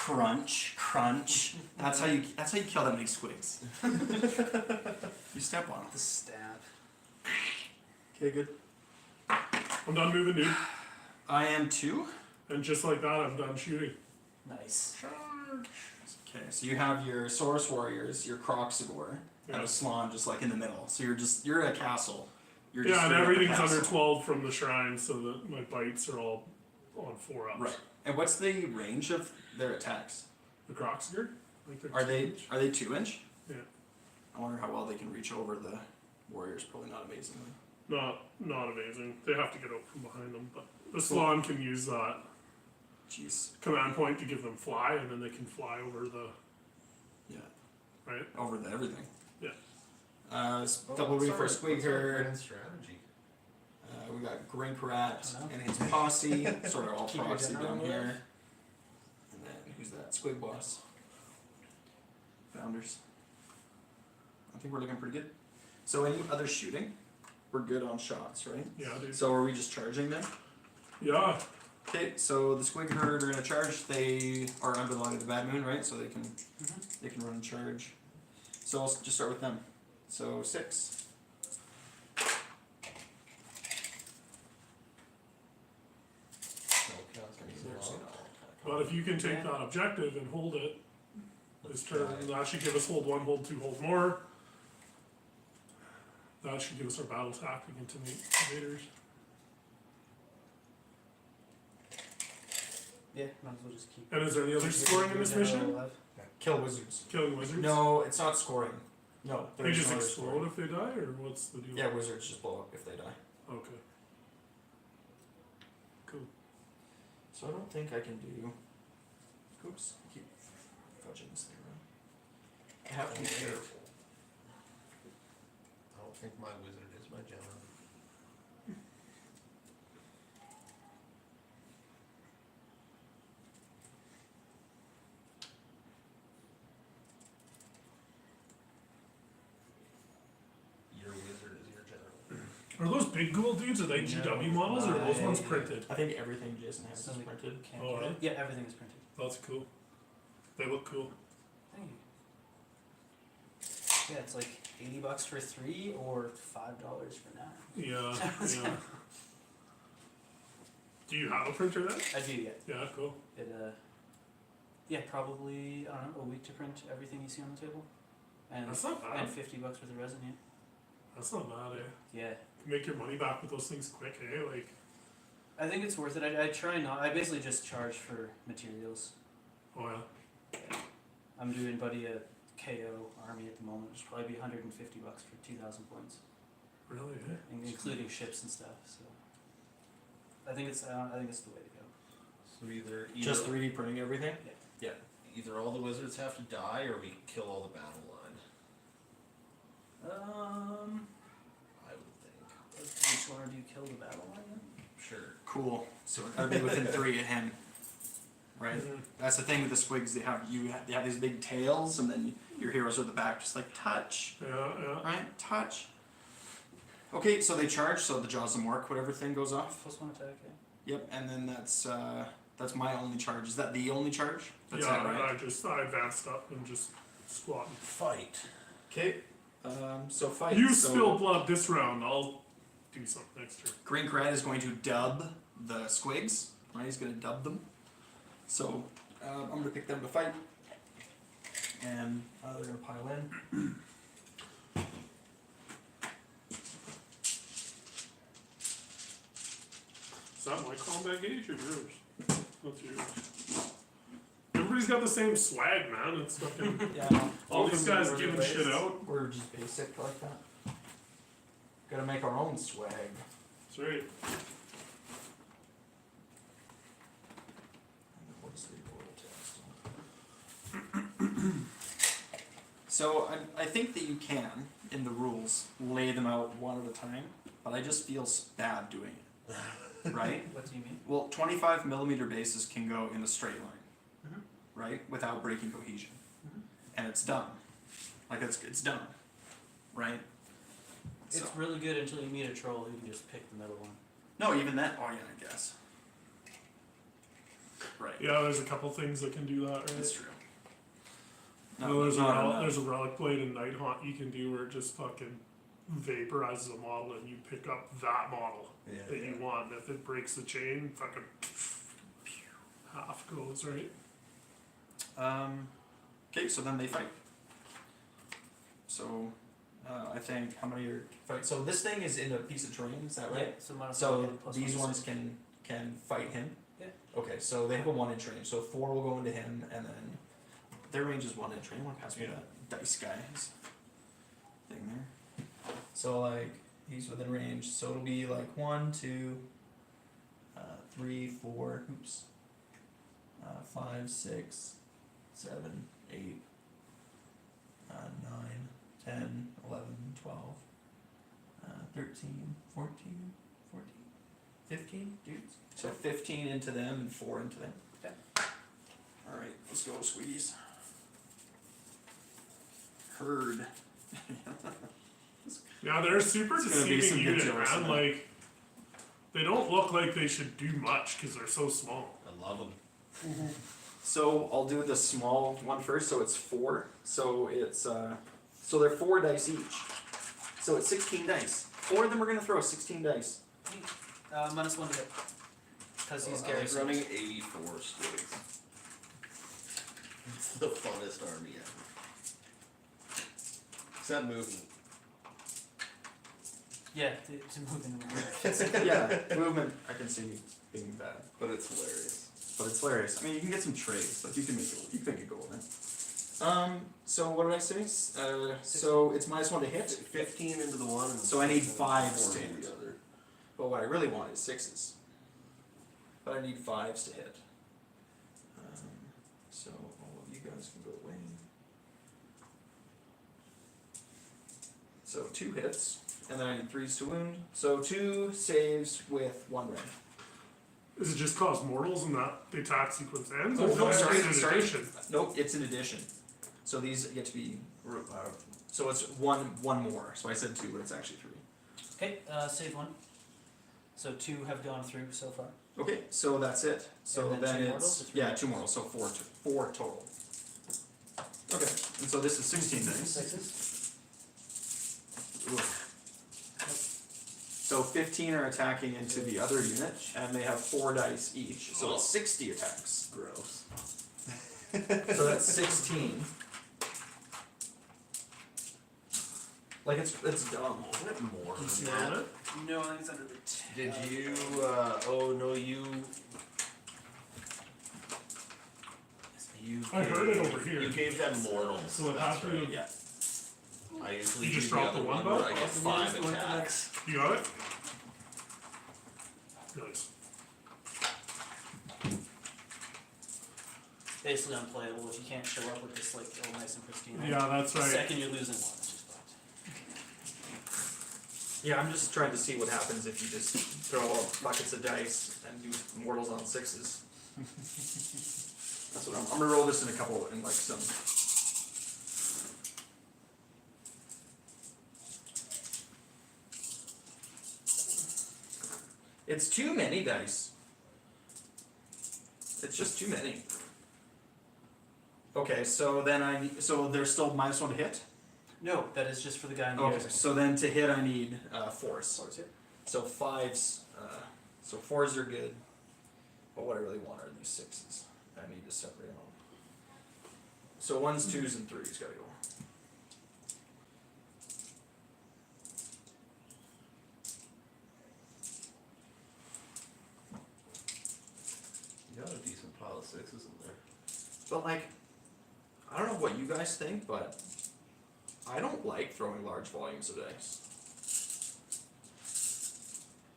crunch, crunch. That's how you kill that many squigs. You step on them. The stab. Okay, good. I'm done moving, dude. I am too. And just like that, I'm done shooting. Nice. Charge. Okay, so you have your Saurus Warriors, your Croxagore, and a Slon just like in the middle. So you're a castle. You're just Yeah, and straight up a everything's castle. under 12 from the shrine, so that my bites are all on 4-ups. Right. And what's the range of their attacks? The Croxagore? Like they're Are they 2-inch. 2-inch? Yeah. I wonder how well they can reach over the Warriors. Probably not amazingly. Not amazing. They have to get out from behind them, but the Slon can use that Jeez. command point to give them fly, and then they can fly over the. Yeah. Right? Over the everything. Yeah. Double reef for Squig Herd. Grand strategy. We got Grinkrat and his posse, sort of all Keep your proxy general down alive. here. And then who's that? Squig Boss. Founders. I think we're looking pretty good. So any other shooting? We're good on shots, right? Yeah, dude. So are we just charging them? Yeah. Okay, so the Squig Herd are gonna charge. They are under the line of the Bad Moon, right? So they can run and charge. So I'll just start with them. So 6. But if you can take that objective and hold it, this turn, that should give us hold 1, hold 2, hold more. That should give us our battle tactic into invaders. Yeah, might as well just keep. And is there any other keep scoring in your this general mission? alive. Kill wizards. Killing wizards? No, it's not scoring. No, They there's just no other explode scoring. if they die, or what's the deal? Yeah, wizards just blow up if they die. Okay. Cool. So I don't think I can do. Oops, I keep fudging this thing around. I have to be careful. I don't think my wizard is my general. Your wizard is your general. Are those big ghoul dudes, are they GW models, or are those ones printed? I think everything Jason has So is we printed. can't Oh, get really? it. Yeah, everything is printed. That's cool. They look cool. Thank you. Yeah, it's like $80 for 3 or $5 for 9. Yeah, yeah. Do you have a printer then? I do, yeah. Yeah, cool. It yeah, probably I don't know, a week to print everything you see on the table, and That's not bad. and $50 worth of resin. Yeah. That's not bad, eh? Yeah. Make your money back with those things quick, eh? Like, I think it's worth it. I try not. I basically just charge for materials. oh yeah. I'm doing Buddy a KO army at the moment. It's probably be $150 for 2,000 points, Really, eh? including ships and stuff. So I think it's the way to go. So either Just 3D printing everything? either all the wizards have to die, or we kill all the battle line. I would think. Which one do you kill the battle line then? Sure. Cool. So it gotta be within 3 of him. Right? Mhm. That's the thing with the squigs, they have these big tails and then your heroes are at the back just like touch. Yeah, yeah. Right? Touch. Okay, so they charge, so the Jaws of Mork, whatever thing goes off. +1 attack. Yep, and then that's my only charge. Is that the only charge? That's Yeah, it, right? I advanced up and just squatting. Fight. Okay. So fight. You so spill blood this round, I'll do something next turn. Green Red is going to dub the squigs. Right, he's going to dub them. So I'm going to pick them to fight. And they're going to pile in. Is that my combat gauge or yours? That's yours. Everybody's got the same swag, man. It's fucking. Yeah. All these guys giving shit out. We're just basic like that. Gotta make our own swag. That's right. So I think that you can, in the rules, lay them out one at a time, but I just feel bad doing it. Right? What do you mean? Well, 25mm bases can go in a straight line, Mhm. right? Without breaking cohesion. Mhm. And it's done. Like it's done. Right? It's So- really good until you meet a troll who can just pick the middle one. No, even that. Oh yeah, I guess. Right. Yeah, there's a couple things that can do that, right? That's true. No, there's, not enough. there's a relic blade in Nighthaunt you can do where it just fucking vaporizes a model and you pick up that model that you want. If it breaks the chain, fucking half goes, right? Okay, so then they fight. So, I think how many are fight? So this thing is in a piece of terrain, is that right? Yeah, so minus one So hit plus these one ones can fight him. Yeah. Okay, so they have a 1-inch range. So 4 will go into him, and then their range is 1 inch. Anyone pass me that dice guy's thing there? So like he's within range. So it'll be like 1, 2, 3, 4. Oops. 5, 6, 7, 8, 9, 10, 11, 12, 13, 14, 15 dudes. So 15 into them and 4 into them. Okay. Alright, let's go, sweeties. Herd. Yeah, they're super It's gonna be some deceiving good unit, jokes in man. there. Like, they don't look like they should do much because they're so small. I love them. So I'll do the small one first, so it's 4. So it's so they're 4 dice each. So it's 16 dice. 4 of them are gonna throw 16 dice. Minus one hit. Because he's I Gary. like running 84 squigs. It's the funnest army ever. Except movement. Yeah, to move in the Yeah, movement I can see being bad. But it's hilarious. But it's hilarious. I mean, you can get some trades. Like you can make a goal then. So what did I say? So it's minus 1 to hit. 15 into the one. And So I need 5s 4 to into hit. the other. But what I really want is 6s. But I need 5s to hit. So all of you guys can go away. So 2 hits, and then I need 3s to wound. So 2 saves with 1 red. Is it just cause mortals and that the attack sequence ends? Oh, Or is no, it sorry, in sorry. addition? Nope, it's an addition. So these get to be, so it's one more. So I said 2, but it's actually 3. Okay, save one. So 2 have gone through so far. Okay, so that's it. So And then then 2 it's mortals or 3 yeah, mortals? 2 mortals. So 4 total. Okay, and so this is 16 dice. Sixes. So 15 are attacking into the other unit, and they have 4 dice each. So it's 60 attacks. Gross. So that's 16. Like it's dumb. Isn't it more You see than on that? it? No, I think it's under the 10. Did you, oh no, you I heard it over here. You gave them mortals. So it that's has to be right. Yeah. I usually You do just the dropped other the one one where die? I get 5 attacks. You got it? Nice. Basically unplayable if you can't show up with this like all nice and pristine. Yeah, that's The right. second you're losing one, it's just fucked. Yeah, I'm just trying to see what happens if you just throw buckets of dice and do mortals on 6s. That's what I'm gonna roll this in a couple in like some. It's too many dice. It's just too many. Okay, so then so there's still minus 1 to hit? No, that is just for the guy in the Okay, other. so then to hit I need 4s. Fours here. So 5s, so 4s are good. But what I really want are these 6s. I need to separate them. So 1s, 2s, and 3s gotta go. You got a decent pile of 6s in there. But like, I don't know what you guys think, but I don't like throwing large volumes of dice.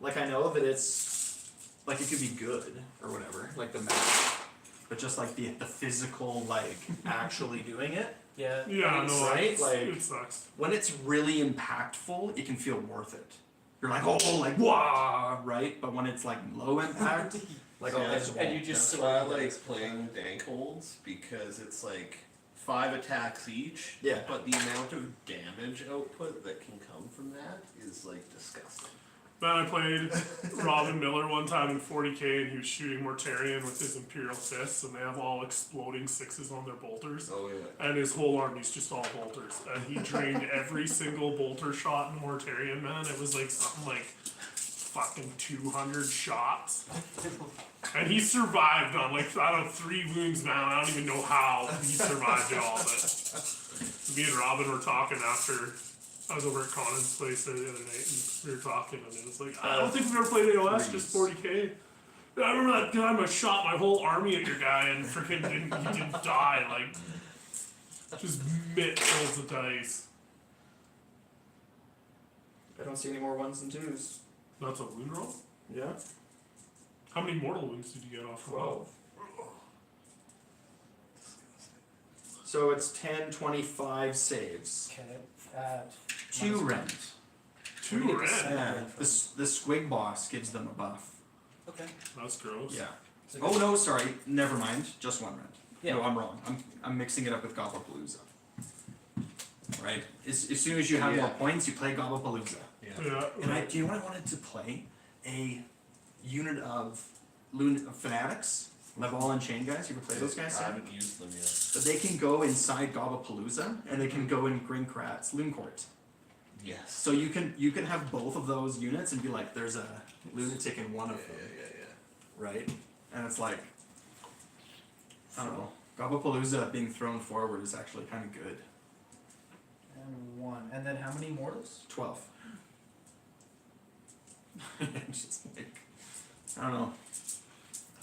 Like I know that it's, like it could be good or whatever, like the math. But just like the physical, like actually doing it. Yeah. Yeah, no, Right? it's, Like- it sucks. When it's really impactful, it can feel worth it. You're like, oh, like, wah, right? But when it's like low impact, like, oh, Yeah, I just and won't. you just That's why I like playing dank holds, because it's like 5 attacks each, Yeah. but the amount of damage output that can come from that is like disgusting. Man, I played Robin Miller one time in 40k, and he was shooting Mortarion with his Imperial Fists, and they have all exploding 6s on their bolters. Oh yeah. And his whole army's just all bolters. And he drained every single bolter shot in Mortarion, man. It was like something like fucking 200 shots. And he survived on like, I don't know, 3 wounds, man. I don't even know how he survived it all, but me and Robin were talking after I was over at Conan's place the other night, and we were talking, and it was like, I don't think we've ever played AOS, just 40k. I remember that time I shot my whole army at your guy, and freaking he didn't die, like, just mitt rolls the dice. I don't see any more 1s and 2s. That's a wound roll? Yeah. How many mortal wounds did you get off of 12. So it's 10, 25 saves. Okay. 2 rent. 2 We get the red? same. Yeah. The squig boss gives them a buff. Okay. That's gross. Yeah. So Oh no, sorry. Never mind. Just 1 rent. Yeah. No, I'm wrong. I'm mixing it up with Gobblepalooza. Right. As soon as you have more points, you play Gobblepalooza. Yeah. Yeah. And do you know what I wanted to play? A unit of fanatics. Level and chain guys. You ever play those guys? I Sam? haven't used them yet. But they can go inside Gobblepalooza and they can go in Grinkrat's Loon Court. Yes. So you can have both of those units and be like, there's a lunatic in one of them, right? And it's like, I don't know. Gobblepalooza being thrown forward is actually kind of good. And 1. And then how many mortals? 12. Just like, I don't know.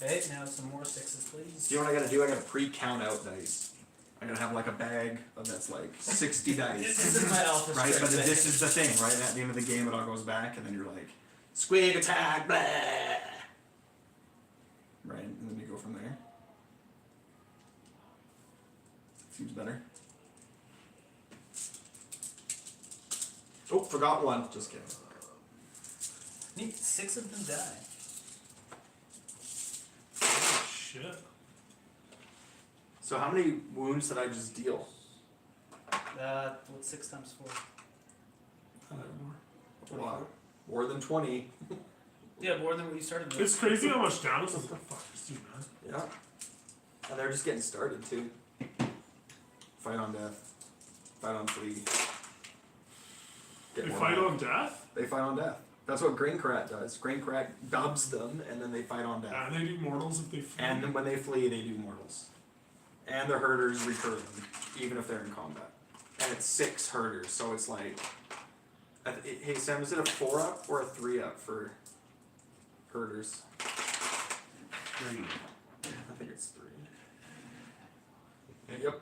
Okay, now some more 6s, please. Do you know what I gotta do? I gotta pre-count out dice. I gotta have like a bag of that's like 60 dice. This is my alpha Right, strike but thing. this is the thing, right? At the end of the game, it all goes back, and then you're like, squig attack, blah! Right, and then you go from there. Seems better. Oh, forgot 1. Just kidding. Neat, 6 of them die. Oh, shit. So how many wounds did I just deal? What's 6 times 4? Wow. More than 20. Yeah, more than what you started with. It's crazy how much damage this motherfuckers do, man. Yeah. And they're just getting started too. Fight on death. Fight on flee. They fight on death? They fight on death. That's what Graincrat does. Graincrat dubs them and then they fight on death. And they do mortals if they flee. And then when they flee, they do mortals. And the herders recur them, even if they're in combat. And it's 6 herders, so it's like... Hey Sam, is it a 4-up or a 3-up for herders? 3. I think it's 3. Yep.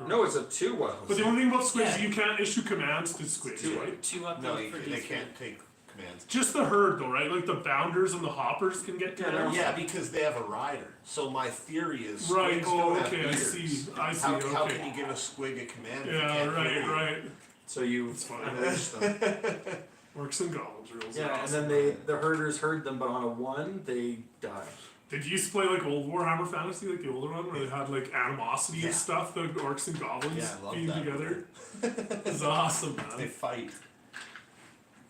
No, it's a 2-up. But the only thing about squids is Yeah. you can't issue commands to squids, right? 2 up No, for they D3. can't take commands. Just the herd though, right? Like the bounders and the hoppers can get commands? Yeah, because they have a rider. So my theory is Right, squigs oh, don't have okay, I leaders. see, I see, How okay. can you give a squig a command if you Yeah, can't right, heal you? right. So you It's fine. unleash them. Orcs and goblins rules. Yeah, are and awesome. then the herders herd them, but on a 1, they die. Did you used to play like old Warhammer Fantasy, like the older one, where they had like animosity and Yeah. stuff, the orcs and goblins Yeah, I love being that. together? It's awesome, They man. fight.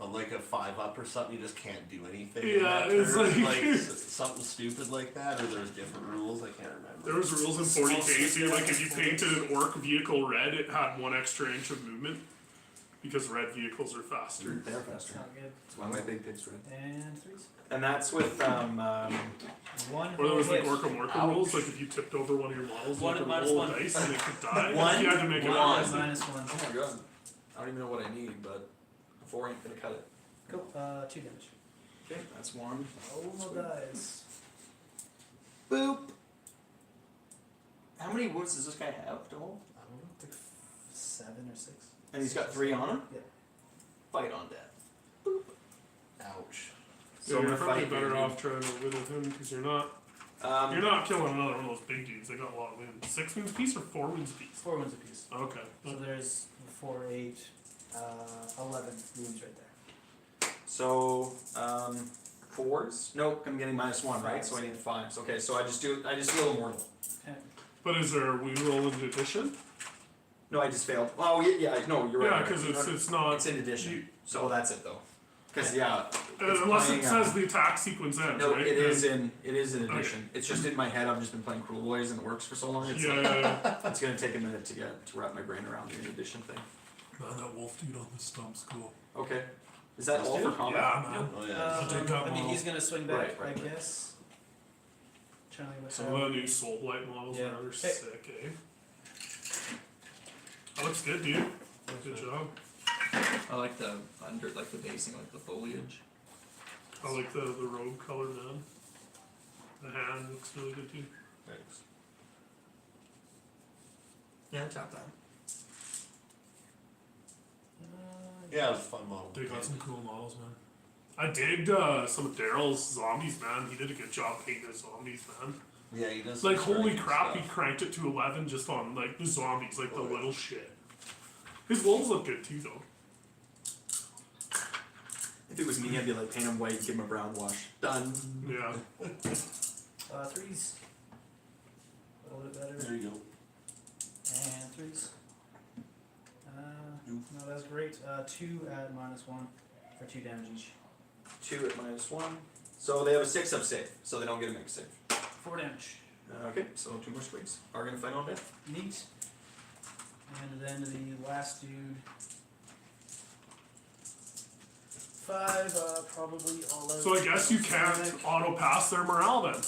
On like a 5-up or something, you just can't do anything. Yeah, in that it's turn. like- something stupid like that, or there's different rules. I can't remember. There was rules in 40k too, like if you painted an orc vehicle red, it had 1 extra inch of movement. Because red vehicles are faster. They're faster. Not good. It's one of my big picks, right? And 3s. And that's with 1 Or there was like hit. Orca Morca rules, like if you tipped over one of your models, One- you could minus roll one. dice and they could die. One? You had to make it One. honest. -1. Oh my god. I don't even know what I need, but 4 ain't gonna cut it. Cool. 2 damage. Okay, that's 1. Oh, no dice. Boop! How many wounds does this guy have total? I don't know, like 7 or 6. And he's got 3 on him? Yeah. Fight on death. Ouch. So I'm you're gonna probably fight better you, off trying to whittle him because you're not killing another one of those big dudes. They got a lot of wounds. 6 wounds apiece or 4 wounds apiece? 4 wounds apiece. Okay. So there's 4, 8, 11 wounds right there. So, 4s? Nope, I'm getting -1, right? So I need 5s. Okay, so I just deal a mortal. Okay. But is there a wound roll in addition? No, I just failed. Oh, yeah, no, you're right. Yeah, because it's not. It's in addition. So that's it though. Because yeah, Unless playing, it says the attack sequence ends, no, right? it is in addition. It's just in my head. I've just been playing Cruel Boys and it works for so long. It's Yeah, like, yeah. it's gonna take a minute to wrap my brain around the in addition thing. Man, that wolf dude on the stump's cool. Okay, is that Let's all do for it. combat? Yeah, man. Oh yeah. I'll take that I mean, model. he's gonna swing back, Right. I guess. Trying to think what Some how- of the new Soul Blight models Yeah. are rather Hey. sick, eh? That looks good, dude. Good job. I like the basing, like the foliage. I like the robe color, man. The hand looks really good too. Thanks. Yeah, tap that. Yeah, it was a fun model. They got some cool models, man. I digged some of Daryl's zombies, man. He did a good job painting his zombies, man. Yeah, he does. Like, some holy striking crap, he stuff. cranked it to 11 just on, like, the zombies, like, the Oh, yeah. little shit. His wolves look good too, though. If it was me, I'd be like, paint him white, give him a brown wash. Done. Yeah. Threes. A little bit better. There you go. And threes. Nope. No, that's great. 2 at -1 for 2 damage each. 2 at -1. So they have a 6-up save, so they don't get a mix save. 4 damage. Okay, so 2 more squigs. Are gonna fight on death. Neat. And then the last dude. 5, probably all out. So I guess you can't auto pass their morale then.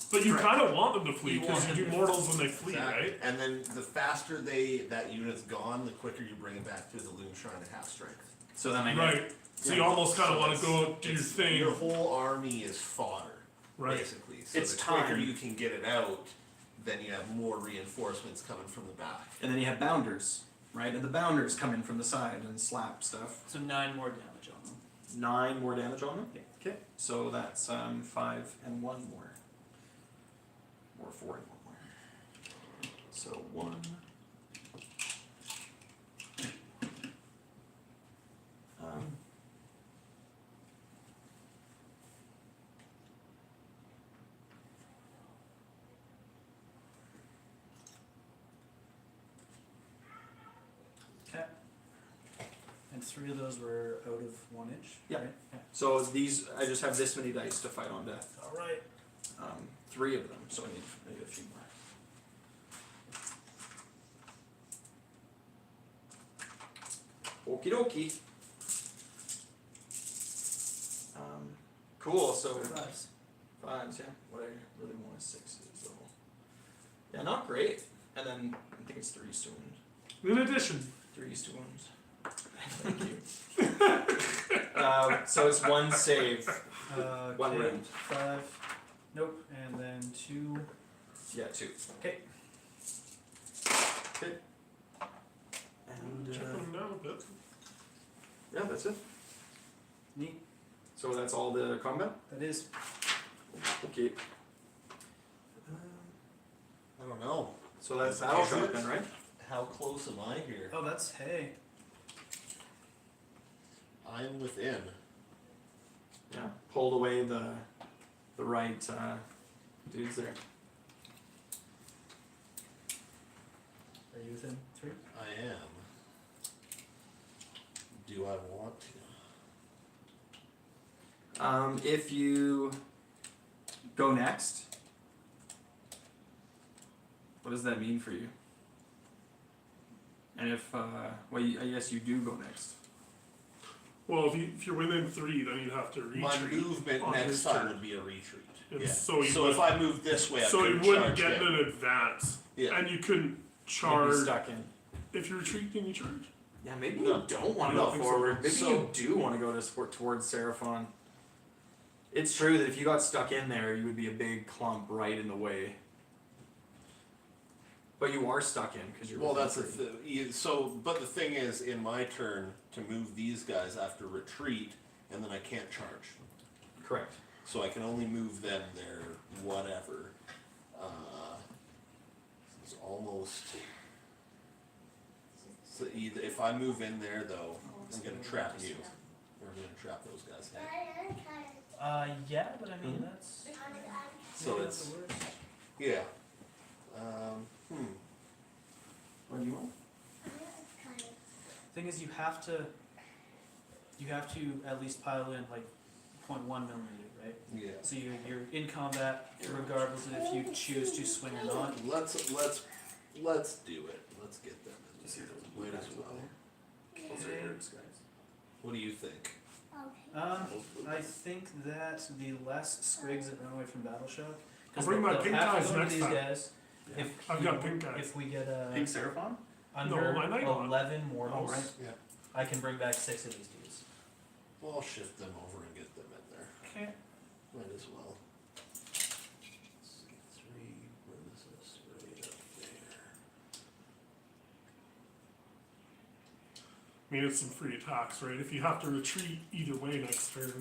But you Correct. kind of want them to flee You because want you them do to mortals when they flee, Exactly. right? And then the faster that unit's gone, the quicker you bring it back through the loom shrine at half strength. So then I get Right. So you Yeah. almost kind of So want to it's- go do your it's- thing. Your whole army is fodder, Right. basically. So It's the quicker time. you can get it out, then you have more reinforcements coming from the back. And then you have bounders, right? And the bounders come in from the side and slap stuff. So 9 more damage on them. 9 more damage on them? Yeah. Okay, so that's 5 and 1 more. Or 4 and 1 more. So 1. Okay. And 3 of those were out of 1 inch. Yeah. Right? So these, I just have this many dice to fight on death. Alright. 3 of them, so I need maybe a few more. Okie dokie. Cool, so 5s. 5s, yeah. What I really want is 6s, so. Yeah, not great. And then I think it's 3s to wound. In addition, 3s to wound. Thank you. So it's 1 save. One okay, round. 5. Nope. And then 2. Yeah, 2. Okay. Okay. And check them down a bit. yeah, that's it. Neat. So that's all the combat? That is. Okay. I don't know. So that's battle shock then, right? How close am I here? Oh, that's hay. I'm within. Yeah. Pulled away the right dudes there. Are you within 3? I am. Do I want to? If you go next, what does that mean for you? And if, well, I guess you do go next. Well, if you're within 3, then you'd have to retreat. My movement on next his time turn. would be a retreat. And Yeah. so you So would- if I move this way, I So you couldn't wouldn't charge get him. an advance. Yeah. And you couldn't You'd be charge. stuck in. If you retreat, can you charge? Yeah, maybe No. you don't want to I go don't think so. forward. Maybe So- you do want to go towards Seraphon. It's true that if you got stuck in there, you would be a big clump right in the way. But you are stuck in because you're. Well, within that's the three. thing. So, but the thing is, in my turn to move these guys, I have to retreat, and then I can't charge. Correct. So I can only move them there, whatever. It's almost. So either, if I move in there, though, I'm gonna trap you, or I'm gonna trap those guys. Yeah, but I mean, Mhm. that's. So maybe it's that's the worst. yeah. What do you want? Thing is, you have to. you have to at least pile in like 0.1 millimeter, right? Yeah. So you're in combat regardless of if you choose to swing or not. Let's do it. Let's get them in See there. those Might as guys well. Those are yours, guys. What do you think? I think that the less squigs that run away from Battle Shock, I'll bring my pink guys next these time. guys. Yeah. If I've you- got pink guys. If we get Pink Seraphon? under my Nighthawk. 11 mortals, Oh, right. Yeah. I can bring back 6 of these dudes. Well, I'll shift them over and get them in there. Okay. Might as well. Let's see, 3, where is this? Right up there. I mean, it's some free attacks, right? If you have to retreat either way next turn,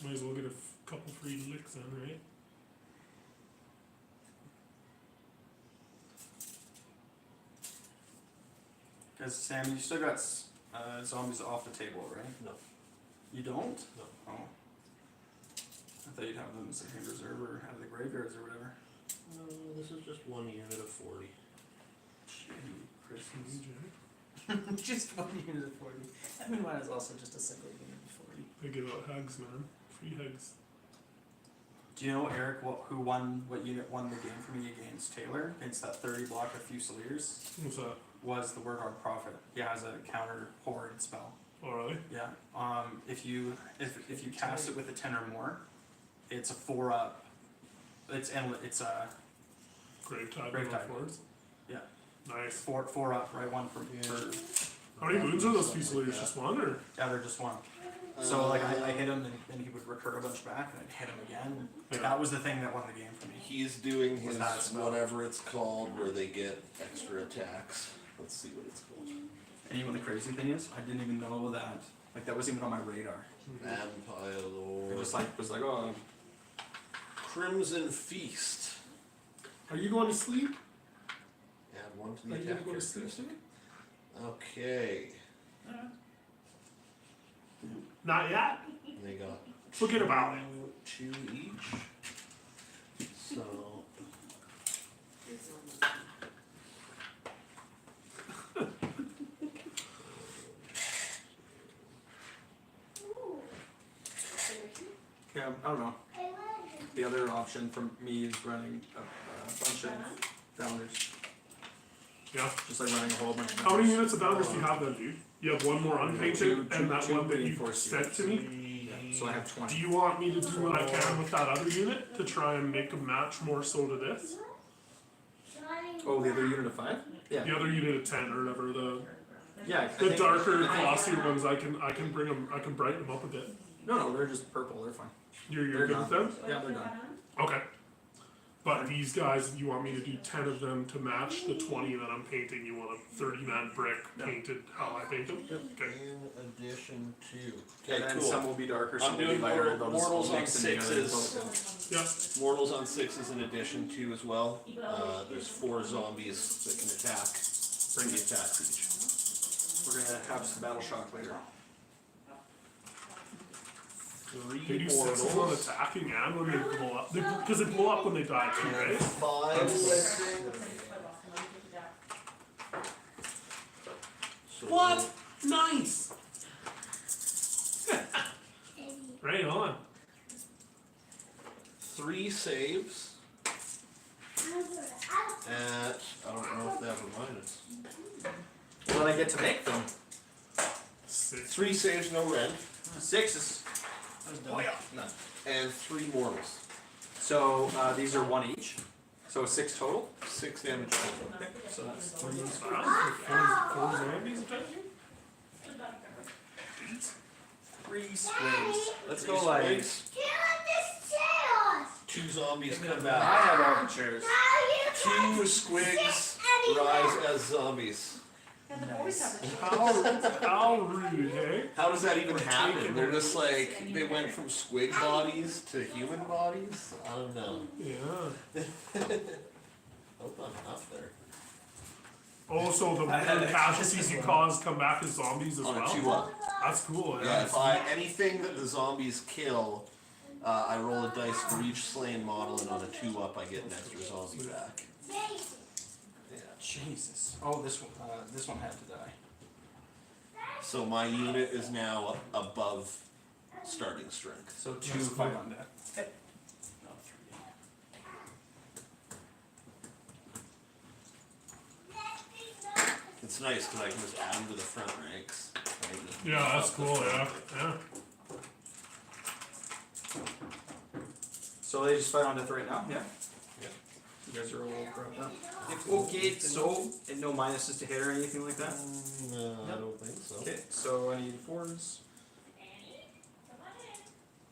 might as well get a couple free licks in, right? Because Sam, you still got zombies off the table, right? No. You don't? No. Oh. I thought you'd have them as in reserve or out of the graveyards or whatever. No, this is just 1 unit of 40. Gee, Christmas. Just 1 unit of 40. I mean, mine is also just a single unit of 40. They give out hugs, man. Free hugs. Do you know, Eric, what unit won the game for me against Taylor? Against that 30 block of Fusiliers? What's that? Was the Word Hard Prophet. He has a counter horde spell. Oh, really? Yeah. If you cast it with a 10 or more, it's a 4-up. It's a Grave Tide Grave going Tide. forwards. Yeah. Nice. 4 up, right? One for How many wounds are those Fusiliers? Just one, or? yeah, they're just one. So like I hit him and he would recur a bunch back and I'd hit him again. Yeah. That was the thing that won the game for me. He's doing his that spell? whatever it's called where they get extra attacks. Let's see what it's called. And you know what the crazy thing is? I didn't even know that. Like that wasn't even on my radar. Vampire It Lord. just like was like, oh, Crimson Feast. Are you going to sleep? Add 1 to Are the you attack gonna go to sleep characteristic. soon? Okay. Not yet. They got Forget about it. 2 each. So yeah, I don't know. The other option for me is running a bunch of downers. Yeah. Just like running a whole bunch of How many downers. units of bounders do you have then, dude? You have one more unpainted Two and that one that you reinforced sent to me? So I have 20. Do you want me to do what I can with that other unit to try and make them match more so to this? Oh, the other unit of 5? Yeah. The other unit of 10 or whatever, Yeah. I the think- darker, glossier ones, I can bring them, I can brighten them up a bit. No, they're just purple. They're fine. You're They're good with done. them? Yeah, they're done. Okay. But these guys, you want me to do 10 of them to match the 20 that I'm painting? You want a 30-man brick painted how I paint them? Okay. in addition to. And then some will be darker, some I'm will be doing lighter. They'll just mortals on mix them together. 6s. Yeah. Mortals on 6s in addition to as well. There's 4 zombies that can attack. 3 attacks each. We're gonna have some battle shock later. 3 They do 6s on mortals. attacking and when they blow up. Because they blow up when they die too, right? 5. So What? Nice! Right on. 3 saves. At, I don't know if they have a minus. Well, I get to make them. 6. 3 saves, no red. 6 is. That was dumb. Oh yeah. None. And 3 mortals. So these are 1 each. So 6 total. 6 damage total. So that's 3. Four zombies attacking? 3 squigs. Let's go 3 like. squigs. 2 zombies come I back. have all the chairs. 2 squigs rise as zombies. How rude, hey? How does that even happen? They're just like, they went from squig bodies to human bodies? I don't know. Yeah. Hope not enough there. Oh, so the casualties you cause come back as zombies as On a well? 2-up. That's cool, Yeah, if anything that the zombies kill, I roll a dice for each slain model, and on a 2-up I get an extra zombie back. Yeah. Jesus. Oh, this one had to die. So my unit is now above starting strength. So 2 That's 5 cool. on deck. No, 3. It's nice because I can just add them to the front ranks. Right? Yeah, that's Up the cool, front. yeah. So they just fight on death right now? Yeah. Yeah. You guys are all prepped up. Okay, so and no minuses to hit or anything like that? No, I don't think so. Okay, so I need 4s.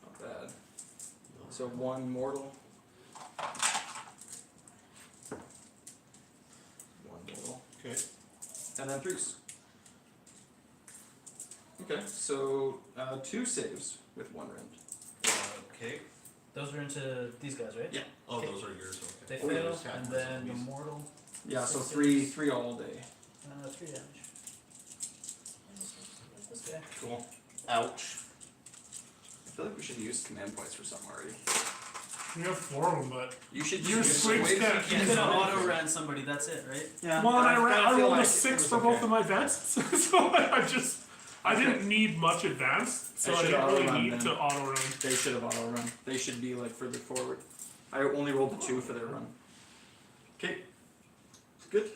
Not bad. So 1 mortal. 1 mortal. Okay. And then 3s. Okay, so 2 saves with 1 rend. Okay. Those are into these guys, right? Yeah. Oh, Okay. those are yours. They Okay. fail, Just and have then the zombies. mortal. Yeah, so 6 3 saves. 3 all day. 3 damage. Where's this guy? Cool. Ouch. I feel like we should use command points for something already. We have 4 of them, but You should Your use squigs squigs. can't You use could them. auto ran somebody, that's it, right? Yeah. well, and but I feel rolled like a it 6 was for both okay. of my advances, so I didn't need much advance, so I I should didn't really auto-run need them. to auto run. They should have auto run. They should be like further forward. I only rolled the 2 for their run. Okay. Good.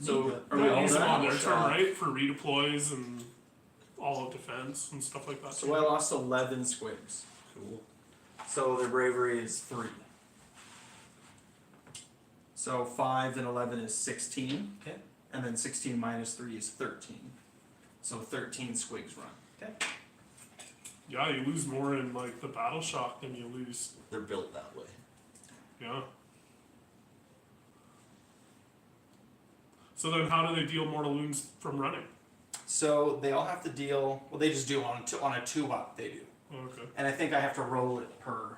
So are we all Use them on done? their turn, right? For redeploys and all of defense and stuff like that. So I lost 11 squigs. Cool. So their bravery is 3. So 5 and 11 is 16. Okay. And then 16 minus 3 is 13. So 13 squigs run. Yeah, you lose more in like the battle shock than you lose. They're built that way. Yeah. So then, how do they deal mortal wounds from running? So they all have to deal. Well, they just do on a 2 up. They do. Okay. And I think I have to roll it per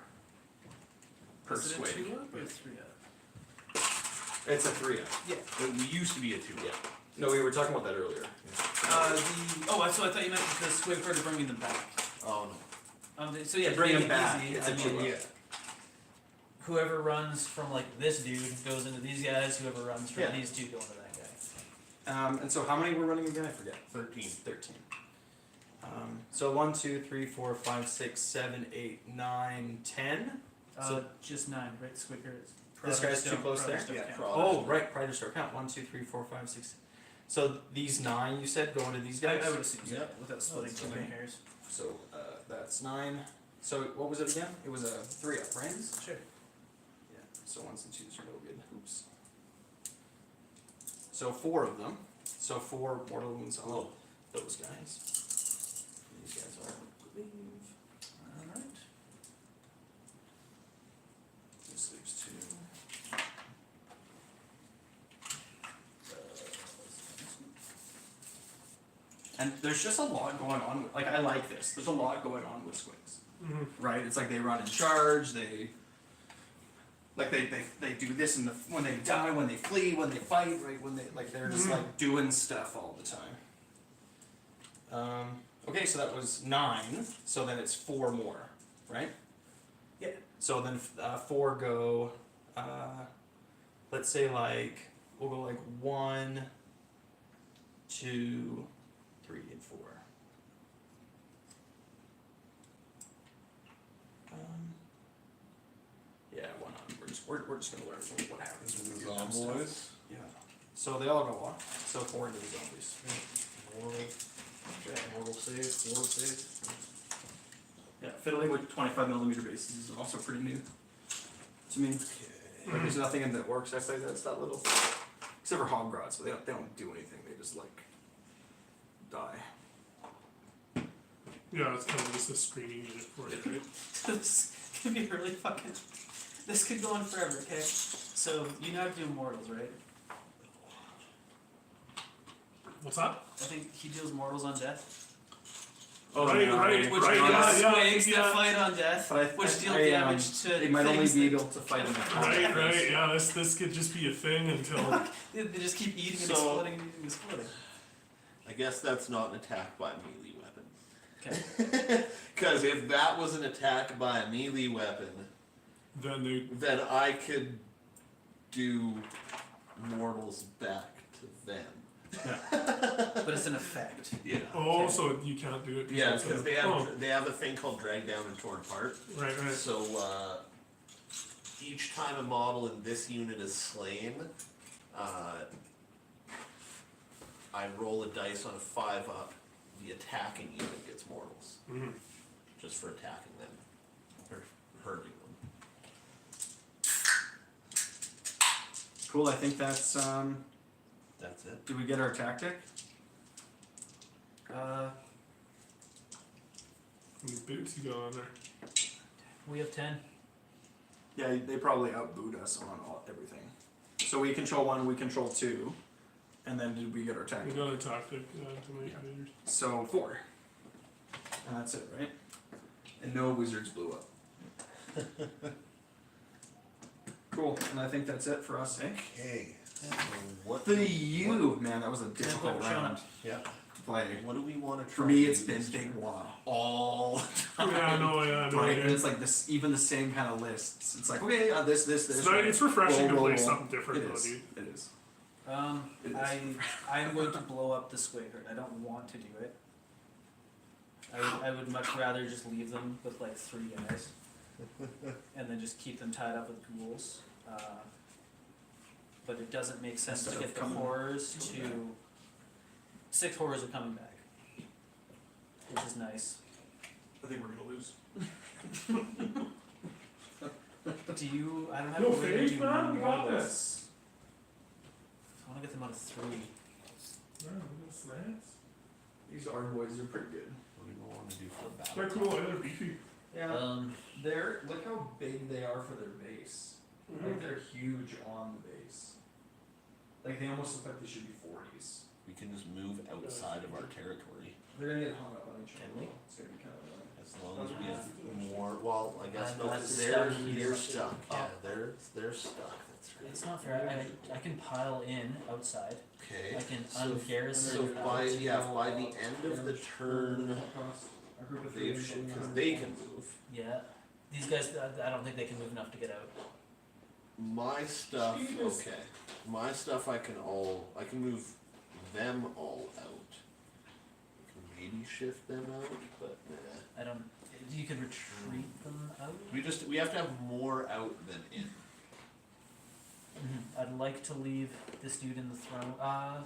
Is it a squig. 2 up or a 3 up? It's a 3 up. It used to be a 2. Yeah. No, we were talking about that earlier. Oh, so I thought you meant the squig for bringing them back. Oh So yeah, To bring make them it back, easy, it's a I 2 mean, up. yeah. whoever runs from like this dude goes into these guys, whoever runs from Yeah. these two go into that guy. And so how many were running again? I forget. 13. 13. So 1, 2, 3, 4, 5, 6, 7, 8, 9, 10. So- Just 9, right? Squigger is. This guy's too close there? Yeah, Yeah. Prod. Oh, right. Prior to start count. 1, 2, 3, 4, 5, 6. So these 9 you said go into these I guys. would assume so, Yeah. without splitting that's too many okay. hairs. So that's 9. So what was it again? It was a 3 up, right? Sure. Yeah. So 1s and 2s are no good. Oops. So 4 of them. So 4 mortal wounds on Oh. those guys. These guys are, I believe. Alright. This leaves 2. And there's just a lot going on. Like I like this. There's a lot going on with squigs, Mhm. right? It's like they run in charge. They do this in the when they die, when they flee, when they fight, right? When they like they're just like doing stuff all the time. Okay, so that was 9. So then it's 4 more, right? Yeah. So then 4 go. Let's say like we'll go like 1, 2, 3, and 4. Yeah, 1 on. We're just gonna learn what happens when we do that stuff. Boys. Yeah. So they all go off. So 4 into the zombies. Mortal save. 4 save. Yeah, fiddling with 25mm bases is also pretty new to me. Like, there's nothing in that works actually that's that little. Except for hog rods, but they don't do anything. They just like die. Yeah, it's kind of just a screening unit for you, right? This could be really fucking. This could go on forever, okay? So, you know how to do mortals, right? What's that? I think he deals mortals on death. Right, no, right, Which right, are yeah, yeah, squigs yeah. that fight on death, But I, which deal I, damage to They might only things be that- able to fight in the Right, right, yeah, this could just be a thing until They just keep eating and So- exploding and eating and exploding. I guess that's not an attack by a melee weapon. Okay. Because if that was an attack by a melee weapon, then they then I could do mortals back to them. But it's an effect. Yeah. Oh, Okay. so you can't do it. Yeah, it's because a- they have oh, they have a thing called drag down and torn apart. right. So each time a model in this unit is slain, I roll a dice on a 5 up. The attacking unit gets mortals, Mm-hmm. just for attacking them or hurting them. Cool. I think that's. That's it. Did we get our tactic? How many boots you got on there? We have 10. Yeah, they probably outboot us on everything. So we control 1, we control 2, and then did we get our We tactic? got a tactic to make meters. So 4. And that's it, right? And no wizards blew up. Cool, and I think that's it for us, eh? Okay. So what? The U! Man, that was a difficult we're showing round Yeah. to play. What do we want to try? For me, to it's do been this Big turn? One all the time. Yeah, no, Right, and yeah. it's like this, even the same kind of lists. It's like, okay, this. It's, right? it's refreshing to Roll, play roll, roll. something different, It though, is. dude. It is. It is. I'm going to blow up the square. I don't want to do it. I would much rather just leave them with like 3 guys, and then just keep them tied up with ghouls. But it doesn't make sense to Instead of get the coming- horrors to 6 horrors are coming back, which is nice. I think we're gonna lose. Do you? I don't have No a way to faith, do man, you got mortals. this. I want to get them out of 3. Yeah, that's nice. These R boys are pretty good. What do we want to do for a battle? They're cool, they're beefy. They're look how big they are for their base. Like they're huge on the base. Like they almost look like they should be 40s. We can just move outside of our territory They're gonna get hung up on each Can other. we? It's gonna be kind of annoying. as long as we have more. Well, I guess no, That's 'cause stuck. they're stuck. Oh. Yeah, they're stuck. That's right. It's not fair. I can pile in outside. Okay. I can So ungarrison. by the end of the turn, because they can move. Yeah. These guys, I don't think they can move enough to get out. My stuff, Jesus. okay. My stuff, I can move them all out. I can maybe shift them out, but nah. I don't. You could retreat them out. We have to have more out than in. I'd like to leave this dude in the throne. I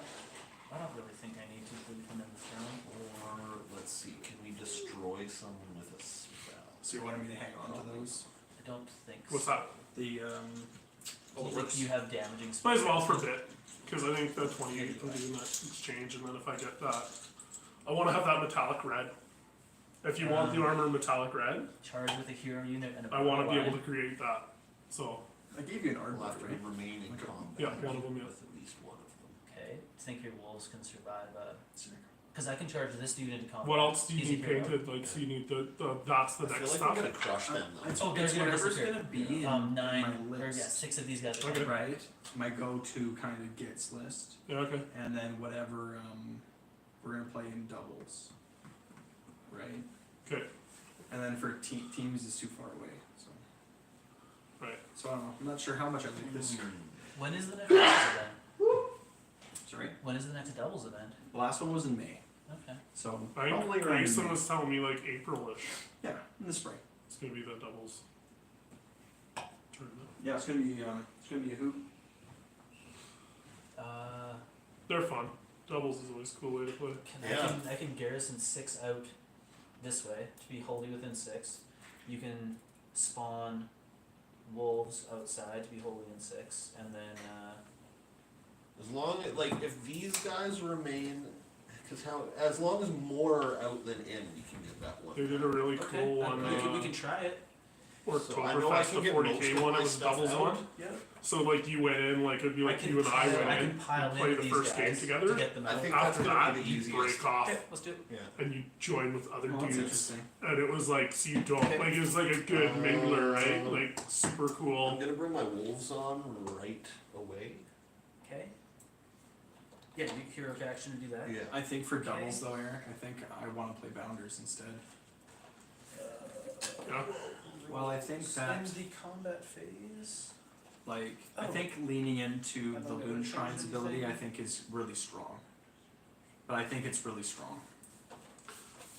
don't really think I need to leave him in the throne. Or let's see, can we destroy someone with a spell? So you wanted me to hang on to those? I don't think. What's so. that? The Do you think you have damaging spells? Might as well for a bit, because I think the 28 can do that exchange, and then if I get that, I want to have that metallic red. If you want the armor metallic red, Charge with a hero unit and a I want to be line. able to create that. So, I gave you an art We'll have to right? remain in Okay. combat. Yeah, one of them, yeah. With at least one of them. Okay. Think your wolves can survive? Because I can charge this dude into combat. what else do you He's a need hero. painted? Like, so you need that's the I feel next like stuff. we're gonna crush them though. It's, Oh, they're it's gonna whatever's disappear. gonna be in 9 my or list. yeah, 6 of these guys. Are Okay. coming. Right? My go-to kind of Gitz list. Yeah, okay. And then whatever we're gonna play in doubles. Right? Okay. And then for teams is too far away. So Right. So I don't know. I'm not sure how much I like this. When is the next doubles event? Sorry. When is the next doubles event? The last one was in May. Okay. So I probably think around Grayson May. was telling me like April-ish. Yeah, in the spring. It's gonna be the doubles. Tournament. Yeah, it's gonna be a hoop. They're fun. Doubles is always a cool way to play. I can garrison 6 out this way to be wholly within 6. You can spawn wolves outside to be wholly in 6, and then As long as, like, if these guys remain, as long as more are out than in, we can get that one. They did a really okay, cool one. we can try it. Or So I know I Oktoberfest, can the get 40k most of one, my it was stuff doubles out. one. Yeah. So like you went in, like it'd be like I can you and I pile- went I in, can pile you play in the these first game guys together. to get them I out. think After that's gonna that, be the you easiest. break off Okay, let's do it. Yeah. and you join with other Oh, that's dudes. interesting. And it was like, so you don't, like it was like a good mingler, right? Like super I'm cool. gonna bring my wolves on right away. Okay. Yeah, you heroic action to do that. Yeah. I think for Okay. doubles though, Eric, I think I want to play bounders instead. Yeah. Well, I think that End the combat phase. like I Oh. think leaning into I'm the not gonna Loon change Shrine's ability, I anything. think is really strong. but I think it's really strong.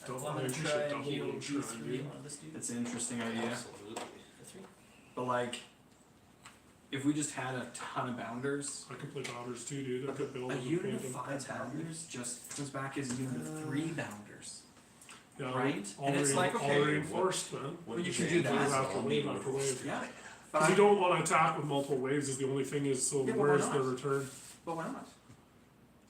Don't I'm gonna think you try should and double heal load shrine, D3 dude. on this dude. It's an interesting idea. Absolutely. The 3? But like, if we just had a ton of bounders, I could play bounders too, dude. I could build a them and unit paint of them. 5 bounders just comes back as a unit of 3 bounders. Yeah, right? All, And it's like, all okay, reinforced, man. When you you can change do that. this, After I'll wave need after one. wave. Yeah. Because you don't want to attack with multiple waves is the only thing is, so Yeah, but where's why the not? return? But why not?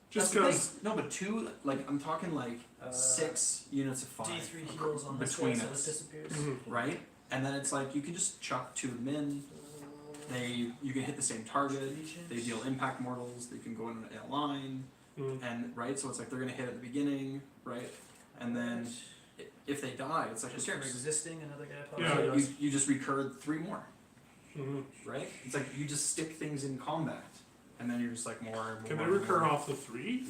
Just That's the because, thing. No, but 2, like, I'm talking like 6 units of 5 D3 heals on this between guy, so us. this disappears. right? And then it's like, you can just chuck 2 of them in. You can hit the same target. They deal impact mortals. They can go in a line, and right. So it's like they're gonna hit at the beginning, right? And then if they die, it's like Just who for cares? existing, another guy pops Yeah, up. So you just recur 3 more, Mhm. right? It's like you just stick things in combat, and then you're just like more. Can they more, recur more. off the 3?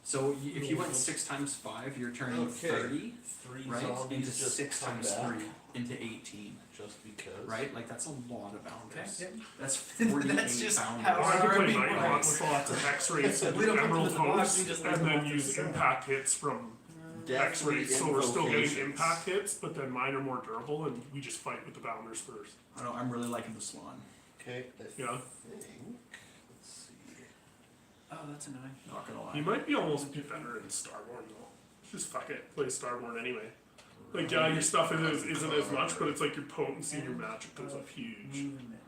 So if you went 6 times 5, you're turning Okay. 30, 3 right? Into zombies just 6 come times back 3 into 18, just because. right? Like that's a lot of Okay, bounders. yep. That's 48 That's just bounders. how Or I could play Army Nighthawk works. with lots of X-rays and We don't put them Emerald in the box, Host, we just and leave them then off to use the side. impact hits from Definitely X-rays, so we're still getting invocations. impact hits, but then mine are more durable, and we just fight with the bounders first. I don't know, I'm really liking the Swan. Okay, I Yeah. think. Let's see. Oh, that's annoying. Not gonna lie. You might be almost be better in Starborn though. Just fuck it, play Starborn anyway. Like yeah, your stuff isn't as much, but it's like your potency and your magic goes up huge. Movement.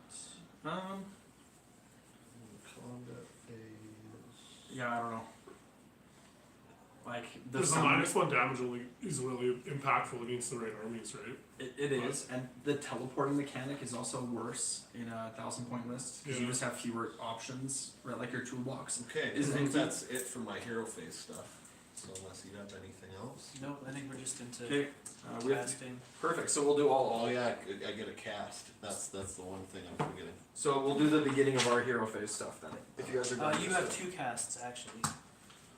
Combat phase. Yeah, I don't know. Like the Because the summon, -1 damage only is really impactful against the right armies, right? it is, and the teleporting mechanic is also worse in a 1,000-point list because you Yeah. just have fewer options, right? Like your toolbox. Okay, Is I think empty. that's it for my hero phase stuff. So unless you have anything else. Nope, I think we're just into Okay, we have casting. perfect. So we'll do all. Oh yeah, I get a cast. That's the one thing I'm forgetting. So we'll do the beginning of our hero phase stuff then. If you guys are done. You have 2 casts actually.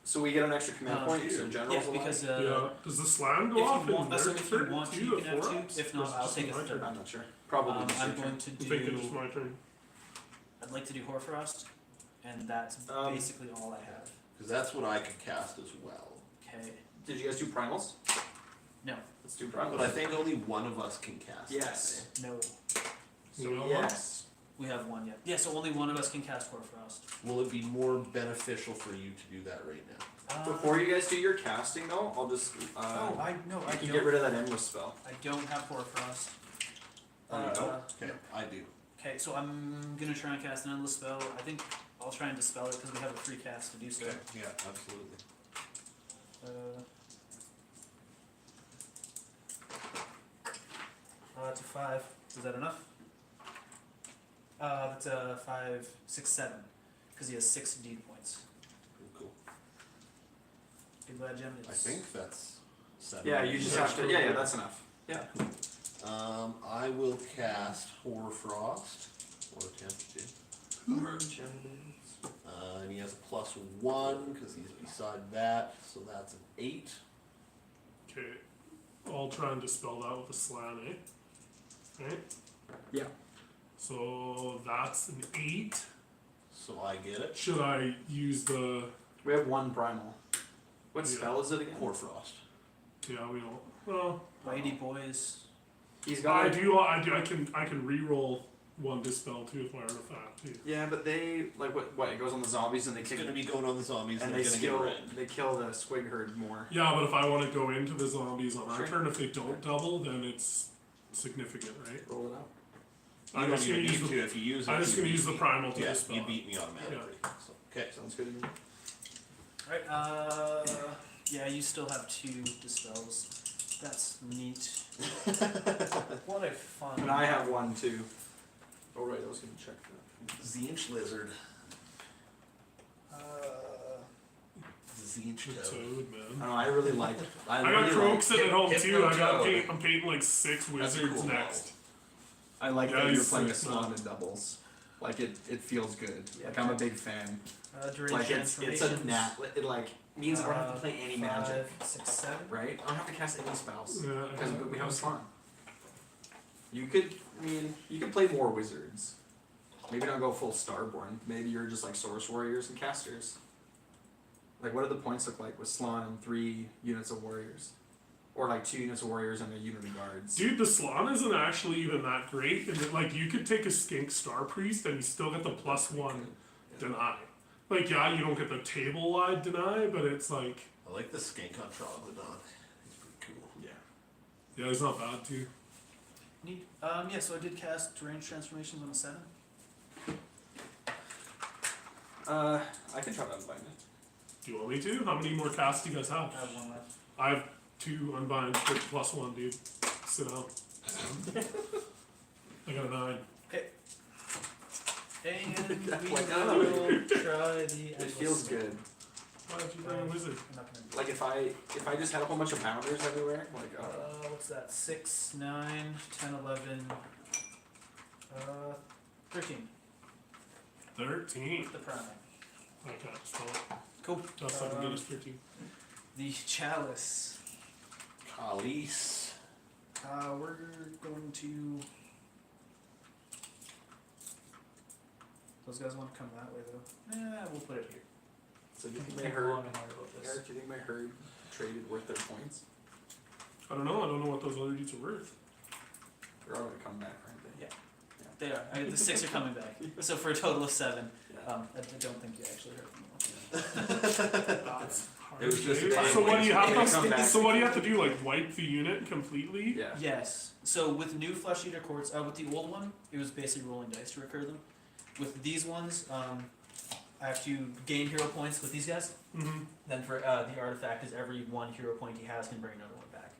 So we get an extra command point. So generals Yeah, alive? because Yeah. Does the slam go if off you want, in so their if you turn want to, too, you the can have 4 2. ups? If Or not, is it I'll just take a my turn? third. I'm not sure. Probably just I'm your going turn. to I think it's just do. my turn. I'd like to do Horfrost, and that's basically all I have. Because that's what I could cast as well. Okay. Did you guys do primals? No. Let's do But primals. I think only one of us can cast. Yes. No. So No. yes. We have 1 yet. Yeah, so only one of us can cast Horfrost. Will it be more beneficial for you to do that right now? Before you guys do your casting though, I'll just I I can get rid of that endless spell. I don't have Horfrost. Oh, you don't? Okay, I do. Okay, so I'm gonna try and cast an endless spell. I think I'll try and dispel it because we have a free cast to do so. Okay, yeah, absolutely. That's a 5. Is that enough? That's a 5, 6, 7. Because he has 6 D points. Cool. Good Gem. I think that's 7. Yeah, you just have to. Yeah, that's enough. Yeah. I will cast Horfrost, or attempt to. And he has a +1 because he's beside that, so that's an 8. Okay. I'll try and dispel that with a slam, eh? Right? Yeah. So that's an 8. So I get it. Should I use the We have 1 primal. What Yeah. spell is it again? Horfrost? yeah, we don't well Mighty boys. He's I got. can re-roll 1 dispel too with my artifact too. Yeah, but they like what? It goes on the zombies and they It's kick gonna be going on the zombies and and they they're gonna kill. get red. They kill the squig herd more. Yeah, but if I want to go into the zombies on our Sure. turn, if they don't double, then it's significant, right? Roll it out. You I'm don't just gonna even use need the to if you use it. I'm just you gonna beat use the me. primal to Yeah, dispel. you beat me automatically. So, okay. Sounds good. to me. Alright, yeah, you still have 2 dispels. That's neat. What a fun. And I have 1 too. Oh right, I was gonna check that. Zinch lizard. Zinch The toad. toad, I man. don't know, I really like. I got really Croak like. sitting at home hit too. the I'm toad. painting like 6 That's a wizards cool next. I like Yeah, that you're he's playing a sick, Swan man. in doubles. Like it feels good. Yeah. Like I'm a big fan. During Like it's a transformations. nat. It like means I don't have to play any magic, 5, 6, 7. right? I don't have to cast any spells Yeah, because we have Swan. You could, you could play more wizards. Maybe not go full Starborn. Maybe you're just like Source Warriors and casters. Like, what do the points look like with Slann and 3 units of warriors? Or like 2 units of warriors and a unit of guards? Dude, the Slann isn't actually even that great. And like, you could take a Skink Star Priest and you still get the +1 deny. Like, yeah, you don't get the table-wide deny, but it's like... I like the skink on Troglodon. He's pretty cool. Yeah. Yeah, it's not bad, too. Neat. Yeah, so I did cast range transformations on a 7. I can try to unbind it. Do you want me to? How many more casts do you guys have? I have 1 left. I have 2 unbind for +1, dude. Sit down. I got a 9. And we Like, will try the... It feels good. Why did you bring a wizard? I'm not gonna do Like, if I just had a whole bunch of bounders everywhere, like, what's that? 6, 9, 10, 11, 13. 13. The priming. Okay, so Cool. that's how I can get us 13. The chalice. Khalees. We're going to. Those guys want to come that way though. We'll put it here. so do you think my Think herd, long and hard about this. Eric, do you think my herd traded worth their points? I don't know what those other dudes are worth. They're all gonna come back, aren't they? They are. The 6 are coming back. So for a total of 7. Yeah. I don't think you actually heard them all. That's hard. It was just a So what do you have Come to? back. So what do you have to do? Like wipe the unit completely? Yeah. Yes. So with new Flesh Eater Courts, with the old one, it was basically rolling dice to recur them. With these ones, I have to gain hero points with these guys. Mm-hmm. Then for the artifact is every 1 hero point he has can bring another one back.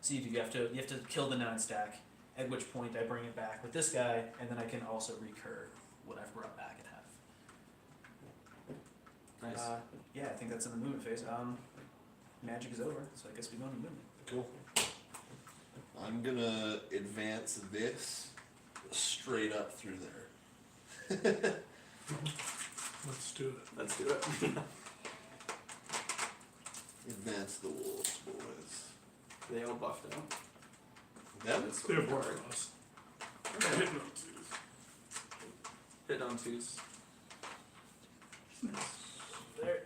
So you have to kill the 9 stack. At which point I bring it back with this guy, and then I can also recur what I've brought back in half. Nice. Yeah, I think that's in the movement phase. Magic is over, so I guess we go into movement. Cool. I'm gonna advance this straight up through there. Let's do it. Let's do it. Advance the wolves, boys. They all buffed out. Them? They have more for us. Okay. Hitting them too. Hit on 2s. There.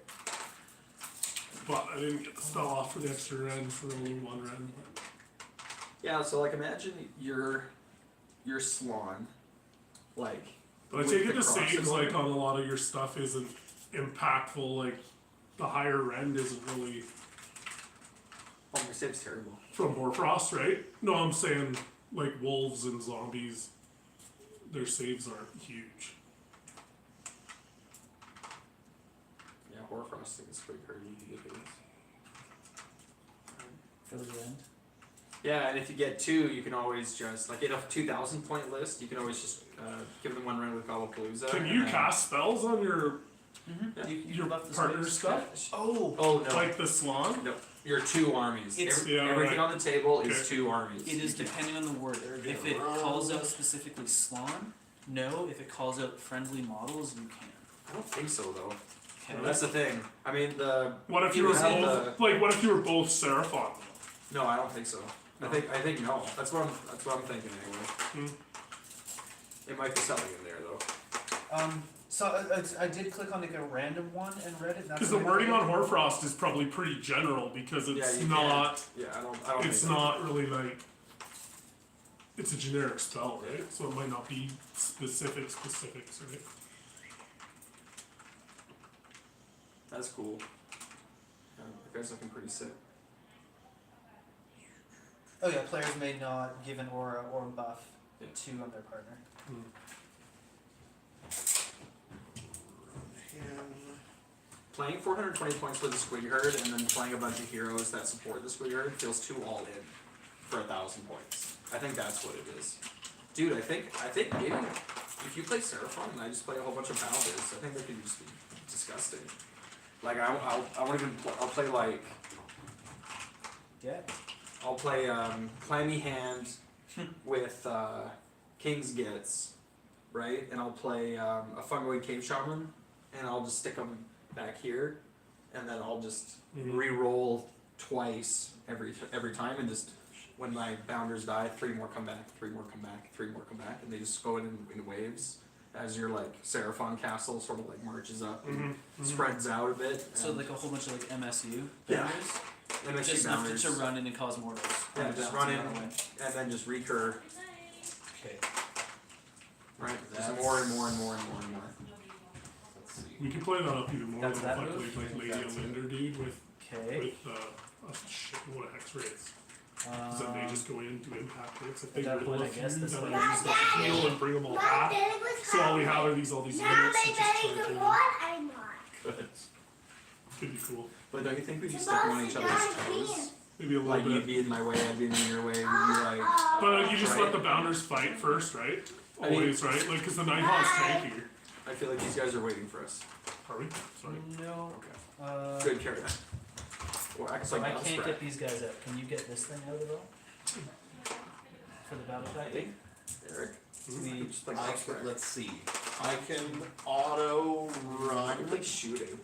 But I didn't get the spell off for the extra rend for only 1 rend. Yeah, so like imagine your Slann, like. But I with take it the the saves crossbow. like on a lot of your stuff isn't impactful. Like the higher rend isn't really Oh, my save's terrible. from Horfrost, right? No, I'm saying like wolves and zombies, their saves aren't huge. Yeah, Horfrost is pretty hurting to get hits. For the end. Yeah, and if you get 2, you can always just, like in a 2,000 point list, you can always just give them 1 run with Gobblepalooza. Can and you then- cast spells on your Mm-hmm. Yeah. You your buff the partner saves. stuff? Oh! Oh, no. Like the Slann? No, your 2 armies. It's- Yeah, Everything right. on the table is Okay. 2 armies. It is depending on the word. If it calls out specifically Slann, no. If it calls out friendly models, you can. I don't think so, though. Okay. That's the thing. I mean, the. What if You you were have both like what if you were both Seraphon? No, I don't think so. No. I think no. That's what I'm thinking anyway. It might be something in there though. So I did click on like a random one and read it. Because the wording on Horfrost is probably pretty general because it's Yeah, you not Yeah, I don't it's think so. not really like it's a generic spell, right? So it might not be specifics, right? That's cool. The guy's looking pretty sick. Oh yeah, players may not give an aura or buff Yeah. to on their partner. Playing 420 points for the Squid Herd and then playing a bunch of heroes that support the Squid Herd feels too all in for 1,000 points. I think that's what it is. Dude, I think maybe if you play Seraphon and I just play a whole bunch of Bounders, I think that could just be disgusting. Like I won't even I'll play like Yeah. I'll play Clammy Hand with King's Gitz, right? And I'll play a Fungoid Cave Shaman, and I'll just stick them back here, and then I'll just re-roll twice every time, and just when my Bounders die, 3 more come back, 3 more come back, 3 more come back, and they just go in waves. as your like Seraphon castle sort of like marches up and Mm-hmm. spreads out a bit. So and- like a whole bunch of like MSU Yeah. bounders? and then Just enough to run in and cause mortals. Yeah, And just bounce run in. away. and then just recur. Okay. Right. There's That's- more and more and more and more and more. Let's see. We can play that up even more. That's Though, that like, move? like Lady That's it. Linder, dude, with Okay. shit, what a hex rates. So then they just go in to impact hits. If they at that roll point, a I few, guess then this I one use the heal and bring them all back. So all we have are all these units that just charge in. I'm not. Good. Could be cool. But don't you think we'd be stepping on each other's toes? Maybe a little Like you'd bit. be in my way, I'd be in your way. We'd be like, But you just Right. let the bounders fight first, right? I mean- Always, right? Like, because the Nighthawk's tankier. I feel like these guys are waiting for us. Are we? Sorry. No. Okay. Good, carry that. Or acts So like I mouse can't spread. get these guys out. Can you get this thing out of the row? For the battle I tactic? think. Eric. We Just like I mouse spread. can, let's see. I can auto I run can play shooting.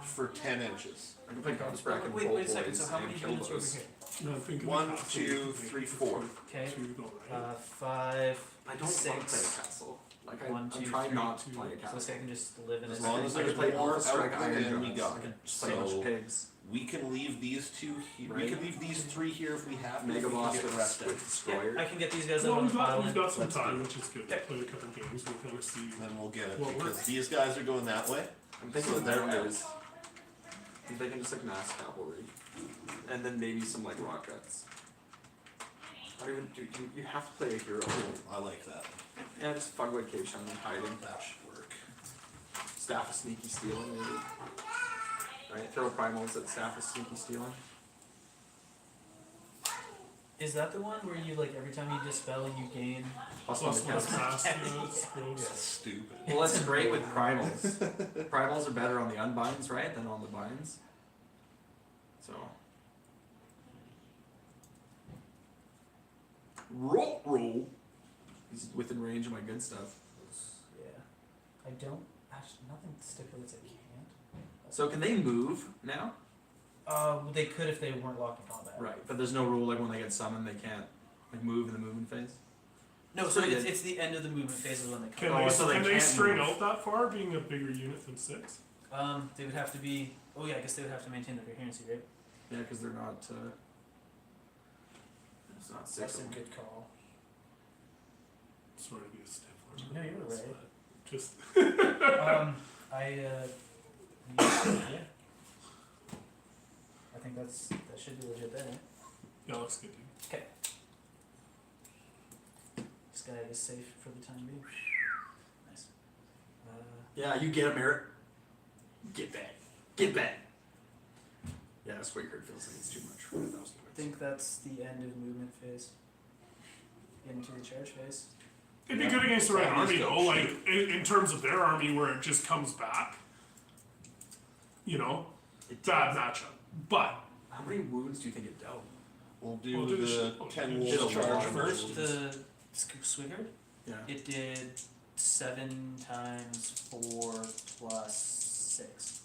for 10 inches. I can play mouse spread and Wait, roll wait a second. boys So how and many kill units over those. here? No, I'm thinking 1, the castle 2, would make 3, it 4. Okay. 2 though, right? 5. I don't want to play a 6. castle. Like One, I'm two, trying three, not to two. play a So this castle. guy can just live in As his long space. as I there's can play more Alpha Strike out Iron than we Drums. got. I can just play a bunch So of pigs. we can leave these 2 here. We Right. can leave these 3 here if we have to. Mega if we boss get with rested. with destroyer. I can get these guys out Well, on the pile. we've got some Let's do time, it. which is good. Okay. Play a couple games, we'll kind of see. Then we'll get it What because works? these guys are going that way. I'm thinking So of they're bounders. I'm thinking just like mass cavalry, and then maybe some like rockets. I don't even do. You have to play a hero. I like that. Yeah, just Fugwood Cave Shaman hiding. That should work. Staff of Sneaky Stealing maybe. Right, throw primals at Staff of Sneaky Stealing. Is that the one where you like every time you dispel you gain? Plus Plus one to plus cast. mass, yeah, it's gross. That's stupid. Well, that's great with primals. Primals are better on the unbinds, right, than on the binds. So. Roll. He's within range of my good stuff. Yeah. I don't. Actually, nothing stipulates I can't. So can they move now? They could if they weren't locked in combat. Right, but there's no rule like when they get summoned they can't like move in the movement phase. No, so Pretty it's, good. it's the end of the movement phase is when they come. Can Oh, they, so they can they can't string move. out that far, being a bigger unit than 6? They would have to be. Oh yeah, I guess they would have to maintain their coherency, right? Yeah, because they're not. It's not six. That's a of them. good call. Sorry to be a stiffler. No, you're but right. Just Yeah. I think that should be legit there. Right? yeah, looks good, dude. This guy is safe for the time being. Nice. Yeah, you get him, Eric. Get back. Get back. Yeah, Squidward feels like it's too much for 1,000 I think that's the end of movement phase. Into the charge phase. It'd be good against the right Yeah, army, just though, go like, in terms of their army, where it just comes back. You know? Bad matchup. But, How many wounds do you think it dealt? We'll do We'll do the the shit- 10 we'll do wolves the charge long first. wolves. The Swigard, Yeah. it did 7 times 4 plus 6.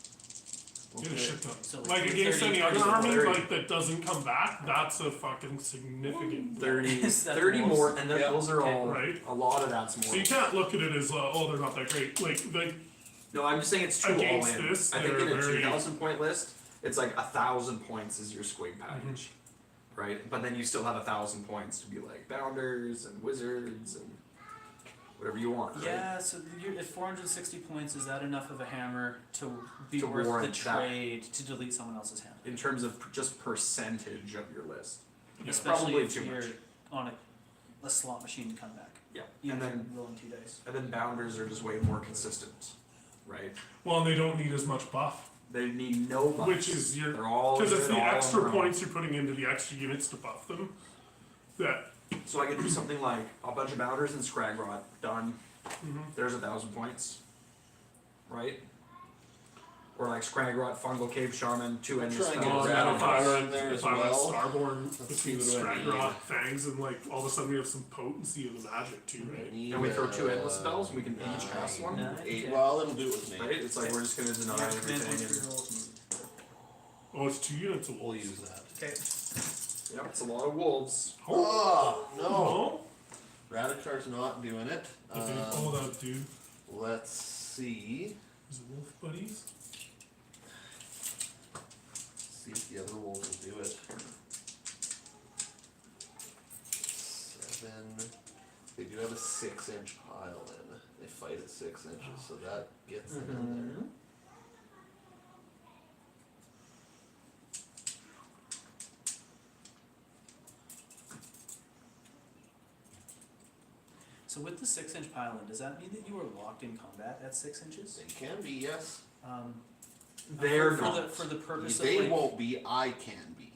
get a shit ton. So Like, like against 30, any other 30, army, 30. like, that doesn't come back, that's a fucking significant. 30, Is that 30 the most? more, and then Yeah. those are all, Right. a lot of that's So more. you can't look at it as, oh, they're not that great. Like No, I'm just saying it's two all Against in. this, I think in they're a very- 2,000 point list, it's like 1,000 points is your squig package. Right? But then you still have 1,000 points to be like bounders and wizards and whatever you want, right? Yeah, so you're, at 460 points, is that enough of a hammer to be To worth the warrant that. trade to delete someone else's hammer? In terms of just percentage of your list. Yeah. Especially Probably if too you're much. on a slot machine to come back. Yeah. Even And if then you're rolling 2 dice. bounders are just way more consistent. Right? well, and they don't need as much buff, They need no buffs. which is your They're all because it's good the all extra around. points you're putting into the extra units to buff them. That So I could do something like a bunch of bounders and Scragrot, done. There's 1,000 points. Right? Or like Scragrot, Fungal Cave Shaman, 2 endless Try and get spells. a if rapid I fire went, in there if as I went well. Starborn Let's see between what I need. Scragrot, Fangs, and like all of a sudden we have some potency of the magic too, right? And we throw 2 endless spells, and we can each cast one. Nine. 8. Okay. Well, it'll do it with me. Right? It's like we're just gonna deny Your command everything. points for And, your rolls can be- Oh, it's 2 units of We'll wolves. use that. Okay. yep, it's a lot of wolves. Oh, no. No. Radicar's not doing it. Okay, hold up, dude. Let's see. Is it wolf buddies? See if the other wolves will do it. 7. They do have a 6-inch pile in. They fight at 6 inches, so that gets them in there. So with the 6-inch pile in, does that mean that you are locked in combat at 6 inches? They can be, yes. They're for not. the purpose They of like, won't be. I can be.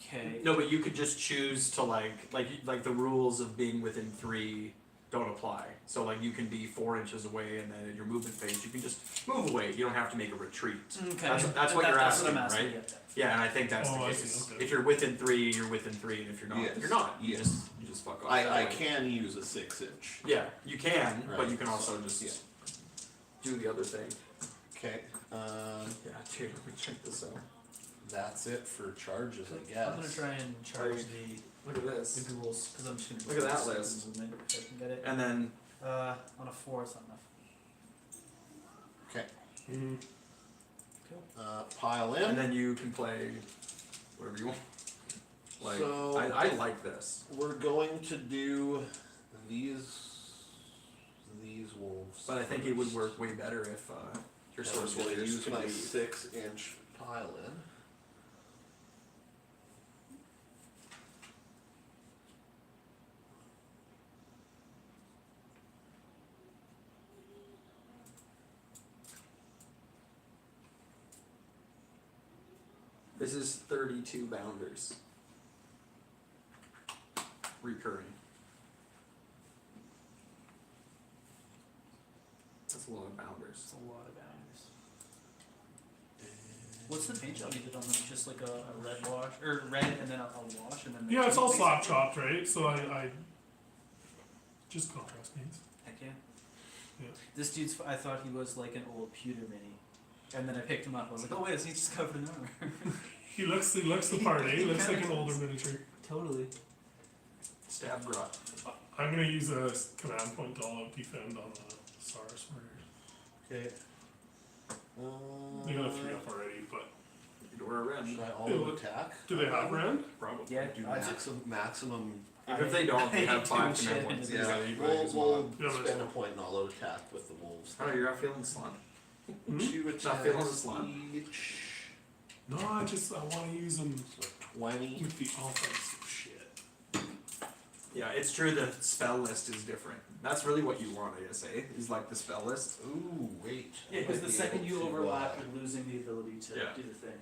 okay. No, but you could just choose to like the rules of being within 3 don't apply. So like you can be 4 inches away, and then in your movement phase you can just move away. You don't have to make a retreat. Okay. That's what you're That's what asking, I'm asking, right? yeah. Yeah, and I think that's Oh, the I case. see, okay. If you're within 3, you're within 3, and if you're not, Yes. you're not. You Yes. just fuck off. I that way. can use a 6-inch. Yeah, you can, but Right. you can also just Yeah. do the other thing. Okay. Yeah, dude, let me check this out. That's it for charges, I guess. I'm gonna try and charge the Look at this. ghouls because I'm just gonna Look at that do list. movement if I can get it. And then On a 4, it's not enough. Okay. Mm-hmm. Cool. Pile in. and then you can play whatever you want. Like So- I like this. We're going to do these wolves. But I think it would work way better if your And source I'm gonna warriors use could my be 6-inch pile in. This is 32 bounders. Recurring. That's a lot of bounders. It's a lot of boundaries. What's the paint job you did on them? Just like a red wash or red and then a wash and then. Yeah, it's all basically? slap chopped, right? So I just contrast needs. Heck yeah. Yeah. This dude's. I thought he was like an old pewter mini, and then I picked him up. I was like, oh wait, he's just covered in armor. He looks the part, eh? He looks like an older miniature. Totally. Stab grot. I'm gonna use a command point to all out defend on the SARS warriors. Okay. They got a 3 up already, but Or a red. Should I all attack? do they have rend? Probably. Yeah. Do I just- maximum. Even if they don't, they have 5 I command do points. shit. Yeah, We'll Yeah, spend a point and all out attack with the wolves. I don't know, you're not feeling the slot. 2 Not feeling the attacks slot. each. No, I want to use them So 20. with the offensive shit. Yeah, it's true the spell list is different. That's really what you want, I guess, eh? Is like the spell list. Ooh, wait. Yeah, I because might the be second able you to, overlap, you're losing the ability to Yeah. do the thing.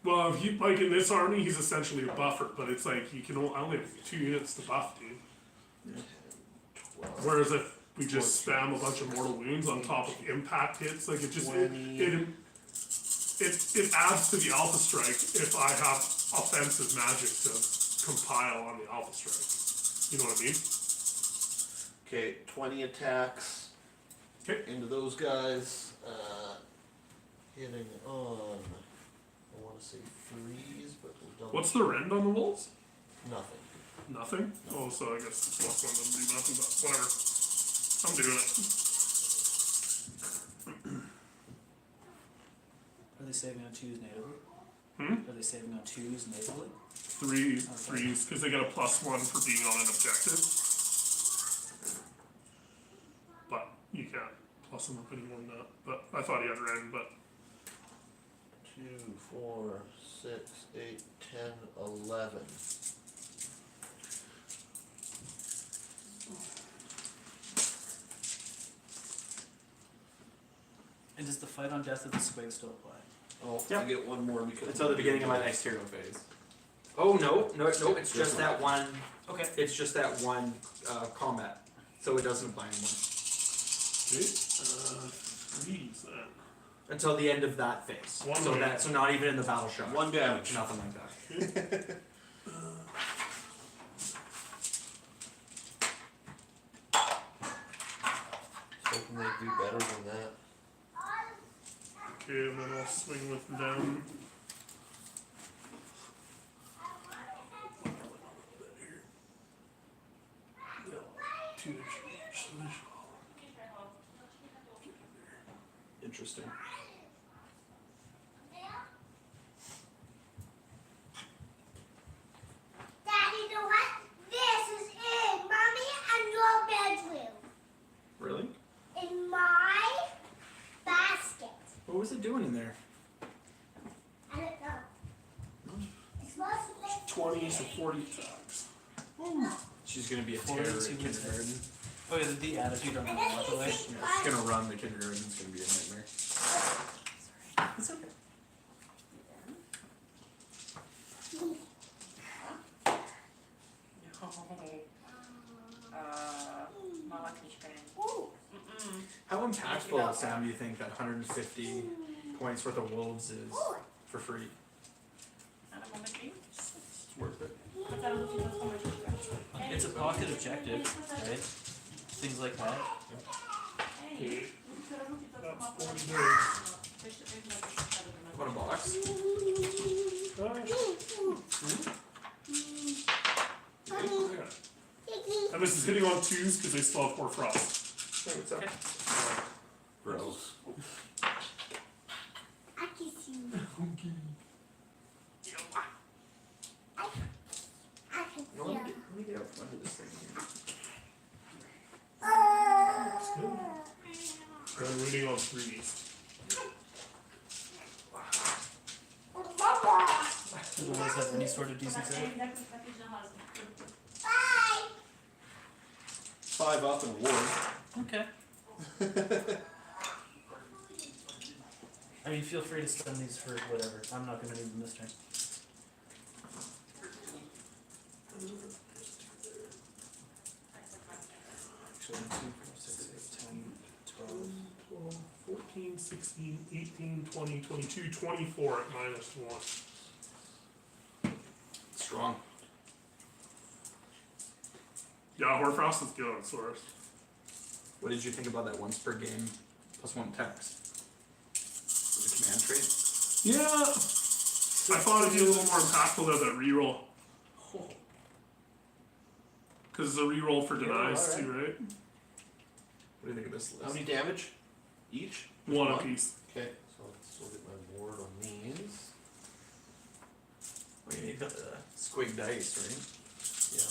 Well, if he, like in this army, he's essentially a buffer, but it's like you can I only have 2 units to buff, dude. 12. Whereas if we just spam a bunch of mortal wounds on top of impact hits, like it just it adds to the alpha strike if I have offensive magic to compile on the alpha strike. You know what I mean? Okay, 20 attacks. 'Kay. Into those guys. Hitting on. I want to say freeze, but we'll double. What's the rend on the wolves? Nothing. Nothing? Oh, so I guess the plus 1 doesn't do nothing, but whatever. I'm doing it. Are they saving on 2s natively? Hmm? Are they saving on 2s natively? Threes, because they get a +1 for being on an objective. But you can't plus them up any more than that. But I thought he had rend, but 2, 4, 6, 8, 10, 11. And does the fight on death of the squig still apply? Oh, Yep. I get one more because. Until the beginning of my next hero phase. Oh no, it's just that one. Okay. It's just that one combat, so it doesn't apply anymore threes then. until the end of that phase. One so way. so not even in the battle shot. 1 damage. Nothing like that. Hoping they do better than that. Okay, and then I'll swing with them. 20, so 40 attacks. She's gonna be a 42 terror at attacks. kindergarten. Oh yeah, the attitude on the walk away. Yeah, she's gonna run the kindergarten. It's gonna be a nightmare. It's okay. How impactful, Sam, do you think that 150 points worth of wolves is for free? It's worth it. It's a pocket objective, right? Things like that. That's 40 days. Want a box? And this is hitting on 2s because they still have 4 frost. Hey, what's up? Gross. No, let me get out from under this thing here. I'm reading on 3s. Do the wolves have any sort of decent save? 5 up and ward. Okay. I mean, feel free to stun these for whatever. I'm not gonna need them this turn. Actually, 2, 4, 6, 8, 10, 12. 12, 14, 16, 18, 20, 22, 24 at -1. Strong. Yeah, Horfrost is good on Source. What did you think about that once per game +1 text? The command trait? Yeah. I thought it'd be a little more impactful than that reroll. Because it's a reroll for denies alright. too, right? What do you think of this How list? many damage? Each? One apiece. Okay, so let's look at my board on these. Well, you need the squig dice, right? Yeah.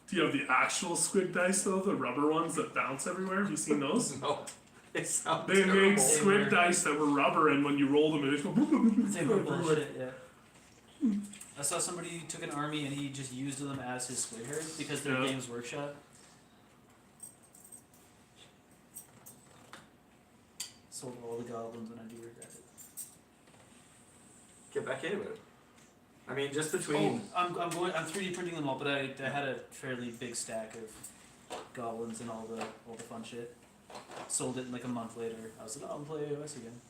Do you have the actual squig dice though? The rubber ones that bounce everywhere? Have you seen those? No. They sound They terrible. made squig dice that were rubber, and when you roll them, they just go. They were bullshit, yeah. I saw somebody who took an army and he just used them as his squid herd because they're Yeah. Games Workshop. Sold all the goblins and I do regret it. Get back into it. I mean, just between. I'm 3D printing them all, but I had a fairly big stack of goblins and all the fun shit. Sold it in like a month later. I was like, oh, I'll play AOS again.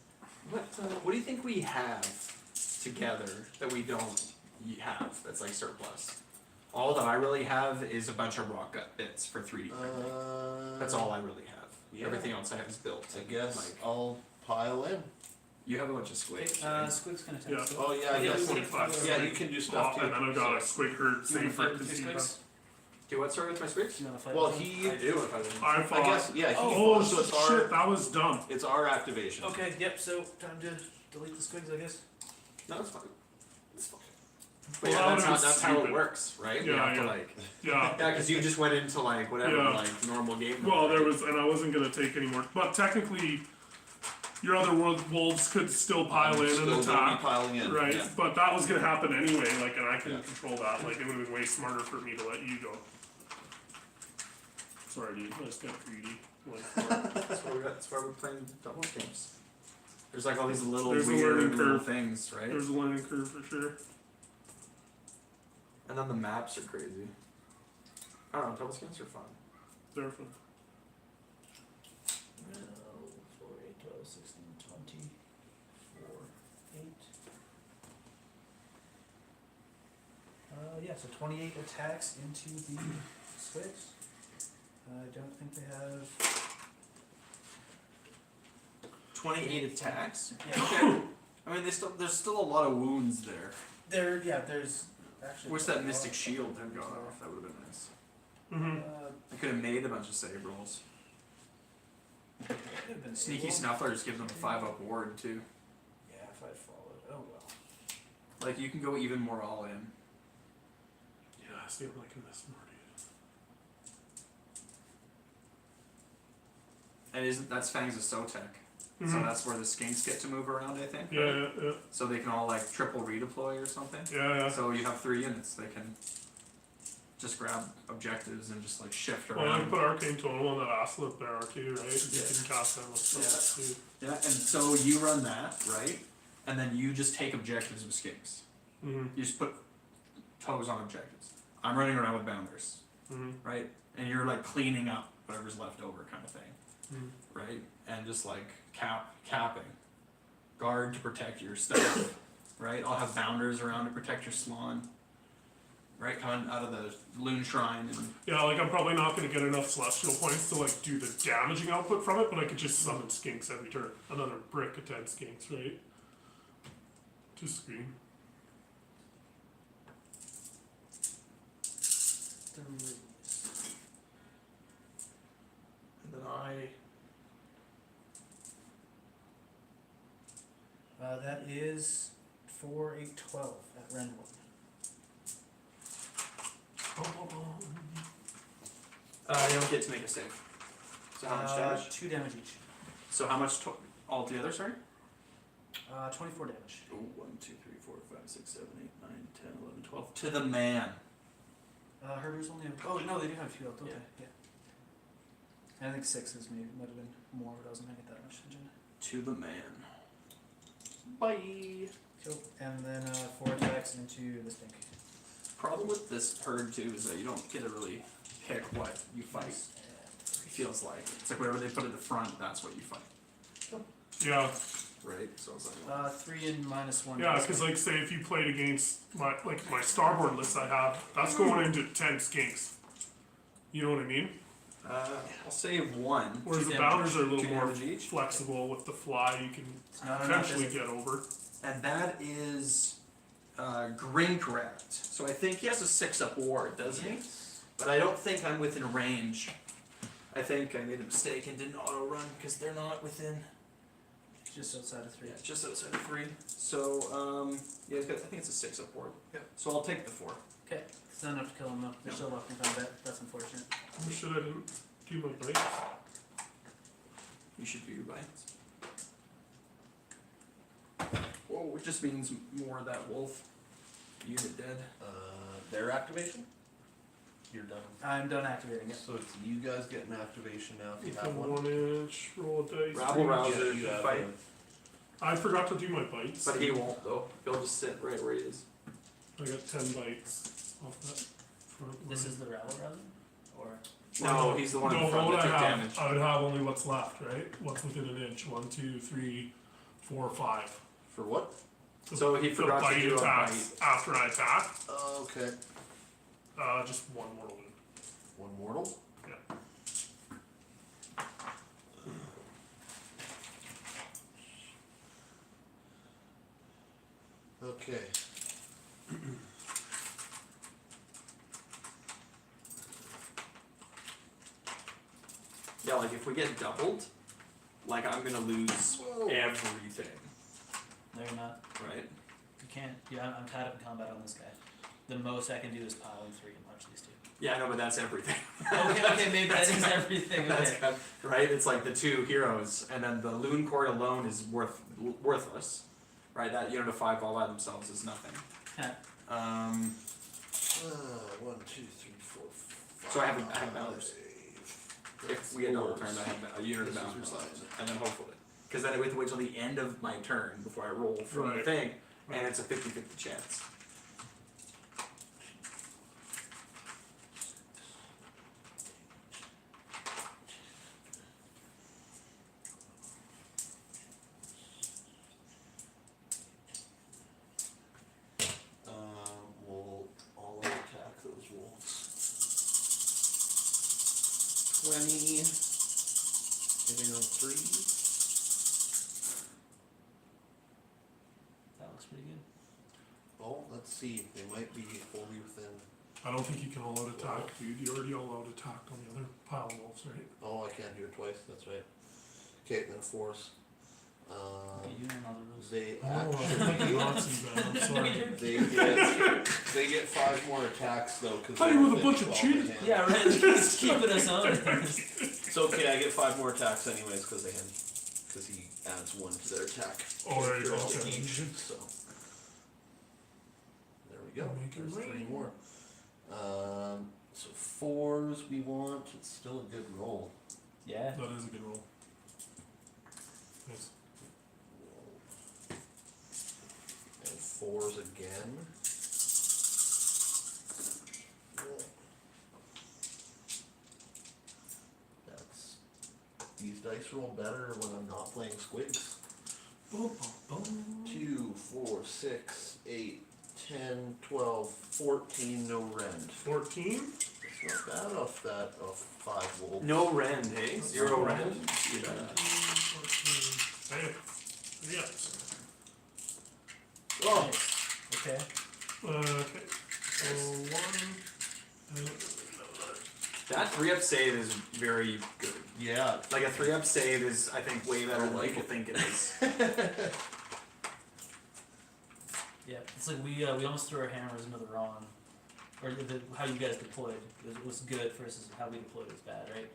What do you think we have together that we don't have that's like surplus? All that I really have is a bunch of rock gut bits for 3D printing. That's all I really have. Yeah. Everything else I have is built. I guess Like, I'll pile in. you have a bunch of squigs. Squig's gonna Yeah. take stuff. Oh yeah, I Yeah, guess. 25. Yeah, you can do stuff too. And then I've got a squig herd You wanna safe fight for with your Casino. squigs? Do what, sorry, with my squigs? You wanna fight Well, with them? I he. do if I didn't. I I thought. guess yeah. He Oh so it's shit! our That was dumb. it's our activation. Okay, yep, so time to delete the squigs, I guess. No, it's fine. It's fine. But Well, yeah, that that's, would've that's been how it stupid. works, right? You Yeah, have to yeah. like. Yeah. Yeah, because you just went into like whatever, Yeah. like normal game. Well, mode. there was, and I wasn't gonna take any more. But technically, your other wolves could still pile in Still and gonna be attack. piling in. Right, Yeah. but that was gonna happen anyway, like, and I couldn't Yeah. control that, like, it would've been way smarter for me to let you go. Sorry, dude, I just got greedy. Like, That's why we're playing doubles games. There's like all these little There's a weird learning little curve. things, right? there's a learning curve for sure. And then the maps are crazy. I don't know, doubles games are fun. They're fun. 4, 8, 12, 16, 20, 4, 8. Yeah, so 28 attacks into the squigs. I don't think they have. 28 attacks. Yeah, I mean, there's still a lot of wounds there. there's actually. Wish that Mystic Shield had gone off. That would have been nice. Mm-hmm. I could have made a bunch of save rolls. Could have been Sneaky Snufflers give them a 5-up ward too. Yeah, if I'd followed. Oh well. Like you can go even more all in. Yeah, I see, I'm liking this more, dude. And isn't that's Fangs of Sotek? Mhm. So that's where the skinks get to move around, I think. Yeah, right? yeah, yeah, So they can all like triple redeploy or something. yeah, yeah. So you have 3 units, they can just grab objectives and just like shift Well, I around. put Arcane Totem on that Aslip there too, right? You Yeah. can cast them with stuff too. Yeah, and so you run that, right? And then you just take objectives with skinks. Mm-hmm. You just put toes on objectives. I'm running around with bounders, Mm-hmm. right? And you're like cleaning up whatever's left over kind of thing, Mm-hmm. right? And just like capping. Guard to protect your stuff, right? I'll have bounders around to protect your spawn. Right, coming out of the Loon Shrine and Yeah, like I'm probably not gonna get enough celestial points to like do the damaging output from it, but I could just summon skinks every turn. Another brick of 10 skinks, right? Just screen. And then That is 4, 8, 12 at Renwood. you don't get to make a save. So how much damage? 2 damage each. So how much altogether, sorry? 24 damage. Oh, 1, 2, 3, 4, 5, 6, 7, 8, 9, 10, 11, 12. To the man. Herders only have. Oh, no, they do have 2 health, don't Yeah. they? Yeah. And I think 6 is maybe, might have been more, but I wasn't gonna get that much attention. To the man. Bye. Cool. And then 4 attacks into the stink. Problem with this herd too is that you don't get to really pick what you fight. It feels like it's like whatever they put at the front, that's what you fight, Yeah, right? So it's like 3 and -1. yeah, because like say if you played against my starboard list I have, that's going into 10 skinks. You know what I mean? I'll save 1. Whereas 2 the damage. bounders are a little 2 more damage each. flexible with the fly. You can It's not enough, eventually is it? get over. And that is green correct. So I think he has a 6-up ward, doesn't he? But I don't think I'm within range. I think I made a mistake and didn't auto run because they're not within. Just outside of 3. Yeah, just outside of 3. So yeah, I think it's a 6-up ward. Yep. So I'll take the 4. Okay, it's not enough to kill them though. They're No. still locked in combat. That's unfortunate. I wish I didn't do my bites. You should do your bites. Whoa, which just means more of that wolf unit dead. Their activation? You're done. I'm done activating it. So it's you guys get an activation now if you have Within one. 1 inch, roll a dice. Rabble rouser Yeah, should you have fight, I forgot to do my bites. but he won't though. He'll just sit right where he is. I got 10 bites off that front This line. is the rabble rouser? Or No, he's the one in No, front what that I took have, damage. I would have only what's left, right? What's within an inch. 1, 2, 3, 4, 5. For what? So he The forgot to bite do a attacks bite. after I attack. Oh, okay. Just 1 mortal wound. 1 mortal? Yeah. Okay. Yeah, like if we get doubled, like I'm gonna lose Whoa. everything, no, you're not. right? You can't. Yeah, I'm tied up in combat on this guy. The most I can do is pile in 3 and punch these 2. Yeah, I know, but that's everything. Okay, maybe that is everything. That's Okay. right. It's like the 2 heroes, and then the Loon Court alone is worthless, right? That unit of 5 all by themselves is nothing. Huh. 1, 2, 3, 4, 5. So I have bounders. If we get double turned, I have a unit of This is bounders your left, size. and then hopefully, because then I have to wait till the end of my turn before I roll from the Right. thing, and it's a 50-50 chance. We'll all attack those wolves. 20. Hitting on 3. That looks pretty good. Oh, let's see. They might be wholly within. I don't think you can all out attack, dude. You already all out attacked on the other pile of wolves, right? Oh, I can't do it twice. That's right. Okay, then force. Okay, you know all the rules. They Oh, actually Nazi man, I'm sorry. they get 5 more attacks though. Cause Play they're with a within bunch of 12 cheaters. hand. Yeah, right. It's keeping us on. It's okay. I get 5 more attacks anyways because they hit. Cause he adds 1 to their attack. Oh, there you go. characteristic Okay. each, so. There we go, Make it there's 3 rain. more. So 4s we want, it's still a good roll. Yeah. That is a good roll. Nice. And 4s again. That's, these dice roll better when I'm not playing squigs. Boom, boom, boom. 2, 4, 6, 8, 10, 12, 14, no rend. 14. It's not bad off that, off 5 wolves. No rend, hey? 0 rend? Yeah. 14. Hey. Yes. Oh! Nice. Okay. Okay. So 1. That 3-up save is very good. Yeah. Like a 3-up save is, I think, way better than like people it. think it is. Yeah, it's like we almost threw our hammers into the wrong, or how you guys deployed was good versus how we deployed was bad, right?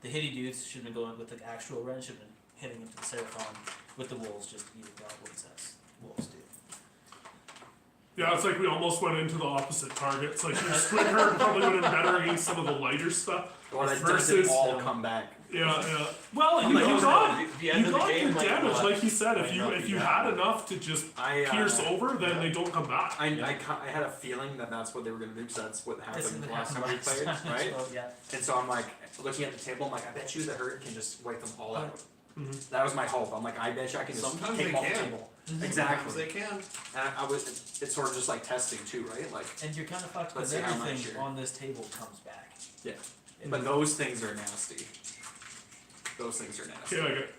The hitty dudes should have been going with the actual run, should have been hitting into the Seraphon with the wolves, just eating goblins as wolves do. Yeah, it's like we almost went into the opposite targets. Like your squid herd probably would have been better against some of the lighter stuff. Or that Versus- doesn't all come back. Yeah, yeah. Well, I'm you like, got The end you of the got game your might damage, not- like he said. might not If be you that had bad. enough to just I pierce over, then they don't come back. I had a feeling that that's what they were going to do, because that's what This happened is what last time happened we played, last time, right? so, yeah. And so I'm like, looking at the table, I'm like, I bet you the herd can just wipe them all out. Mhm. That was my hope. I'm like, I bet you I can just Sometimes take they them off the can. table. Sometimes Exactly. they can. And I was, it's sort of just like testing too, right? Like, And you're kind of fucked Let's because see how much everything you're- on this table comes back. yeah. And But those things are nasty. Those things are nasty. Okay, I get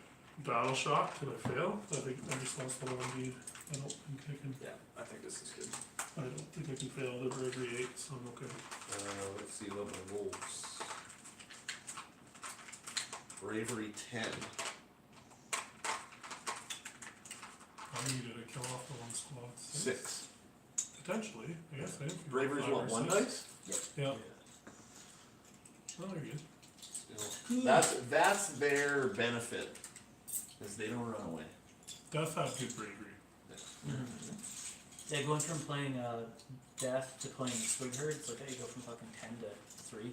battle shock. Can I fail? I think I just lost one indeed. I don't think I can. Yeah, I think this is good. I don't think I can fail the bravery 8, so I'm okay. Let's see what my wolves. Bravery 10. I needed to kill off the one squad. 6. Potentially, I guess. Bravery's what, 1 dice? Yeah. Oh, they're good. That's their benefit, is they don't run away. Death have good bravery. Yeah, going from playing Death to playing Squig Herd, it's like, hey, you go from fucking 10 to 3.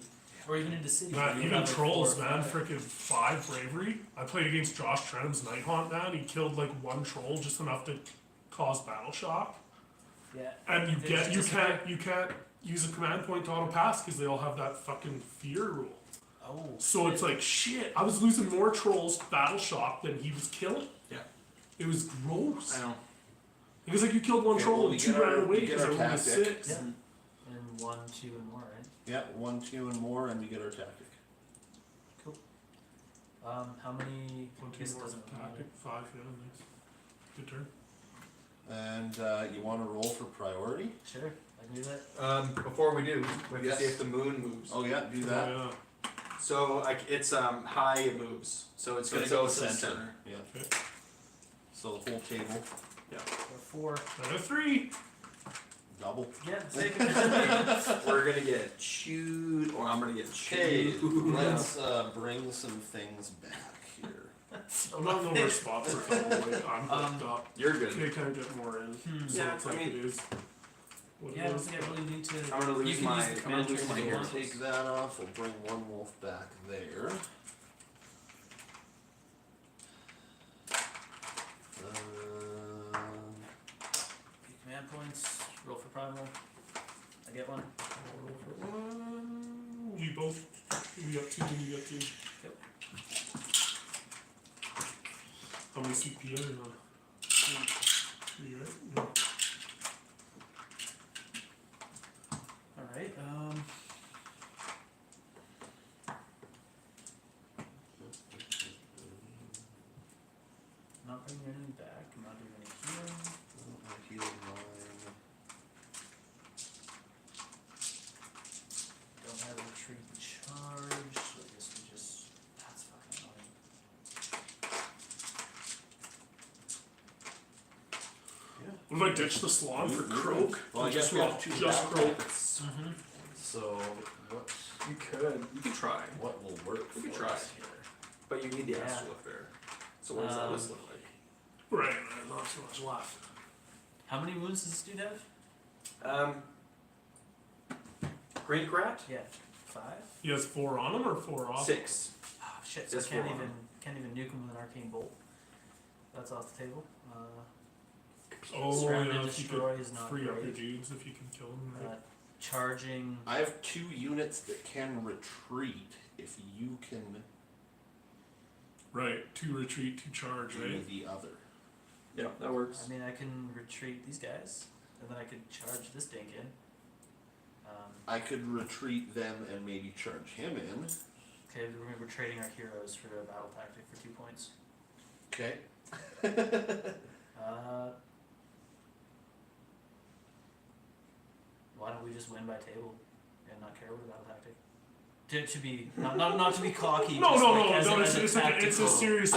Or even into City. where Man, you even have, like, trolls, 4 or man, 5. freaking 5 bravery. I played against Josh Trenum's Night Haunt, man. He killed like 1 troll just enough to cause battle shock. Yeah. And you There's just can't use a command point to auto pass because they all have that fucking fear rule. Oh. So it's like shit. I was losing more trolls to battle shock than he was killing. Yeah. It was gross. I know. Because like you killed 1 Okay, troll well, and we 2 get our- ran away we get because our there was tactic. 6. Yeah. And 1, 2, and more, right? Yeah, 1, 2, and more, and we get our tactic. Cool. How many? 1, 2 This more doesn't matter. tactic. 5, yeah, nice. Good turn. And you want to roll for priority? Sure, I can do that. Before we do, we have Yes. to see if the moon moves. Oh yeah, do that. Yeah. So like it's high, it moves. So it's So gonna it's go at to the center. Yeah. Okay. So the whole table, Yeah. 4. And a 3. double. Yeah, take it. We're gonna get chewed, or I'm gonna get Okay, chewed. let's bring some things back here. I'm not in the worst spot for trouble. Like, I'm hooked up. You're good. They can't get more in. So Yeah, it's I like mean- it is. What Yeah, I it don't is. think I really need to. I'm gonna lose you can my- use the I'm command gonna lose tree my to do hair. one. Take that off, we'll bring 1 wolf back there. Command points. Roll for primal. I get 1. Roll for 1. We both. We got 2. You got 2. Yep. How many CP are you on? 3, right? Yeah. All right. Not bringing anything back. I'm not doing any healing. I healed mine. Don't have a retreat charge. So I guess we just. That's fucking annoying. What if I ditch the Slan for Croak? Well, I And guess just we roll have 2 just back Croak. pockets. Mm-hmm. So what? You could. You could try. What will work You could for try. us here? But you need the Yeah. extra there. So what does that list look like? Right, there's not so much left. How many wounds does this dude have? Great Grat? Yeah, 5. He has 4 on him or 4 off? 6. Oh shit! So I Just can't 4 on even him. nuke him with an arcane bolt. That's off the table. Oh, Surround yeah, and if you destroy could is not free up your great. dudes if you can kill them. Right? Charging. I have 2 units that can retreat if you can Right, 2 retreat, 2 charge, do right? the other. Yeah, that works. I mean, I can retreat these guys, and then I could charge this dink in. I could retreat them and maybe charge him in. Okay, we're trading our heroes for a battle tactic for 2 points. Okay. Why don't we just win by table and not care what the battle tactic? To be not to be cocky. No, just no, like no, as no, a, it's, as it's, a like it's a tactical, serious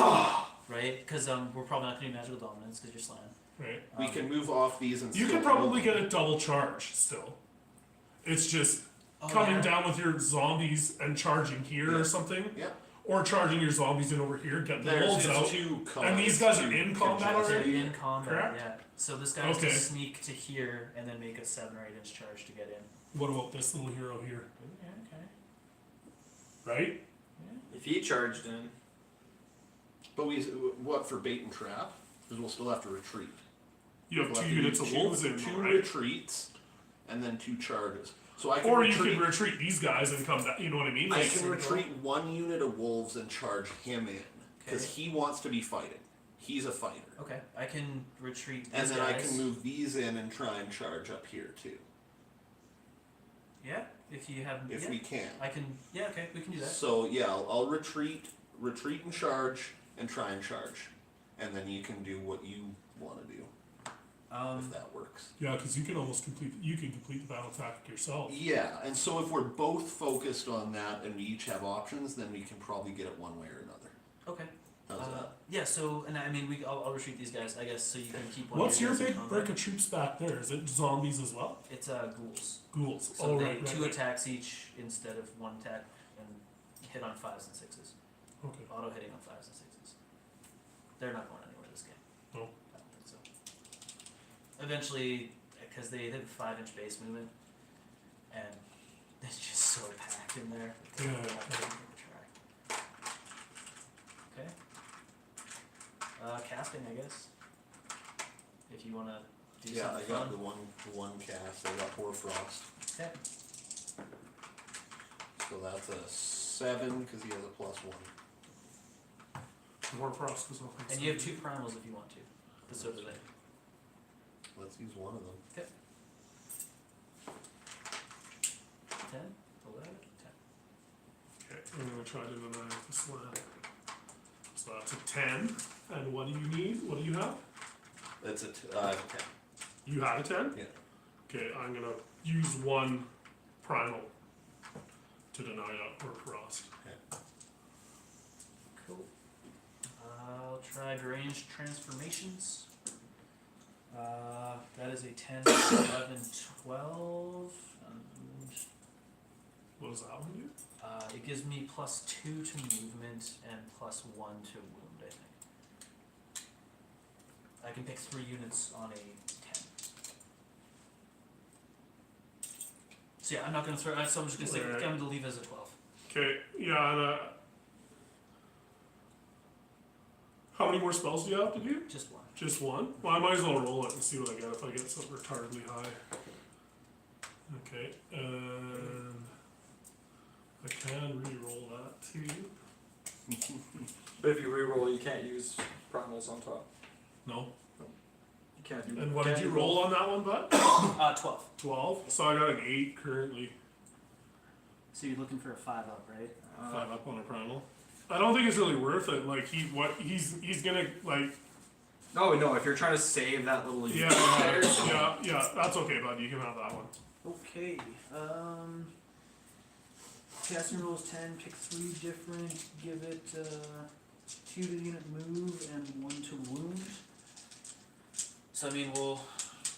right? Because we're probably not gonna do magical dominance because you're slam. right? We can move off these and You still could probably kill get a double charge still. It's just Oh, coming yeah. down with your zombies and charging here Yeah. or something. Yeah. Or charging your zombies in over here, get the There's wolves out. 2 And these guys are to in combat contest. So already? you're in combat, Correct? yeah. So this guy has Okay. to sneak to here and then make a 7 or 8 inch charge to get in. What about this little hero here? Yeah, okay. Right? If he charged in, But what for bait and trap? Because we'll still have to retreat. You have We'll 2 have to do units of wolves in, 2 right? retreats, and then 2 charges. So I can Or you retreat. could retreat these guys and come down. You know what I mean? I Like, can retreat 1 unit of wolves and charge him in because Okay. he wants to be fighting. He's a fighter. Okay, I can retreat these And then guys. I can move these in and try and charge up here too, Yeah, if you have. if yeah, we can. I can. Yeah, okay, we can do that. So yeah, I'll retreat and charge, and try and charge, and then you can do what you want to do if that works. yeah, because you can almost complete the battle tactic yourself. Yeah, and so if we're both focused on that and we each have options, then we can probably get it one way or another. Okay. How's that? Yeah. So, and I mean, I'll retreat these guys, I guess, so you can keep one. What's of your guys in big combat. brick of troops back there? Is it zombies as well? It's ghouls. Ghouls. So Oh, they right, 2 right. attacks each instead of 1 attack, and hit on 5s and 6s. Okay. Auto hitting on 5s and 6s. They're not going anywhere this game. No. I don't think so. Eventually, because they have 5-inch base movement, and it's just so packed in there. Yeah. They're not gonna track. Okay. Casting, I guess. If you want to do Yeah, I something got fun. the one cast. I got Hoarfrost. Okay. So that's a 7 because he has a +1. More frost goes off. And you have 2 primals if you want to. So do they. Let's use one of them. 10, 11, 10. Okay, I'm gonna try to deny the slam. So that's a 10. And what do you need? What do you have? That's a 10. You had a 10? Yeah. Okay, I'm gonna use 1 primal to deny that or frost. Cool. I'll try deranged transformations. That is a 10, 11, 12. What does that one do? It gives me +2 to movement and +1 to wound, I think. I can pick 3 units on a 10. So yeah, I'm not gonna throw. So I'm just gonna say Right. I'm gonna leave it as a 12. Okay, yeah, and how many more spells do you have to do? Just 1. Just 1? Well, I might as well roll it and see what I get if I get something retardedly high. Okay, and I can re-roll that too. but if you reroll, you can't use primals on top. No. You can't do. And what did you roll on that one, bud? 12. 12? So I got an 8 currently. So you're looking for a 5-up, right? 5 up on a primal. I don't think it's really worth it. Like he's gonna like No, if you're trying to save that little. yeah, that's okay, bud. You can have that one. Okay. Casting rolls 10, pick 3 different, give it 2 to unit move and 1 to wound. So I mean we'll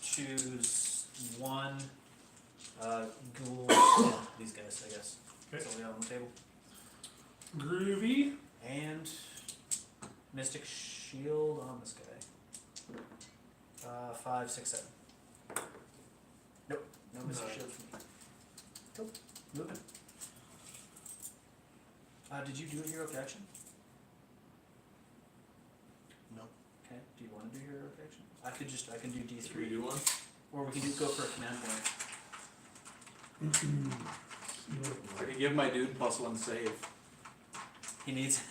choose 1 ghoul and these guys, I guess. Okay. That's all we have on the table. Groovy. And Mystic Shield on this guy. 5, 6, 7. Nope, no Mystic Nine. Shield for me. Nope, moving. Did you do a heroic action? No. Okay, do you want to do heroic action? I can do Should we D3. do one? Or we can go for a command point. I could give my dude +1 save. He needs it.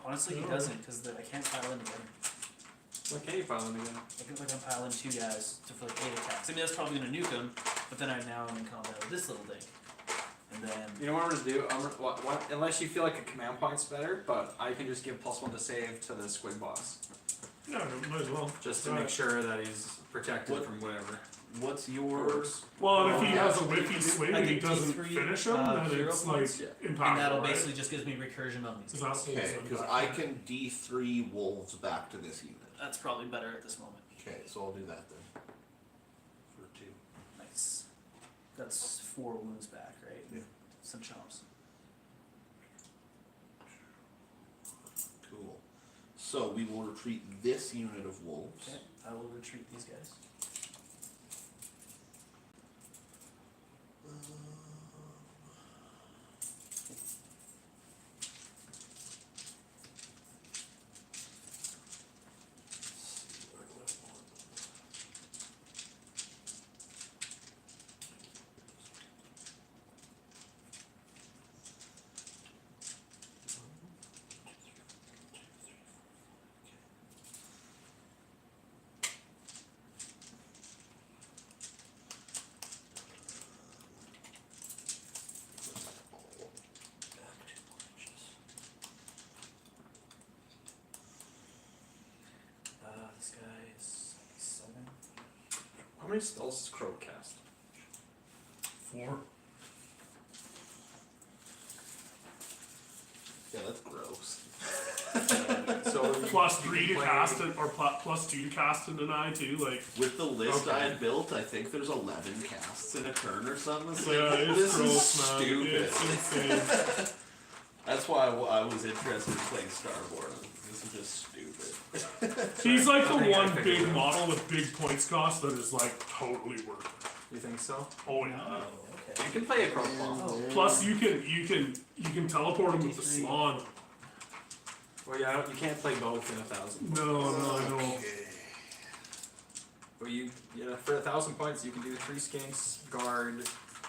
Honestly, he No. doesn't, because I can't pile in together. What can you file him again? I can pile in 2 guys for like 8 attacks. I mean, that's probably gonna nuke him, but then I'm in combat with this little thing. And then, You know what I'm gonna do? Unless you feel like a command point's better, but I can just give +1 to save to the squid boss. Yeah, might as well. Just to Right. make sure that he's protected What- from whatever. What's yours? Well, and if he Yeah. has a whiffy swing I and he get doesn't D3, finish him, then hero it's points. like Yeah. impactful, and that'll right? basically just gives me recursion on these Is guys. that Okay, because I can D3 wolves back to this unit. That's probably better at this moment. Okay, so I'll do that then. For 2. Nice. That's 4 wounds back, right? Yeah. Some chomps. Cool. So we will retreat this unit of wolves. Okay, I will retreat these guys. This guy is 7. How many spells does Crow cast? 4. Yeah, that's gross. So Plus you 3 can to play- cast it, or plus 2 to cast and deny too, like. With the list Okay. I had built, I think there's 11 casts in a turn or something. It's Yeah, like, it's this gross, is man. stupid. It's insane. That's why I was interested in playing Starboard. This is just stupid. He's like I the think I one figured big it out. model with big points cost that is like totally worth it. You think so? Oh yeah. Oh, okay. You can play a Crow Claw. Oh. Plus you can teleport him with the D3. Slan. Well, yeah, you can't play both in 1,000. No, I know. Well, for 1,000 points, you can do 3 Skinks, Guard,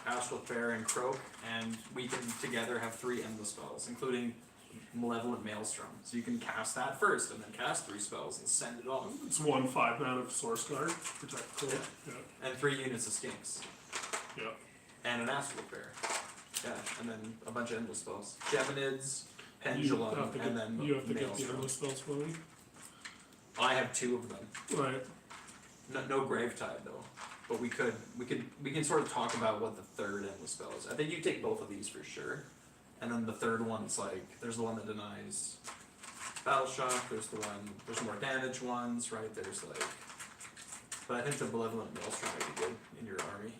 Astral Fair, and Croak, and we can together have 3 endless spells, including Malevolent Maelstrom. So you can cast that first, and then cast 3 spells and send it off. It's 1 5-mana Source Guard, protect the yeah, And 3 units of Skinks, yeah. and an Astral Fair. Yeah, and then a bunch of endless spells. Geminids, You Pendulum, have to and get, then you have to get the Maelstrom. endless spells for me. I have 2 of them. Right. No Gravetide though. But we can sort of talk about what the third endless spell is. I think you take both of these for sure. And then the third one's like, there's the one that denies Battle Shock, there's more damage ones, right? There's like, but I think the Malevolent Maelstrom might be good in your army.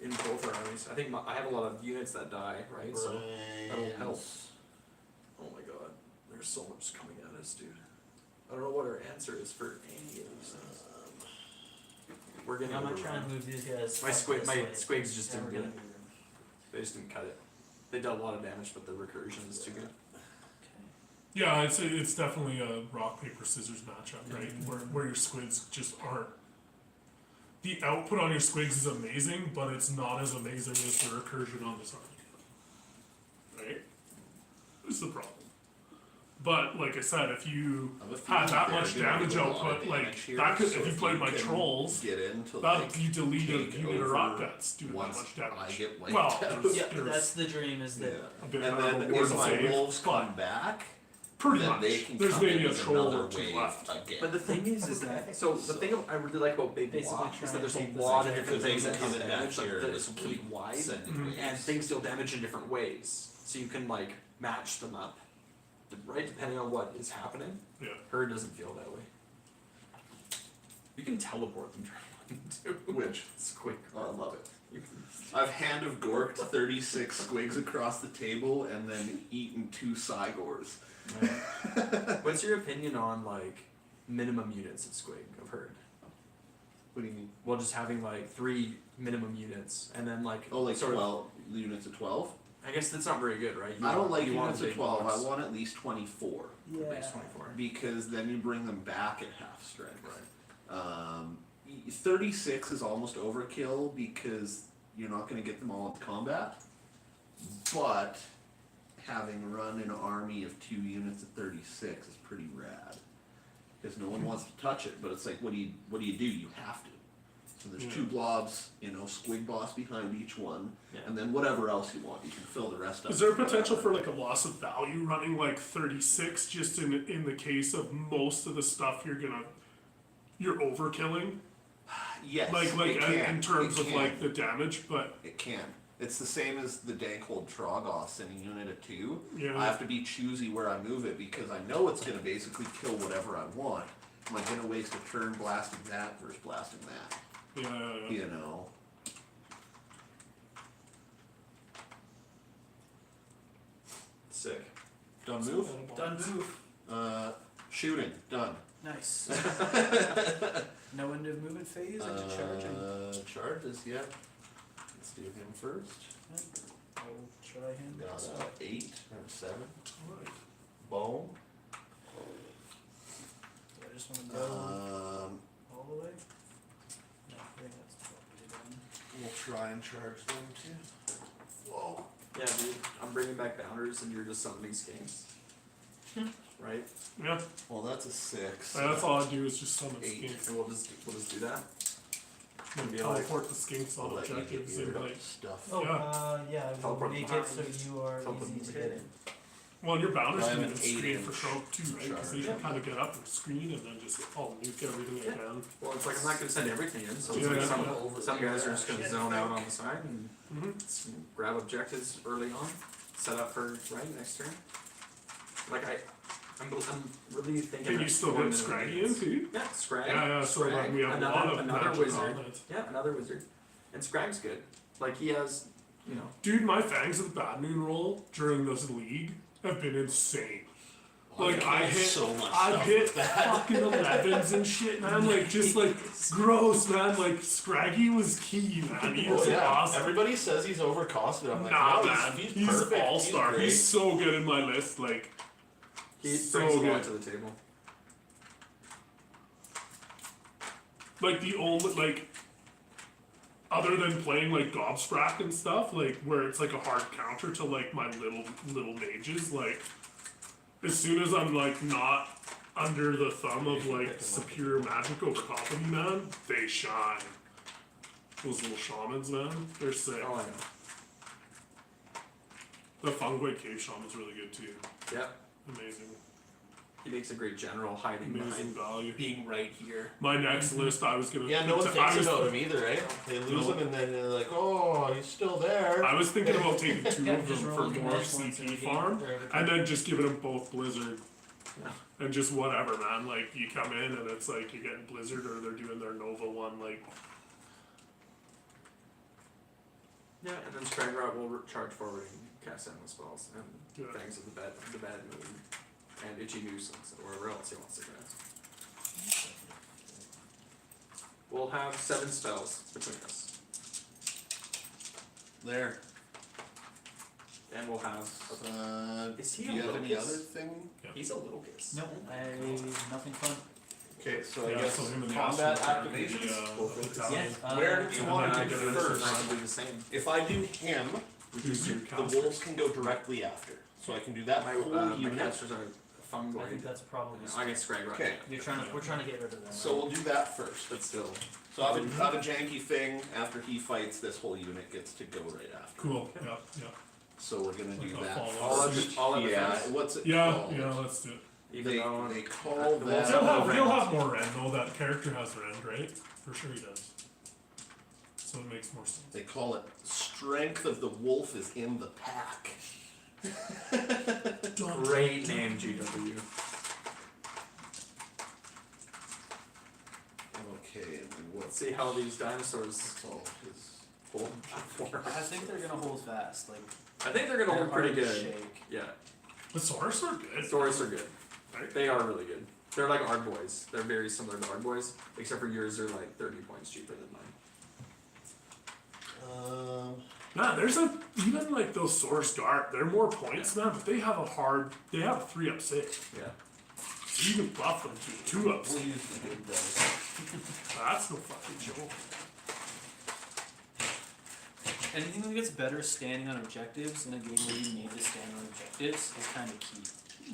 In both our armies. I think I have a lot of units that die, right? So that'll help. Oh my god, there's so much coming at us, dude. I don't know what our answer is for any of these things. We're getting I'm gonna overrun. try and move these guys. My up squig- this my way. squigs just Yeah, didn't we're do gonna it. move them. They just didn't cut it. They dealt a lot of damage, but the recursion is too good. Okay. Yeah, it's definitely a rock paper scissors matchup, right? Where your squids just aren't. The output on your squigs is amazing, but it's not as amazing as the recursion on this army. Right? It's the problem. But like I said, if you had that much damage output, like that could, if you played my trolls, get into that like you delete a take unit of rock over guts doing that once much I damage. get wiped Well, out. there's, Yeah, there's that's the dream. Is that a bit And of then a if ward my save, wolves but come back, pretty then much. they can There's come maybe in a with troll another or two wave left. again. But the thing is that so the thing I really like about Big Basically Block is try that and there's a take this lot of idea different because they things that can come come in back damage, here that and is complete keep wide, sending Mhm. waves. and things deal damage in different ways. So you can like match them up, right? Depending on what is happening. Yeah. Her doesn't feel that way. You can teleport them. do. Which? Squig. Oh, I love it. I've hand of gorked 36 squigs across the table and then eaten 2 Cygors. What's your opinion on like minimum units of squig of herd? What do you mean? Well, just having like 3 minimum units and then like Oh, like sort of. 12 units of 12? I guess that's not very good, right? I don't like you want units a of big 12. box. I want at least 24. At least 24. Because then you bring them back at half strength. Right. 36 is almost overkill because you're not going to get them all in combat. But having run an army of 2 units of 36 is pretty rad. Because no one wants to touch it, but it's like, what do you do? You have to. So there's 2 blobs, squig boss behind each one, Yeah. and then whatever else you want, you can fill the rest up. Is there a potential for like a loss of value running like 36 just in the case of most of the stuff you're overkilling? Yes, Like it can. in terms It of can. like the damage, but It can. It's the same as the Dankhold Trogoths in a unit of 2. Yeah. I have to be choosy where I move it because I know it's going to basically kill whatever I want. Am I going to waste a turn blasting that versus blasting that? yeah. You know? Sick. Done move? Done move. Shooting. Done. Nice. No end of movement phase into charging. Charges, yeah. Let's do him first. I'll try him. Got also. 8 or 7. Alright. Boom. Do I just want to go all the way? No, I think that's probably done. We'll try and charge them too. Whoa. Yeah, dude. I'm bringing back bounders and you're just summoning skinks. Right? Yeah. Well, that's a 6. That's all I do is just summon 8. skinks. And we'll just do that. And be like- teleport the skinks on I'll let you get objectives your and like. stuff. Oh, Yeah. yeah, Teleport make it behind. so you are Teleport easy to behind. get in. Well, and your bounders Well, I can have even an screen 8-inch for trope too, right? Because they charge. can kind of get up and screen and then just nuke everything they Yeah. can. Well, it's like I'm not gonna send everything in, so it's Yeah, like yeah. some guys are just gonna zone out on the side and Mm-hmm. grab objectives early on, set up for next turn. Like I'm really thinking. Can you of still 4 get minute Scraggy in units. too? Yeah, Scrag. Yeah, so like Scrag, we have a lot of another magic wizard. comments. Yeah, another wizard. And Scrag's good. Like he has, Dude, my fangs of the Bad Moon roll during this league have been insane. Like I hit, so much I stuff hit with that. fucking 11s and shit, man. Like just like gross, man. Like Scraggy was key, man. He was awesome. Everybody says he's overcosted. I'm like, Nah, no, man. he's He's perfect. all star. He's He's so good in my list. Like he So brings a lot good. to the table. like the only like other than playing like Gobsprak and stuff, like where it's like a hard counter to like my little mages, like as soon as I'm like not under the thumb of like superior magic over top of me, man, they shine. Those little shamans, man, they're sick. Oh, I know. The Fungoid Cave Shaman's really good too. Yeah, Amazing. he makes a great general hiding Amazing behind value. being right here. My next list I was gonna Yeah, no one I thinks was- about him either, right? They lose him and then they're like, oh, he's still there. I was thinking about taking 2 Yeah, of them just for roll your more magic points CP in the game. farm. They're everything. And then just giving them both Blizzard. Yeah. And just whatever, man. Like, you come in and it's like you're getting Blizzard or they're doing their Nova one. Like, Yeah, and then Scrag Rot will charge forward and cast endless spells and Yeah. things of the bad moon and itchy nuisance or wherever else he wants to cast. We'll have 7 spells between us, There. and we'll have. Is he do a you have little any kiss? other thing? He's a little kiss. No, nothing fun. Okay, so I yeah, guess so him and the combat Astro activations. the, Yeah. Where do you want to I do can first? do the same. If I do him, Reduce your the counts. wolves can go directly after. So I can do that My whole my unit. casters are I think fungoid. that's probably. I get Scrag Rot. Okay. We're trying to get rid of them. So we'll do that first. But still. So I have a janky thing. After he fights, this whole unit gets to go right after. Cool. Yeah, yeah. So we're gonna do Like a that. follow-up. All of Yeah. defense. What's it Yeah, called? yeah, let's do it. Even They though they call Well, that. He'll have more rend though. That character has rend, right? For sure he does. So it makes more sense. They call it strength of the wolf is in the pack. great name, GW. Okay, and what's see how these dinosaurs So his hold for I think they're gonna hold fast. Like I think they're gonna they're hold pretty hard to good. shake. Yeah, The Saurus are good. Saurus are good. Right? They are really good. They're like Ard Boys. They're very similar to Ard Boys, except for yours are like 30 points cheaper than mine. Nah, there's even like those Saurus Dart, they're more points, man, but they have a 3-up save. Yeah. So you can buff them to 2-ups. we'll use the good guys. That's no fucking joke. Anything that gets better standing on objectives in a game where you need to stand on objectives is kind of key.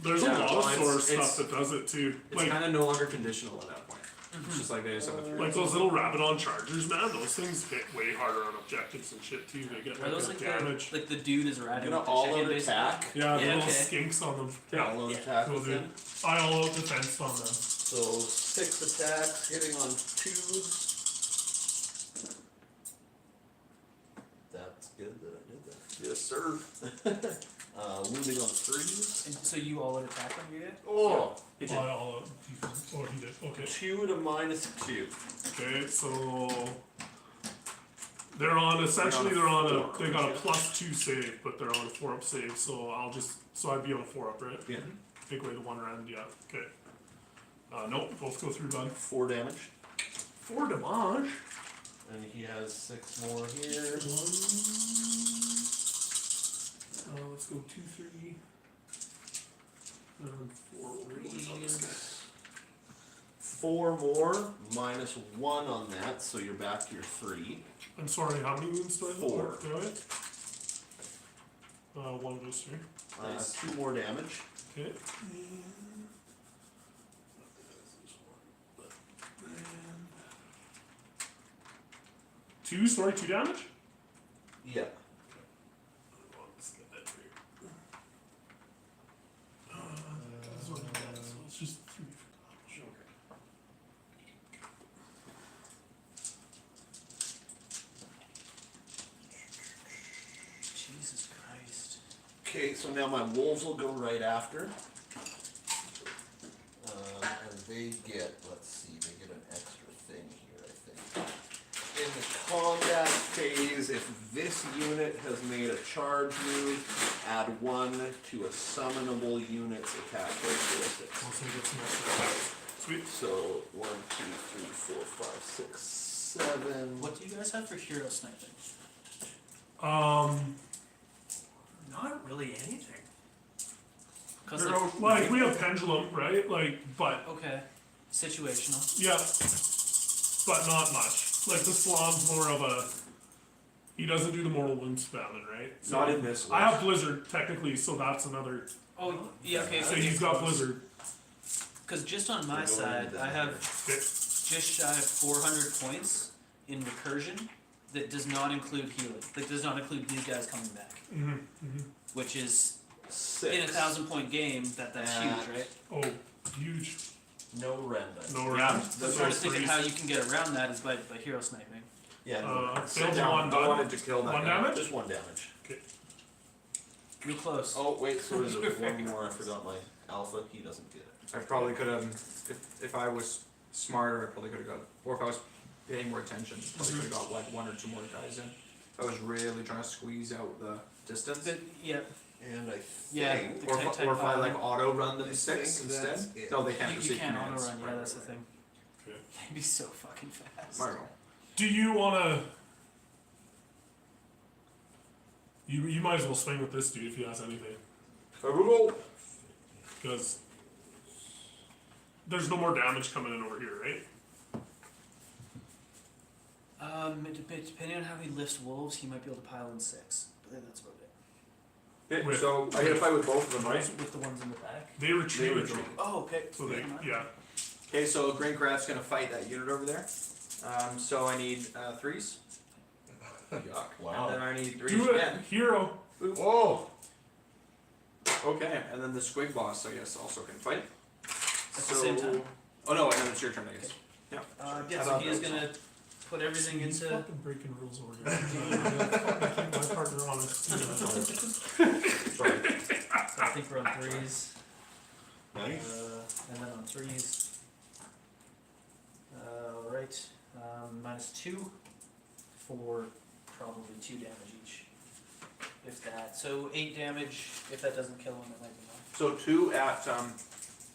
There's Yeah, a lot of well, Saurus it's- stuff that does it too. It's Like, kind of no longer conditional at that point. It's just like they just have a 3. like those little Rabadon Chargers, man, those things hit way harder on objectives and shit too. They get Are like those a like damage. the dude is riding Gonna with the all chicken out basically? attack. Yeah, the Yeah, little okay. skinks on them. All out Yeah. attack Will with do. them. I all out defense on them. So 6 attacks, hitting on 2s. That's good that I did that. Yes, sir. Wounding on 3s. And so you all out attack on you yet? Oh! He did. I all out defense. Oh, he did. Okay. 2 to -2. Okay, so they're on essentially they're on a they got a +2 save, but they're on a 4-up save. So I'd be on a 4-up, right? Yeah. Take away the 1 rend, yeah. Okay. Nope, both go through bud. 4 damage. 4 damage. And he has 6 more here. Let's go 2, 3. And 4 Threes. 4 more, -1 on that, so you're back to your 3. I'm sorry, how many wounds do I have? 4. Do I have? 1 goes through. Nice. 2 more damage. Okay. 2 damage? Yeah. Let's get that for you. This one, so it's just 3 for damage. Jesus Christ. Okay, so now my wolves will go right after. And they get, let's see, they get an extra thing here, I think. In the combat phase, if this unit has made a charge move, add 1 to a summonable unit's attack characteristic. Also get some extra attacks. Sweet. So 1, 2, 3, 4, 5, 6, 7. What do you guys have for hero sniping? Not really anything. Cause There are- like we have pendulum, right? Like, but okay, situational. yeah, but not much. Like the Slav's more of a. He doesn't do the mortal wound spamming, right? So Not in this one. I have Blizzard technically, so that's another. Oh yeah, okay. So he's got Blizzard. Because just on my We're going side, into that I have Okay. just shy of 400 points in recursion. That does not include healing. That does not include these guys coming back, which is 6. in a 1,000-point game. That's huge, right? Oh, huge. No rend. No Yeah. round. So I'm trying to think of how you can get around that is by hero sniping. Yeah, no. Failed down. one, I bud. wanted to kill that 1 guy. damage. Just 1 damage. Real close. Oh, wait, so there's one more. I forgot my alpha. He doesn't get it. I probably could have, if I was smarter, I probably could have got, or if I was paying more attention, probably could have got like 1 or 2 more guys in. If I was really trying to squeeze out the distance. But, yeah, And I Yeah. think. Or Type if I like five. auto run them I 6 think that's instead. it. No, they can't you receive can't auto commands. run. Yeah, Right, that's the right, thing. Okay. They'd be so fucking fast. Mario. Do you wanna? You might as well swing with this dude if he has anything, because there's no more damage coming in over here, right? Depending on how he lifts wolves, he might be able to pile in 6. But then that's about it. Yeah, With- so I hit a fight with both of them, right? With the ones in the back. They retreat. retreat. Oh, okay. So they, yeah. Okay, so Graincraft's gonna fight that unit over there. So I need 3s. Yuck. And then I need 3s Do it, again. hero. Whoa! Okay, and then the squig boss, I guess, also can fight. At the same time? Oh no, and then it's your turn, I guess. Yeah, How so about he is those? gonna put everything He's into. fucking breaking rules over here. Keep my partner honest. So I think we're on 3s. Nice. And then on 3s. Alright. -2 for probably 2 damage each. If that. So 8 damage. If that doesn't kill him, it might be more. So 2 at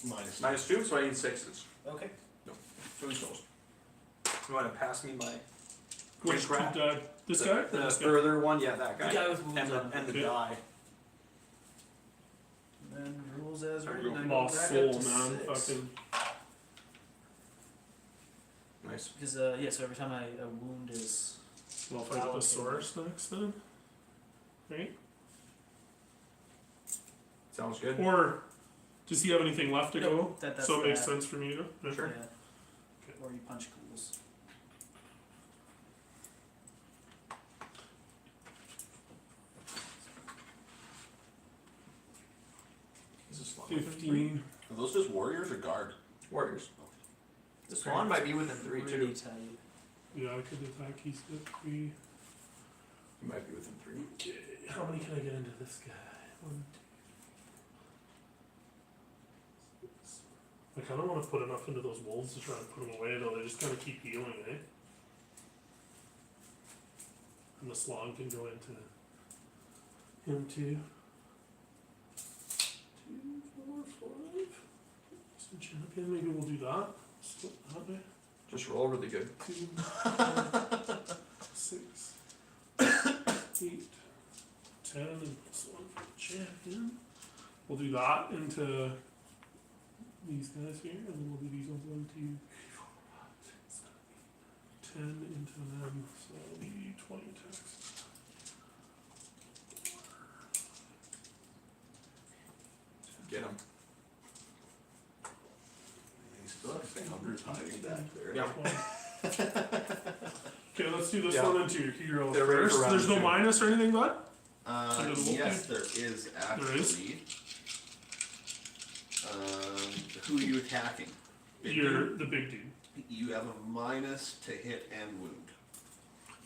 Minus. -2, so I need 6s. Okay. So he goes. You wanna pass me my Which crap? this the, guy? The This guy? further one, yeah, that guy. The guy with wounds and on him. the Okay. die. And then rules as I written. go I go Lost back soul, up to man. 6. Fucking. Nice. Because yeah, so every time a wound is Well, if I get the source next then. Right? Sounds good. Or does he have anything left to Nope, go? that's So it makes that. sense for me to go? Yeah. Sure. Yeah. Or you punch ghouls. Is this long? 15. Are those just warriors or guard? Warriors. The swan might be within 3 Pretty too. tight. Yeah, I could attack. He's at 3. He might be within 3. Okay, how many can I get into this guy? 1, 2, 6. I kind of want to put enough into those wolves to try and put them away, though. They just kind of keep healing, eh? And the slog can go into him too. 2, 4, 5. Some champion, maybe we'll do that. Split that way. Just roll really good. 2, 4, 6, 8, 10, and plus 1 for the champion. We'll do that into these guys here, and then we'll do these ones 1, 2, 3, 4, 5, 6, 7, 8, 10 into them, so that'll be 20 attacks. Get him. He's still have founders hiding back there. Yeah. Okay, let's do this Yeah. one into your hero They're ready for first. round There's no 2. minus or anything, bud? Under the wolf Yes, dude? there is actually. There is? Who are you attacking? Big You're dude? the big dude. You have a minus to hit and wound.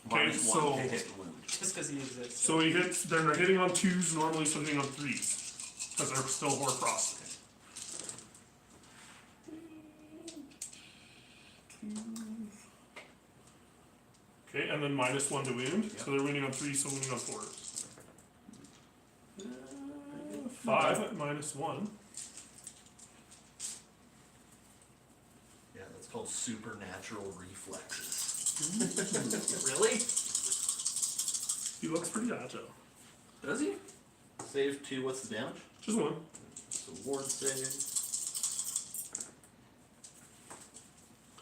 Okay, Minus so- 1 to hit and wound. Just because he exists. So he hits, they're not hitting on 2s normally, so hitting on 3s. Because they're still Horfrost. Okay, and then minus 1 to wound, Yep. so they're wounding on 3, so wounding on 4. 5 at minus 1. Yeah, that's called supernatural reflexes. Really? He looks pretty agile. Does he? Save 2, what's the damage? Just 1. So ward save.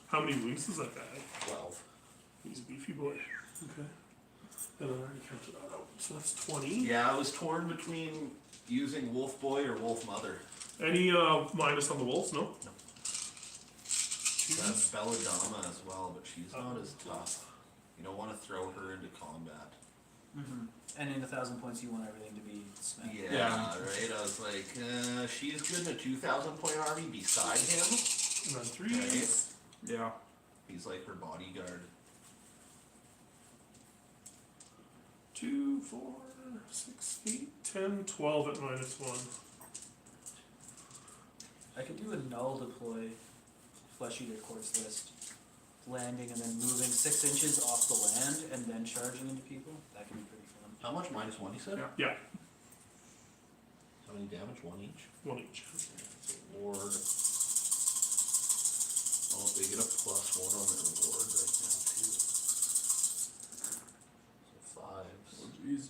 How many wounds does that guy have? 12. He's a beefy boy. Okay. And then I already counted that out. So that's 20. Yeah, I was torn between using Wolf Boy or Wolf Mother. Any minus on the wolves? No? That's Belladonna as well, but she's not as tough. You don't want to throw her into combat. Mm-hmm. And in 1,000 points, you want everything to be smacked. Yeah, Yeah. right? I was like, she's good in a 2,000 point army beside him. And then 3. Right? Yeah. He's like her bodyguard. 2, 4, 6, 8, 10, 12 at minus 1. I could do a null deploy, Flesh Eater Quartz list, landing and then moving 6 inches off the land and then charging into people. That can be pretty fun. How much? Minus 1, you said? Yeah. Yeah, How many damage? 1 each? 1 each. It's a ward. Oh, they get a +1 on their reward right now, too. So 5s. Oh, jeez.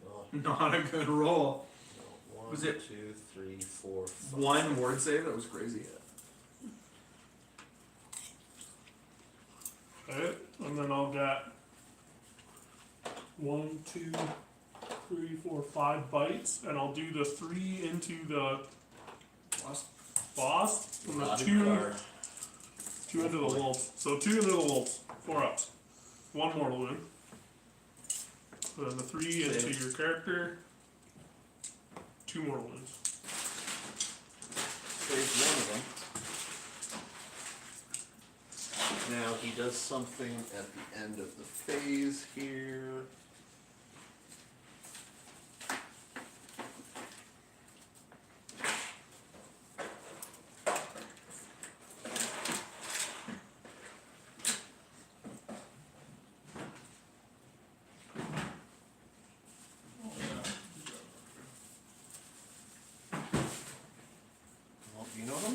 Oh, Not a good roll. no. 1, Was it 2, 3, 4, 5. 1 ward save? That was crazy. Okay, and then I'll get 1, 2, 3, 4, 5 bites, and I'll do the 3 into the boss, and the Body 2 guard. into the wolves. So 2 into the wolves, 4 ups. 1 mortal wound. And then the 3 into Save. your character. 2 mortal wounds. Saves 1 of them. Now he does something at the end of the phase here.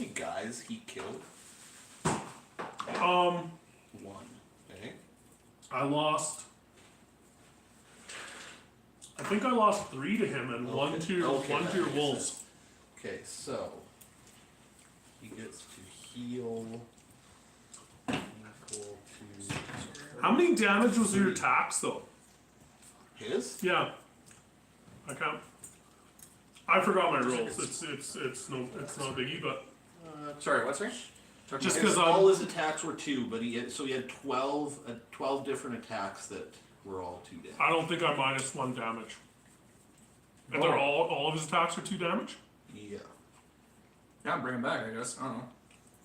many guys he killed? One. Okay. I think I lost 3 to him and one to your that makes wolves. sense. Okay, so he gets to heal equal to How many damage was your 3. attacks though? His? Yeah. I can't. I forgot my rules. It's no biggie, but Sorry, what's right? Just His- 'cause all his attacks were 2, but he had 12 different attacks that were all 2 damage. I don't think I minus 1 damage. And they're all of his attacks are 2 damage? Yeah. Yeah, bring him back, I guess. I don't know.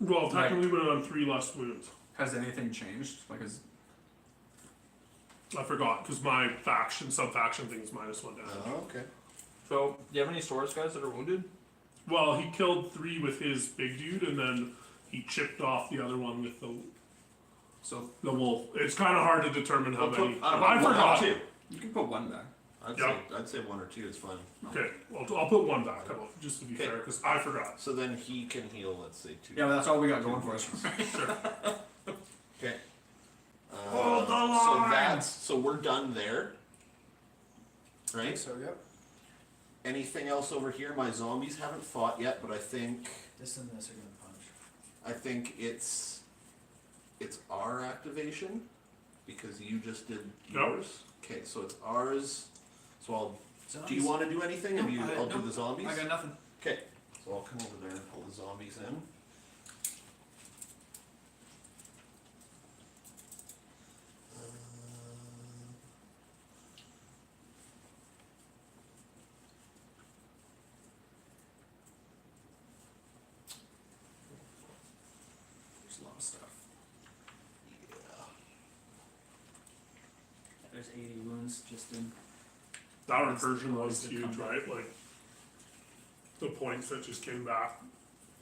Well, technically we're on 3 less wounds. Has anything changed? Like, is I forgot, because my sub-faction thing is minus 1 damage. Oh, okay. so? Do you have any swords guys that are wounded? Well, he killed 3 with his big dude, and then he chipped off the other one with So the wolf. It's kind of hard to determine how I'll put- many. I I forgot. you can put one back. I'd say 1 or 2 is fine. Okay, I'll put 1 back, just to be fair, because I forgot. So then he can heal, let's say 2. Yeah, but that's all we got going for us. Sure. Okay. Hold the So line! so we're done there. Right? So yep. Anything else over here? My zombies haven't fought yet, but I think This and this are gonna punch. it's our activation because you just did Yep. yours. Okay, so it's ours. So do you want to do anything? No, I'll do nope. the zombies. I got nothing. Okay, so I'll come over there and pull the zombies in. There's a lot of stuff. Yeah. There's 80 wounds just in. That recursion was huge, right? Like, the points that just came back.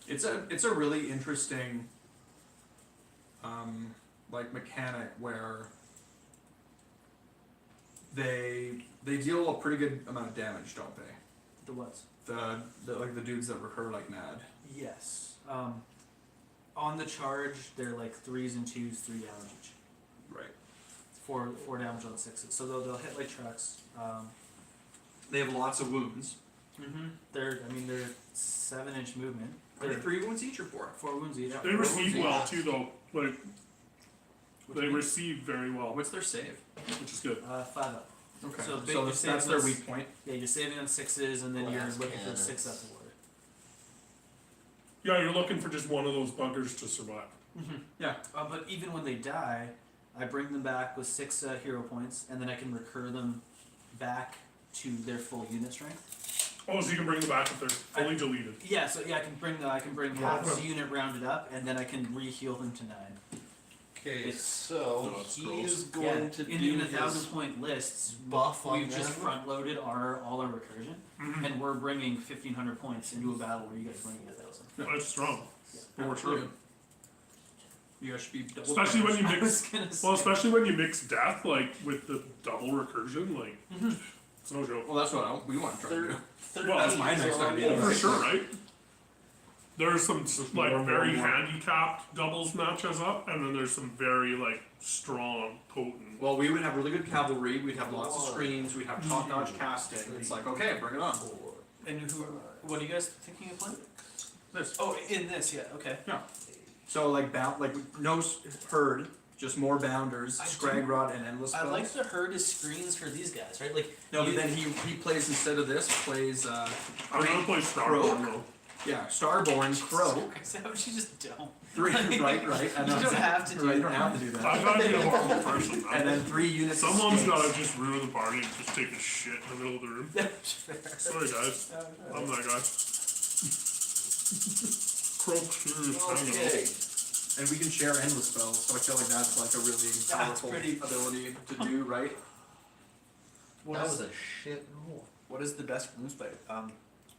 It's a really interesting like mechanic where they deal a pretty good amount of damage, don't they? The what? The like the dudes that recur like mad. Yes. On the charge, they're like 3s and 2s, 3 damage each. Right. 4 damage on 6s. So they'll hit like trucks. They have lots of wounds. They're 7-inch movement. Are they They're 3 wounds each or 4? 4 wounds each. They receive yeah. well too, though. Like, Which they means- receive very well, What's their save? which is good. 5 up. Okay. So So, big- you that's save their this- weak point. Yeah, you're saving on 6s, and then you're Glass looking for cannons. 6 up the water. Yeah, you're looking for just one of those buggers to survive. Yeah. But even when they die, I bring them back with 6 hero points, and then I can recur them back to their full unit strength. Oh, so you can bring them back if they're fully deleted. Yeah, so yeah, I can bring half the unit rounded up, and then I can re-heal them to 9. Okay, It's- so No, it's he's gross. going to in do a his 1,000-point lists, buff on we've just them. front-loaded all our recursion, Mhm. and we're bringing 1,500 points into a battle where you guys bring 1,000. That's strong. But we're true. You guys should be double. Especially when you I mix. was gonna say. Well, especially when you mix death like with the double recursion, like it's no joke. Well, that's what we want to try to do. Well, That's my next idea. Oh, for sure, right? There's some more like and very more. handicapped doubles matches up, and then there's some very like strong, potent. Well, we would have really good cavalry. We'd have lots of screens. We'd have top-notch casting. It's like, okay, bring it on. And what are you guys thinking of playing? This. Oh, in this, yeah, okay. So like no herd, just more bounders, I Scrag Rod, and endless I spells. like the herd as screens for these guys, right? Like No, but you- then he plays instead of this plays I'm gonna play Star Croak. Wars though. yeah Starborn Croak. Is that what you just don't? 3 right. I You know, don't have to do right, you that. don't have to do I that. gotta be a horrible person. And then 3 units. of Someone's skates. gotta just ruin the party and just take a shit in the middle of the room. Sorry guys, I'm that guy. Croak serious hang Okay. And we can share endless spells, so I feel like that's like a really powerful pretty- ability to do, right? What That is was a shit roll. what is the best runes play?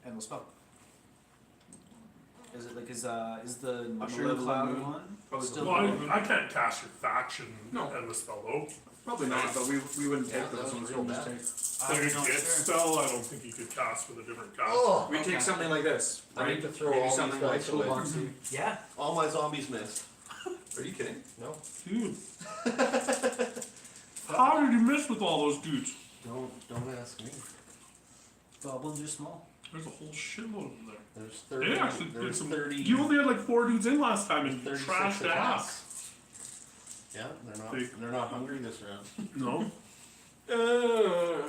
Endless spell. Is it like is the Usher Malevolent of the Moon. one Probably still? Well, I can't cast your faction No. and the spell though. Probably not, but we wouldn't Yeah, take that those was ones. real We'd just bad. take- Like a I'm not Gitz sure. spell, I don't think you could cast with a different cast. Oh, We take Okay. something like this, I right? need to throw Maybe all these something like dice away. toolboxy. Yeah. all my zombies missed. Are you kidding? No. Dude. How did you miss with all those dudes? Don't ask me. Goblins are small. There's a whole shitload of them there. There's 30. They actually did there's some. 30. You only had like 4 dudes in last time and you 36 trashed ass. attacks. Yeah, They- they're not hungry this round. No. They're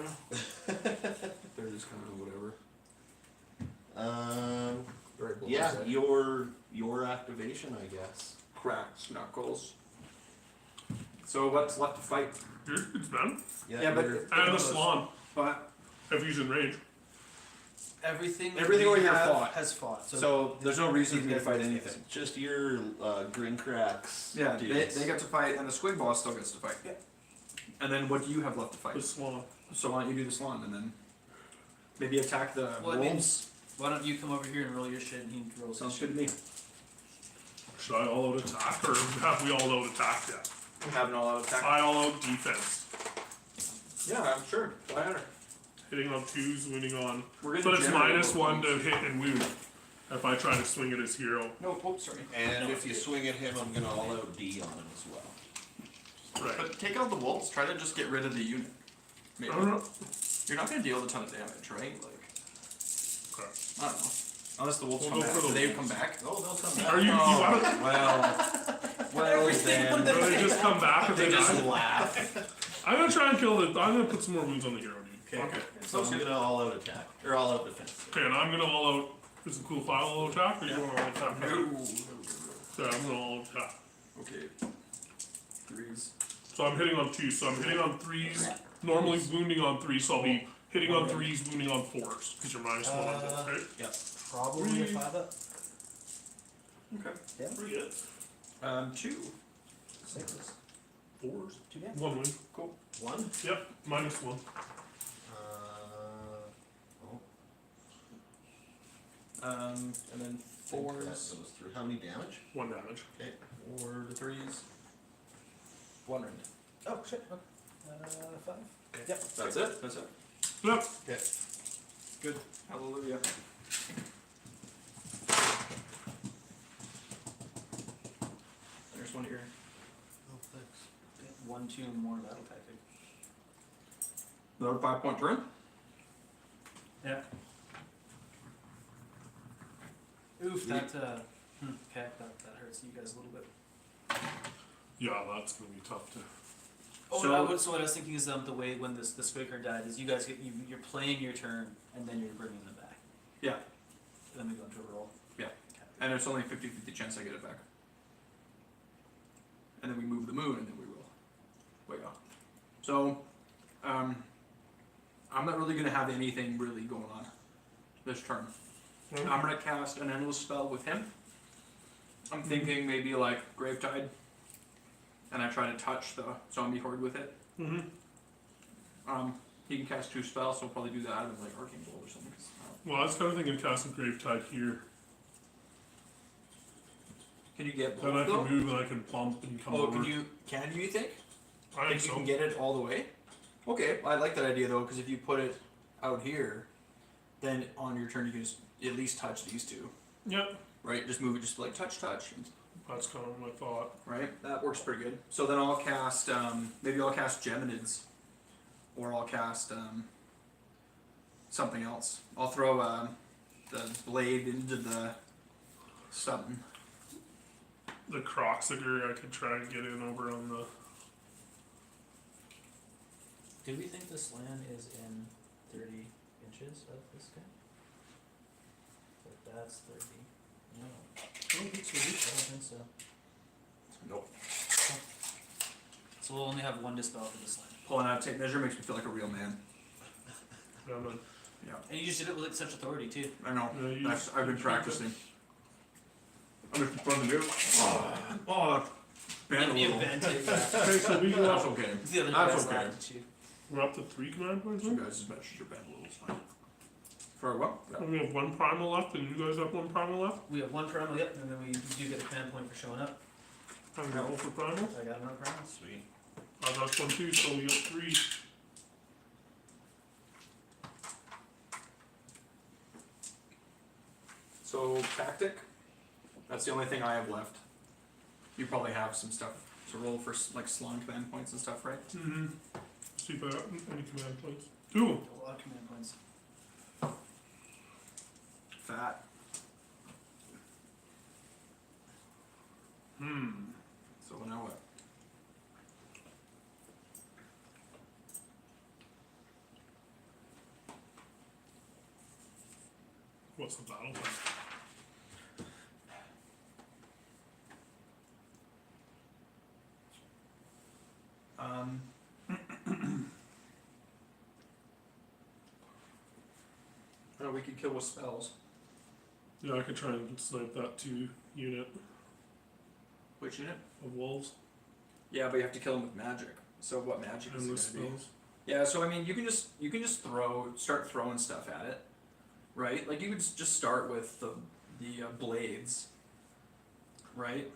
just kind of whatever. Very Yeah, blasé. your activation, I guess. Cracks knuckles. So what's left to fight? Your dude's done. Yeah, but you're- And the Swan, but if he's in range. Everything Everything we over here have fought. has fought. so there's no reason for me to these fight guys- anything. just your grin cracks. Yeah, they dudes. get to fight, and the squig boss still gets to fight. Yeah. And then what do you have left to The fight? Swan. So why don't you do the swan and then maybe attack the Well, I mean, wolves? Why don't you come over here and roll your shit and he rolls Sounds his good to me. Should I all out attack or have we all out attack yet? Have an all-out attack. I all out defense. Yeah, I'm sure. Why not? Hitting on 2s, wounding on. We're gonna But it's generate -1 those. to hit and wound. If I try to swing it as hero. No, oh, sorry. And if you swing at him, I'm gonna all out D on him as well. Right. But take out the wolves. Try to just get rid of the unit. I Maybe. don't know. You're not gonna deal a ton of damage, right? Like, Okay. I don't know. Unless the wolves We'll come go back. for the Do they wolves. come back? Oh, they'll come back. Are you want to, Well then. do they just come back if they die? laugh. I'm gonna try and kill the, I'm gonna put some more wounds on the hero, dude. Okay. So I'm gonna all out attack. Or all out defense. Okay, and I'm gonna all out, is it cool if I all out attack or you wanna all attack? So I'm gonna all out attack. Okay. Threes. So I'm hitting on 2, so I'm hitting on 3s, normally wounding on 3, so I'll be hitting on 3s, wounding on 4s, because you're -1 on both, right? Yeah. Probably a 5 up. Okay. Yeah. Pretty good. 2. 6s. 4s. 2 damage. 1 win. Cool. 1. Yep, -1. Oh. And then That 4s. goes through. How many damage? 1 damage. Okay. 4 to 3s. 1 rend. Oh, shit. Okay. 5. Yep. That's it? That's it. Yep. Okay. Good. Hallelujah. There's one here. Oh, thanks. 1, 2 more battle tactic. Another 5-point turn. Yeah. Oof, that, okay, that hurts you guys a little bit. Yeah, that's gonna be tough to. Oh, So- so what I was thinking is the way when the Squaker died is you guys you're playing your turn and then you're bringing them back. Yeah. And then we go into a roll. Yeah. Okay. And it's only a 50-50 chance I get it back. And then we move the moon and then we roll. Way off. So, I'm not really gonna have anything really going on this turn. I'm gonna cast an endless spell with him. I'm thinking maybe like Gravetide. And I try to touch the zombie horde with it. Mm-hmm. He can cast 2 spells, so I'll probably do that and like Arcane Bolt or something. 'Cause, Well, I was kind of thinking casting Gravetide here. can you get Then I both though? can move and I can plump and come Oh, over. can you think? I think Think you so. can get it all the way? Okay, I like that idea though, because if you put it out here, then on your turn you can just at least touch these 2, Yep. right? Just move it, just like touch, and- That's kind of my thought. right? That works pretty good. So then I'll cast, maybe I'll cast Geminids, or I'll cast something else. I'll throw the blade into the something. The Croxiger, I could try and get in over on the. Do we think this land is in 30 inches of this guy? But that's 30. No. I don't think so. I don't think so. Nope. So we'll only have 1 dispel for this land. Pulling out tape measure makes me feel like a real man. Yeah, man. Yeah, And you just did it with like such authority too. I know. Yeah, you- I've been practicing. I'm just fun to do. Oh, bend a You little. bent it. Okay, so we go That's up. okay. The other That's guys okay. laughed at you. We're up to 3 command points. So Now? guys, just measure your bend a little. It's fine. For what? Yeah. We have 1 primal left, and you guys have 1 primal left. We have 1 primal, and then we do get a command point for showing up. I'm gonna roll for primal. I got another primal. Sweet. I got one too, so we got 3. So tactic. That's the only thing I have left. You probably have some stuff to roll for like salon command points and stuff, right? Mm-hmm. See if I got any command points. 2. A lot of command points. Fat. So now what? What's the battle plan? Oh, we could kill with spells. Yeah, I could try and snipe that 2 unit Which unit? of wolves Yeah, but you have to kill them with magic. So what magic is and the it gonna be? spells. Yeah, so I mean, you can just start throwing stuff at it, right? Like you could just start with the blades, right?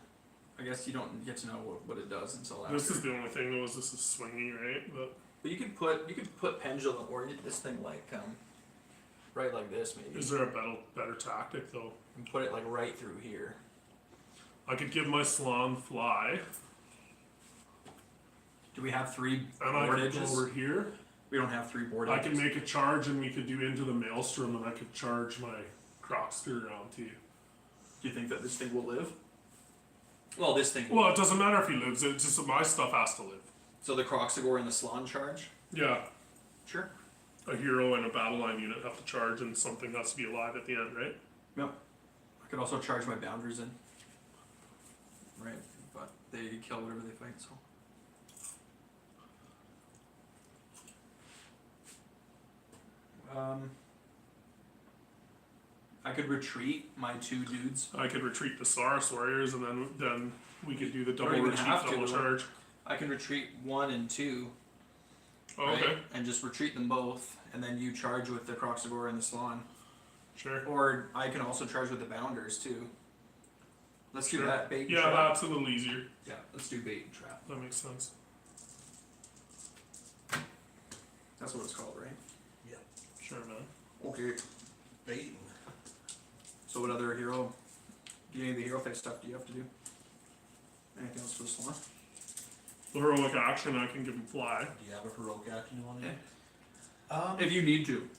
I guess you don't get to know what it does until after. This is the only thing though, is this is swingy, right? But But you could put pendulum or this thing like right like this maybe, is there a better tactic though? and put it like right through here. I could give my salon fly, Do we have 3 and I board could go edges? over here. We don't have 3 board I edges. can make a charge, and we could do into the maelstrom, and I could charge my Crockster around to you. Do you think that this thing will live? Well, this thing. Well, it doesn't matter if he lives. It's just that my stuff has to live. So the Croxagore and the Salon charge. Yeah, Sure. a hero and a battle line unit have to charge, and something has to be alive at the end, right? Yep. I could also charge my boundaries in. Right, but they kill whatever they fight, so. I could retreat my 2 dudes. I could retreat the Saurus warriors, and then we could do the double even retreat, have to. double charge. I can retreat 1 and 2, Oh, right? okay, And just retreat them both, and then you charge with the Croxagore and the Salon. sure. Or I can also charge with the Bounders too. Let's do Sure. that, bait and Yeah, trap. that's a little easier. Yeah, let's do bait and trap. That makes sense. That's what it's called, right? Sure, man. Okay. Baiting. So what other hero, any of the hero face stuff do you have to do? Anything else for the Salon? The heroic action, I can give him fly. Do you have a heroic action you want to do? If you need to.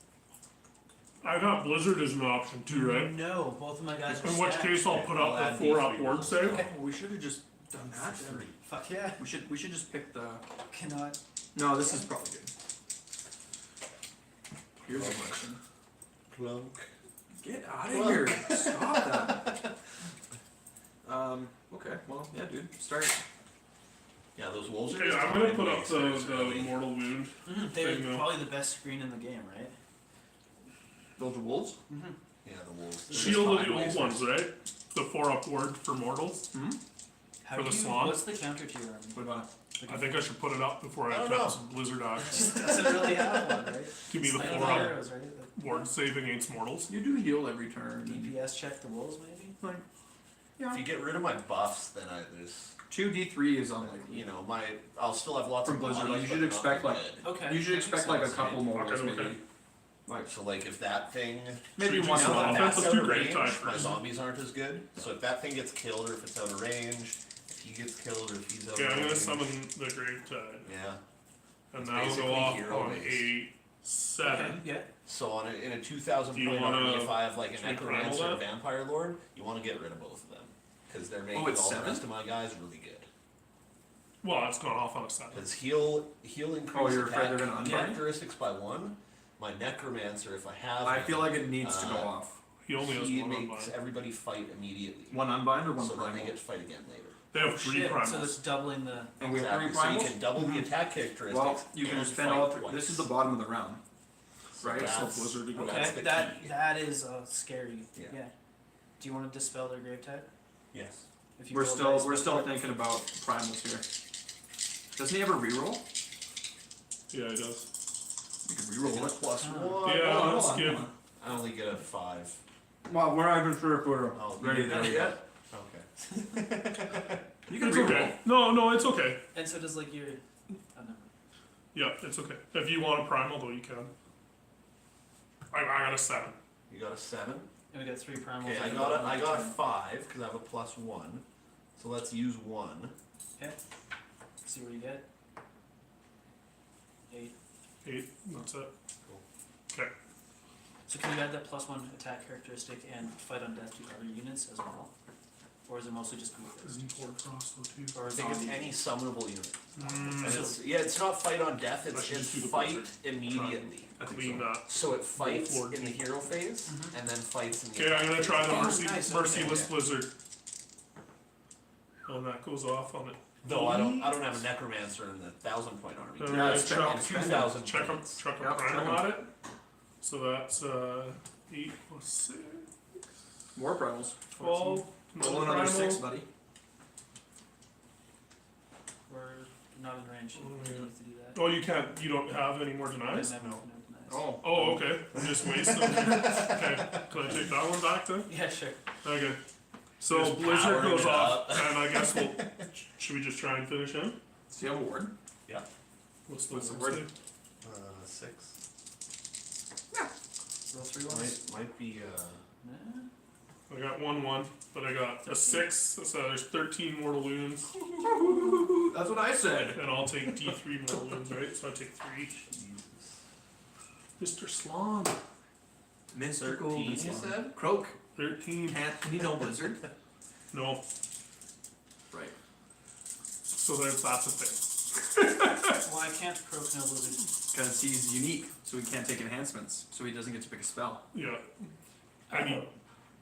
I got Blizzard as an option too, right? No, both of my guys are In which stacked. case, I'll put I'll up add the 4 D3 up ward rolls. save. Okay, well, we should have just done that. then. 3. Fuck yeah. We should just pick the. Cannot. No, this is probably good. Here's a question. Clunk. Get out of here! Stop that. Okay. Well, yeah, dude. Start. Yeah, those wolves are Okay, just I'm gonna common put up wasters, the really. mortal wound. They're Thing, though. probably the best screen in the game, right? Those are wolves. Yeah, the wolves. They're Shield of just the common old wasters. ones, right? The 4 up ward for mortals. How For do the you, Salon? what's the counter to your army? What about I think I should put it up before I I don't cast know. Blizzard action. Just doesn't really have one, right? Give me the It's 4 like up heroes, right? ward save against mortals. you? Do heal every turn. and- DPS check the wolves, maybe? Like, If you get rid of my buffs, then there's, 2d3 is unlikely. you know, I'll still have lots From of Blizzard, bodies, like, you but should not expect, like, dead. Okay. You should expect like a sense, couple right? more, Okay, maybe. okay. Like So like if that thing, maybe Should we one do of some them. offense? that's Let's out do of Grave range, Tide my first. zombies aren't as good. So if that thing gets killed or if it's out of range, if he gets killed or if he's out Okay, of I'm gonna range, summon the Grave Tide. yeah. And It's that'll go basically off hero on based. a 7. Okay, yeah. So in a 2,000 Do you point wanna- army, if I have like a should we primal necromancer and a that? vampire lord, you want to get rid of both of them because they're making it's all 7? the rest of my guys really good. Well, it's gone off on a 7. Because heal increase you're afraid they're gonna attack unbind? characteristics by 1. My necromancer, if I have, I him, feel like it needs to go Uh, off. He only has he 1 on makes mine. everybody fight immediately. One unbind or one So then they primal? get to fight again later. They have 3 Shit, primals. so it's doubling the. And we have 3 Exactly. So you primals? can double the attack characteristics. Well, you can and spend fight all twice. this is the bottom of the round. So right? So that's- Blizzard to go. that's Okay, the that key. that is scary. Yeah. Yeah. Do you want to dispel their grave type? Yes. If you We're roll still dice- thinking about primals here. Doesn't he have a reroll? Yeah, he does. You can reroll it. Plus Ah. 1. Yeah, Hold on, let's hold on, skip. hold on. I only get a 5. Well, we're not even sure if we're Oh, you ready did there that yet. Okay. You can It's reroll. okay. No, it's okay. And so does like your Never. Yeah, it's okay. If you want a primal though, you can. I got a 7. You got a 7? And we got 3 primals. Okay, I got a 5, because I have a +1. So let's use 1. Okay. See what you get. 8. 8, that's it. So can you add that +1 attack characteristic and fight on death to other units as well? Or is it mostly just group first? Isn't Horcrux though too? Or I is think it it's on the- any summonable unit. Mm, And it's not fight on death, I it's should just do the fight blizzard. immediately. I think clean so. that. So it fights Lord in the King. hero phase, Mhm. and then fights in the Okay, I'm gonna try the Oh, mercy, nice, merciless okay. blizzard. Oh, and that goes off on it. No, I don't have a necromancer in the 1,000-point army. Alright, it's chuck, and 2,000 chuck a points. chuck a Yep, primal chuck 'em. at it. So that's 8 plus 6, More primals. 12. Roll another 6, buddy. We're not in range. Oh, We yeah. need to do that. Oh, you don't have any more denies? No. No. Denies. Oh. Oh, okay. I'm just wasting them. Okay, can I take that one back then? Yeah, sure. Okay. So Just blizzard powering goes it off, up. and I guess we'll. Should we just try and finish him? So you have a ward. What's What's the word word? say? 6. Roll 3 ones. Might be, Nah. I got 1/1, but I got a 6, so there's 13 mortal wounds, That's what I said. and I'll take D3 mortal wounds, right? So I take 3. Mr. Slom, Mystical. 13, you Slime. said? Croak. 13. Can you know Blizzard? No, Right. so that's a thing. Why can't Croak know Blizzard? Because he's unique, so he can't take enhancements, so he doesn't get to pick a spell. Yeah. I mean,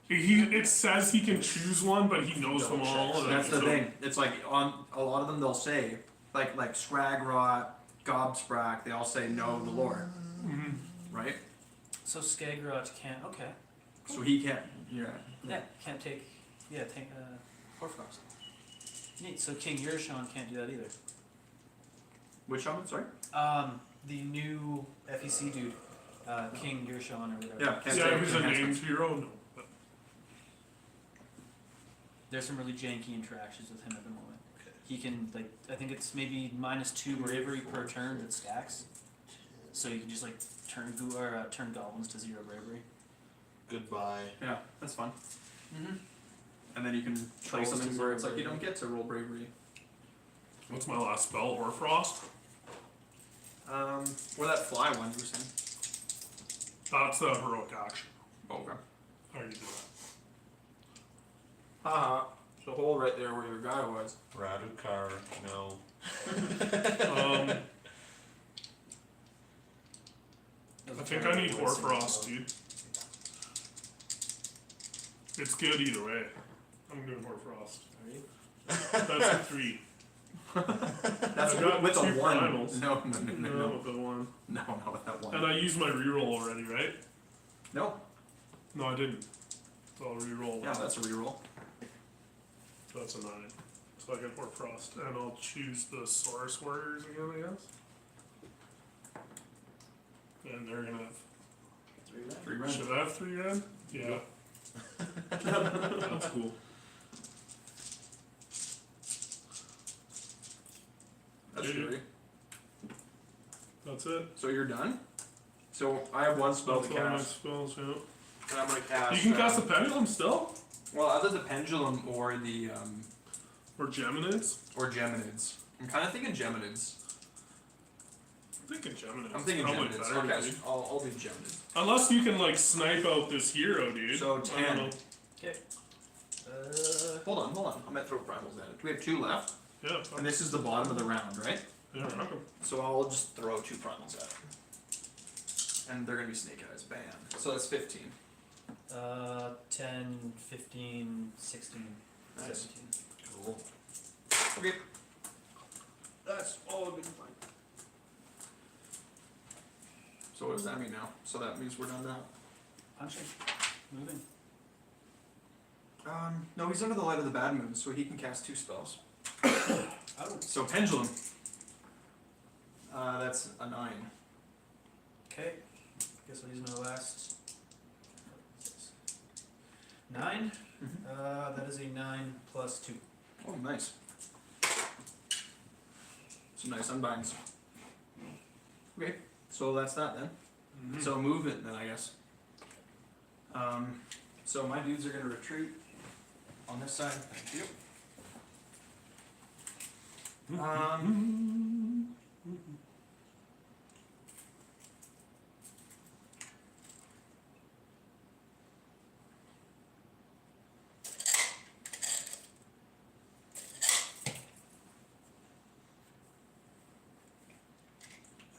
it says he can choose one, but he knows them all. So and that's the so- thing. It's like on a lot of them they'll say, like Scragrot, Gobsprak, they all say no to lore, Mhm. right? So Skagrot can't. Okay. So he can't. Yeah. Yeah, can't take. Yeah, take Horfrost. Neat. So King Yershon can't do that either. Which one? Sorry. The new FEC dude, King Yershon or whatever. Yeah. Can't Yeah, take he's a named enhancements. hero. No, but There's some really janky interactions with him at the moment. He can I think it's maybe -2 bravery per turn that stacks. So you can just turn turn goblins to 0 bravery. Goodbye. Yeah, that's fun. Mm-hmm. And then you can play Trolls something to where it's like bravery. you don't get to roll bravery. what's my last spell? Orfrost. Or that fly one you were saying. That's a heroic action. Oh, okay. I already did that. Haha. So hold right there where your guy was. Radukar, no. I think I need Horfrost, dude. It's good either way. I'm doing Horfrost. Are you? That's a 3. That's I've got with a two 1. primals. No, No, with the 1. No, not with that one. And I used my reroll already, right? No. No, I didn't. So I'll reroll. Yeah, that's a reroll. So that's a 9. So I get Horfrost. And I'll choose the Saurus Warriors again, I guess. And they're gonna have. 3 red. 3 red. Should I have 3 red? Yeah. That's cool. That's Yeah. scary. That's it. So you're done? So I have one spell That's to all my cast. spells, yeah. And I'm gonna cast. You can cast the pendulum still? Well, either the pendulum or the Or Geminids? or Geminids. I'm kind of thinking Geminids. I'm thinking Geminids. I'm thinking Probably Geminids. better, I'll cast. dude. I'll do Geminids. Unless you can snipe out this hero, dude. So I don't 10. know. Hold on. I'm gonna throw primals at it. Do we have 2 left? Yeah, And this is the bottom of the round, right? yeah, rock 'em. So I'll just throw 2 primals at it. And they're gonna be snake eyes. Bam. So that's 15. 10, 15, 16, Nice. 17. Cool. Okay. That's all good and fine. So what does that mean now? So that means we're done now. Punching. Moving. No, he's under the light of the bad moon, so he can cast 2 spells. Oh. So pendulum. That's a 9. Okay. Guess I'll use my last. 9. That is a 9 plus 2. Oh, nice. Some nice unbinds. Okay, so that's that then. Mhm. So movement then, I guess. So my dudes are gonna retreat on this side. Thank you.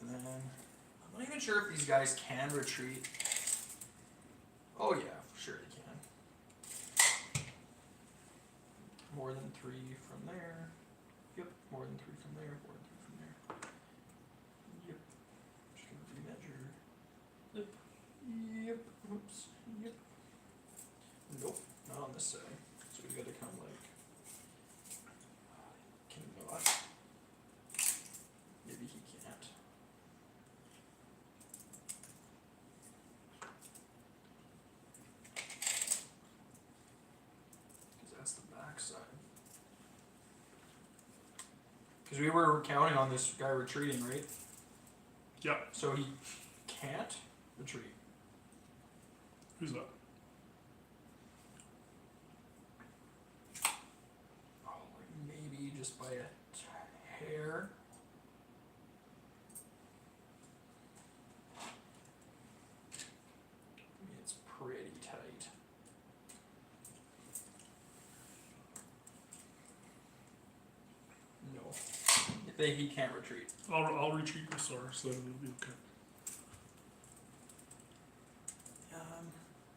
And then I'm not even sure if these guys can retreat. Oh yeah, for sure they can. More than 3 from there. Yep, more than 3 from there, more than 3 from there. Yep. Just gonna remeasure. Yep. Yep. Oops. Yep. Nope, not on this side. So we gotta come like. Can not. Maybe he can't. Because that's the back side. Because we were counting on this guy retreating, right? Yep. So he can't retreat. Who's that? Oh, like maybe just by a hair. I mean, it's pretty tight. No. He can't retreat. I'll retreat the source, then it'll be okay.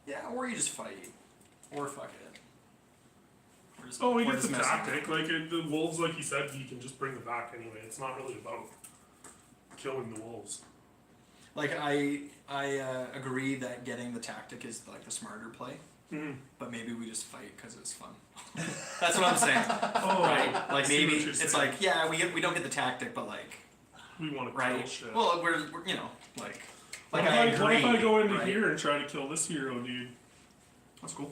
Yeah, or you just fight. Or fuck it. Or just, Oh, he or gets just the mess tactic. Like the wolves, like he said, he can just bring them back anyway. It's not really about killing the wolves. Like I agree that getting the tactic is like the smarter play, Mm-hmm. but maybe we just fight because it's fun. That's what I'm saying. Oh, Right? Like I see maybe what you're it's saying. like yeah we don't get the tactic, but like we want to right. kill shit. Well, we're you know like what, I if agree. what if I go into right? here and try to kill this hero, dude? That's cool.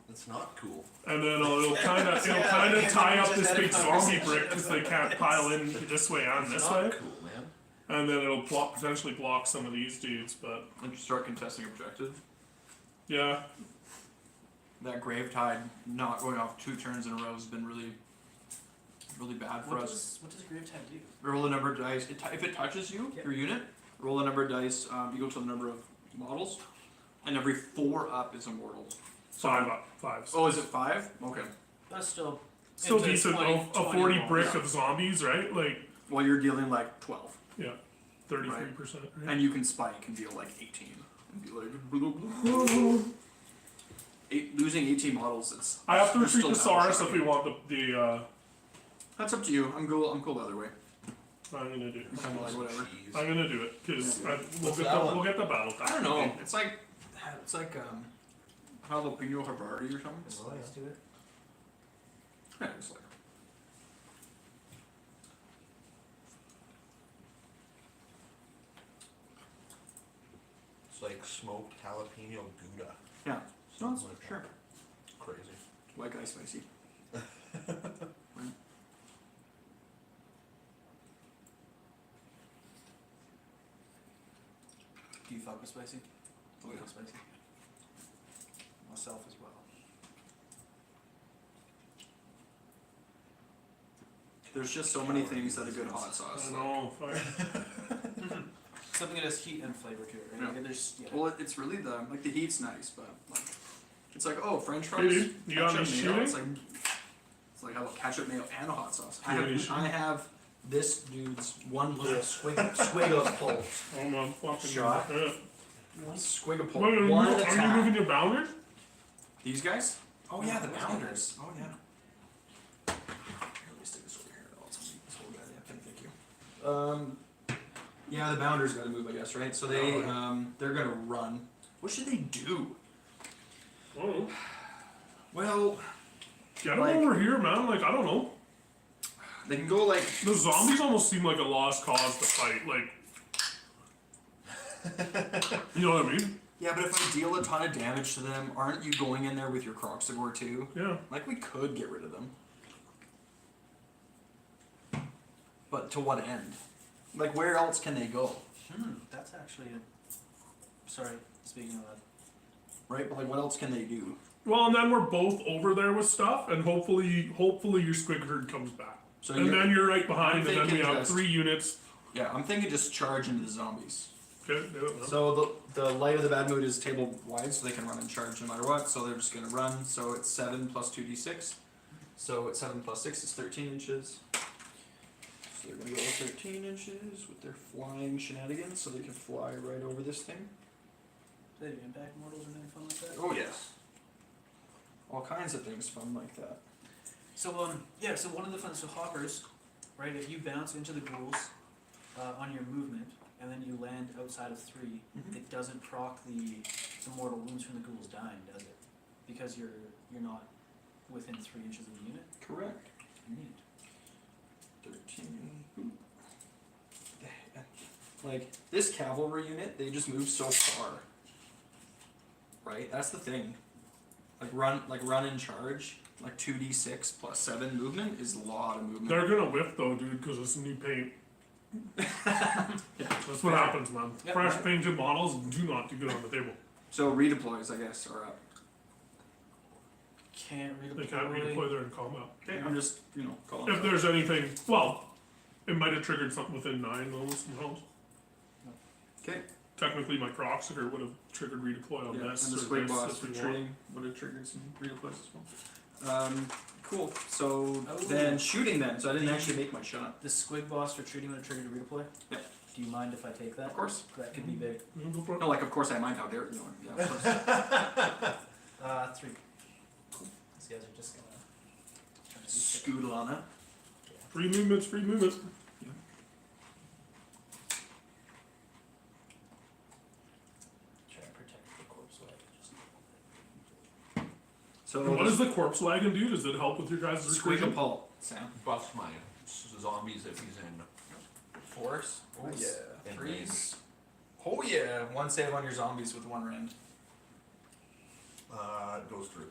That's not cool. And then it'll kind of Yeah, tie up just this had a big zombie conversation brick because they can't pile in this way and this It's way. not cool, man. And then it'll potentially block some of these dudes. But And you start contesting objective. yeah, That grave tide not going off 2 turns in a row has been really bad for us. What does Gravetide do? Roll the number of dice. If it touches you, Yep. your unit, roll the number of dice equal to the number of models, and every 4 up is immortal. So, 5 up, 5. oh, is it 5? Okay. That's still Still into decent 20 though. A 40 20 brick yeah. of zombies, right? Like Well, you're dealing like 12, 33%. Right? and you can spike and deal like 18, and be like blah, blah, blah. Losing 18 models. It's I have to you're retreat still the Saurus if battle we want the That's up to you. I'm cool either way. I'm gonna do. I'm kind of like whatever. Jeez. I'm gonna do it because What's that one? we'll get the battle. I don't know. It's like jalapeno havarti or something. Let's do it. Yeah, it's like. It's like smoked jalapeno Gouda. Yeah. No, it's, Like that. sure. Crazy. White guy spicy. Do you fuck with spicy? Oh, yeah. I love spicy. Myself as well. There's just so many things that a good hot sauce. I know. Fire. Something that has heat and flavor to it, right? Yeah. Like, there's, yeah. Well, it's really the heat's nice, but like, it's like Hey, French fries. dude, you got ketchup, any mayo. shooting? It's like how about ketchup, mayo, and a hot sauce. You got any shooting? I have this dude's one little swig of pulp. Oh my fucking Shot. Yeah. One swig of pulp. Wait, One at a are you time. moving your bounders? These guys? Oh yeah, the Those pounders. Oh yeah. Here, let me stick this over here. I'll take this whole guy. Yeah, thank you. Yeah, the bounders got to move, I guess, right? So they're gonna run. What should they do? Oh, Well, get them Like- over here, man. Like I don't know. they can go like. The zombies almost seem like a lost cause to fight. Like, you know what I mean? Yeah, but if I deal a ton of damage to them, aren't you going in there with your Croxagore too? Yeah. Like we could get rid of them. But to what end? Like, where else can they go? That's actually a... Sorry, speaking of that. Right? But like, what else can they do? Well, and then we're both over there with stuff, and hopefully your squig herd comes back. So And then you're right behind, and then we thinking have just- 3 units. Yeah, I'm thinking just charge into the zombies. Okay, do it. So the light of the bad mood is table wide, so they can run and charge no matter what. So they're just gonna run. So it's 7 plus 2d6. So it's 7 plus 6 is 13 inches. So they're gonna go 13 inches with their flying shenanigans, so they can fly right over this thing. Do they do impact mortals or anything fun like that? Oh yes. All kinds of things fun like that. So yeah, so one of the fun, so hoppers, right, if you bounce into the ghouls on your movement, and then you land outside of 3, Mhm. it doesn't proc the mortal wounds from the ghouls dying, does it? Because you're not within 3 inches of the unit? Correct. Neat. 13. Ooh. Like, this cavalry unit, they just move so far. Right? That's the thing. Like run and charge, like 2d6 plus 7 movement is a lot of movement. They're gonna whiff though, dude, because it's new paint. Yeah. That's what happens, man. Yep. Fresh painted models do not do good on the table. So redeploys, I guess, are up. Can't redeploy. They can't redeploy there in combat. Okay, I'm just, calling If it. there's anything, well, it might have triggered something within 9 almost. Okay. Technically, my Croxitor would have triggered redeploy on Yeah, this. and the or squig this boss if for we want. trading would have triggered some redeploys as well. Cool. So Oh. then shooting then. So I didn't actually make my shot. The squig boss for treating would have triggered a redeploy? Yeah. Do you mind if I take that? Of course. That could be big. Go for it. No, like of course I mind how dare you know. Yeah, of course. 3. Cool. These guys are just gonna try to do shit. Scoodle on it. Free movements, free movements. Try to protect the corpse wagon. So And what does the corpse wagon do? Does it help with your guys' squeak a recruiting? pulp, Sam? Buffs my zombies if he's in. Force. Oh Nice. yeah. And Freeze. Oh yeah. 1 save on your zombies with 1 rend. It goes through.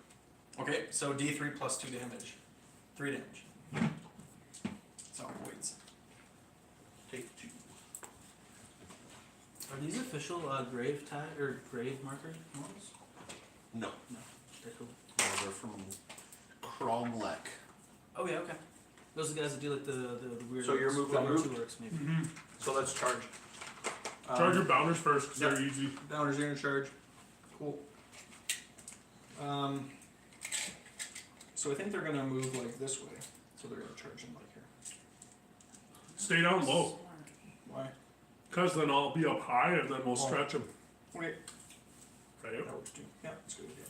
Okay, so D3 plus 2 damage. 3 damage. That's how it weights. Take 2. Are these official grave tag or grave marker models? No, No. They're cool. they're from Cromlech. Oh yeah, okay. Those are the guys that do like the weird. So you're moving flower moved? works maybe. Mm-hmm. So let's charge. Charge your bounders first, because yeah. they're easy. Downers are gonna charge. Cool. So I think they're gonna move like this way. So they're gonna charge in like here. Stay down low, Why? because then I'll be up high, and then we'll Oh. stretch them. Okay. Right? That works too. Yeah, that's a good idea.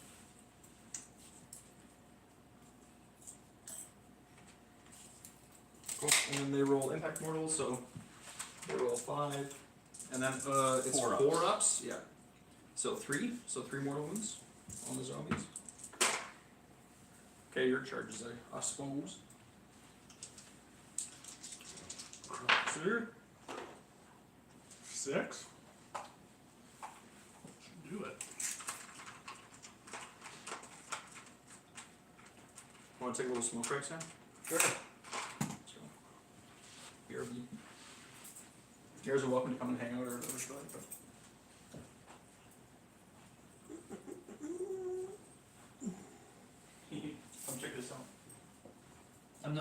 Cool. And then they roll impact mortals, so they roll 5. And then it's 4 4 ups. Yeah. So 3. So 3 mortal wounds on the zombies. Okay, your charges, I suppose. Croxitor. 6. Should do it. Want to take a little smoke break, Sam? Sure. So, Beers are welcome to come and hang out or whatever. But come check this out. I'm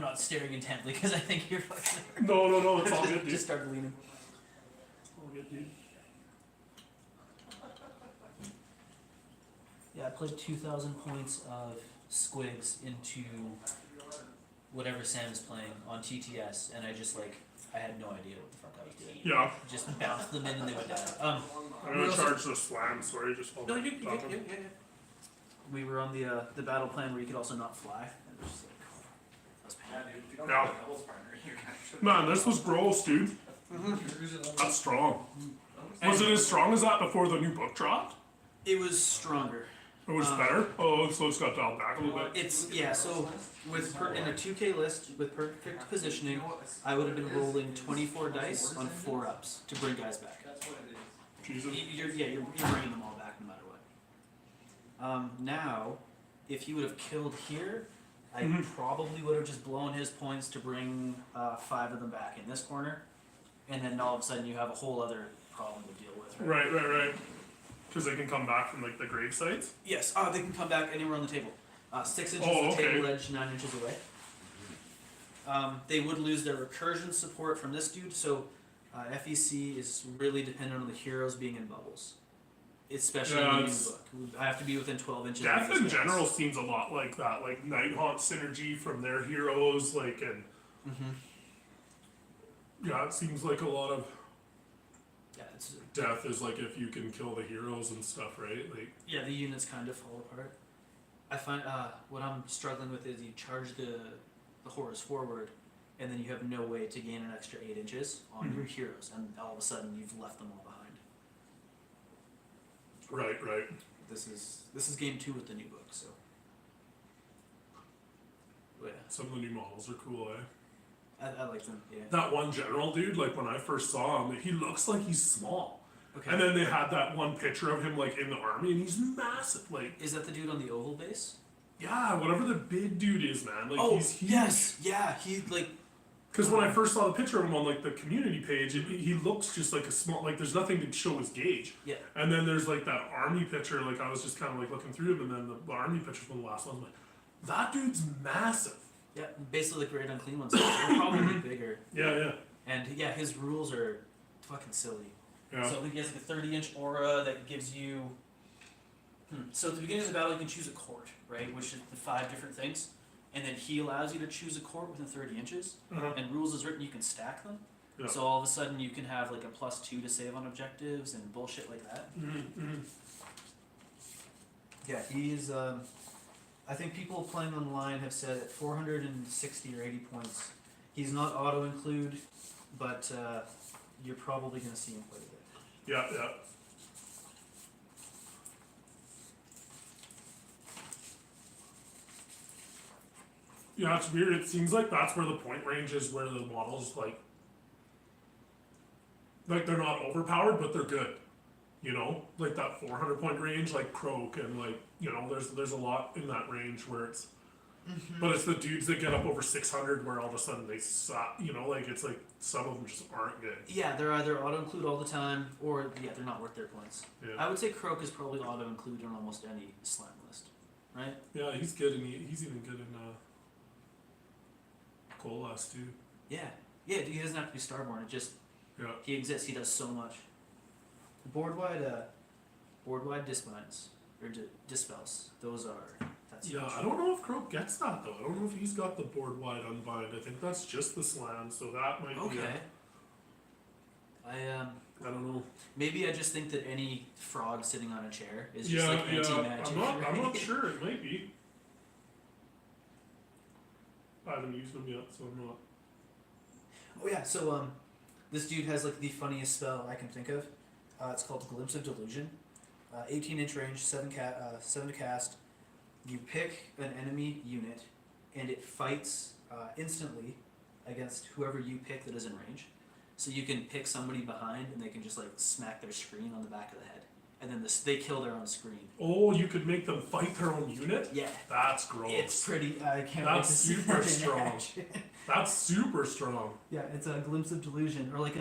not staring intently because I think you're fucking. No, it's all good, dude. Just start leaning. All good, dude. Yeah, I played 2,000 points of squigs into whatever Sam's playing on TTS, and I just I had no idea what the fuck I was doing. Yeah, Just bounced them in and they went down. I'm We gonna also- charge the slam. Sorry, just No, you yeah. We were on the battle plan where you could also not fly. And it was just that's pain. Yeah. Man, this was gross, dude. That's strong. Was it as strong as that before the new book dropped? It was stronger. It was better? Oh, so it's got dialed back a little bit. It's so with in a 2K list with perfect positioning, I would have been rolling 24 dice on 4 ups to bring guys back. Jesus. You're bringing them all back no matter what. Now, if he would have killed here, I probably would have just blown his points to bring 5 of them back in this corner, and then all of a sudden you have a whole other problem to deal with. Right. Because they can come back from like the grave sites. Yes, they can come back anywhere on the table. 6 inches Oh, to okay. table edge, 9 inches away. They would lose their recursion support from this dude, so FEC is really dependent on the heroes being in bubbles. Especially Yeah, in the new it's- book. I have to be within 12 inches Death of these in guys. general seems a lot like that, like Nighthaunt synergy from their heroes, like, and yeah, it seems like a lot of Yeah, it's, death is like if you can kill the heroes and stuff, right? Like, yeah, the units kind of fall apart. I find what I'm struggling with is you charge the horrors forward, and then you have no way to gain an extra 8 inches on your heroes, and all of a sudden you've left them all behind. right. This is game 2 with the new book, so. Yeah, Some of the new models are cool, eh? I like them. Yeah. That one general dude, like when I first saw him, he looks like he's small. Okay. And then they had that one picture of him like in the army, and he's massive. Like, Is that the dude on the oval base? yeah, whatever the big dude is, man. Like, he's huge. yes, yeah. He like Because when I first saw the picture of him on like the community page, he looks just like a small, like there's nothing to show his gauge. yeah. And then there's like that army picture, like I was just kind of like looking through them, and then the army picture from the last one, I was like, that dude's massive. Yeah, basically the great unclean ones. They're probably bigger. Yeah. And yeah, his rules are fucking silly. Yeah. So he has like a 30-inch aura that gives you. So at the beginning of the battle, you can choose a court, right? Which is the 5 different things. And then he allows you to choose a court within 30 inches. Uh-huh. And rules is written, you can stack them. Yeah. So all of a sudden you can have like a +2 to save on objectives and bullshit like that. Yeah, he's. I think people playing online have said at 460 or 80 points, he's not auto include, but you're probably going to see him quite a bit. Yeah. Yeah, it's weird. It seems like that's where the point range is, where the models like they're not overpowered, but they're good. You know, like that 400 point range, like Croak, and like there's a lot in that range where it's. But it's the dudes that get up over 600 where all of a sudden they suck. You know, like it's like some of them just aren't good. Yeah, they're either auto include all the time, or yeah, they're not worth their points. Yeah. I would say Croak is probably auto include on almost any slam list, right? Yeah, he's good, and he's even good in Colas too. Yeah, he doesn't have to be Starborn. It just Yeah. he exists. He does so much. Board wide dispels or dispels. Those are that's Yeah, huge. I don't know if Croak gets that though. I don't know if he's got the board wide unbind. I think that's just the slam, so that might be. Okay. I don't know. Maybe I just think that any frog sitting on a chair is just Yeah, like anti-magic. I'm not sure. It might be. I haven't used them yet, so I'm not. Oh yeah, so this dude has like the funniest spell I can think of. It's called Glimpse of Delusion. 18-inch range, 7 to cast. You pick an enemy unit, and it fights instantly against whoever you pick that is in range. So you can pick somebody behind, and they can just like smack their screen on the back of the head, and then they kill their own screen. Oh, you could make them fight their own unit? Yeah, That's gross. it's pretty. I can't That's wait to see super that in strong. action. That's super strong. Yeah, it's a glimpse of delusion, or like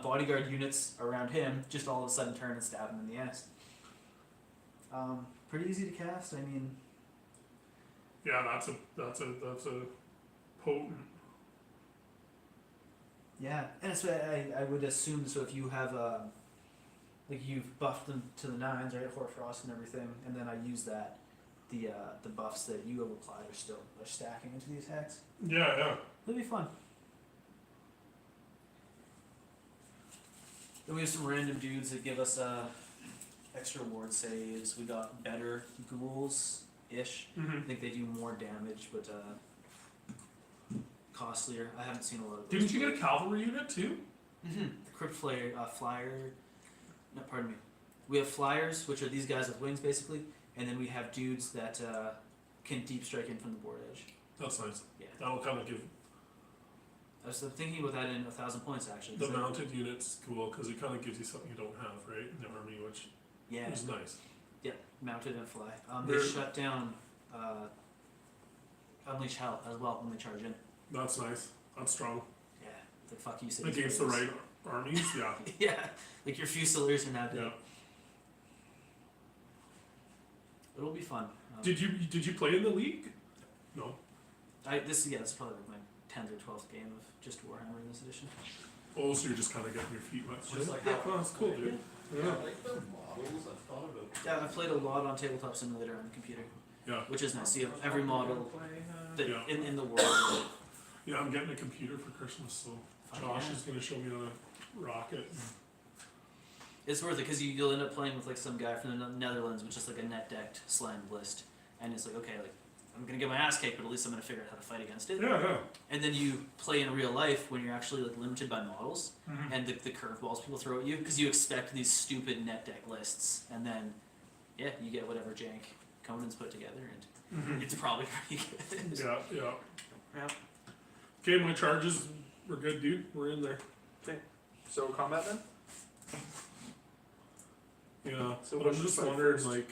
bodyguard units around him just all of a sudden turn and stab him in the ass. Pretty easy to cast. I mean, Yeah, that's a potent. yeah, and it's, I would assume so. If you have like you've buffed them to the 9s, right, Hoarfrost and everything, and then I use that, the buffs that you have applied are stacking into the attacks. Yeah. It'll be fun. Then we have some random dudes that give us extra ward saves. We got better ghouls-ish. I think they do more damage, but costlier. I haven't seen a lot of those. Didn't you get a cavalry unit too? The Crypt Flyer, flyer. No, pardon me. We have flyers, which are these guys with wings, basically, and then we have dudes that can deep strike in from the board edge. That's nice. Yeah. That'll kind of give I was thinking about that in 1,000 points actually. the 'cause they- mounted units cool because it kind of gives you something you don't have, right? In the army, which Yeah. is nice. Yeah, mounted and fly. They They're- shut down unleash hell as well when they charge in. That's nice. That's strong. Yeah, the fuck you cities. Against the right armies, yeah. Yeah, like your Fusiliers are now dead. Yeah. It'll be fun. Did you play in the league? No. This is probably like my 10th or 12th game of just Warhammer in this edition. Oh, so you're just kind of getting your feet wet. Just like yeah, how- well, that's cool, dude. Yeah, Yeah. I like the models, I've thought about. Yeah, I've played a lot on Tabletop Simulator on the computer, Yeah. which is nice. You have every model that Yeah. in the world. Yeah, I'm getting a computer for Christmas, so Fuck Josh yeah. is gonna show me how to rock it. It's worth it because you'll end up playing with like some guy from the Netherlands with just like a net decked slammed list, and it's like, okay, like I'm gonna get my ass kicked, but at least I'm gonna figure out how to fight against it. Yeah, yeah. And then you play in real life when you're actually like limited by models and the curveballs people throw at you because you expect these stupid net deck lists, and then yeah, you get whatever jank Conan's put together, and it's probably pretty good. Yeah, yeah. Yeah. Okay, my charges were good, dude. We're in there. So combat then? Yeah. So but what I'm should just we fight wondering, first? like,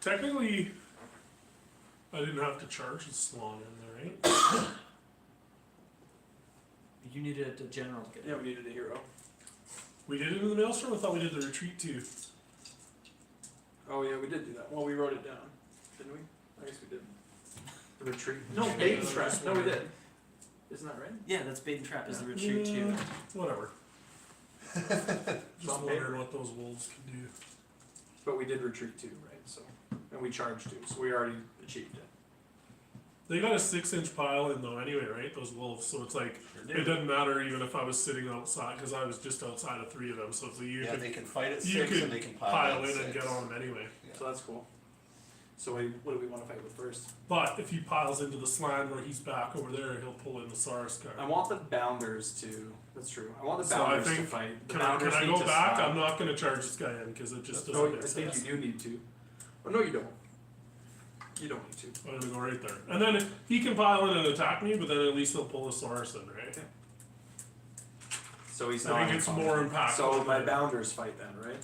technically, I didn't have to charge the Swan in there, right? You needed a general to get Yeah, it. we needed a hero. We did it in the Maelstrom. I thought we did the retreat too. Oh yeah, we did do that. Well, we wrote it down, didn't we? I guess we did. The retreat. No, No, bait and trap. No, we did. Isn't that right? Yeah, that's bait and trap is the retreat too. Whatever. Just on wondering paper. what those wolves can do. But we did retreat too, right? So, and we charged too, so we already achieved it. They got a 6-inch pile in though, anyway, right? Those wolves. So it's like it doesn't matter even if I was sitting outside because I was just outside of 3 of them. So it's like you Yeah, could they can fight at you 6 could and they can pile pile at in and 6. get on them anyway. So that's cool. So what do we want to fight with first? But if he piles into the slant where he's back over there, he'll pull in the Saurus card. I want the bounders to. That's true. I want the So I bounders to think- fight. The Can I bounders need go to back? stop. I'm not going to charge this guy in because it just doesn't No, I make think sense. you do need to. Oh no, you don't. You don't need to. I'm gonna go right there. And then he can pile in and attack me, but then at least he'll pull the Saurus in, right? So he's I not. think in it's combat. more impactful. So my than- bounders fight then, right?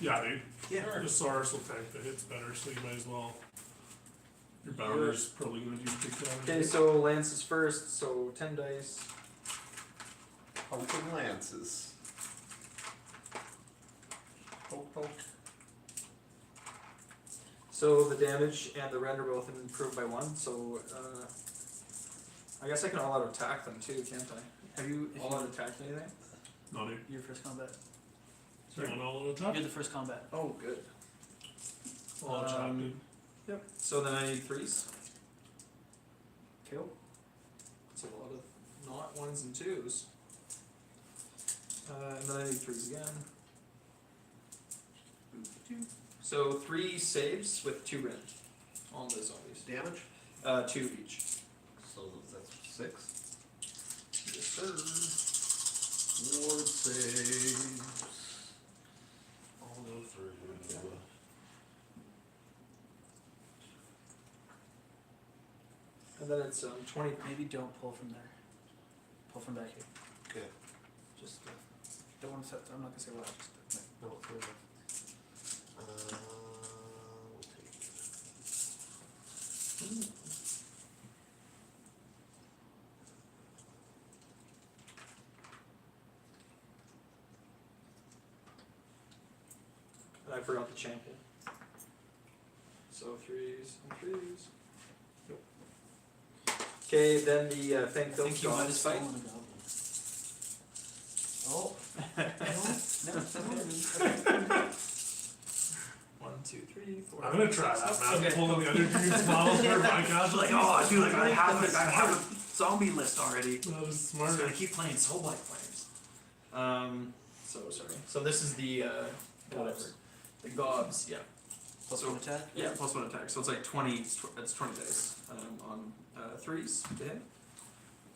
Yeah, dude. Yeah. The Saurus will tank the hits better, so you might as well. Your bounder's probably gonna do big damage. Okay, so Lance is first. So 10 dice. Poking lances. Poke, poke. So the damage and the render both improved by 1. So I guess I can all out attack them too, can't I? Have you all out attacked anything? No, dude. Your first combat. You want all of the top? You're the first combat. Oh, good. All attack, dude. Yep. So then I need 3s. Cool. So a lot of not 1s and 2s. And then I need 3s again. So 3 saves with 2 rend on the zombies. Damage? 2 each. So that's 6. Yes, sir. Ward saves. All go through. And then it's 20. Maybe don't pull from there. Pull from back here. Okay. Just don't want to set. I'm not gonna say what. Just like, roll it through. We'll take it. And I forgot the champion. So 3s and 3s. Okay, then the Fang I Film think you might have Dogs fight. stolen a goblin. Oh. no. 1, 2, 3, 4. I'm gonna try that, man. Okay. Pulling the other dude's models for my god. Like, oh, dude, like I have a zombie list already. That is I'm smart. just gonna keep playing Soul Blight Flames. So sorry. So this is the whatever. The gobs, yeah. Plus So- 1 attack. Yeah, plus 1 attack. So it's like 20. It's 20 dice on 3s to hit.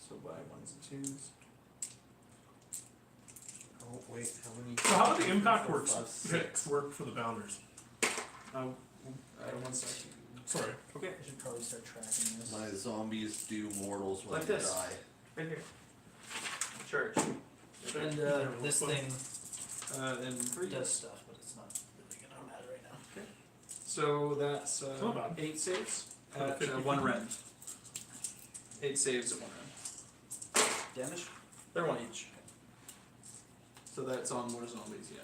So by 1s and 2s. Oh, wait, how many? So how do the impact 4, works 5, hits 6. work for the bounders? 1 second. Sorry. Okay. I should probably start tracking this. My zombies do mortals when Like they this. die. Right here. Church. And this thing And 3 does stuff, but it's not really gonna matter right now. So that's Not bad. 8 saves. At 50. one rend. 8 saves at one rend. Damage? They're one each. So that's on more zombies, yeah.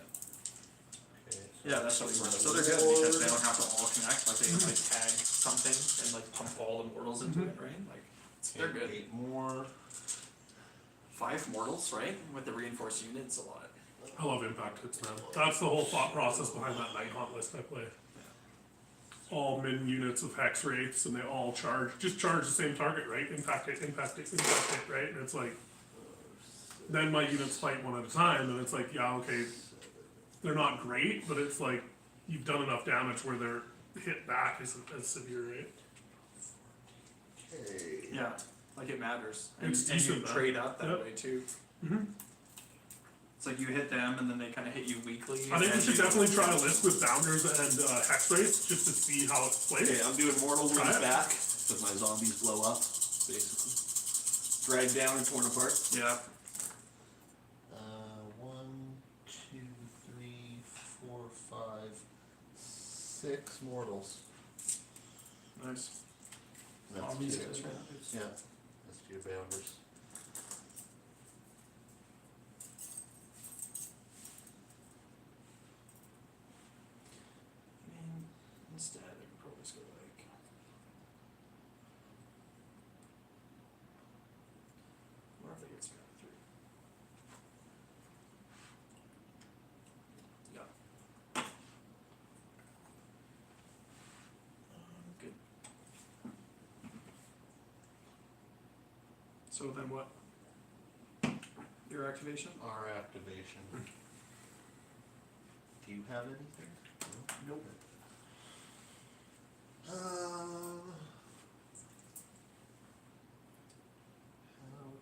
Okay. Yeah, that's how they work. So they're good because they don't have to all connect. Like they can like tag something and like pump all the mortals into it, right? Like they're good. 8 more. 5 mortals, right? With the reinforced units, a lot. I love impact hits, man. That's the whole thought process behind that night hunt list I play. All min units of hex wraiths, and they all just charge the same target, right? Impact hit, right? And it's like, then my units fight one at a time, and it's like, yeah, okay, they're not great, but it's like, you've done enough damage where their hit back isn't as severe, right? Okay. Yeah, like it matters. And, It's and you decent, man. trade out that Yep. way too. Mhm. It's like you hit them and then they kind of hit you weakly. I think we and should you- definitely try a list with bounders and hex wraiths, just to see how it's played. Okay, I'm doing mortal Try wounds it. back, because my zombies blow up, basically. Dragged down and torn apart. Yeah. 1, 2, 3, 4, 5, 6 mortals. Nice. That's Zombies, two. guys, right? Yeah, that's 2 bounders. I mean, instead, I could probably just go like. What if they get scattered through? Yeah. Good. So then what? Your activation? Our activation. Do you have anything? No? Nope. How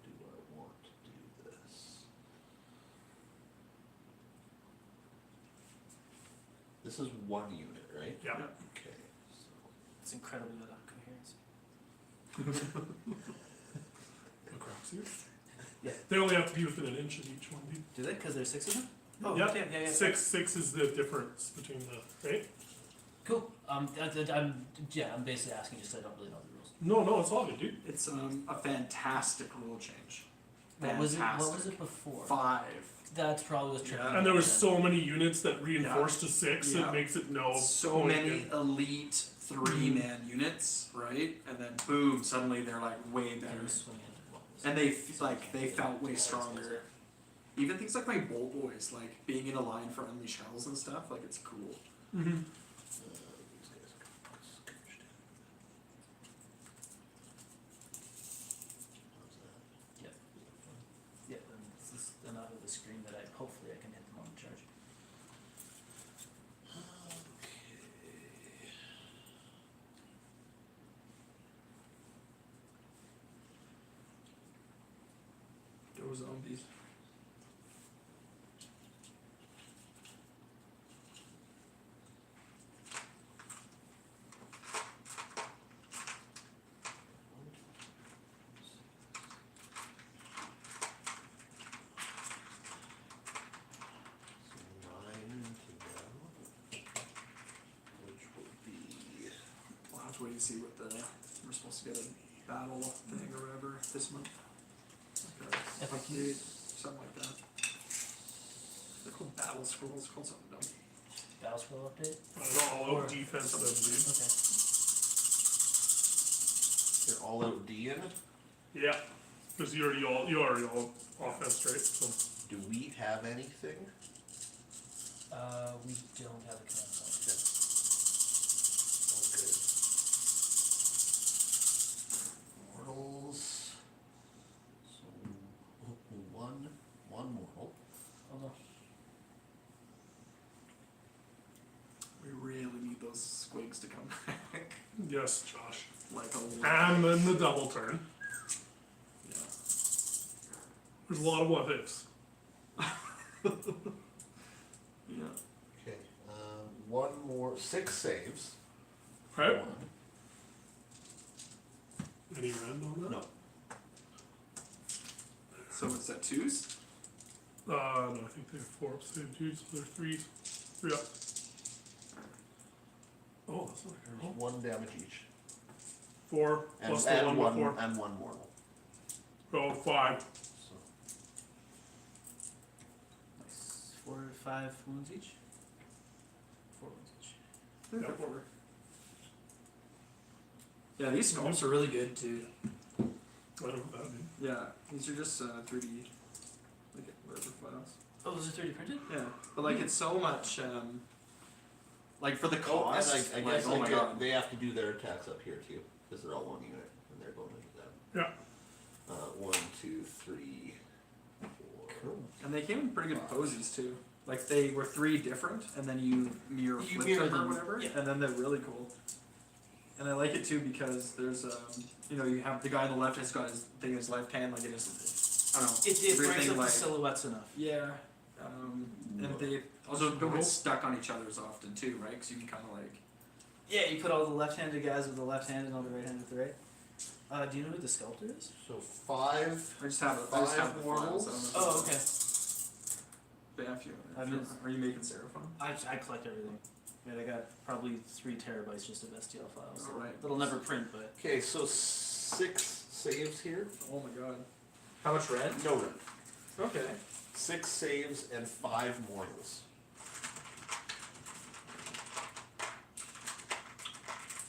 do I want to do this? This is 1 unit, right? Yeah. Okay, so. It's incredibly coherence. Across here. Yeah. They only have to be within an inch of each one, dude. Do they? Because there's 6 of them? Oh, Yeah. okay, yeah. Six is the difference between the, right? Cool. I'm basically asking just 'cause I don't really know the rules. No, it's all good, dude. It's a fantastic rule change. What was Fantastic. it before? 5. That's probably what's tricky. Yeah. And there was so many units that reinforced to 6, Yeah. it makes it no So point many in- elite 3-man units, right? And then boom, suddenly they're like way better. Can you swing into what was And it? they felt way stronger. Even things like my bolt boys, like being in a line for unleash hells and stuff, like it's cool. Mhm. These guys are scooched in. How's that? Yep. Yeah, and this is enough of the screen that hopefully I can hit them on the charge. Okay. Those zombies. So 9 to go, which will be We'll have to wait and see what we're supposed to get a battle thing or whatever this month. Like a FEC. update, something like that. They're called battle scrolls, called something dumb. Battle scroll update? All Or- out defense then, dude. they're all out D in it. Yeah, because you already all offense, right? So Do we have anything? We don't have a command point. Okay. Mortals. So one mortal. Hold on. We really need those squigs to come back. yes, Josh. Like a lot. And then the double turn. Yeah. There's a lot of what ifs. Yeah. Okay. One more. 6 saves. Right? One. Any rend on that? No. So it's at 2s? No, I think they have 4 ups. They have 2s, so they're 3s. 3 ups. Oh, that's not a good roll. 1 damage each. 4 And, plus the and one before. and one mortal. Oh, 5. So Nice. 4 or 5 wounds each. 4 wounds each. Yeah. Yeah, these sculpts are really good too. I don't know what that means. Yeah, these are just 3D, like whatever files. Oh, those are 3D printed? Yeah, but like it's so much, like for the Oh, and cost. I guess like, oh my god. they have to do their attacks up here too, because they're all one unit, and they're going into them. Yeah. 1, 2, 3, 4. Cool. And they came in pretty good poses too. Like they were 3 different, and then you mirror You flip mirror them or them, whatever, yeah. and then they're really cool. And I like it too because there's you know, you have the guy on the left has got his thing in his left hand, like it is, I don't know. It breaks everything up like, the silhouettes enough. yeah. And they also don't get stuck on each other as often too, right? Because you can kind of like. Yeah, you put all the left-handed guys with the left hand and all the right-handed with the right. Do you know who the sculptor is? So 5. I just have the Five files. mortals? I don't know. Oh, okay. But yeah, if you, I mean- are you making Seraphon? I collect everything. I mean, I got probably 3 terabytes just of STL files. Alright. That'll never print, but Okay, so 6 saves here. Oh my god. How much red? No rend. Okay. 6 saves and 5 mortals.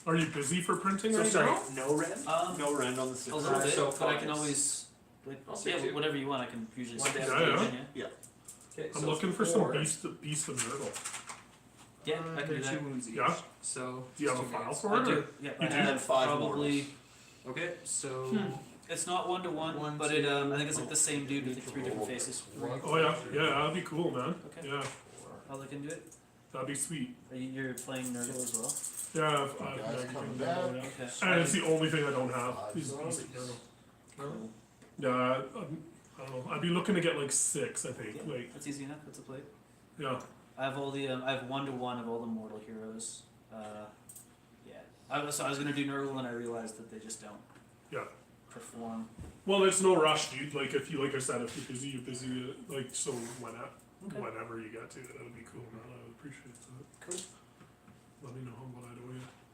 Are you busy for printing So right sorry, now? no rend? no rend on the 6 a little bit, so but I can fives. always. Like, I'll say yeah, 2. whatever you want, I can usually One stick down. it Yeah, in, yeah. Okay, I'm so looking for 4. some beast of Myrtle. Yeah, I can do They're that. 2 wounds each. Yeah? So. Do you have a two file units. for I it? do. Or? Yeah, You I do? have And 5 probably. Okay, so. It's not 1-to-1, One, but two, it I think it's like the same dude with like 3 different faces. Oh yeah, yeah, that'd be cool, man. Okay. Yeah, I'll look into it. that'd be sweet. You're playing Nurgle as well. Yeah, Guys I've coming yeah. back. Okay. And it's the only thing I don't have. Five Is zombies. Beast of Myrtle. Cool. Yeah, I don't know. I'd be looking to get like 6, I think. Yeah, Like, that's easy enough. That's a plate. yeah. I have all the I have 1-to-1 of all the mortal heroes. Yeah. So I was gonna do Nurgle and I realized that they just don't. Yeah. Perform. Well, there's no rush, dude. Like, if you, like I said, if you're busy, you're busy. Like, so Okay. whenever you get to it, that'd be cool, man. I would appreciate that. Cool. Let me know what I do.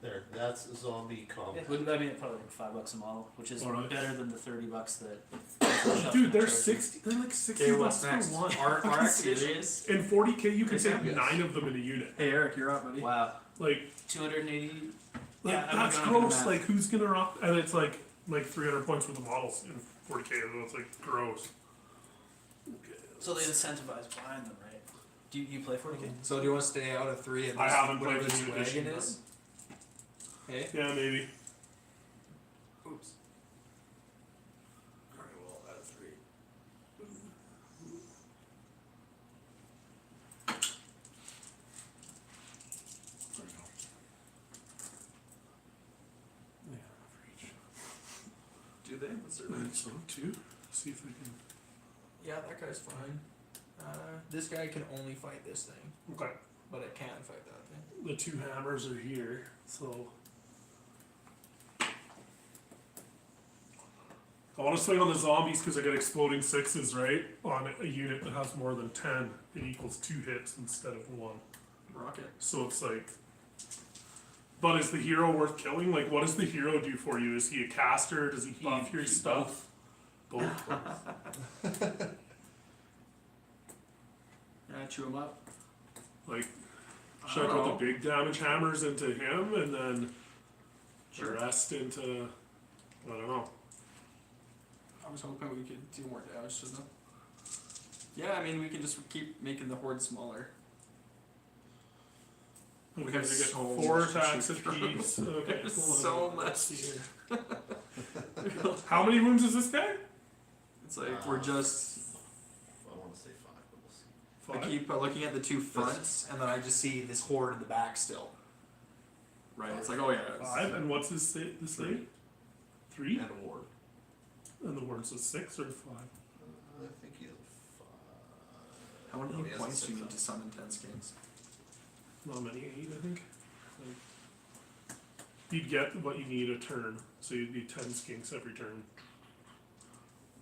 There, that's zombie Yeah, combat. wouldn't I mean probably like $5 a model, which is Alright. better than the $30 that. Dude, they're charging. 60. They're like 60 Okay, bucks what's next? for one. Are serious? In 40k, you can Yes, take yes. 9 of them in a unit. Hey Eric, you're up, buddy. Wow. Like, 280. like Yeah, I'm that's gonna do gross. math. Like, who's gonna rock? And it's like 300 points with the models in 40k. So it's like gross. So they incentivize buying them, right? Do you play 40k? So do you want to stay out of 3 and I just haven't played whatever the new this wagon edition, is? Hey? Yeah, maybe. Oops. Alright, well, out of 3. Do they? What's their range? So 2. See if I can. Yeah, that guy's fine. This guy can only fight this thing, Okay. but it can fight that thing. The 2 hammers are here, so. I want to swing on the zombies because I get exploding 6s, right? On a unit that has more than 10, it equals 2 hits instead of 1. Rocket. So it's like. But is the hero worth killing? Like, what does the hero do for you? Is he a caster? Does he buff your stuff? Both. Yeah, chew him up. Like, I should I don't put know. the big damage hammers into him and then Sure. the rest into. I don't know. I was hoping we could do more damage to them. Yeah, I mean, we can just keep making the horde smaller. We Okay, have they get so 4 much to attacks shoot from. apiece. Okay, There's hold on. so Let's much. see here. How many wounds is this guy? It's like we're just. I want to say 5, but we'll see. 5. I keep looking at the 2 fronts, and then I just see this horde in the back still. Right, it's like, oh yeah. it's- 5, and what's his this thing? 3? And a ward. And the word says 6 or 5? I think he has 5. How many No, he has points do you 6 need to summon 10 skins? Not many, 8 I think. Like, you'd get what you need a turn, so you'd be 10 skinks every turn.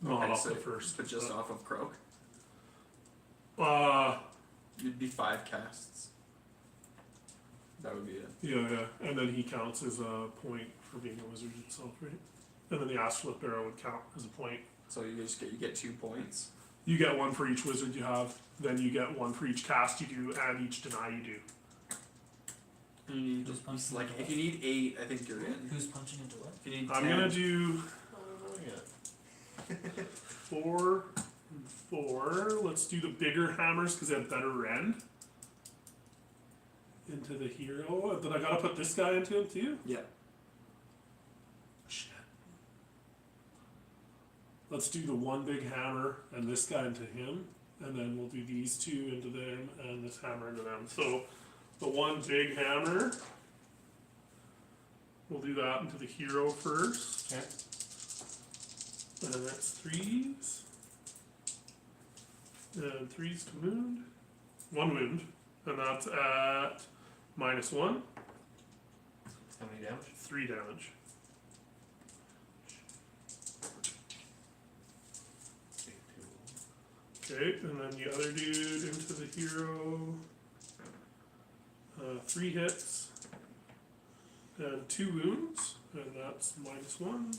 Not Okay, off so- the first. But just off of Croak? Uh, You'd be 5 casts. That would be it. Yeah, and then he counts as a point for being a wizard itself, right? And then the astrolith arrow would count as a point. So you get 2 points. You get one for each wizard you have, then you get one for each cast you do, and each deny you do. And you need Who's just punching like into if you need 8, I think you're in. Who's punching into what? If you need 10, I'm gonna do Oh, yeah. 4 and 4. Let's do the bigger hammers because they have better rend. Into the hero. And then I gotta put this guy into him too? Yeah. Shit. Let's do the one big hammer and this guy into him. And then we'll do these 2 into them and this hammer into them. So the one big hammer. We'll do that into the hero first. Okay. And then that's 3s. And 3s to wound. 1 wound. And that's at -1. How many damage? 3 damage. Okay, and then the other dude into the hero. 3 hits. And 2 wounds. And that's -1.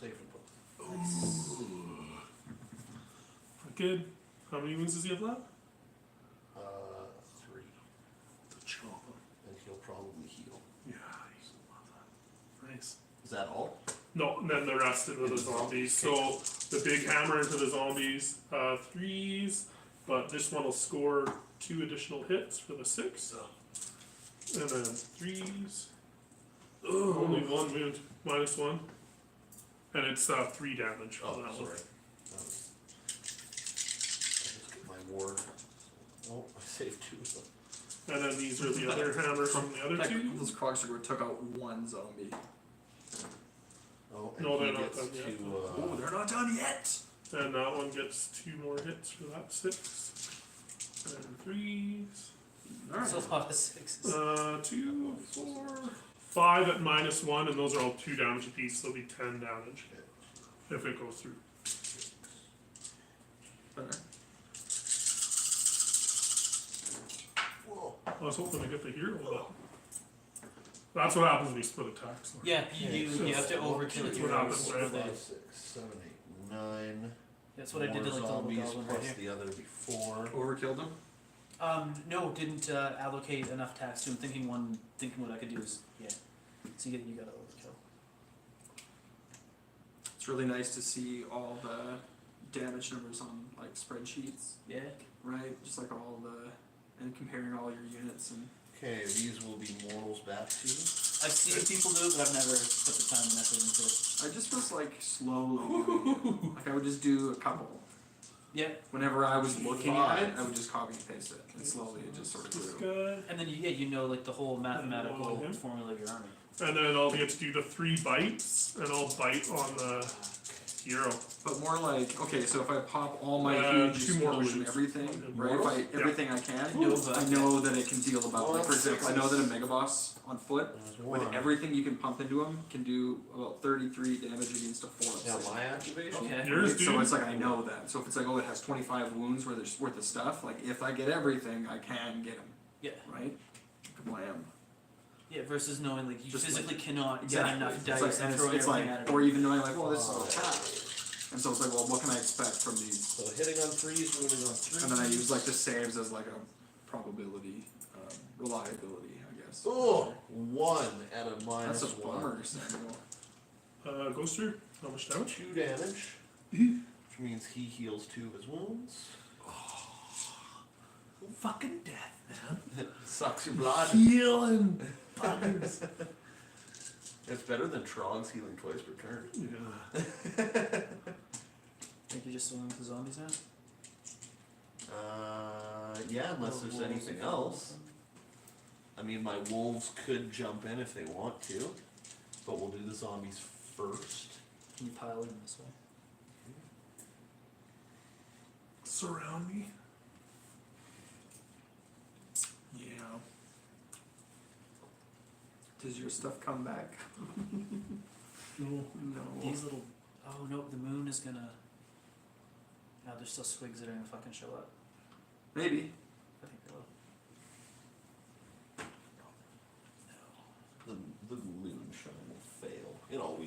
Save for both. Good. How many wounds does he have left? 3. The chomp. And he'll probably heal. Yeah, he's love that. Nice. Is that all? No, and then the rest into the zombies. So the big hammer into the zombies, 3s, but this one will score 2 additional hits for the 6. And then 3s. Oh, only 1 wound, -1. And it's 3 damage for Oh, that sorry. one. I just get my ward. Oh, I saved 2 of them. And then these are the other hammers from the other Like, 2. those Cogsword took out 1 zombie. Oh, and No, he they're not gets done yet. to, Oh, they're not done yet. And that one gets 2 more hits for that 6. And 3s. So a lot of 6s. 2, 4, 5 at -1, and those are all 2 damage apiece, so they'll be 10 damage if it goes through. Better. Whoa. I was hoping to get the hero, but that's what happens when you split attacks. Yeah, you have to overkill That's it. what happens, for right? the- 5, 6, 7, 8, 9. That's what I did to More like the little zombies goblin right plus here. the other before. Overkilled him. No, didn't allocate enough tax to him. Thinking what I could do is So you gotta overkill. It's really nice to see all the damage numbers on like spreadsheets, Yeah. right? Just like all the and comparing all your units and Okay, these will be mortals back to you. I've seen people do it, but I've never put the time and effort into it. I just was like slowly doing it. Like I would just do a couple. Yeah, Whenever I was looking at it, I would just copy and paste it, and slowly it just sort of This grew. guy. and then you know like the whole mathematical him. formula of your army. And then I'll get to do the 3 bites, and I'll bite on the hero. But more like, okay, so if I pop all my huge 2 more explosion wounds. everything, right? Mortals? If I everything I can, Nova. I know that it can deal about. Oh, Like for that's example, I know that a mega boss on foot There's with 1. everything you can pump into him can do about 33 damage against a force. Now my activation. Okay. Yours, So dude. it's like I know that. So if it's like, oh, it has 25 wounds worth of stuff, like if I get everything, I can get him, Yeah. right? Kablam. Yeah, versus knowing like you Just physically cannot Exactly. get enough It's dice like, and and throw it's everything like, at it. or even knowing like, well, this is a tap. And so it's like, well, what can I expect from these? So hitting on 3s, wounding on 3s. And then I use like the saves as like a probability, reliability, I guess. Oh, 1 at a That's minus a 1. bummer, Samuel. Goes through. How much damage? 2 damage. Which means he heals 2 of his wounds. Fucking death, man. Sucks your blood. Healing. It's better than Trog's healing twice per turn. Yeah. Think you're just swinging with the zombies now? Yeah, unless there's Wolves anything and else. I mean, my wolves could jump in if they want to, but we'll do the zombies first. Can you pile in this way? Surround me. Yeah. Does your stuff come back? No. No. These little. Oh no, the moon is gonna. No, there's still squigs that are gonna fucking show up. Maybe. I think they will.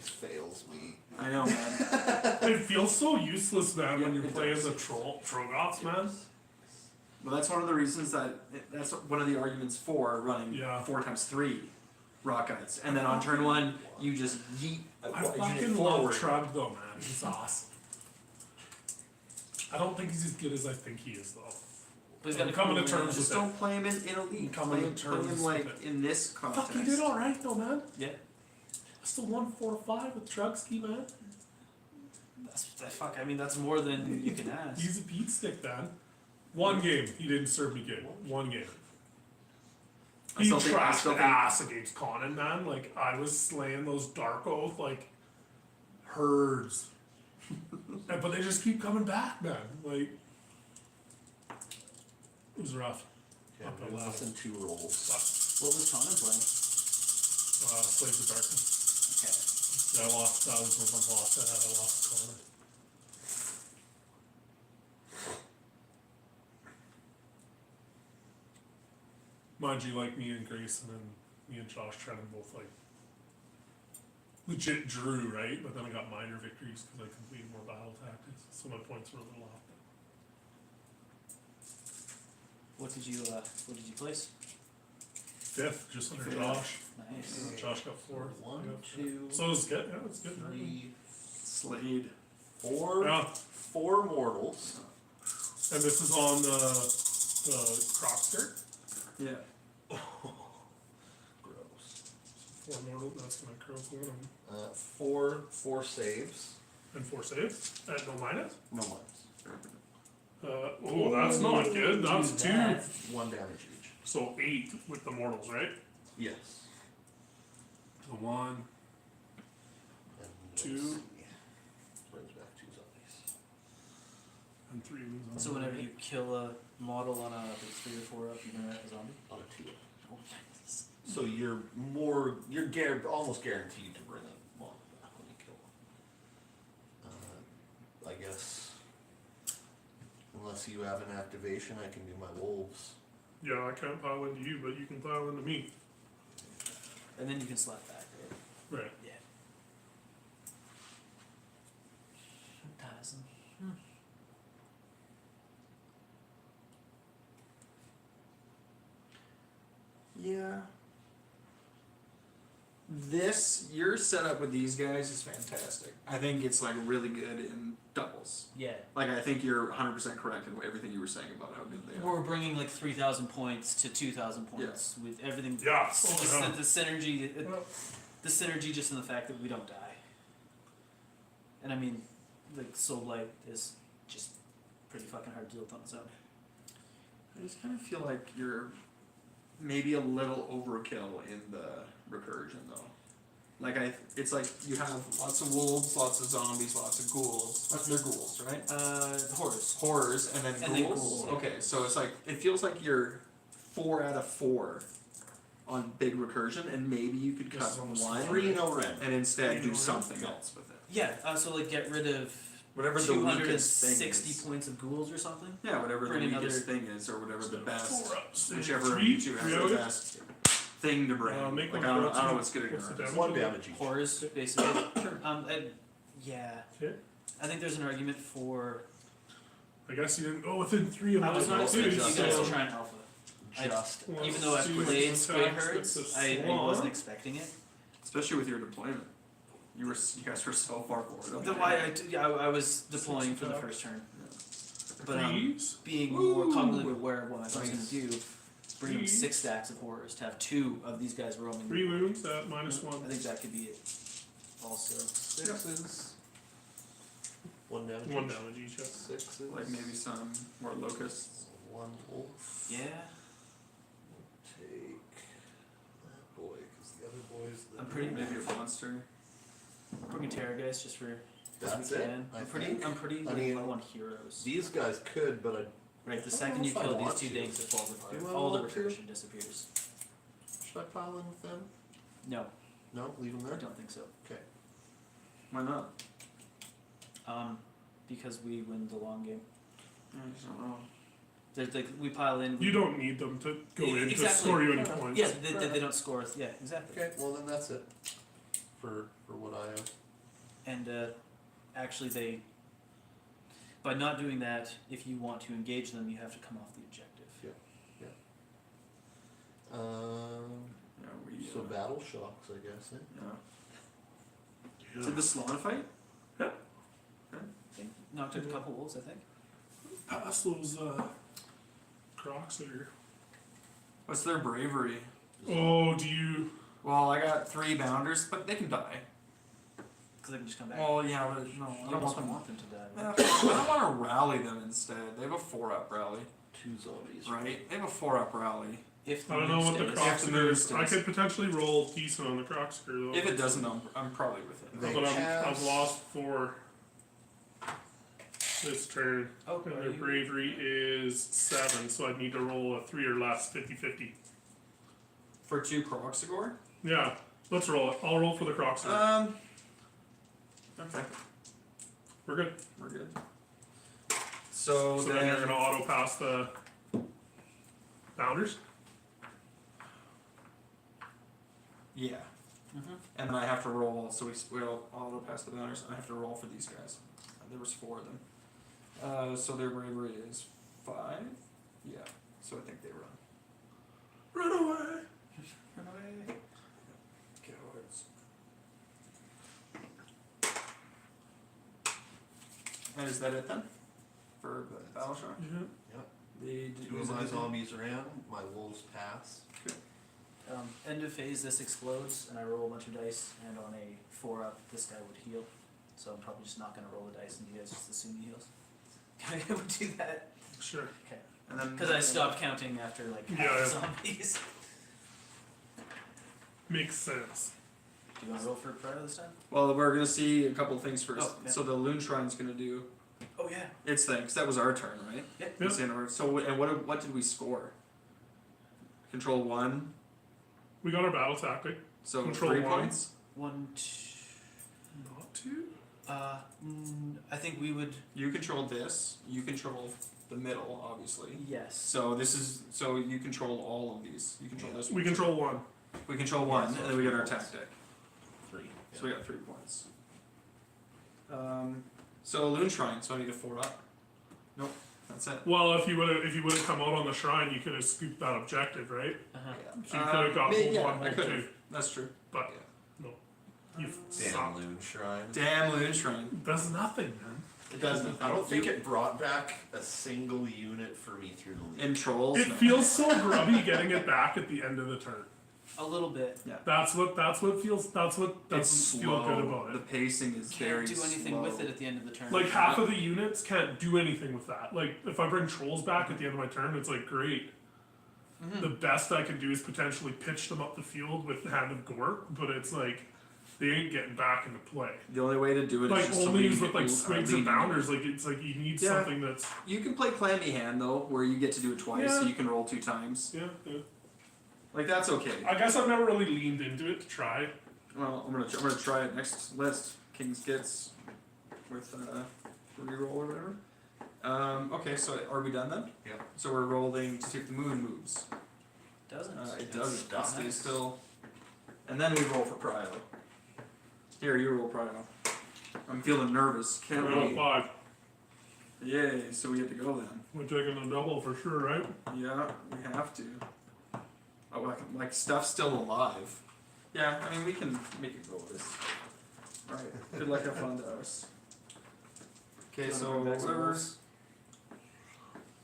always fails me. I know, man. It feels so useless, man, when Yeah, you're it playing does. the Trogoths, man. Well, that's one of the reasons that's one of the arguments for running Yeah. 4x3 rock guides, and then on turn 1 you just yeet a I unit fucking love forward. Trug though, man. He's awesome. I don't think he's as good as I think he is though. But he's got I'm a coming cool to terms range. Just with don't play him in elite. Coming Play, to play terms him with like it. in this context. Fuck, he did alright though, man. Yeah. I still won 4-5 with Trugsky, man. Fuck, I mean, that's more than you can ask. He's a beat stick, man. One game, he didn't serve me good. One game. I He still think- I trashed still think- ass against Conan, man. Like, I was slaying those Dark Oath like herds. But they just keep coming back, man. Like, it was rough. Okay, Up I'm and less than 2 rolls. What was Conan playing? Slaves of Darkness. Okay. Yeah, I lost. That was one loss I had. I lost to Conan. Mind you, like me and Grayson and me and Josh Trennan both like legit drew, right? But then I got minor victories because I completed more battle tactics, so my points were a little off. What did you place? Fifth, just under Fifth. Josh. Nice. Josh got fourth. One, I got fifth. 2, So it was good. Yeah, it was good. 3, Slade. 4, Yeah, 4 mortals. and this is on the croc skirt. Yeah. Gross. 4 mortal. That's gonna croak one of them. 4 saves. And 4 saves at no minus. No minus. Oh, that's not good. That's do 2. that. 1 damage each. So 8 with the mortals, right? Yes. So 1. And let's 2. see. Brings back 2 zombies. And 3 wounds on So the whenever right. you kill a model on a 3 or 4 up, you interact with a zombie? On a 2. Oh, nice. So you're almost guaranteed to bring a model back when you kill one. I guess, unless you have an activation, I can do my wolves. Yeah, I can't pile into you, but you can pile into me. And then you can slap back, right? Right. Yeah. Fantastic. Yeah. Your setup with these guys is fantastic. I think it's like really good in doubles. Yeah. Like I think you're 100% correct in everything you were saying about how good they are. We're bringing like 3,000 points to 2,000 points with everything. Yeah. It's just Oh, the synergy, Well, the synergy just in the fact that we don't die. And I mean, like Soul Blight is just pretty fucking hard to deal with on its own. I just kind of feel like you're maybe a little overkill in the recursion though. Like it's like you have lots of wolves, lots of zombies, lots of ghouls. They're ghouls, right? Horrors. Horrors and then And then ghouls. ghouls. Okay, so it's like it feels like you're 4 out of 4 on big recursion, and maybe you could This cut is almost one 3-0 red. and instead do 3-0 something red. else with it. Yeah, so like get rid of Whatever the weakest thing 260 is. points of ghouls or something. Yeah, whatever the Bring weakest another- thing is, or whatever the so best, 4 up. So whichever of 3, you two has 3 the out. best thing to bring. Make Like one I don't know protein. what's good at What's the your damage? 1 damage each. Horrors, basically. Yeah. Okay. I think there's an argument for. I guess you didn't go within 3 of I was my not expecting you duties, guys to so- try an alpha. Just. Well, Even though I've see played what's Spray attacks Herds, with the I swan. wasn't expecting it. Especially with your deployment. You guys were so far forward. The why I was deploying for the first turn. But Please. being more cognitively aware of what I was going to do, bringing 6 stacks of horrors to have 2 of these guys roaming. 3 wounds at -1. I think that could be it. Also, 6s. 1 damage 1 each. damage each. Yeah. 6s. Like maybe some more locusts. 1 wolf. yeah, Take that boy, because the other boys. I'm pretty- Maybe a monster. bringing Terror guys just for. That's we it. can. I I'm pretty. think. I'm pretty. I Like, mean, low on heroes. These guys could, but I Right, the I don't second know you if I kill these want 2 to. dinks, it falls apart. Do I All the want to? recursion disappears. should I pile in with them? No, No, leave them I there. don't think so. Okay. Why not? Because we win the long game. I just don't know. There's like we pile in. You don't need them to go in to Exactly. score you any points. Yeah, they don't score. Yeah, exactly. Okay. Well, then that's it. for what I have. And actually, by not doing that, if you want to engage them, you have to come off the objective. So battle shocks, I guess. Eh? Yeah. Did the Slon fight? Knocked out a couple wolves, I think. Pass those crocs that are. What's their bravery? Oh, do you? Well, I got 3 bounders, but they can die. Because they can just come back. Well, yeah, but no, I you don't almost want them. want them to die. I don't want to rally them instead. They have a 4-up rally, 2 zombies. right? They have a 4-up rally. If I don't know what the stays- crocs If the moon is. I stays. could potentially roll decent on the crocs though. If it doesn't, I'm probably with it. They But have- I've lost 4 this turn. Oh, And are their you- bravery is 7, so I'd need to roll a 3 or less, 50-50. For 2 Croxagore? Yeah, let's roll it. I'll roll for the crocs. Okay, We're good. we're good. So, So then you're gonna auto pass the bounders. Yeah. Mhm. And then I have to roll, so we'll auto pass the bounders, and I have to roll for these guys. There was 4 of them. So their bravery is 5? Yeah, so I think they run. Run away. Run away. Cowards. And is that it then? For the battle shock? Yeah. The 2 of my zombies ran, my wolves pass. End of phase, this explodes, and I roll a bunch of dice, and on a 4-up, this guy would heal. So I'm probably just not going to roll the dice, and you guys just assume he heals. Can I would do that? Sure. Okay. And then Because I stopped counting after like half Yeah, the yeah. zombies. Makes sense. Do you want to roll for Prada this time? Well, we're gonna see a couple things first. Oh, yeah. So the Loon Shrine's gonna do Oh yeah. its thing, 'cause that was our turn, right? Yeah. It's the end of our- So and what did we score? Control 1. We got our battle tactic. So Control 3 1. points. 1, 2. Not 2. I think we would. You control this. You control the middle, obviously. Yes. So this is so you control all of these. You control this one. We control 1. We control 1, Yeah, so and then we get our 3 points. tactic. 3. So we got 3 points. So Loon Shrine. So I need a 4-up. Nope, that's it. Well, if you would have come out on the shrine, you could have scooped that objective, right? Uh-huh. So you could have got hold 1, I hold could 2. have. That's true. But no, you Damn suck. Loon Shrine. Damn Loon Shrine. Does nothing, man. It doesn't. I don't think it brought back a single unit for me through the league. In Trolls. It no. feels so grubby getting it back at the end of the turn. A little bit. That's what feels. That's what It's doesn't feel slow. good about The it. pacing is very Can't do anything slow. with it at the end of the turn. Like half of the units can't do anything with that. Like if I bring trolls back at the end of my turn, it's like great. Mhm. The best I can do is potentially pitch them up the field with Hand of Gork, but it's like they ain't getting back into play. The only way to do it is Like just to only leave with like people, squigs leave and them. bounders. Like it's like you need Yeah. something that's You can play Clammy Hand though, where you get to do it twice, so Yeah. you can roll 2 times. yeah. Like that's okay. I guess I've never really leaned into it to try. Well, I'm gonna try it next list. King's Gitz with reroll or whatever. Okay, so are we done then? Yep. So we're rolling to see if the moon moves. Doesn't. It It's doesn't. It stuck. stays still. And then we roll for Prio. Here, you roll Prio. I'm feeling nervous. Can't Roll wait. 5. Yay! So we get to go then. We're taking a double for sure, right? Yeah, we have to. Oh, like stuff's still alive. Yeah, I mean we can make it go with this. Alright, good luck, have fun to us. Okay, so whatever.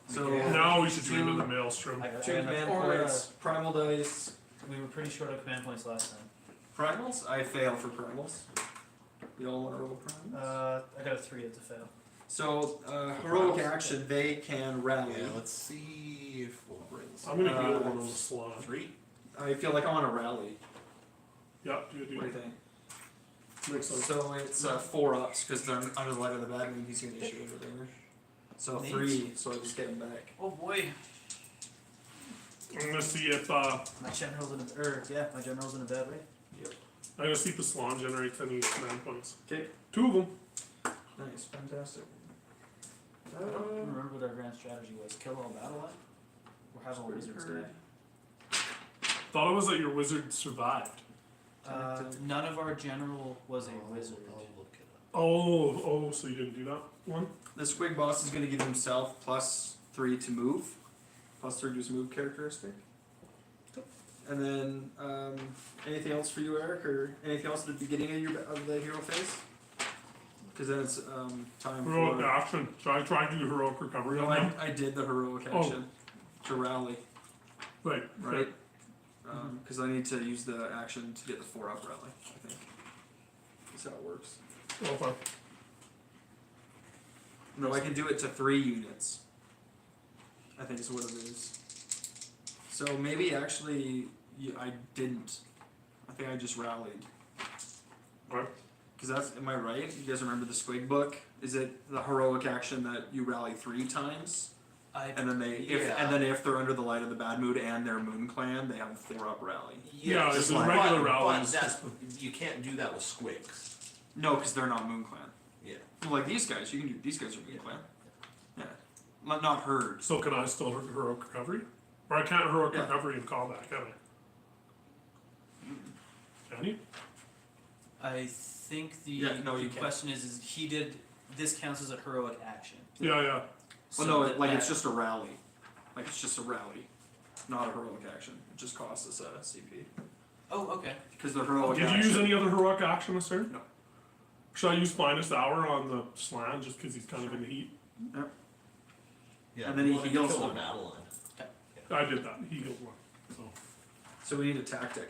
So Yeah. Now we should dream of the maelstrom. I got two command points, primal dice. We were pretty short on command points last time. Primals? I fail for primals. You all want to roll primals? I got a 3 at the fail. So heroic action, they can rally. Yeah, let's see if we'll bring I'm some. gonna heal one of those slots. 3. I feel like I want to rally. Yeah, do What do you it. think? Makes sense. So it's 4 ups because they're under the light of the bad moon. He's gonna issue it or whatever. So Neat. 3, so I just get him back. Oh boy. I'm gonna see if My general's in my general's in a bad way. I'm gonna see if the Salon generates any command points. Okay. 2 of them. Nice, fantastic. I don't remember what our grand strategy was. Kill all battle line? Or have all wizards die? Thought it was that your wizard survived. None of our general was a wizard. I'll look it up. Oh, so you didn't do that one? The squig boss is gonna give himself +3 to move, +3 to his move characteristic. And then anything else for you, Eric, or anything else at the beginning of the hero phase? Because then it's time Heroic for. action. So I tried to do heroic recovery No, on him. I did the heroic Oh. action to rally, Right. right? Because I need to use the action to get the 4-up rally. I think that's how it works. Okay. No, I can do it to 3 units. I think is what it is. So maybe actually I didn't. I think I just rallied. Right. Because that's, am I right? You guys remember the Squig book? Is it the heroic action that you rally 3 times? And then if they're under the light of the bad mood and their moon clan, they have a 4-up rally. Yeah, it's just a like- regular But rallies. that's, you can't do that with squigs. No, because they're not moon clan. Yeah. Well, like these guys, you can do. These guys are moon clan. Yeah, not herd. So can I still heroic recovery? Or I can't heroic Yeah. recovery in combat, can I? Can you? I think the Yeah, no, you can't. question is he did this counts as a heroic action. Yeah, yeah. Well, So no, that- like it's just a rally. Like it's just a rally, not a heroic action. It just costs us a CP. Oh, okay. Because the heroic Did you action. use any other heroic action this turn? No. Should I use finest hour on the slan just because he's kind of in the heat? Yeah. And then he you wanna heals kill them. the battle line. I did that. He healed one. So So we need a tactic.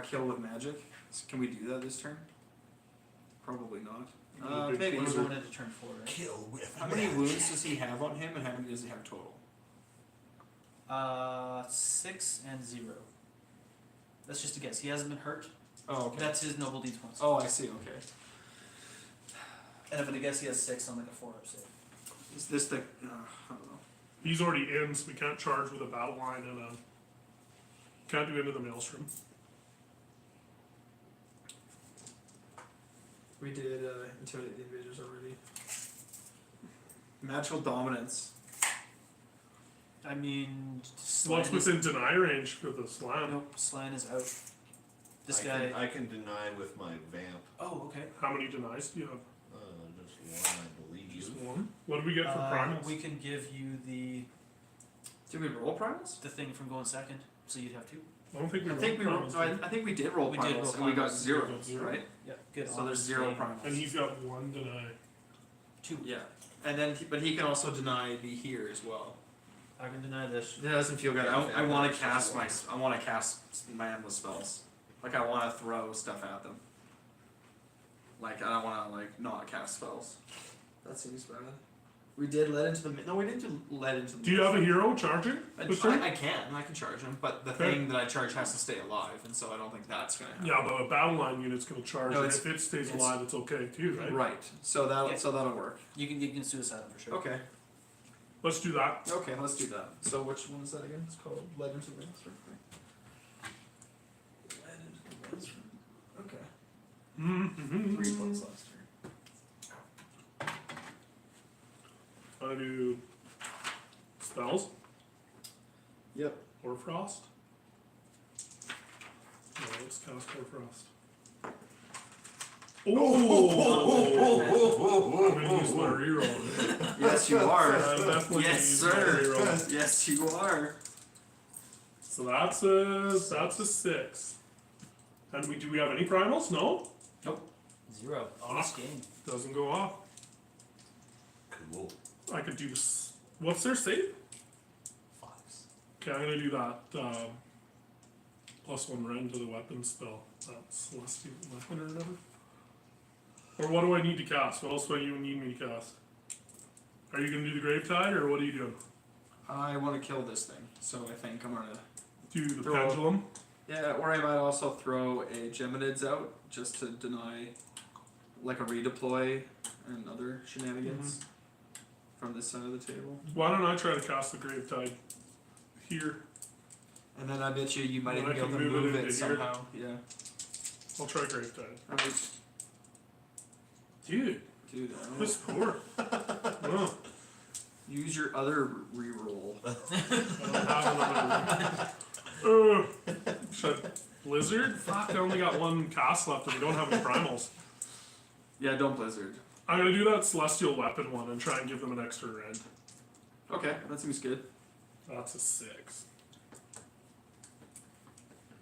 Kill with magic. Can we do that this turn? Probably not. Maybe. We're going into turn 4, right? Kill with How many wounds does he have on him, and how many does he have total? 6 and 0. That's just a guess. He hasn't been hurt. Oh, okay. That's his noble deeds points. Oh, I see. Okay. And I'm gonna guess he has 6 on like a 4-up save. Is this the? I don't know. he's already in, so we can't charge with a battle line and a. Can't do into the maelstrom. We did intimidate the invaders already. Magical dominance. I mean, What's Slan is, within deny range for the slam? nope, Slan is out. This I guy. I can deny with my vamp. Oh, okay. How many denies do you have? Just one, I believe. Just one. What do we get for primals? We can give you the Did we roll primals? thing from going second, so you'd have 2. I don't think we. I think we rolled. primals, No, I think we did roll We did primals, roll and we got primals. 0, We got 0. right? Yeah, good. So there's 0 Honest game. primals. And he's got one deny. 2. Yeah, and then but he can also deny the here as well. I can deny this. It doesn't feel good. I want to cast my endless spells. Like I want to throw stuff at them. Like I don't want to like not cast spells. That seems bad. We did let into the no. We didn't do let into the. Do you have a hero charging? this turn? I can charge him, but the Okay. thing that I charge has to stay alive, and so I don't think that's gonna happen. Yeah, but a battle line unit's gonna charge, No, and it's- if it stays it's- alive, it's okay too, right? Right. So that'll work. You can suicide him for sure. Okay. Let's do that. Okay, let's do that. So which one is that again? It's called Led into the Maelstrom. Led into the Maelstrom. Okay. Mm-hmm. 3 points last turn. I do spells Yep. or frost. No, let's cast or frost. Oh! I'm gonna use my reroll. Yes, you are. I'm definitely Yes, gonna use my sir. reroll. Yes, you are. So that's a 6. And do we have any primals? No, 0. Honest game. doesn't go off. Cool. I could do this. What's their save? 5s. Okay, I'm gonna do that. +1 rend to the weapon spell. That's celestial weapon or whatever. Or what do I need to cast? What else do you need me to cast? Are you gonna do the grave tide or what are you doing? I want to kill this thing, so I think I'm gonna. Do the Throw- pendulum? Yeah, or I might also throw a Geminids out just to deny, like a redeploy and other shenanigans from this side of the table. Why don't I try to cast the grave tide here? And then I bet you might Then even I be able can to move it move into it here. somehow. Yeah. I'll try grave tide. Alright, Dude, dude. I don't this know. poor. Oh, Use your other reroll. I don't have another. Should Blizzard? Fuck, I only got one cast left and we don't have any primals. Yeah, don't Blizzard. I'm gonna do that Celestial Weapon one and try and give them an extra red. Okay, that seems good. That's a 6.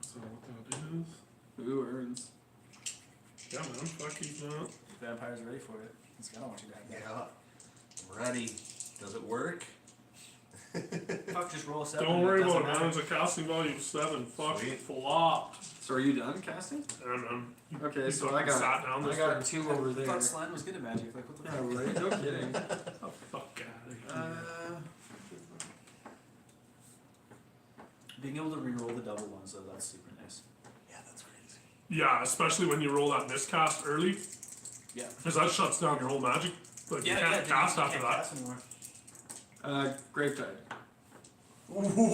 So what that is... Who earns? Yeah, man, fuck he's not. Vampire's ready for it. He's got to want you back there. Yeah. I'm ready. Does it work? Fuck, just roll a 7. Don't worry doesn't about it, man. matter. It's a casting value of 7. Fuck, Sweet. So flopped. are you done casting? And Okay, he so fucking I sat down got this 2 over I there. thought Slime was good at Magic. Like, what the Yeah, fuck? right. No kidding. Oh, fuck outta here. Being able to reroll the double ones, though, that's super nice. Yeah, that's crazy. Yeah, especially when you roll that miscast early, Yeah. because that shuts down your whole magic. Like, you can't cast you after can't that. cast anymore. Gravetide.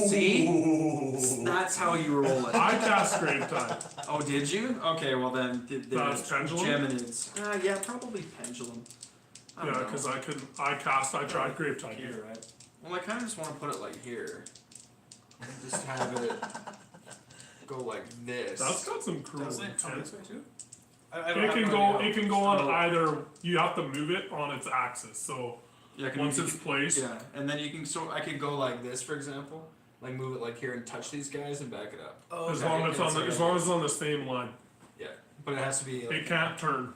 See? That's how you roll it. I cast Gravetide. Oh, did you? Okay, well then, That's Pendulum? Geminids. Yeah, probably Pendulum. I don't Yeah, know. because I tried Gravetide Here, here. right? Well, I kind of just want to put it like here. And just have it go like this. That's got some cool Does it? intent. This way too? It can go on either. You have to move it on its axis. So Yeah, once it's placed, yeah, and then you can I could go like this, for example, like move it like here and touch these guys and back it up. Oh, as okay. long as it's on the, as long as it's on the same line, Yeah, but it has to be. Like, it can't turn.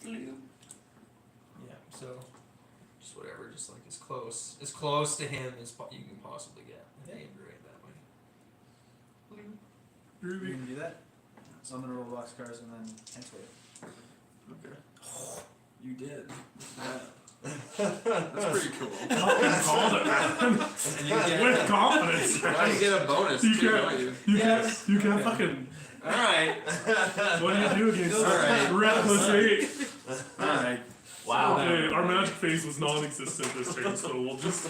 Yeah, so just whatever, just like as close to him as you can possibly get. If you aim right that way. You Really? can do that? So I'm gonna roll box cards and then cancel it. Okay. You did. That's pretty cool. Called it, man. And you get With confidence. Now you get a bonus You too, can't- don't you? You can't fucking. All right. What do you do against Alright. reckless 8? All right. Wow. Okay, our magic phase was non-existent this turn, so we'll just.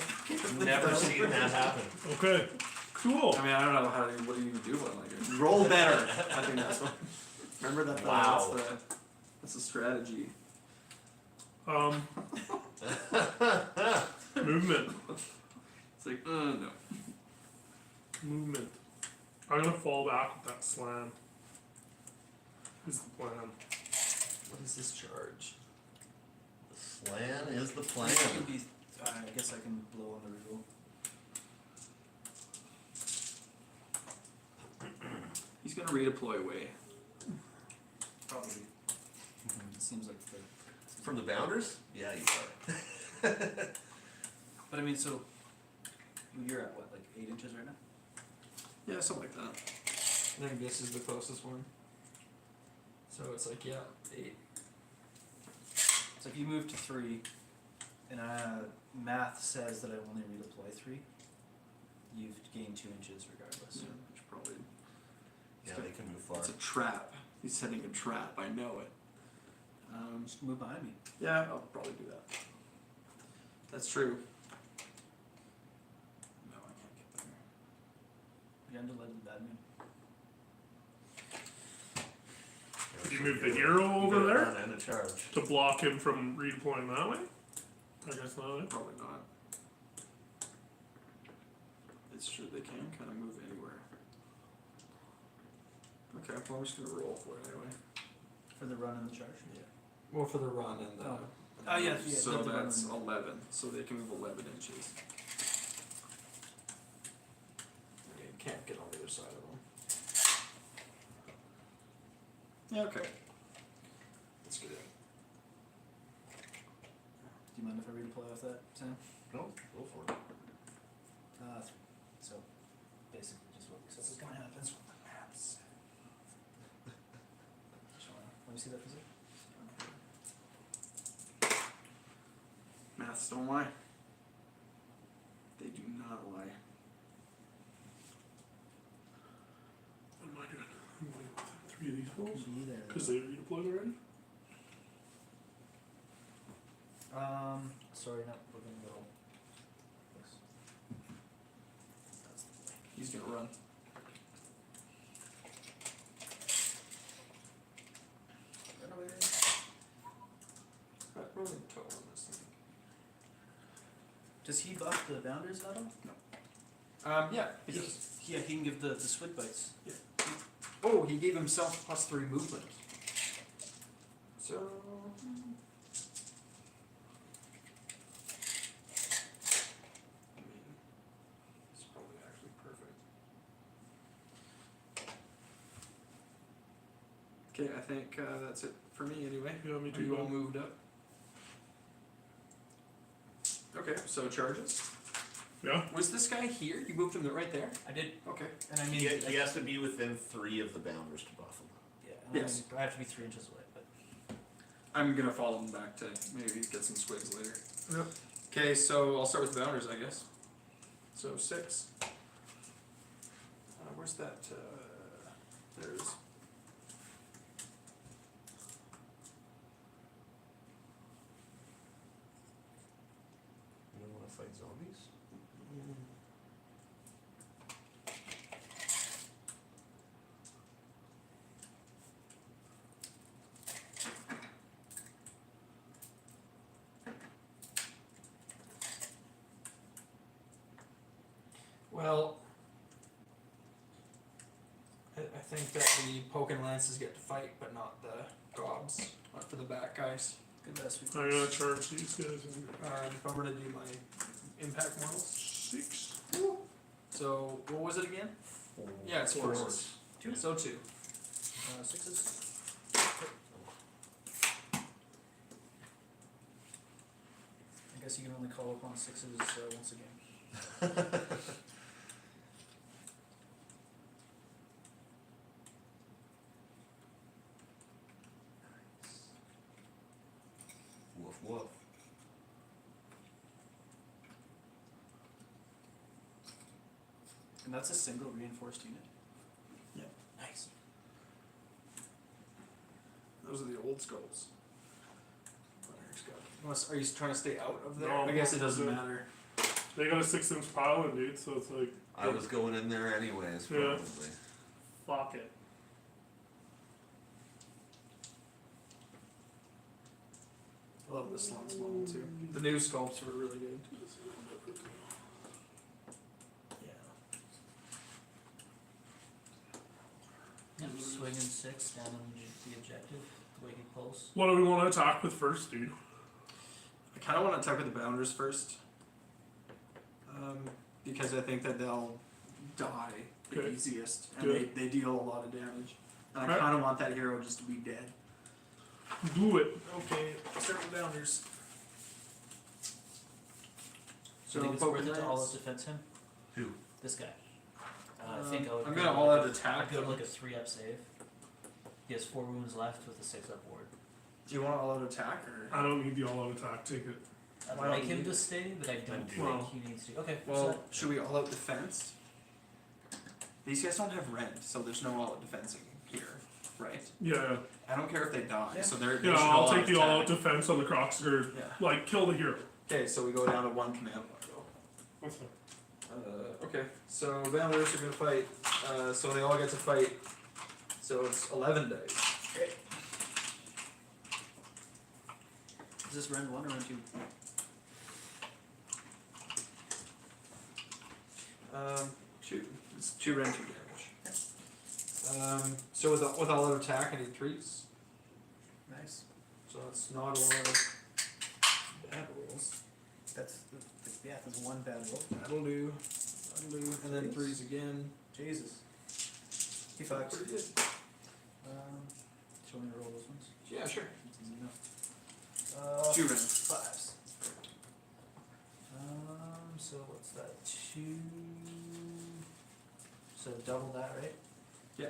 Never seen that happen. Okay, cool. I mean, I don't know how to. What do you do one like it? Roll better. I think that's what. Remember that. Wow. That's the strategy. Movement. It's like, no. Movement. I'm gonna fall back with that slam. Is the plan. What is this charge? Slan is the It plan. could be, I guess I can blow on the reroll. He's gonna redeploy away. Probably. It seems like the. From the bounders? Yeah, you are. But I mean, so you're at what, like 8 inches right now? Yeah, something like that. I think this is the closest one. So it's like, yeah, 8. So if you move to 3, and math says that I only redeploy 3, you've gained 2 inches regardless. Yeah, which probably. Yeah, they can move far. It's a trap. He's setting a trap. I know it. Just move behind me. Yeah, I'll probably do that. That's true. No, I can't get there. You're undulated bad mood. You move the hero over there And a charge. to block him from redeploying that way? I guess not. eh? Probably not. It's true. They can kind of move anywhere. Okay, well, I'm just gonna roll for it anyway. For the run and the charge? Yeah. Well, for the run and the. Oh. Oh, yeah, So the run that's and- 11. So they can move 11 inches. You can't get on the other side of them. Yeah. Okay. That's good. Do you mind if I redeploy off that, Sam? No, go for it. 3. So basically just what we said was gonna happen. Let me see that physics. Maths don't lie. They do not lie. What am I doing? I'm going with 3 of these balls? Be there. Because they redeployed already? Sorry, not we're gonna go. This. That's the way. He's gonna run. Run away. Rolling toe on this thing. Does he buff the bounders at all? Yeah, he Yeah, he can give the squid bites. Oh, he gave himself +3 movement. So. I mean, it's probably actually perfect. Okay, I think that's it for me anyway. Yeah, me Are you all too. moved up? Okay, so charges. Yeah. Was this guy here? You moved him right there? I did, Okay. and I mean, He has to be within 3 of the bounders to buff him. yeah, and I Yes. mean, I have to be 3 inches away, but I'm gonna follow him back to maybe get some squigs later. Yeah. Okay, so I'll start with the bounders, I guess. So 6. Where's that? There it is. You don't want to fight zombies? Well, I think that the poking lances get to fight, but not the gobs. Not for the back guys. good best we I'm gonna charge these guys. If I'm gonna do my impact models. 6. So what was it again? Yeah, it's 4. Two. So 2. 6s. I guess you can only call upon 6s once again. Woof woof. And that's a single reinforced unit. Yeah. Nice. Those are the old skulls. Are you trying to stay out of there? No, I guess it doesn't good. matter. They got a 6-inch piling, dude, so it's like, I was going in there anyways, Yeah. probably. fuck it. I love this Slunks model too. The new sculpts were really good. Yep, swinging 6 down on the objective, the way he pulls. What do we want to attack with first, dude? I kind of want to attack with the bounders first. Because I think that they'll die the Okay. easiest. And Good. they deal a lot of damage. And I Right. kind of want that hero just to be dead. Do it. Okay, let's start with bounders. So I think it's poke worth it to all out lance. defense him? Who? This guy. I think I would I'm go gonna to all like out a- attack. I'd go to like a 3-up save. He has 4 wounds left with a 6-up ward. Do you want to all out attack or? I don't need the all-out attack. Take it. I'd Why like don't him you- to stay, but I don't think Well- he needs to. Okay, Well, so should we all out defense? These guys don't have rend, so there's no all out defensing here, right? Yeah. I don't care if they die, Yeah. so they're. Yeah, I'll take the all-out defense on the Crocs, or Yeah. like kill the hero. Okay, so we go down to 1 command block. That's fine. Okay, so bounders are gonna fight. So they all get to fight. So it's 11 dice. is this round 1 or round 2? 2. It's 2 rend, 2 damage. So with all out attack, I need 3s. Nice. So that's not a lot of bad rolls. That's one bad roll. That'll do. And then 3s again. Jesus. He Pretty fucks. good. Show me roll those ones. Yeah, sure. That's easy enough. 2 rend. 5s. So what's that? 2. So double that, right? Yeah.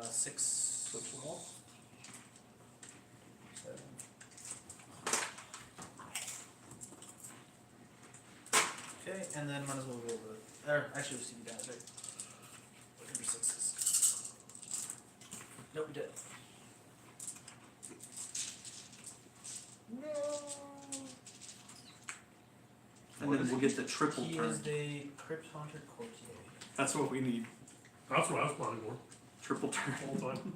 6. So 12. 7. Okay, and then might as well roll the. Or actually, we'll see you guys, right? Looking for 6s. Nope, we did. And then we'll get the triple He turn. is the Crypt Haunter Courtier. That's what we need. That's what I was planning for. Triple turn. All time.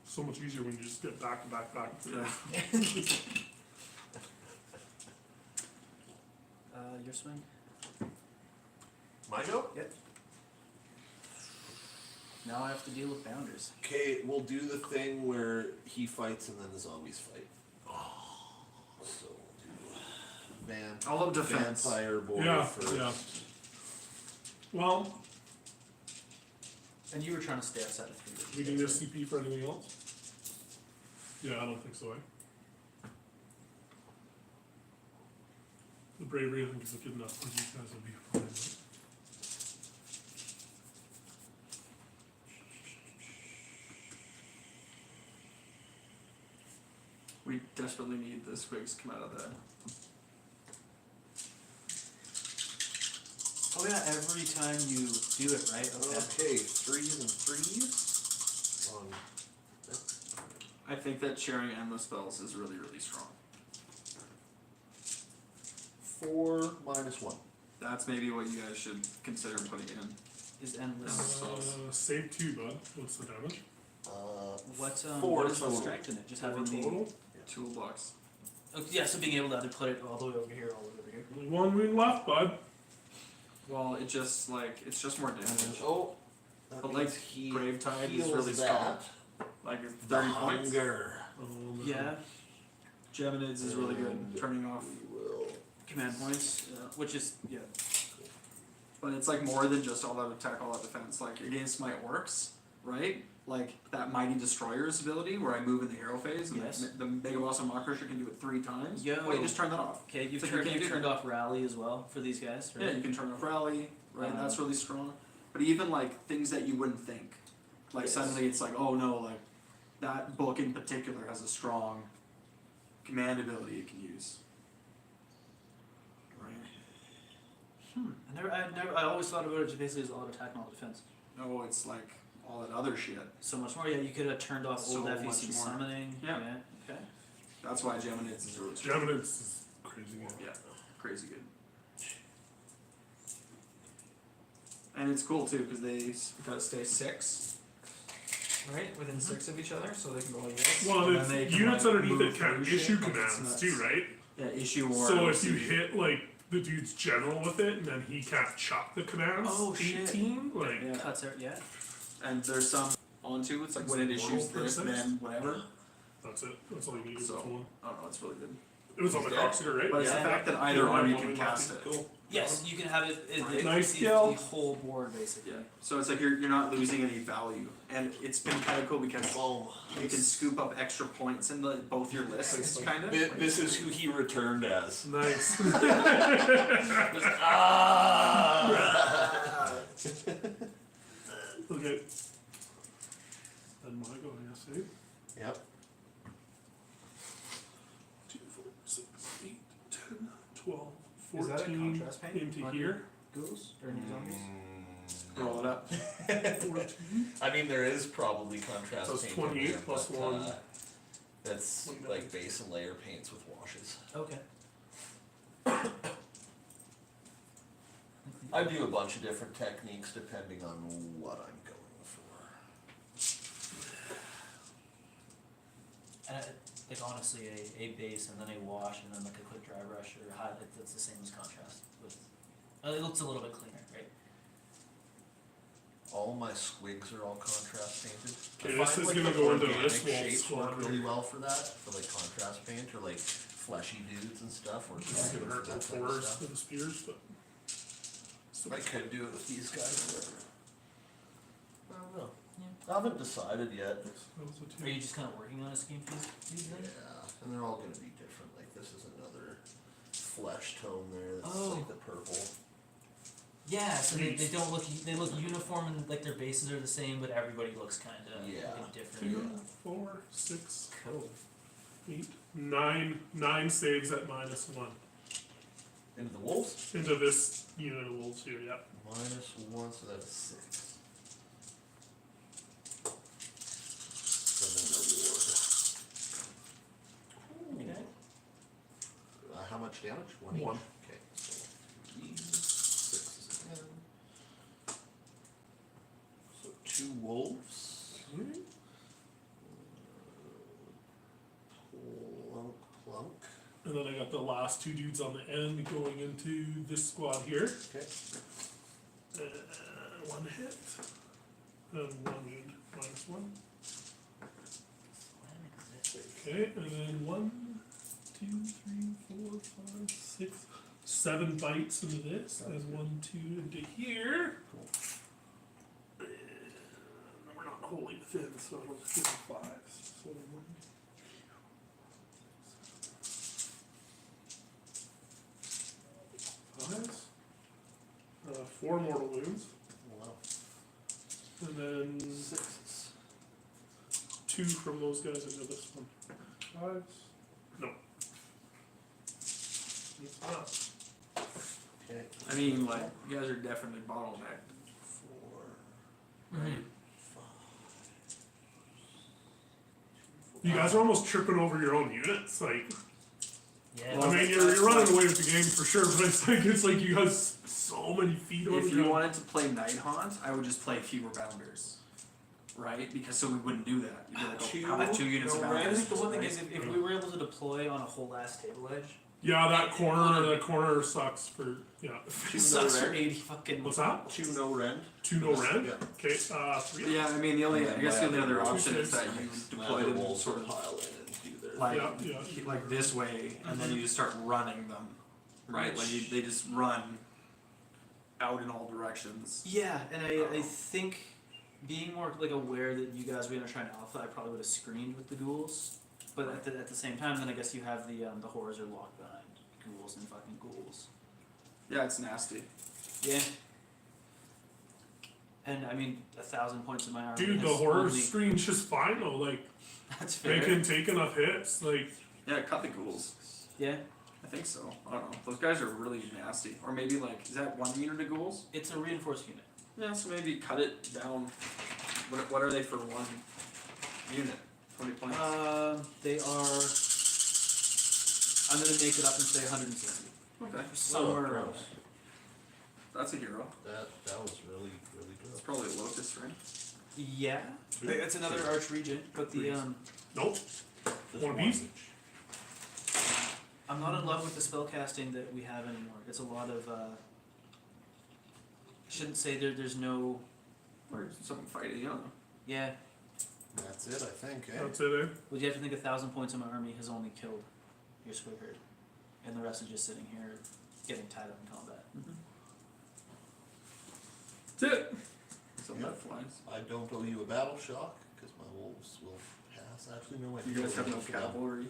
So much easier when you just get back to back back. Yeah. Your swing? My go? Yep. Now I have to deal with bounders. Okay, we'll do the thing where he fights and then the zombies fight. So we'll do I love defense. vampire boy Yeah, first. yeah. Well, And you were trying to stay outside of 3. we need a CP for anything else? Yeah, I don't think so, eh? The bravery, I think, is good enough for these guys will be fine. Right? We desperately need the squigs to come out of the. Oh yeah, every time you do it, right? Okay. Okay, 3s and 3s. On I think that sharing endless spells is really, really strong. 4 minus 1. That's maybe what you guys should consider putting in. Is endless. Save 2, bud. What's the damage? What 4 is the total. strength in it? Just 4 having the total? Toolbox. okay, yeah, so being able to either put it all the way over here, all the way over here. Only 1 wound left, bud. Well, it just it's just more damage. Oh, that But like means he Brave Tide is heals really strong. that. Like The 30 points. hunger. Yeah, Geminids is really good, turning off. We will. command points, which is yeah. But it's like more than just all that attack, all that defense. Like against my orcs, right? Like that Mighty Destroyer's ability where I move in the hero phase and Yes. the Mega Boss and Maw Crusher can do it 3 times. Yo. Well, you just turn that off. Okay, you've So you turned can't do turned that. off rally as well for these guys, right? Yeah, you can turn off Rally, right? Uh-huh. That's really strong. But even like things that you wouldn't think. Like Yes. suddenly it's like, oh no, like that book in particular has a strong command ability you can use. Right. I always thought about it just basically as all attack and all defense. No, it's like all that other shit. So much more. Yeah, you could have turned off So old much FEC more. summoning. Yeah. Okay. That's why Geminids is really strong. Geminids is crazy good. Yeah, crazy good. And it's cool too because they gotta stay 6, right, within 6 of each other, so they can go like this. Well, and it's then they can, units like, underneath move it can through issue shit, like, it's commands nuts. too, right? Yeah, issue war. So if you OCD. hit like the dude's general with it, and then he can't chuck the commands. Oh, shit. 18, like Yeah. Cuts out. Yeah. And there's some onto it's like when it It's issues normal this, for then whatever. that's it. That's all you need. So- So, one. I don't know, it's really good. It was on the Yeah. Coxiger, right? But it's the Yeah. fact that either Yeah, army one can wing cast left. it. Cool. Yes, you can have it. It Nice it's kill. the whole board basically. Yeah. So it's like you're not losing any value, and it's been kind of cool because Boom. you can scoop up extra points in both your lists, kind of. This is who he returned as. Nice. Ah! Okay. Then my go, I guess, eh? Yep. 2, 4, 6, 8, 10, 12, Is that a 14 contrast paint into on here. Ghouls or new zombies? Roll it up. 14. I mean, there is probably contrast So it's paint 28 in there, plus but, 1. that's 29. like base and layer paints with washes. Okay. I do a bunch of different techniques depending on what I'm going for. And like honestly, a base and then a wash and then like a quick dry brush or highlight. That's the same as contrast. With it looks a little bit cleaner, right? All my squigs are all contrast painted. Okay, I this find, is like, gonna the go into organic this wall shapes squad work really here. well for that, for like contrast paint or like fleshy dudes and stuff. Or This is gonna hurt the fours for the spears, but. I could do it with these guys. But I don't know. I haven't decided yet. That was a Are 2. you just kind of working on a scheme for these Yeah, things? and they're all gonna be different. Like this is another flesh tone there. That's Oh. like the purple. Yeah, so they Neat. don't look they look uniform and like their bases are the same, but everybody looks kind of Yeah. different. 2, 4, 6, Cool. 8, 9 saves at -1. Into the wolves. Into this unit of wolves here, yeah. -1, so that's 6. So then the Okay. ward. How much damage? 1 each? 1. Okay, so 3, 6 again. So 2 wolves. Plunk, plunk. And then I got the last 2 dudes on the end going into this squad here. Okay. 1 hit. and 1 wound -1. Okay, and then 1, 2, 3, 4, 5, 6, 7 bites into this, and 1, 2 into here. And we're not wholly within, so we'll just do 5. So 1, 5. 4 mortal wounds, Wow. and then 6s. 2 from those guys into this one. 5s. No. It's not. Okay. I mean, like, you guys are definitely bottlenecked, 4, right? 5. You guys are almost tripping over your own units, like. Yeah. I mean, you're running away with the game for sure, but it's like you have so many feet on the If you ground. wanted to play Night Haunt, I would just play fewer bounders, right? Because so we wouldn't do that. You'd be like, Two, oh, I'll have 2 units of no I bounders. think the one thing right? is if we were able to deploy on a whole ass table edge, Yeah, that corner sucks for, yeah. Two it sucks no for red. 80 fucking. What's that? 2 no rend. 2 no rend? Yeah. Okay, 3. Yeah, I mean, the only, I guess the only other option is that you My deploy other them wolves sort will of pile in and do their like, Yeah. like this way, and then you just start running them, right? Like they just run out in all directions. Yeah, and I think being more like aware that you guys were gonna try an alpha, I probably would have screened with the ghouls. But at the same time, then I guess you have the horrors are locked behind ghouls and fucking ghouls. Yeah, it's nasty. Yeah. And I mean, 1,000 points in my army. Dude, the has horror only- screen's just fine though, like, That's fair. they can take enough hits, like, Yeah, cut the ghouls. Yeah, I think so. I don't know. Those guys are really nasty. Or maybe like, is that 1 unit of ghouls? it's a reinforced unit. Yeah, so maybe cut it down. What are they for 1 unit? 20 points. They are. I'm gonna make it up and say 160. Okay, Somewhere around gross. there. that's a hero. That was really It's good. probably a locust, right? Yeah, it's another arch regent, but the nope. Just One piece? I'm not in love with the spellcasting that we have anymore. It's a lot of I shouldn't say there's no Or something fighting, I don't know. yeah. That's it, I think, eh? That's it, eh? Well, you have to think 1,000 points in my army has only killed your squid herd, and the rest is just sitting here getting tied up in combat. That's it. So Yeah. that flies. I don't owe you a battle shock, because my wolves will pass. Actually, no, I You guys have no cavalry.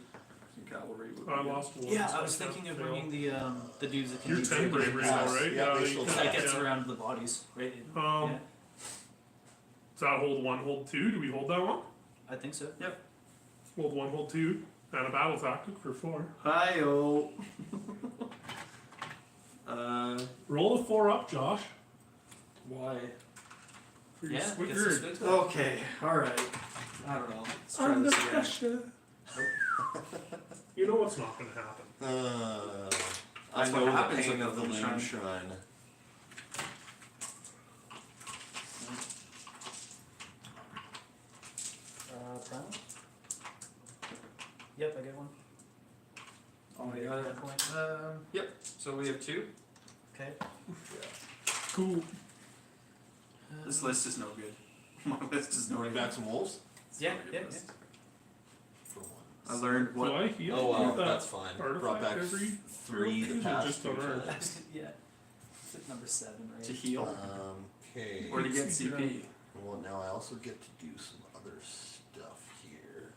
Some cavalry would be I good. lost one. Yeah, so I was can't thinking of fail. bringing the dudes that can You're do 10 bravery pass. now, right? Yeah, they you still can- that gets yeah. around the bodies, right? Um, Does that hold 1, hold 2? Do we hold that one? I think so. Hold 1, hold 2, and a battle tactic for 4. Hi-yo. Roll a 4 up, Josh. Why? For your Yeah, squid gets the herd. squid herd. Okay, alright. I don't know. Let's try this again. pressure. You know what's not gonna happen. I That's know what the happens pain with of the the moon moonshine. shrine. Brown? Yep, I get one. Oh, At yeah. that point. Yep. So we have 2. Okay. Cool. This list is no good. My list is no Bring good. back some wolves? It's Yeah, not a good yeah, list. For one. I learned Do what. I heal? Oh well, with that that's fine. Brought artifact back every 3 the or past just 2 on Earth? times. Yeah. It's number 7, right? To heal. Okay. Or to get CP. Well, now I also get to do some other stuff here.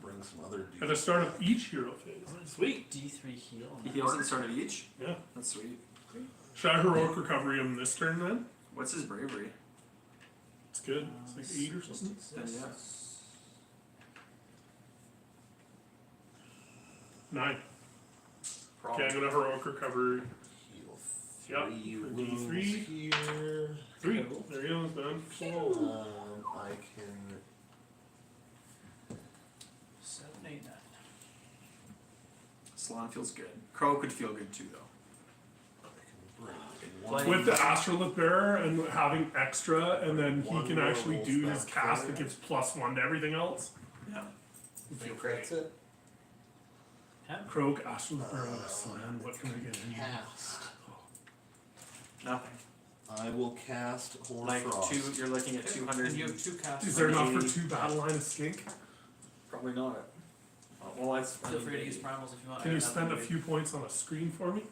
Bring some other dudes. At the start of each hero phase. Sweet. D3 heal. on He that. heals at the start of each? Yeah. That's sweet. Should I heroic recovery him this turn then? What's his bravery? It's good. It's like 8 or something. Then yeah. 9. Problem. Okay, I'm gonna heroic recovery. Heal Yep, 3 for wounds D3. here. 3. There he goes, man. I can 7, 8, 9. Salon feels good. Crow could feel good too, though. bring Like- one. With the astrolith bearer and having extra, and then he One can more actually wolf do his back cast there. that gives +1 to everything else. Yeah. You feel Think great. that's it. Croak, astrolith bearer, on a slam. What can I get in here? Cast. Nothing. I will cast Like Hoarfrost. you're looking at 200. And you have 2 casts. Is there enough for 80. 2 Battle Line of Skink? Probably not. Well, that's. Feel free to use primals if you want. Can you spend a few points on a screen for me?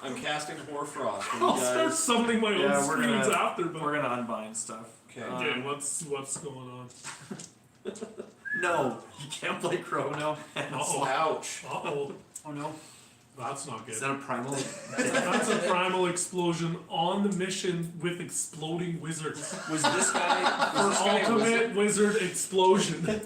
I'm casting Hoarfrost. When I'll you start guys. summoning my Yeah, own we're screens gonna- after, but We're gonna unbind stuff. Okay. okay, what's going on? No, you can't play Chrono. Uh-oh. Ouch. Uh-oh, Oh no. that's not good. Is that a primal? That's a primal explosion on the mission with exploding wizards. Was this guy? For Was this guy a ultimate wizard? wizard explosion.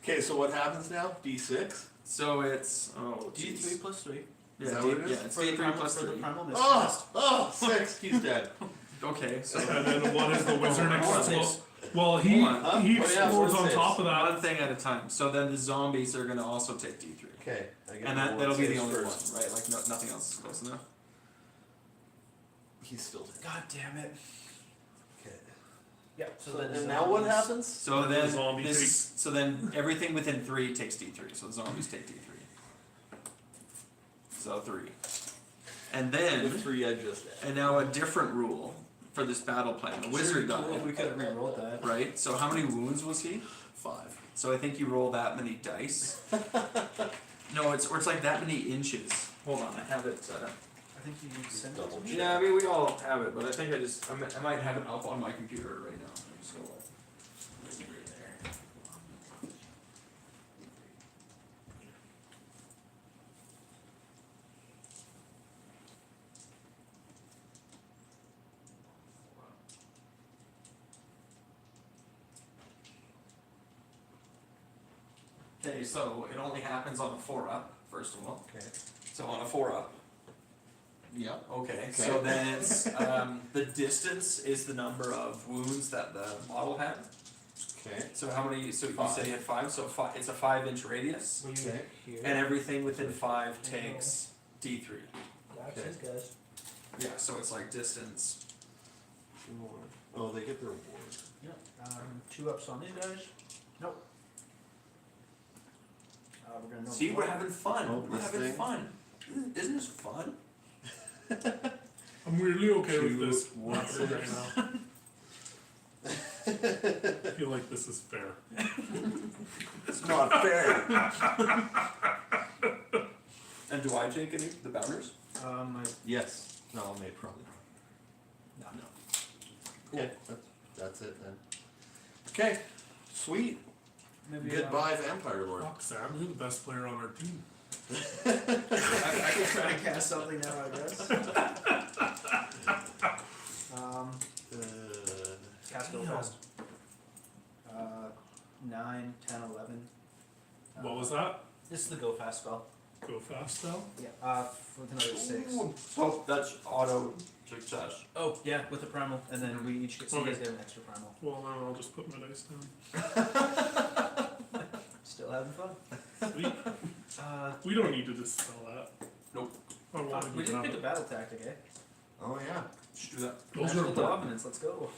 Okay, so what happens now? D6? So it's D3 geez. plus 3. Yeah, Is that D- what it is? Yeah, it's For the D3 primal, plus for the 3. primal Oh! miscast. Oh! 6! He's dead. Okay, so And then what is the wizard Hold on. explosion? Well, he Hold on. Huh? he Oh, yeah, explodes on what's top of that. one thing at a time. So then the zombies are gonna also take D3, Okay. I get and the that'll be the saves only first. one, right? Like nothing else is close enough. He's still dead. God damn it. Okay. Yeah. So then And now what happens? So The then zombie this. takes- So then everything within 3 takes D3. So the zombies take D3. So 3, and then With 3 I just dead. and now a different rule for this battle plan. The wizard died, We could have re-rolled that. right? So how many wounds was he? 5. So I think you roll that many dice. No, it's like that many inches. Hold on, I have it. I think you sent it Double to me. check. Yeah, I mean we all have it, but I think I might have it up on my computer right now. So okay, so it only happens on a 4-up, first of all. Okay. So on a 4-up. Yeah. Okay, so then it's the distance is the number of wounds that the model had. Okay. So how many? So you 5. said you had 5. So it's a 5-inch radius, Were you Okay. here? and everything within 5 takes D3. That's Okay. these guys. Yeah, so it's like distance. Oh, they get their reward. Yep. 2 ups on these guys. Nope. We're gonna know. See, we're having fun. Oh, we're this having thing. fun. Isn't this fun? I'm weirdly okay with 2, this. 1, right 6. now. I feel like this is fair. It's not fair. And do I take any the bounders? Yes. No, maybe probably not. No. Cool. That's it then. Okay. Sweet. Maybe. Goodbye, Vampire Lord. Fuck Sam, you're the best player on our team. I can try to cast something now, I guess. Cast go fast. 9, 10, 11. What was that? This is the go fast spell. Go fast spell? Yeah. With another 6. So that's auto success. Oh yeah, with the primal, and then we each get. So you guys get an extra primal. Well, then I'll just put my dice down. Still having fun. Sweet. We don't need to dispel that. Nope. I wanted We to didn't have pick a it. battle tactic, eh? Oh yeah. Just do that. Those National are important. dominance. Let's go.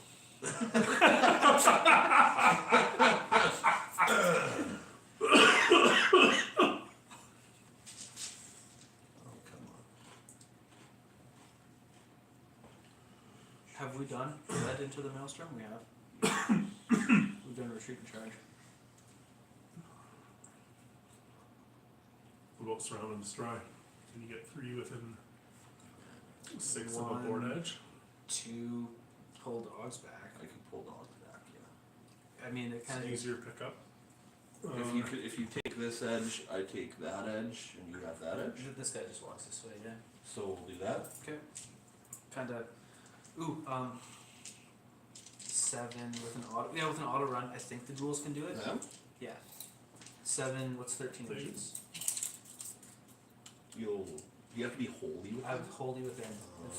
Oh come on. Have we done led into the maelstrom? We have. We've done retreat and charge. What about surround and destroy? Can you get 3 within 6 of a 1, board edge? 2, pull dogs back. I could pull dogs back, yeah. I mean, it It's kind an of. easier pickup. If you take this edge, I take that edge, and you have that edge. This guy just walks this way, yeah. So we'll do that. Okay. Kind of. Ooh, 7 with an auto. Yeah, with an auto run, I think the ghouls can do it. Them? Yeah. 7. What's 13 Please. inches? You have to be holy with I have them? holy within.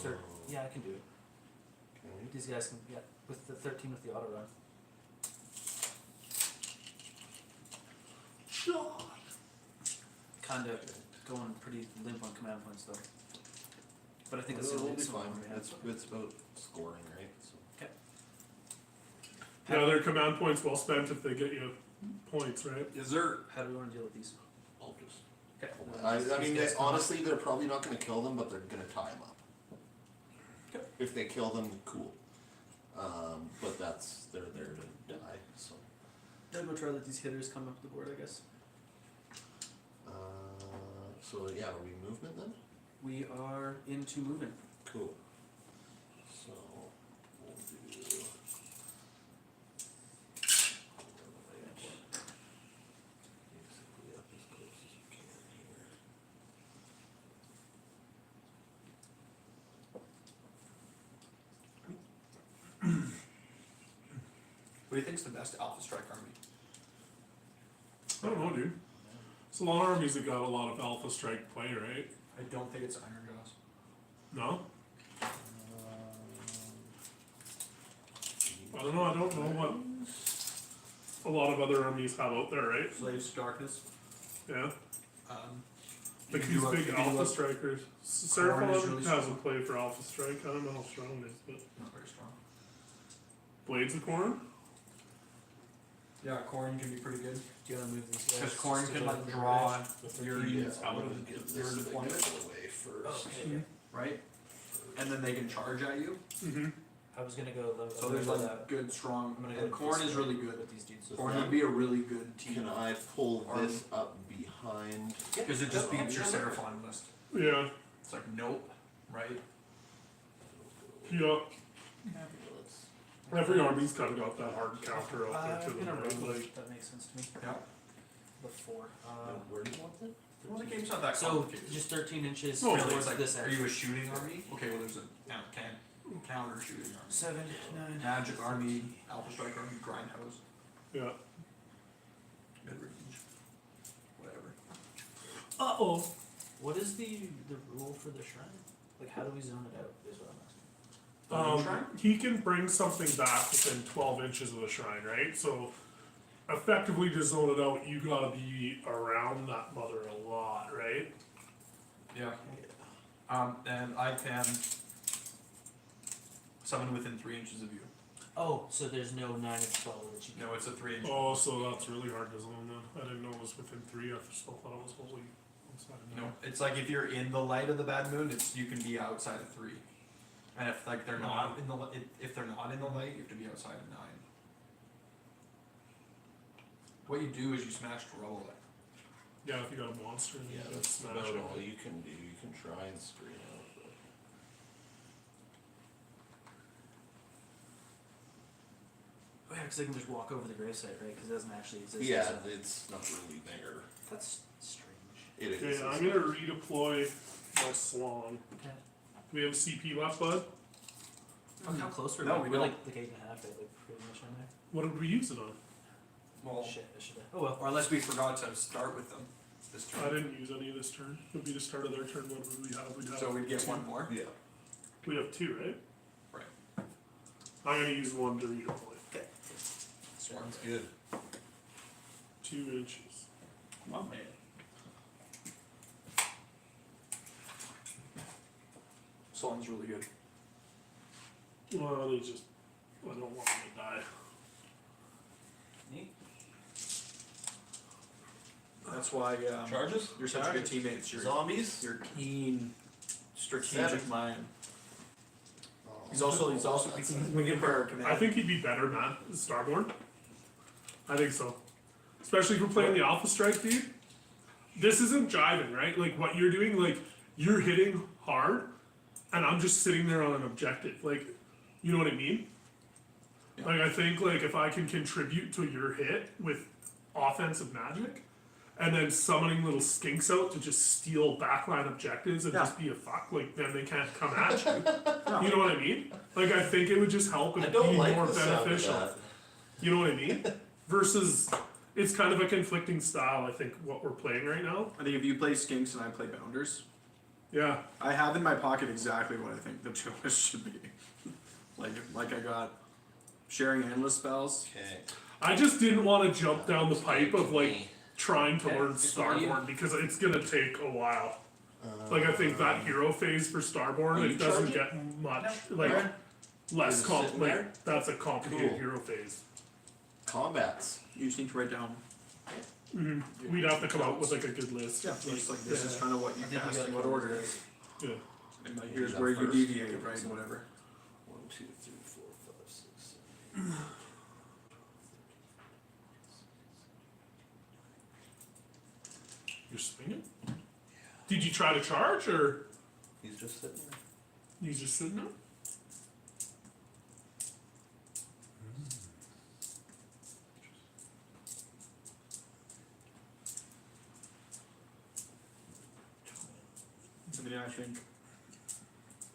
Oh. Yeah, I can do it. Okay. These guys can. Yeah, with the 13 with the auto run. Kind of going pretty limp on command points though. But I think it's the We'll only be single fine. one we have. It's about scoring, right? So. Yeah, their command points well spent if they get you points, right? Is there? How do we want to deal with these? I'll just. Okay. I mean, honestly, they're probably not going to kill them, but they're going to tie them up. If they kill them, cool. But they're there to die, so. I'd much rather these hitters come up the board, I guess. So yeah, are we movement then? We are into moving. Cool. So, we'll do. Basically up as close as you can here. What do you think's the best Alpha Strike army? I don't know, dude. It's a lot of armies that got a lot of Alpha Strike play, right? I don't think it's Iron Jaws. No? I don't know, I don't know what a lot of other armies have out there, right? Slaves to Darkness. Yeah. You Like can these do a- big you can do Alpha a- Strikers. Corn is Seraphon really has a strong. play for Alpha Strike, I don't know how strong it is, but Not very strong. Blades of Corn? Yeah, Corn can be pretty good. Do you want to move these guys? Because Corn to can the like right? draw Yeah, your I'm units out gonna of give your this deployment, away first. Okay, yeah. right? And then they can charge at you. Mm-hmm. I was gonna go low. So there's like good, strong. I'm gonna And go Corn this is way really good. with these dudes. Corn would be a really good team. Can I pull Army. this up behind? Because it just beats your Seraphon list. Yeah. It's like, nope, right? Yeah. Let's- Every army's kind of got that hard counter out there to I'm them, gonna right? roll Like, with, that makes sense to me. Yeah. The 4. Where do you want them? Well, the game's not that So complicated. just 13 inches No, Really, towards it's like, this are edge. you a shooting army? Okay, well there's a counter shooting army. 7, 9. Magic army, Alpha Strike army, Grindhouse, yeah. mid range, whatever. Uh-oh. What is the rule for the shrine? Like, how do we zone it out? Is what I'm asking. He can bring something back within 12 inches of the shrine, right? So, effectively to zone it out, you gotta be around that mother a lot, right? Yeah. And I can summon within 3 inches of you. Oh, so there's no 9 and 12 that you can. No, it's a 3 inch. Oh, so that's really hard to zone then. I didn't know it was within 3. I still thought it was wholly outside of No, it's like if you're in the light of the bad moon, it's you can be outside of 3. And if like they're not in the if they're not in the light, you have to be outside of 9. What you do is you smash to rubble it. Yeah, if you got a monster, then Yeah, you can that's smash about it. all you can do. You can try and screen out, but. Oh, yeah, because I can just walk over the gravesite, right? Because it doesn't actually exist. Yeah, so- it's not really there. That's strange. It Okay, exists. I'm gonna redeploy my Swan. Okay. Do we have CP left, bud? How close were No, we? we We're don't. like 8.5, right? Like pretty much on there. What did we use it on? Well, Shit, I should have. Oh well. or unless we forgot to start with them this I turn. didn't use any of this turn. It would be the start of their turn. What would we have? We'd have So we'd get 2. one more. Yeah. We have 2, right? Right. I'm gonna use 1 to redeploy. Okay. Sounds good. 2 inches. Come on, man. Song's really good. Well, they just. I don't want them to die. Neat. That's why Charges? you're such a good teammate. You're Zombies? You're keen, strategic 7. mind. Oh, He's also that's- we can pair our command. I think he'd be better, man. Starborn. I think so. Especially if we're playing the Alpha Strike, dude. This isn't jiving, right? Like what you're doing, like you're hitting hard, and I'm just sitting there on an objective. Like, you know what I mean? Yeah. Like I think like if I can contribute to your hit with offensive magic, and then summoning little skinks out to just steal backline objectives and Yeah. just be a fuck, like then they can't come at you. You know what I mean? Like I think it would just help I and don't be like more the sound of beneficial. that. You know what I mean? Versus, it's kind of a conflicting style. I think what we're playing right now. I think if you play Skinks and I play Bounders, Yeah, I have in my pocket exactly what I think the choice should be. like I got sharing endless spells. Okay. I just didn't want to jump down the pipe of like Me. trying to Okay, learn it's all you. Starborn because it's gonna take a while. Like I think that hero phase for Starborn, Are it you doesn't charging? get much No. like Where? less Is it comp. sitting Like there? that's a complicated Cool. hero phase. Combats. You just need to write down. We'd have to come up with like a good list. Yeah, just like this is kind of what you I think we cast gotta in what go order over it is. Yeah. And like Do here's that where you first. deviate, right? Whatever. 2, 3, 4, 5, 6, 7, 8. You're swinging? Did you try to charge, or He's just sitting there. he's just sitting there? Somebody actually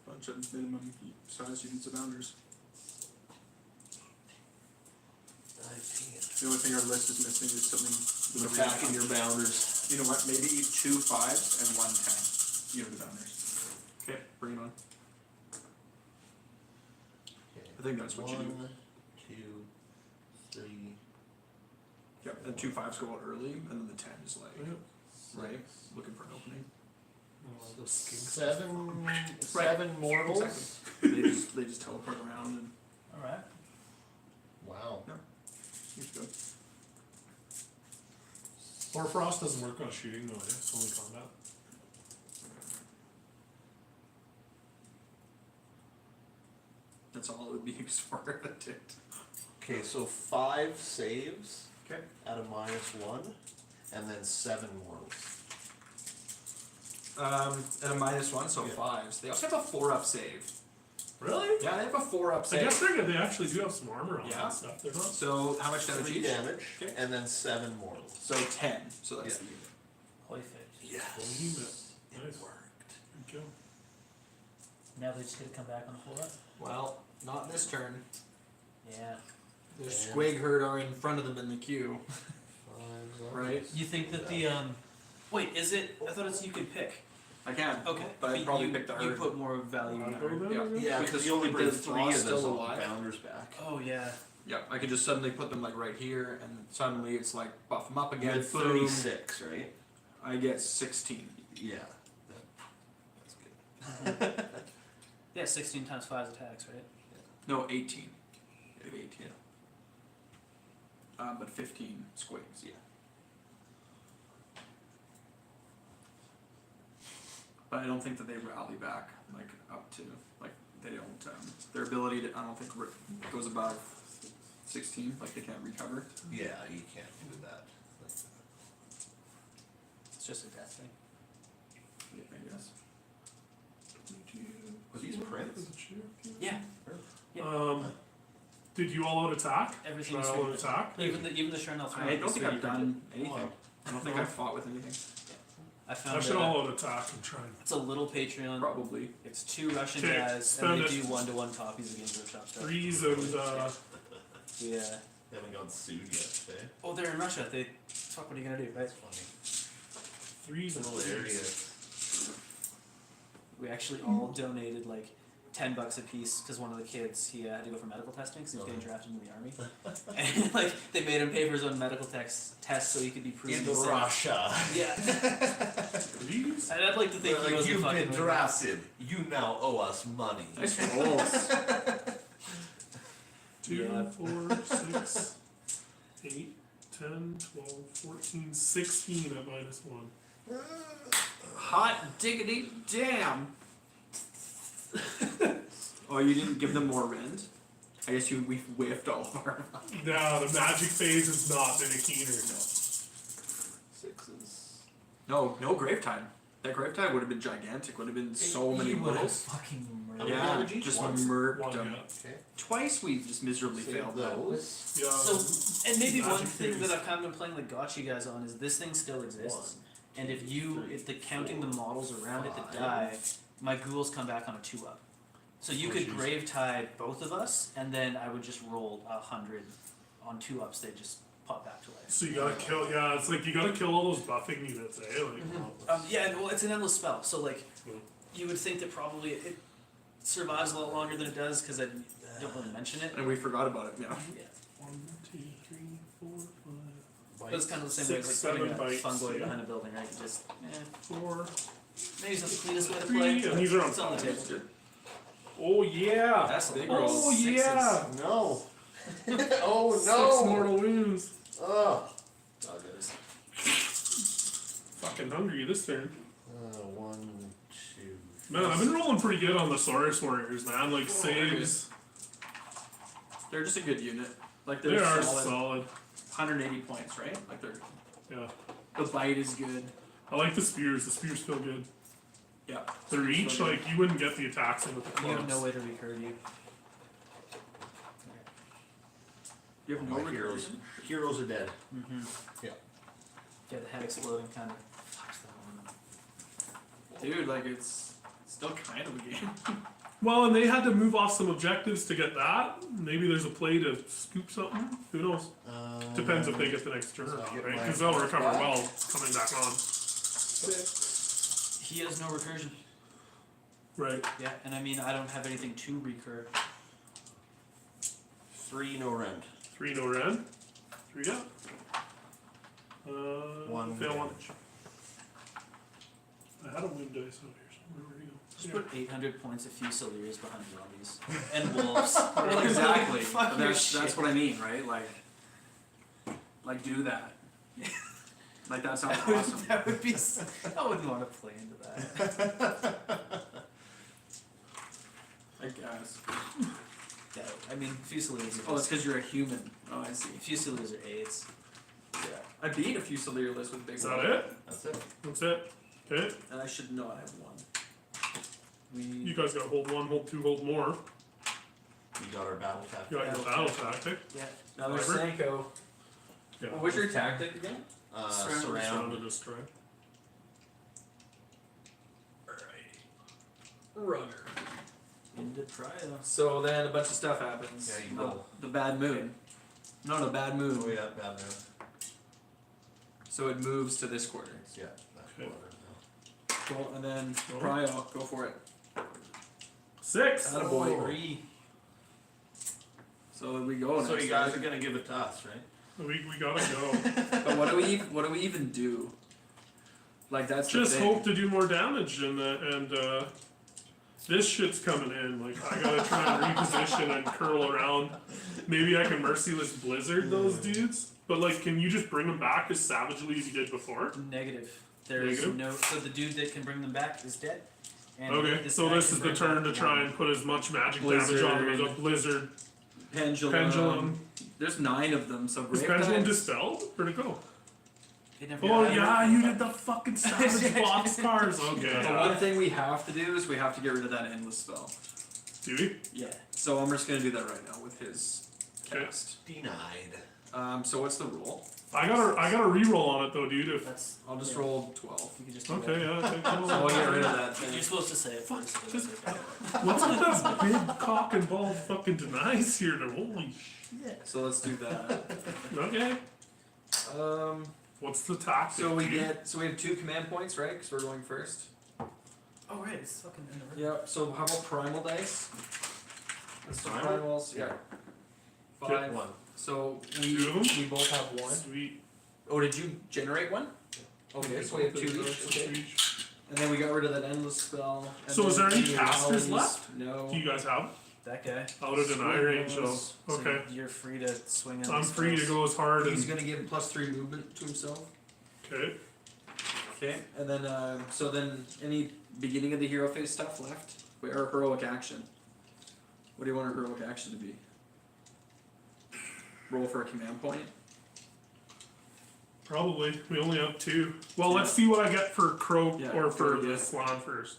bunch of minimum size units of bounders. 19. The only thing our list is missing is something with a Attacking your bounders. You know what? Maybe 2 5s and 1 10 unit of bounders. Okay, bring it on. Okay. I think that's what you do. 1, 2, 3. Yep, and 2 5s go out early, and then the 10 is like right, looking for an opening. Oh, those skinks. 7 mortals. Exactly. they just teleport around and Alright. Wow. it's good. Hoarfrost doesn't work on shooting though, it's only combat. That's all it would be used for. I think. Okay, so 5 saves Okay. at a -1, and then 7 mortals. At a -1, so Yeah. 5s. They also have a 4-up save. Really? Yeah, they have a 4-up I save. guess they actually do have some armor on Yeah. and stuff. They're not. So how much damage 3 each? damage, Okay. and then 7 mortals. So 10. So that's Yeah. the unit. Perfect. Yes. Nice. It worked. Okay. Now they just get to come back on the floor. Well, not this turn. Yeah. The And- Squig herd are in front of them in the queue, 5 right? You think that the wait, is it? I thought it's you could pick. I can. Okay, But I'd probably you, pick the you herd. put more value in the herd. Yeah. Yeah, Because because you only bring the 3 Thrall's of those still alive. bounders back. Oh yeah. Yeah, I could just suddenly put them like right here, and suddenly it's like buff them up You again. had 36, right? I get 16. Yeah. That's good. Yeah, 16 times 5 attacks, right? No, 18. I have 18. But 15 squigs. Yeah. But I don't think that they rally back like up to like they don't. Their ability to I don't think goes above 16. Like they can't recover. Yeah, you can't do that. It's just a death thing. Yeah, I guess. Were these prints? Yeah. Did you all out attack? Everything Should is I all out free. attack? Even the Charnel throne. I don't think I've done anything. Wow. I don't think I've fought with anything. I I found should that all out attack and try and. it's a little Patreon. Probably. It's 2 Russian Okay, guys, spend and they it. do 1-to-1 copies of Games Workshop stuff. 3s and Yeah. They haven't got sued yet, eh? Oh, they're in Russia. They fuck. What are you gonna do, right? That's funny. 3s and 2s. Hilarious. We actually all donated like $10 a piece because one of the kids he had to go for medical testing because he was getting drafted into the army, and like they made him pay for his own medical tests so he could be proven In safe. Russia. Yeah, 3s? and I'd like to think he Like, wasn't you've fucking been with drafted. You now owe us money. Nice rolls. 2, Yeah. 4, 6, 8, 10, 12, 14, 16 at -1. Hot diggity damn. Oh, you didn't give them more rend? I guess we whiffed all of our. No, the magic phase has not been a keener. 6s. No Gravetide. That Gravetide would have been gigantic. Would have been so many littles. fucking How many Yeah, damage each? just Once? murked One, them. yeah. Okay. Twice we just miserably Save failed that. those. Yeah. So, and maybe one Magic thing phase. that I've kind of been playing the gotcha guys on is this thing still exists. 1, And if the counting the models around it that 5. die, my ghouls come back on a 2-up. So you Oh, could jeez. grave tide both of us, and then I would just roll 100 on 2-ups. They just pop back to life. So you gotta kill, yeah, it's like you gotta kill all those buffing units, eh? Like, Yeah, well, it's an endless spell. So like, Hmm. you would think that probably it survives a lot longer than it does because I don't really mention it. And we forgot about it. Yeah. Yeah, 1, 2, 3, 4, 5, but it's kind of the same way as like 6, putting a 7 bites, fungoid yeah. behind a building, right? You just 4. maybe it's not the cleanest way to 3, play. and but these are on it's on the fives. table. Oh yeah! That's big Oh rolls. yeah! No. Oh 6 no. mortal wounds. Ugh. Doggos. Fucking hungry this turn. 1, 2. Man, I've been rolling pretty good on the Saurus Warriors, man. Like saves. They're just a good unit. Like They they're are solid. solid. 180 points, right? Like they're Yeah. the bite is good. I like the spears. The spears feel good. Yeah. They're each So good. like you wouldn't get the attacks in with the You have clubs. no way to recur you. You have no My heroes. recursion? Heroes are dead. Mm-hmm. Yeah. Yeah, the head exploding kind of fucks that one. Dude, like it's still kind of a game. Well, and they had to move off some objectives to get that. Maybe there's a play to scoop something. Who knows? Depends if they get the next turn or so I not, get right? my Because they'll recover back. well coming back on. He has no recursion. Right. Yeah, and I mean I don't have anything to recur. 3 no rend. 3 no red. 3 up. 1 fail one. damage. I had a wound dice out here somewhere. Where do you go? Just Yeah. put 800 points of Fusiliers behind zombies and wolves. Well, exactly. Fuck your That's shit. what I mean, right? Like do that. Like that sounds That would, awesome. that would be. I wouldn't want to play into that. I guess. Yeah, I mean Fusiliers Oh, are it's because you're a human. Oh, I see. Fusiliers are aids. Yeah. I beat a Fusilier list with big Is that it? That's it. That's it. Okay. And I should not have one. You guys gotta hold 1, hold 2, hold more. We got our battle tactic. You got your battle tactic. Yeah. Now there's Whatever. Sanko. Yeah. What was your tactic again? Surround. Surround and destroy. Runner. Into Trio. So then a bunch of stuff happens. Yeah, you the, roll. the bad moon. No, the bad moon. Oh yeah, bad move. So it moves to this quarter. Yeah. That's Okay. Cool. And then Go. Prio, go for it. 6. Attaboy. Oh. 3. So we go. So next, you guys right? are gonna give it to us, right? We gotta go. But what do we even do? Like that's Just the thing. hope to do more damage and this shit's coming in. Like I gotta try and reposition and curl around. Maybe I can merciless blizzard those dudes. But like, can you just bring them back as savagely as you did before? Negative. There's Negative? no. So the dude that can bring them back is dead. And Okay, so guy this can is the bring turn back to try one. and put as much magic damage on them as a blizzard. Pendulum. There's 9 of them. So Is Grave pendulum Tides- dispelled? Where'd it go? It never Oh got yeah, ever- you did the fucking savage box cars. Okay. The yeah. one thing we have to do is we have to get rid of that endless spell. Do we? Yeah. So I'm just gonna do that right now with his Okay. cast. Denied. So what's the roll? I got a reroll on it though, dude. If That's. I'll just yeah. roll 12. You could just do okay, that. yeah, take So I'll get rid of that You're thing. supposed to say it Fuck, first. just- What's with that big cock and ball fucking denies here? Holy shit. So let's do that. Okay. What's the tactic? So we dude? we have 2 command points, right? Because we're going first. Oh right, it's fucking in the Yep. So how about primal dice? Let's do Primal? primals. Yeah. Okay. 5. 1. So Two of 'em? we both have 1. Sweet. Oh, did you generate one? Okay, so we have 2 each. Okay. And then we got rid of that endless spell. And So is then there any any casters rallies? left? No. Do you guys have That guy. out of deny range? So Swings. okay, So you're free to swing in. I'm these free to spells. go as hard He's and gonna give +3 movement to himself. okay. Okay. And then so then any beginning of the hero phase stuff left? Or heroic action. What do you want our heroic action to be? Roll for a command point. Probably. We only have 2. Well, let's see what I get for Croak Yeah, or for good, the yeah. Slan first.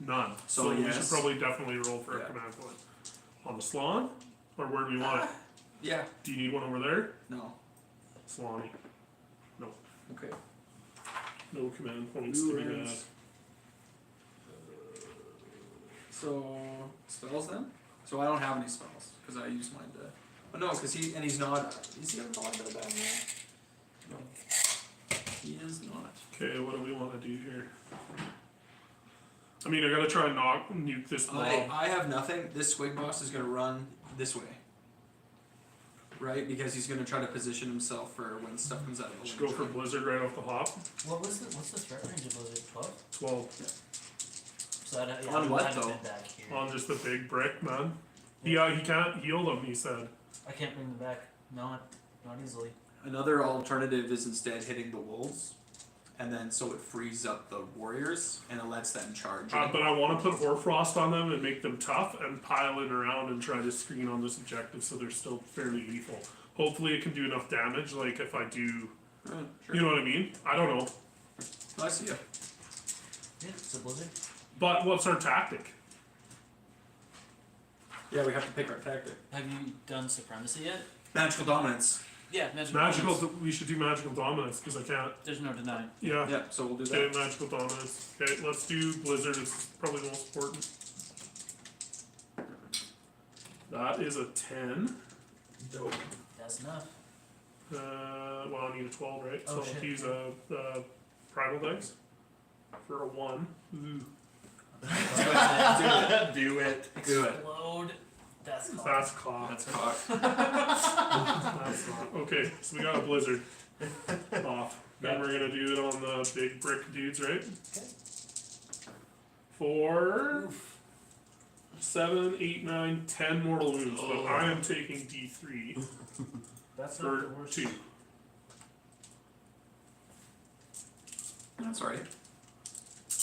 None. So So we yes. should probably definitely roll for Yeah. a command point. On the Slan? Or where do we want it? Yeah. Do you need one over there? No. Slanny. Okay. No command points to be had. Lures. So spells then? So I don't have any spells because I used mine to. Oh no, because he's not. Is he a bad man? No. He is not. Okay, what do we want to do here? I mean, I gotta try and nuke this mob. I have nothing. This squig boss is gonna run this way. Right, because he's gonna try to position himself for when stuff comes out of the Just go for Blizzard right off the hop. What's the threat range of Blizzard? 12? 12. So that, yeah, On I what, haven't though? been back here. On just the big brick, man. He can't heal them, he said. I can't bring them back. Not easily. Another alternative is instead hitting the wolves and then so it frees up the warriors and it lets them charge. But I want to put Hoarfrost on them and make them tough and pile it around and try to screen on this objective so they're still fairly lethal. Hopefully it can do enough damage, like if I do, Sure. you know what I mean? I don't know. I see ya. Yeah, it's a blizzard. But what's our tactic? Yeah, we have to pick our tactic. Have you done Supremacy yet? Magical dominance. Yeah, Magical, we should do magical dominance because I can't. There's no denying. Yeah. Yeah, so we'll do Okay, that. magical dominance. Okay, let's do blizzard. It's probably the most important. That is a 10. Dope. That's enough. Well, I need a 12, right? Oh, so shit. I'll use a primal dice for a 1. Ooh. Do it. Do it. Explode. That's cool. That's claw. That's cock. That's not. Okay, so we got a blizzard off. Then Yeah. we're gonna do it on the big brick dudes, right? Okay. For 7, 8, 9, 10 mortal wounds, but I am taking D3 That's for not the worst. 2. That's right.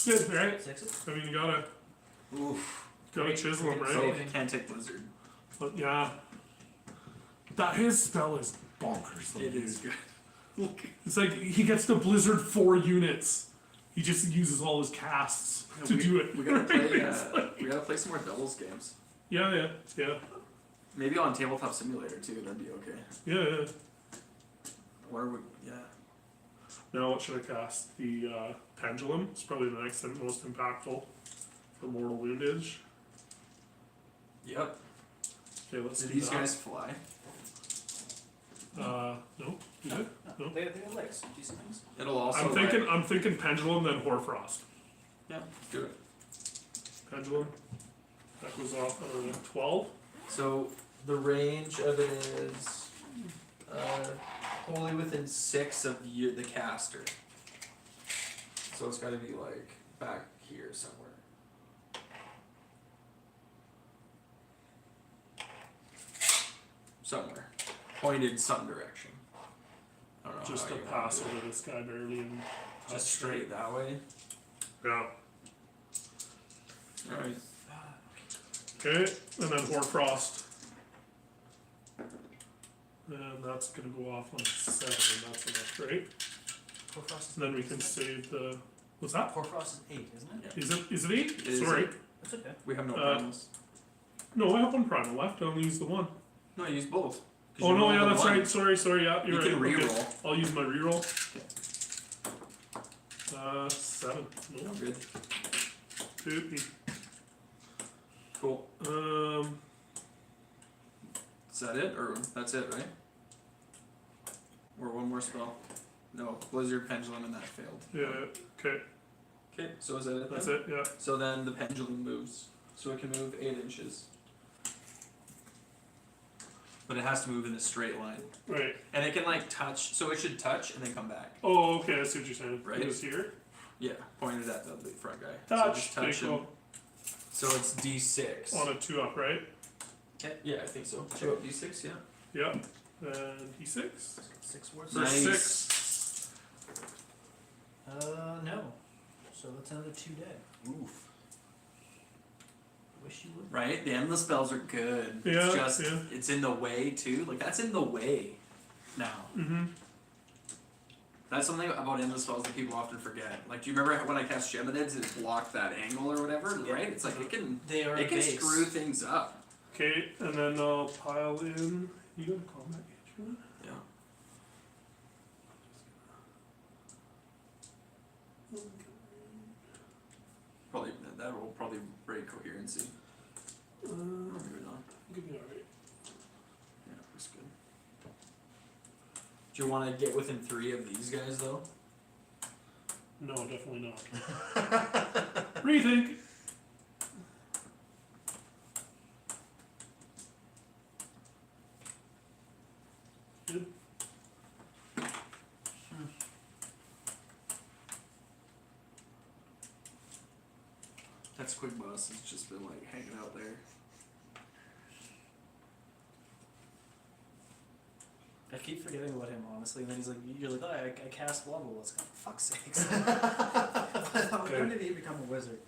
Good, right? 6. I mean, you gotta Oof. chisel him, right? So Saving. can't take blizzard. But yeah, that his spell is bonkers. Though, It dude. is good. It's like he gets to blizzard 4 units. He just uses all his casts to do it. We gotta play. It's We gotta play some more doubles games. Yeah. Maybe on Tabletop Simulator too. That'd be okay. Yeah. Or we, yeah. Now what should I cast? The pendulum. It's probably the next and most impactful for mortal woundage. Yep. Okay, let's Do do these that. guys fly? No. You good? No. They got legs. Do you see things? It'll also. I'm thinking pendulum, then Hoarfrost. Yeah. Do it. Pendulum. That goes off 12. So the range of it is wholly within 6 of the caster. So it's got to be like back here somewhere. Somewhere. Pointed some direction. I don't know Just how to you wanna pass do it. over this guy barely and Just straight that way. Yeah. Alright. Okay, and then Hoarfrost. And that's gonna go off on 7, and that's enough, right? Hoarfrost is And then we can save the. What's that? Hoarfrost is 8, isn't it? Is it 8? It is Sorry. 8. That's okay. We have no Uh, primals. No, I have one primal left. I only used the one. No, use both. 'Cause Oh you no, rolled yeah, a that's 1. right. Sorry. Yeah, You you're can right. Okay. reroll. I'll use my reroll. 7. No, Good. poopy. Cool. Is that it? Or that's it, right? Or one more spell? No, Blizzard, Pendulum, and that failed. Yeah. Okay, Okay, so is that it that's then? it. Yeah. So then the pendulum moves. So it can move 8 inches. But it has to move in a straight line. Right. And it can like touch, so it should touch and then come back. Oh, okay. I see what you're saying. Right. It was here. Yeah, pointed at the front guy. Touch. So just touch him. Cool. So it's D6. On a 2-up, right? Okay, yeah, I think so. Show up D6, yeah. Yeah. And D6. 6 words. For Nice. 6. No. So that's another 2 dead. Oof. Wish you would. Right? The endless spells are good. Yeah, It's just, yeah. it's in the way too. Like, that's in the way now. Mm-hmm. That's something about endless spells that people often forget. Like, do you remember when I cast Geminids, it blocked that angle or whatever, Yeah. right? It's like, They are it can base. screw things up. Okay, and then I'll pile in. You got a combat gauge for that? Yeah. Probably, that will probably break coherency. Or maybe not. Give me alright. Yeah, that's good. Do you want to get within 3 of these guys, though? No, definitely not. Rethink. Good. That Squig Boss has just been, like, hanging out there. I keep forgetting about him, honestly, and then he's like, you're like, oh, I cast one, well, let's go, for fuck's sakes. When did he become a wizard?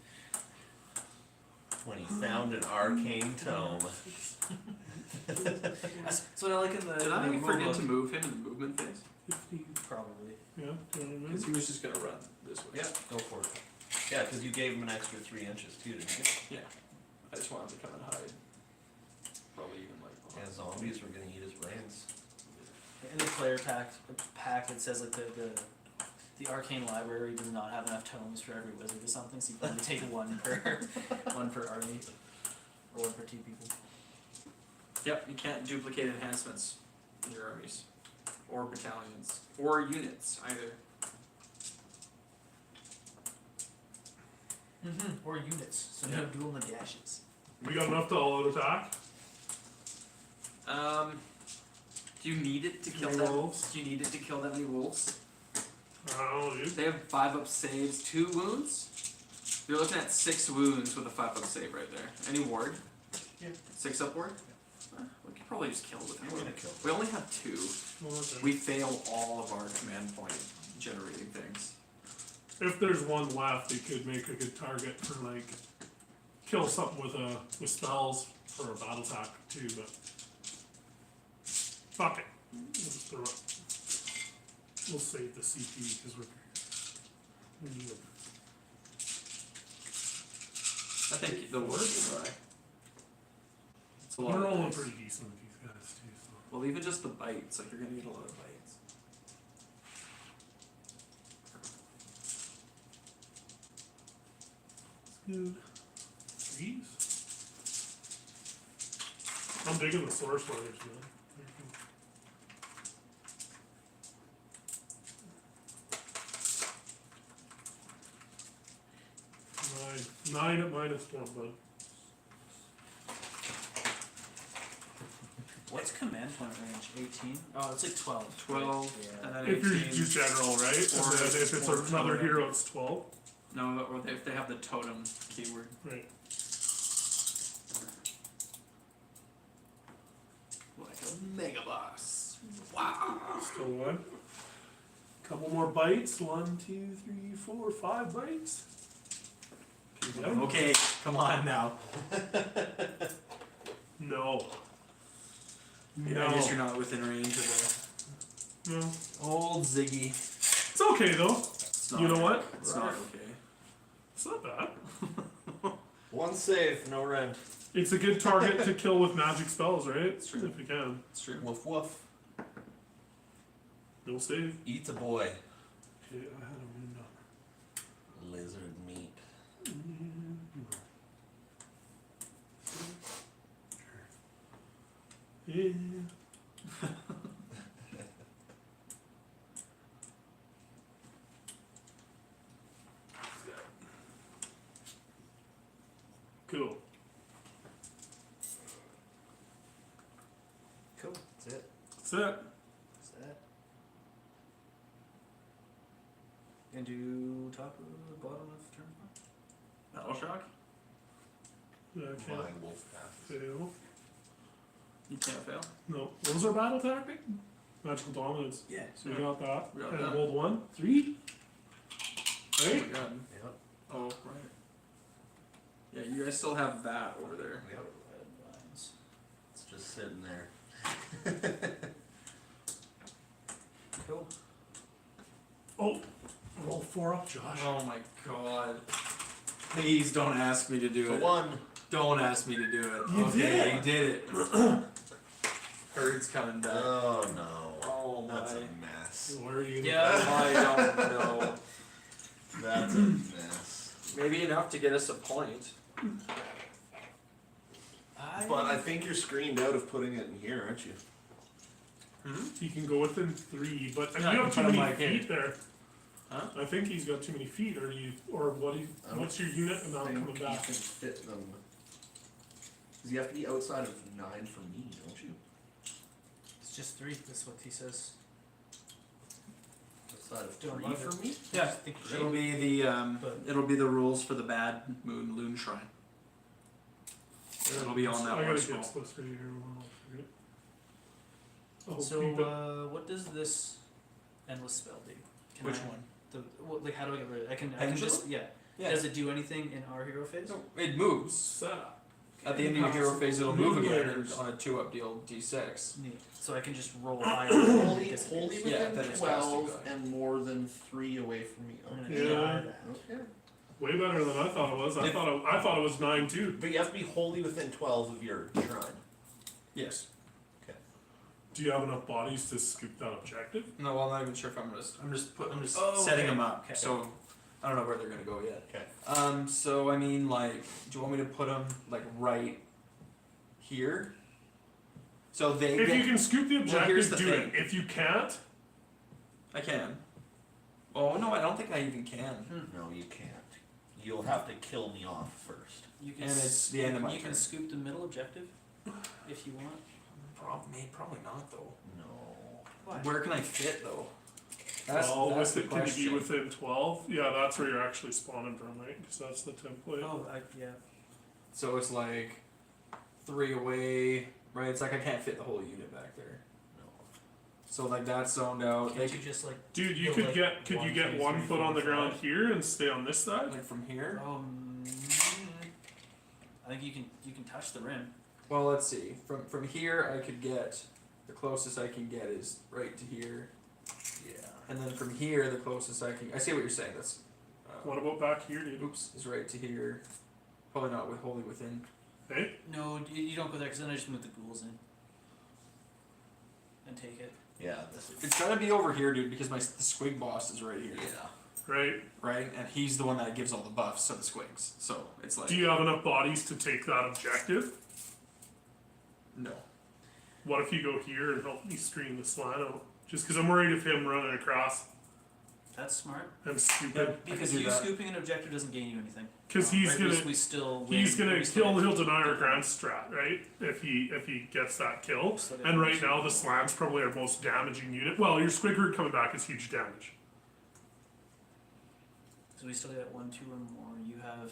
When he found an arcane tome. That's what I like in the. Did I in the forget book. to move him in the movement phase? 15. Probably. Yeah, Because he was just gonna run this way. Yeah, go for it. Yeah, because you gave him an extra 3 inches too, didn't you? Yeah. I just wanted to come and hide. Probably even like. Yeah, zombies were gonna eat his brains. In the player pack, it says like the arcane library does not have enough tomes for every wizard or something, so you can only take one per army, or one per 2 people. Yep, you can't duplicate enhancements in your armies, or battalions, or units either. Or units, so no dual dashes. We got enough to all out attack. Do you need it to kill Many them? wolves? Do you need it to kill that many wolves? I don't know, dude. They have 5-up saves, 2 wounds. You're looking at 6 wounds with a 5-up save right there. Any ward? Yeah. 6-up ward? We could probably just kill with I'm it. gonna kill. We only have 2. Well, okay. We fail all of our command point generating things. If there's one left, they could make a good target for like kill something with spells for a battle attack too. But fuck it, we'll just throw it. We'll save the CP because we need it. I think the word is right. It's a lot We're of rolling dice. pretty decent with these guys too. So. Well, even just the bites, like you're gonna need a lot of bites. Good. Trees. I'm digging the source fighters, man. Nine at -1, bud. What's command point range? 18? Oh, it's like 12. 12, Yeah. and then If you're 18. just general, right? Or And then if it's or another totem. hero, it's 12. No, or if they have the totem keyword. Right. Like a mega boss. Wow. Still one. Couple more bites. 1, 2, 3, 4, 5 bites. Yeah. Okay, come on now. No. Yeah, I guess you're not within range of No. the old Ziggy. It's okay though. It's not You know what? It's not okay. It's not bad. One save, no rent. It's a good target to kill with magic spells, right? It's true. If you can. It's true. Woof woof. No save. Eat a boy. Okay, I had a wound on. Lizard meat. Yeah. Cool. Cool. That's it. That's it. That's that. And do top or bottom of turn 4? Battle shock? Yeah, I My can't wolf path. fail. You can't fail. No. What was our battle tactic? Magical dominance. Yeah. So we got that. We got And that. rolled 1, 3. Oh Right? my god. Yep. Oh, right. Yeah, you guys still have that over there. Yep. Red lines. It's just sitting there. Cool. Oh, roll 4 up, Josh. Oh my god. Please don't ask me to do So it. 1. Don't ask me to do it. You okay, did it. you did it. Herd's coming back. Oh no. Oh That's my. a mess. Where are you gonna Yeah, I don't know. That's a mess. Maybe enough to get us a point. But I think you're screened out of putting it in here, aren't you? He can go within 3, but Yeah, I you can have too put him many like feet here. there. Huh? I think he's got too many feet, or what? I don't What's your unit amount think coming back? you can fit them. Because you have to be outside of 9 for me, don't you? It's just 3. That's what he says. Outside of Don't 3 love for it. me? Yeah. I think you It'll should. be the But- it'll be the rules for the bad moon loon shrine. It'll be on that I one gotta scroll. get closer to here. Oh, So, keep it. what does this endless spell do? Can Which I- one? Like, how do I get rid of it? I can Pendulum? just, yeah. Yeah. Does it do anything in our hero phase? No, it moves. Set. At the end of your hero phase, it'll move again Layers. on a 2-up deal d6. Neat. So I can just roll higher. Wholly, Gets- wholly Yeah, within then it's 12 casting and more than 3 away from me. I'm gonna Okay. Yeah. try that. Okay. Way better than I thought it was. I If- thought it was 9 too. But you have to be wholly within 12 of your shrine. Yes. Do you have enough bodies to scoop that objective? No, well, I'm not even sure if I'm just Oh, setting okay. them up. Okay. So I don't know where they're gonna go yet. Okay. So I mean, like, do you want me to put them like right here? So they If get. you can scoop the Well, here's objective, the do thing. it. If you can't, I can. Oh no, I don't think I even can. No, you can't. You'll have to kill me off first. You can And it's the end of my You can turn. scoop the middle objective if you want. Probably not though. No. Why? Where can I fit though? well, that's the can you be question. within 12? Yeah, that's where you're actually spawning from, right? Because that's the template. Oh, yeah. So it's like 3 away, right? It's like I can't fit the whole unit back there. No. So like that's zoned out. Can't you just like? Dude, you go, could like, get could you 1, get 2, 1 3, foot on the 4, ground 5? here and stay on this side? Like from here. I think you can touch the rim. Well, let's see. From here, I could get the closest I can get is right to here, Yeah. and then from here, the closest I can. I see what you're saying. That's. What about back here, dude? Oops, is right to here. Probably not with wholly within. Hey? No, you don't go there because then I just move the ghouls in and take it. Yeah, this is. It's gotta be over here, dude, because the squig boss is right here. Yeah. Right? Right, and he's the one that gives all the buffs to the squigs. So it's like. Do you have enough bodies to take that objective? No. What if you go here and help me screen this line out? Just because I'm worried of him running across That's smart. and scooping. Yep. I Because can do you that. scooping an objective doesn't gain you anything. Because he's Right, gonna we still win. he's gonna We still kill. get- He'll deny our grand strat, right? If he gets that kill. Still get And right damage. now the slam's probably our most damaging unit. Well, your squig herd coming back is huge damage. So we still get 1, 2, or more. You have.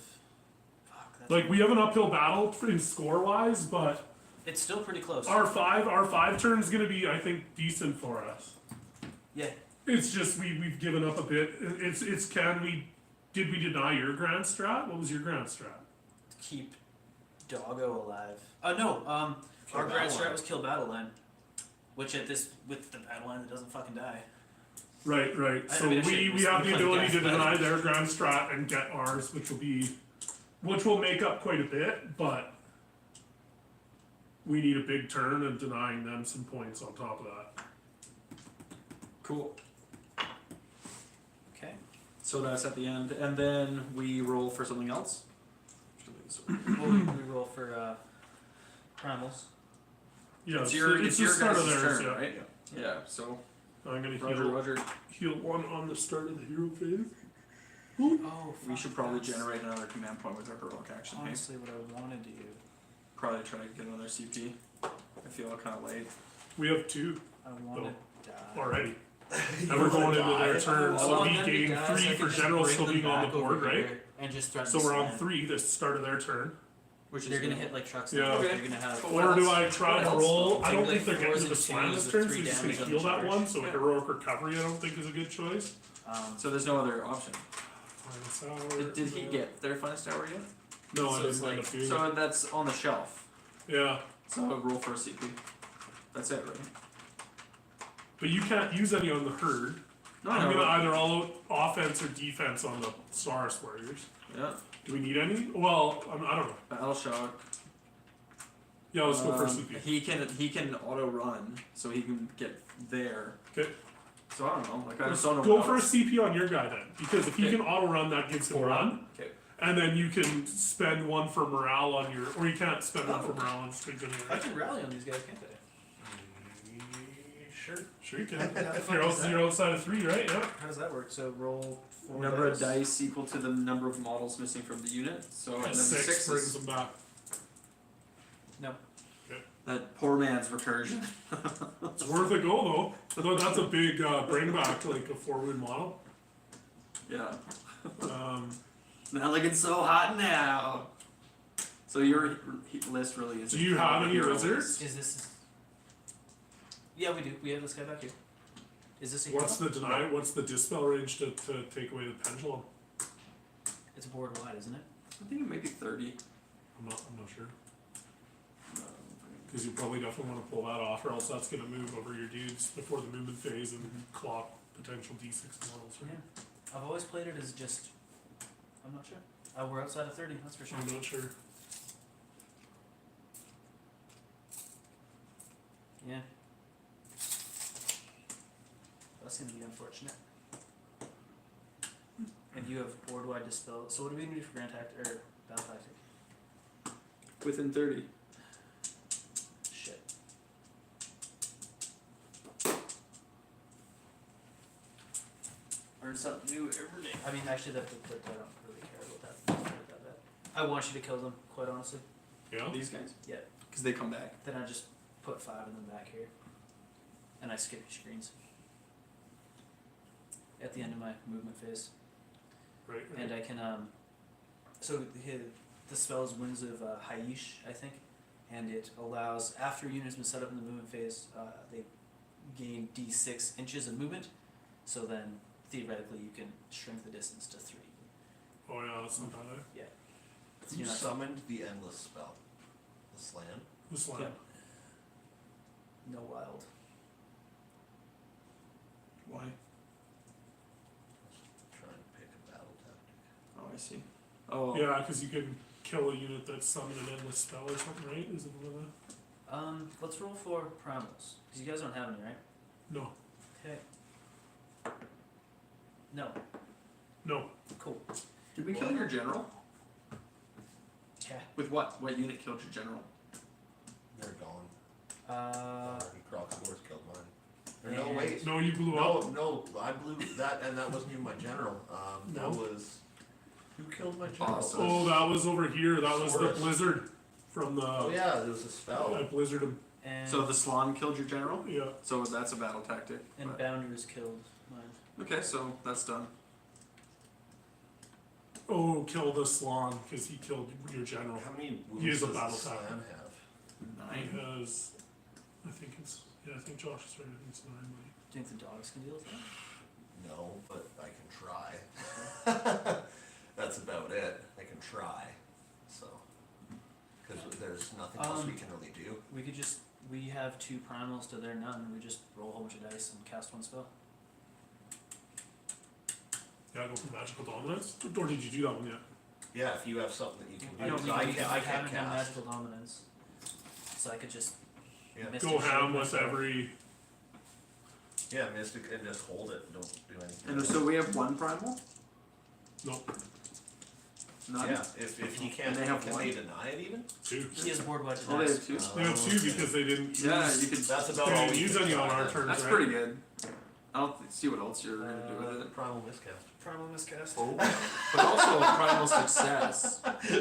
Fuck. That's Like we have an uphill battle in score wise, but It's still pretty close. our five turn is gonna be, I think, decent for us. Yeah. It's just we've given up a bit. It's did we deny your grand strat? What was your grand strat? Keep Doggo alive. No. Kill Our grand Battle strat Line. was kill battle line, which with the battle line that doesn't fucking die. Right. I So mean, I we should- have the we ability to play deny their grand strat and get ours, which will make up quite a bit, but we need a big turn and denying them some points on top of that. Cool. Okay. So that's at the end, and then we roll for something else. Well, we roll for primals. Yeah, It's your it's the start of guys' theirs. turn, Yeah. right? Yeah. So I'm gonna Roger. heal 1 on the start of the hero phase. Oh, We should probably generate another command point with our heroic action. Hey? Honestly, what I want to do. Probably try to get another CP. I feel kind of late. We have 2 I want to die. already. And we're going into their turn, I so want we them to gain die so I 3 can for just general bring still them being on the back over board, right? here And just threaten So to we're on slam. 3, the start of their turn. Which They're is gonna hit like trucks. Yeah. now. Okay. They're gonna have. Or do I try What to else? roll? I don't Take, think they're like, getting to fours the and slam twos this with turn, so 3 we're just gonna damage on heal the that charge. one, so Yeah. heroic recovery I don't think is a good choice. So there's no other option. Finest hour, Did he get their finest hour yet? No, I so it's didn't end like, up doing so that's on the shelf. it. Yeah, So I'll roll for a CP. That's it, right? but you can't use any on the herd. No, I'm no. gonna either all out offense or defense on the Saurus warriors. Yeah. Do we need any? Well, I don't know. Battle shock. Yeah, let's go for CP. He can auto run, so he can get there. Okay. So I don't know. Like I Let's just don't know. go what for a else. CP on your guy then, because if he Okay. can auto run, that gives him run, Okay. and then you can spend 1 for morale on your, or you can't spend 1 for Oh. morale on squigs I anyway. can rally on these guys, can't I? Sure you can. How the fuck You're, is that? you're outside of 3, right? Yeah. How does that work? So roll 4 Number of dice equal to the number of models missing from the unit. So and then 6 6 brings is them back. No. that poor man's recursion. It's worth a go though. Although that's a big bring back, like a 4-wood model. Yeah. Um, Not looking so hot now. So your list really is. Do you have any hero wizards? Is this? Yeah, we do. We have this guy back here. Is this a What's hero? the deny? What's the dispel range to take away the pendulum? It's board wide, isn't it? I think it might be 30. I'm not sure. Because you probably definitely want to pull that off, or else that's going to move over your dudes before the movement phase and clock potential D6 models. Right? Yeah. I've always played it as just. I'm not sure. We're outside of 30, that's for sure. I'm not sure. Yeah. That's gonna be unfortunate. And you have board wide dispel. So what do we need for Grand Tactic or Battle Tactic? Within 30. Shit. Learn something new every day. I mean, actually, I don't really care about that. I want you to kill them, quite honestly. Yeah. These guys? Yeah. Because they come back. Then I just put 5 of them back here, and I skip your screens at the end of my movement phase. Right. And I can so the spell is Winds of Haish, I think, and it allows, after a unit has been set up in the movement phase, they gain d6 inches of movement. So then theoretically you can shrink the distance to 3. Oh yeah, that's not bad. Yeah. Who You're not- summoned the endless spell? The slam? The slam. Yeah. No wild. Why? Trying to pick a battle tactic. Oh, I see. Oh, Yeah, because you can kill a unit that's summoned an endless spell or something, right? Is it one of that? Let's roll for primals, because you guys don't have any, right? No. Okay. No. No. Cool. Did we kill your general? Yeah. With what? What unit killed your general? They're gone. Uh, Crocodores killed mine. Or no, and- wait. No, you blew up. No, I blew that, and that wasn't even my general. That No. was. Who killed my general? Awesome. Oh, that was over here. That was the Saurus. blizzard from the. Oh yeah, there was a spell. I blizzarded him. and So the Slan killed your general? Yeah. So that's a battle tactic. and But- Bounders killed mine. Okay, so that's done. Oh, kill the Slan because he killed your general. How many He is wounds a does battle the slam tactic. have? He 9. has. I think Josh is right. I think it's 9. Do you think the dogs can deal with that? No, but I can try. That's about it. I can try. So, because there's nothing else we can really do. We have 2 primals to their none. We just roll a whole bunch of dice and cast 1 spell. Yeah, go for magical dominance. Or did you do that one yet? Yeah, if you have something that you can do. I don't 'cause need I to can't. I can't haven't done cast. magical dominance, so I could just Yeah. Mystic Go Shield ham with myself. every. Yeah, mystic, and just hold it. Don't do anything. And so we have 1 primal? No, None? Yeah, if he can't, And they have can one? they deny it even? 2. He has board wide Oh, they dice. have 2? They have 2 because they didn't use. Yeah, you could. That's about They all didn't we use can any on try our then. turns, That's right? pretty good. I don't see what else you're gonna do with it. Primal miscast. Primal miscast. But also primal success.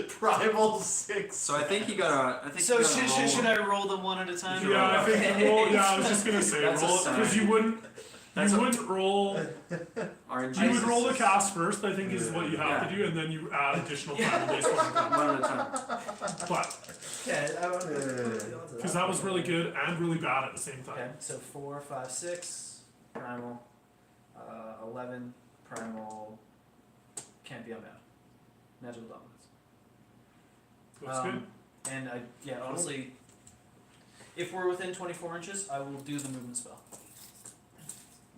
Primal 6. So I think you gotta. So you gotta should roll. I roll them one at a time? Yeah, I think you roll. Yeah, I was just gonna say That's a roll it because you wouldn't. That's You a- wouldn't roll. RNG. You would roll the cast first. I think is what you have Yeah. to do, and then you add additional primal dice when it comes. One at a time. But Okay, because that was really good and really bad at the same time. Okay, so 4, 5, 6, primal, 11, primal, can't be unbound. Magical dominance. Looks good. And honestly, if we're within 24 inches, I will do the movement spell.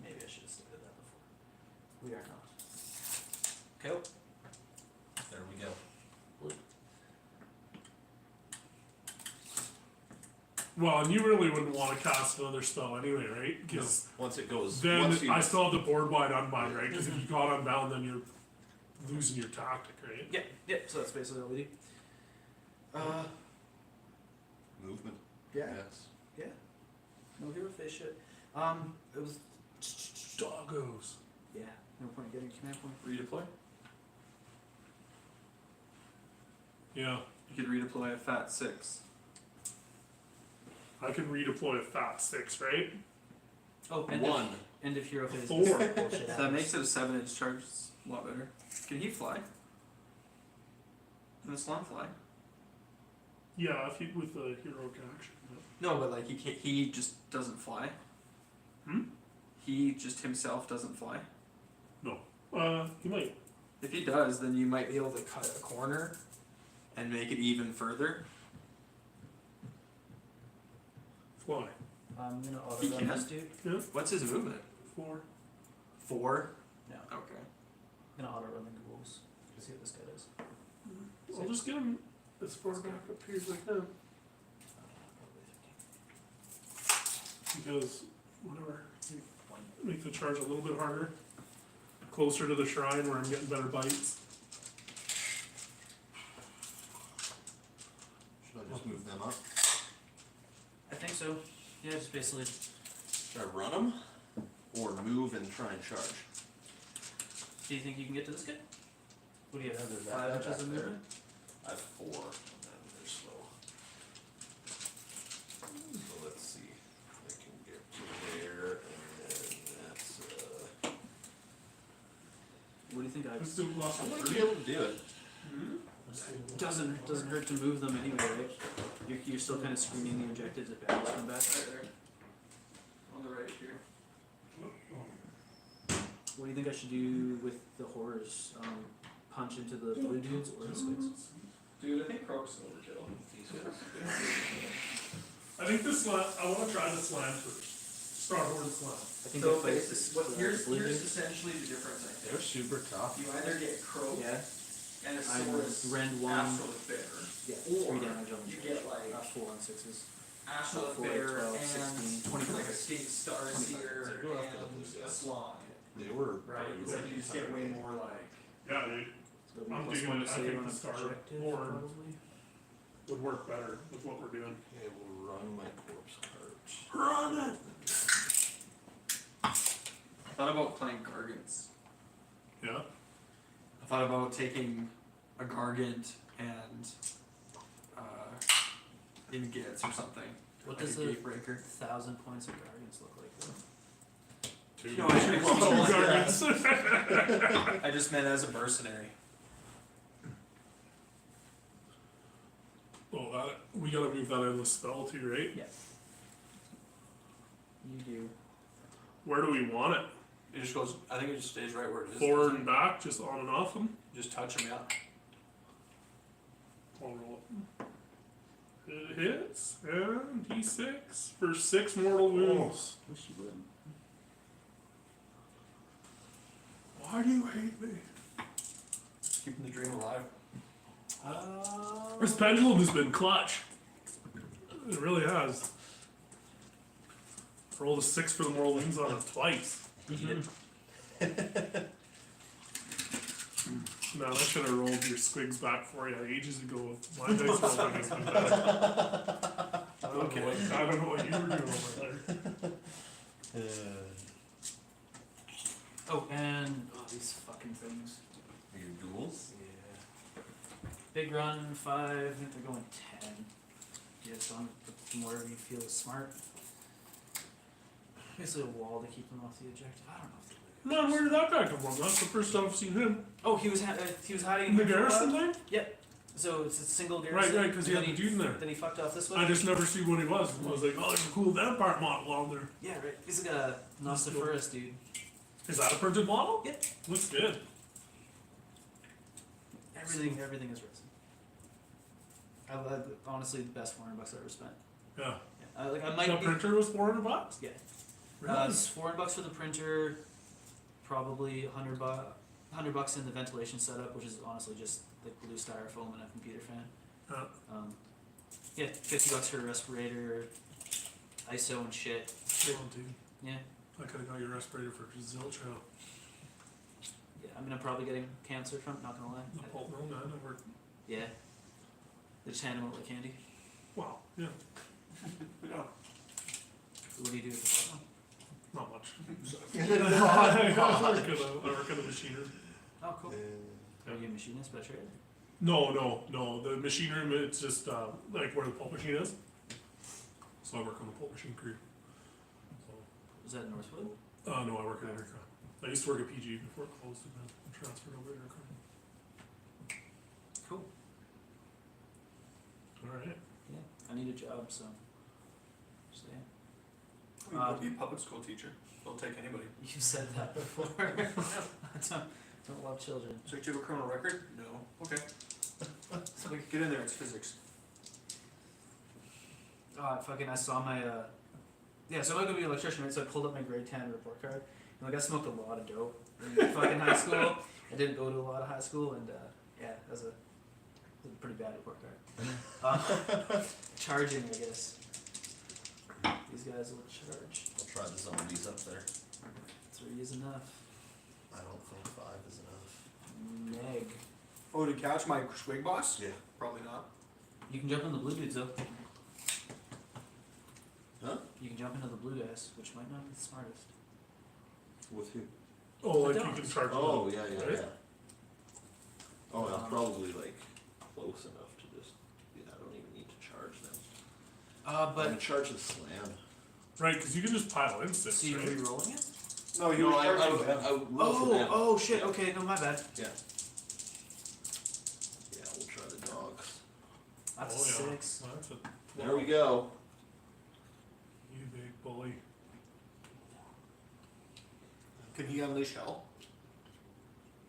Maybe I should have stated that before. We are not. Cool. There we go. Well, and you really wouldn't want to cast another spell anyway, right? Because Once it goes. then once you, I still have the board wide unbind, right? Because if you got unbound, then you're losing your tactic, right? Yeah, so that's basically what we do. movement. Yeah. Yes. No hero face shit. It was. Doggos. Yeah, no point getting command point. Redeploy. Yeah, You could redeploy a fat 6. I can redeploy a fat 6, right? Oh, end of hero phase. 4. before bullshit That happens. makes it a 7-inch charge. It's a lot better. Can he fly? Can the Slan fly? Yeah, if you with the heroic action. No, but like he can't. He just doesn't fly. he just himself doesn't fly? He might. If he does, then you might be able to cut a corner and make it even further. Fly. I'm gonna auto He run can. this dude. What's his movement? 4. 4? No. Okay. I'm gonna auto run the ghouls. See what this guy does. I'll just get him as far back up here as I can. Because, whatever. Make the charge a little bit harder. Closer to the shrine where I'm getting better bites. Should I just move them up? I think so. Yeah, just basically. Should I run them? Or move and try and charge? Do you think you can get to this guy? What do you have? There's 5 that inches back of there. movement? I have 4, and then they're slow. So let's see. I can get to there, and that's, What do you think I? Let's do lost I'm one. gonna be able to do it. Doesn't hurt to move them anyway, right? You're still kind of screening the objectives if battles come back. Right there. On the right here. What do you think I should do with the horrors? Punch into the blue dudes or the squids? Dude, I think Croc's overkill. These guys. I think the slam, I wanna try the slam first. Starboard slam. I think So they fight it's, this. here's blue dudes. essentially the difference, I They're think. super tough. You either get Croc Yeah, and a I'm Saurus rend 1. Astrolith Bear. Yeah, Or 3 damage on you get like 4 on 6s. Astrolith 4, Bear 12, and 16, like a Skate Star 25. Seer Go after the and blue a guys. Slong. They were. Right? It's like you just get way more like. Yeah, dude, So it'll be I'm plus digging 1 it. to I save think on the a star projective, or- probably. would work better with what we're doing. Okay, we'll run my corpse heart. Run it! I thought about playing Gargants. Yeah, I thought about taking a Gargant and in Gitz or something. What Like does a a Gatebreaker. 1,000 points of guardians look like though? two. No, I- two well, guardians. I just meant as a mercenary. Oh, that, we gotta move that in the spell too, right? Yeah. You do. Where do we want it? It just goes. I think it just stays right where it is. Forward doesn't and back, just on and off them? it? Just touch them, yeah. I'll roll it. It hits, and D6 for 6 mortal wounds. Wish you would. Why do you hate me? Keeping the dream alive. This pendulum has been clutch. It really has. Rolled a 6 for the mortal wounds on it twice. Man, I should have rolled your squigs back for you ages ago. My dice rolling has been better. I don't know what you were doing over there. Oh, and these fucking things. Your duels? Yeah. Big run 5. I think they're going 10. Yeah, it's on from wherever you feel is smart. Basically a wall to keep them off the objective. I don't know if they Man, where did that guy come from? That's the first time I've seen him. Oh, he was hiding In the here for a garrison while. thing? So it's a single Right, garrison. right, because he and had then the dude in there. Then he fucked off this way. I just never see what he was. I was like, oh, there's a cool Vampire model on there. Yeah, right. He's like a Nostiferous dude. Is that a printed model? Yeah. Looks good. Everything is risen. Honestly the best $400 I've ever spent. Yeah. Yeah. I might The be. printer was $400? Yeah. Really? It's $400 for the printer, probably $100 in the ventilation setup, which is honestly just like blue styrofoam and a computer fan. Yeah, $50 for a respirator, ISO and shit. Well, dude, Yeah, I could have got your respirator for zilch out. yeah. I mean, I'm probably getting cancer from it. Not gonna lie. No, man, I worked. Yeah. They just hand them out like candy. Wow, yeah. Yeah, What do you do with the bottom? not much. I work at a machinery. Oh, cool. Are you a machinist by trade? No. The machine room, it's just like where the pulp machine is. So I work on the pulp machine crew. Was that in Northwood? No, I work at Intercom. I used to work at PG before it closed and then transferred over to Intercom. Cool. Alright. Yeah, I need a job, so. Yeah. You could be a public school teacher. They'll take anybody. You said that before. I don't love children. So you have a criminal record? No. Okay. So we get in there. It's physics. I saw my, yeah, so I'm gonna be an electrician, right? So I pulled up my grade 10 report card. And like, I smoked a lot of dope in fucking high school. I didn't go to a lot of high school, and yeah, that was a pretty bad report card. Charging, I guess. These guys will charge. I'll try the zombies up there. 3 is enough. I don't think 5 is enough. Meg. Oh, to catch my swig boss? Yeah. Probably not. You can jump in the blue dudes though. Huh? You can jump into the blue guys, which might not be the smartest. With who? Oh, like I you don't. can charge. Oh, them, yeah, right? Oh, I'm probably like close enough to just, yeah, I don't even need to charge them. I'm But gonna charge the slam. Right, because you can just pile in 6, so you're right? re-rolling it? No, you No, were I charging them. roll for them. Oh shit. Okay, no, my bad. Yeah. Yeah, we'll try the dogs. That's Oh, a yeah. 6. Well, that's a There we go. You big bully. Can he unleash hell?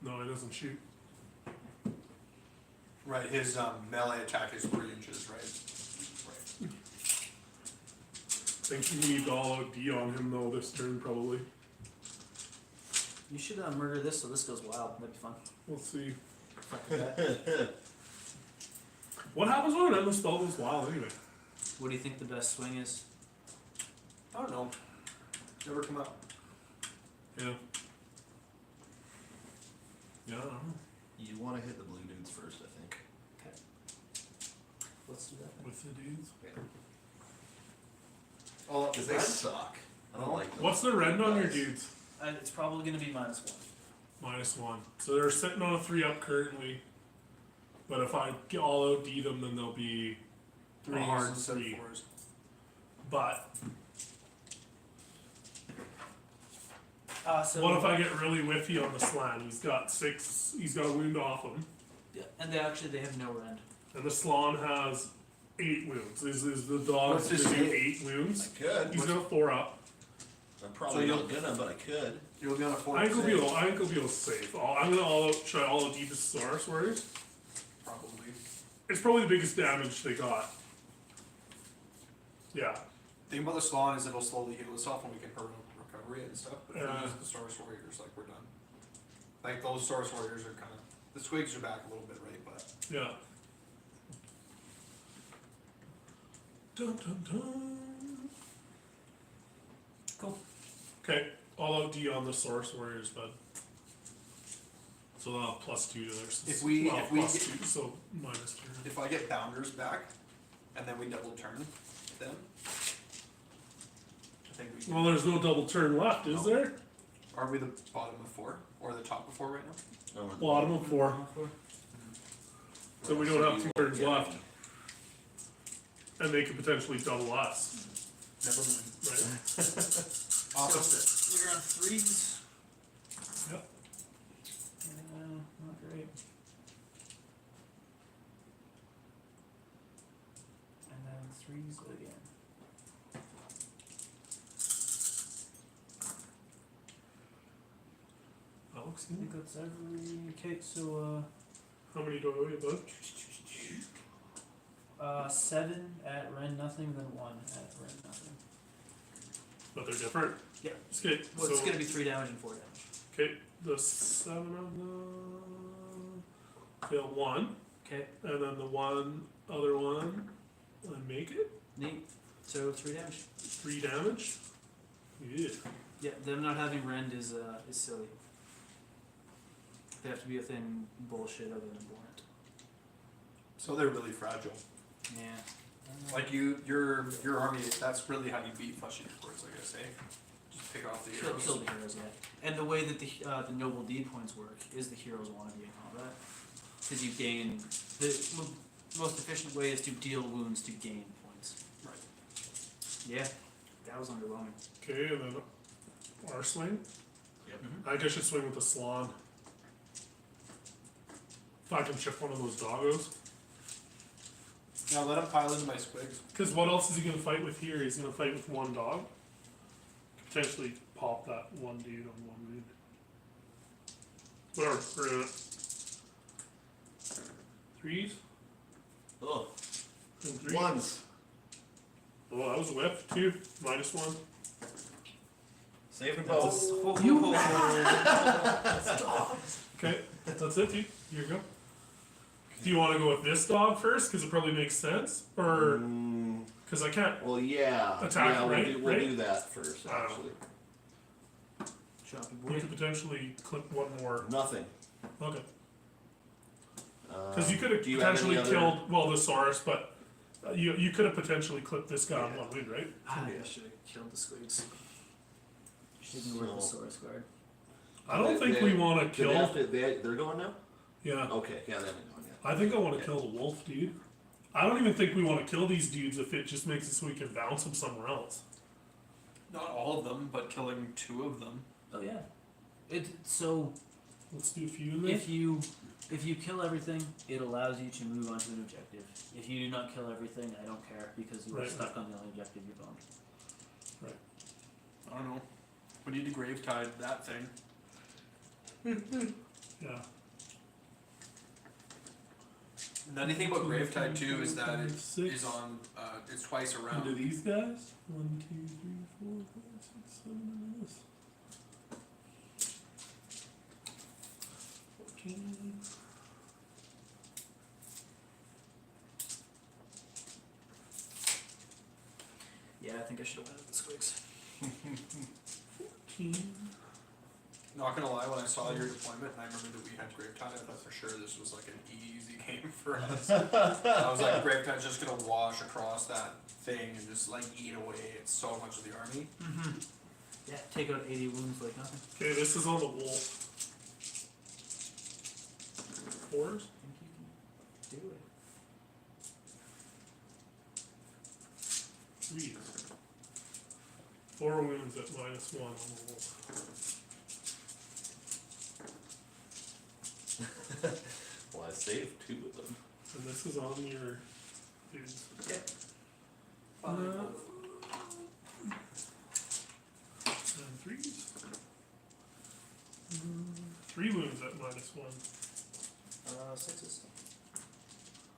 No, it doesn't shoot. Right, his melee attack is 3 inches, right? Right. I think you need all OD on him though this turn probably. You should murder this so this goes wild. That'd be fun. We'll see. Fuck with that. What happens when an endless spell goes wild anyway? What do you think the best swing is? I don't know. Never come up. Yeah. Yeah, I don't know. You want to hit the blue dudes first, I think. Okay. Let's do that. Then. With the dudes. Oh, Because they suck. I don't like them. What's the rend on your dudes? It's probably gonna be -1. -1. So they're sitting on a 3-up currently. But if I all OD them, then they'll be 3 a hard instead of 3. 4s. But So what if I get really whiffy on the slan? He's got 6. He's got a wound off him, Yeah, and they have no rend. and the slan has 8 wounds. Is the dog What's his gonna do save? 8 I wounds? could. He's got a 4-up. I'm probably So not gonna, but I could. You'll be on a 4. I think he'll be able to save. I'm gonna try all of the Saurus warriors. Probably. It's probably the biggest damage they got. Yeah. The thing about the Slan is it'll slowly heal itself and we can hurt recovery and stuff. But if we Yeah. use the Source Warriors, like, we're done. Like, those Source Warriors are kind of. The Squigs are back a little bit, right? But. Yeah. Dun dun dun. Cool. Okay, all out D on the Source Warriors, bud. So they'll have +2 to their If we +2, so -2. If I get Bounders back, and then we double turn them, I think we can. Well, there's no double turn left, is there? Are we the bottom of 4? Or the top of 4 right now? No, we're- Bottom of 4, so we don't have 2 turns Yeah. left, and they could potentially double us, Never mind. right? Opposite. We're on 3s. Yep. Not great. And then 3s again. That looks I think good. that's every. Okay, so How many do I owe you, bud? 7 at Ren nothing, then 1 at Ren nothing. But they're different? Yeah. Okay, Well, so, it's gonna be 3 damage and 4 damage. okay, the 7 of them fail 1, Okay, and then the other one, I make it, neat. So 3 damage. 3 damage. Yeah. Yeah, them not having rend is silly. They have to be within bullshit other than buoyant. So they're really fragile. Yeah. Like your army, that's really how you beat flushing reports, like I say. Just pick off the Kill heroes. the heroes, yeah. And the way that the noble deed points work is the heroes want to be in combat. Because you gain the most efficient way is to deal wounds to gain points. Right. Yeah, that was underwhelming. Okay, and then our swing. Yep. I think I should swing with the Slan. If I can chip one of those doggos. Now let him pile into my squigs. Because what else is he going to fight with here? He's going to fight with 1 dog. potentially pop that one dude on one wound. Whatever, we're doing it. 3s Oh, and 3. ones. Oh, that was a whip. 2, -1. Save them That's a both. Okay, that's it, dude. Here you go. Do you want to go with this dog first? Because it probably makes sense? Or, because I can't. Well, yeah. Attack, yeah, right? We'll Right? do that first, I don't actually. Choppy We boy. could potentially clip one more. Nothing. Okay. Because you could have do you have potentially any other- killed, well, the Saurus, but you could have potentially clipped this guy on one wound, right? I should have killed the squigs. Should ignore the Saurus guard. I don't think we want to Do they have kill. to, they're going now? Yeah. Okay, yeah, they haven't gone yet. I think I want to kill the wolf, dude. I don't even think we want to kill these dudes if it just makes it so we can bounce them somewhere else. Not all of them, but killing 2 of them. Oh yeah. So Let's do a few in there. if you kill everything, it allows you to move on to an objective. If you do not kill everything, I don't care because you are Right. stuck on the only objective you're bound. I don't know. We need to grave tide that thing. Yeah. The only thing about grave tide too is that it 6. is on. It's twice Into around. these guys? 1, 2, 3, 4, 5, 6, 7, and this. 14. Yeah, I think I should have went with the squigs. 14. Not gonna lie, when I saw your deployment and I remember that we had grave tide, I thought for sure this was like an easy game for us. I was like, grave tide's just gonna wash across that thing and just like eat away so much of the army. Mm-hmm. Yeah, take out 80 wounds like nothing. Okay, this is on the wolf. 4s? I think you can do it. 3s. 4 wounds at -1 on the wolf. Well, I saved 2 of them. And this is on your dudes. Fine. And 3s. 3 wounds at -1. 6s.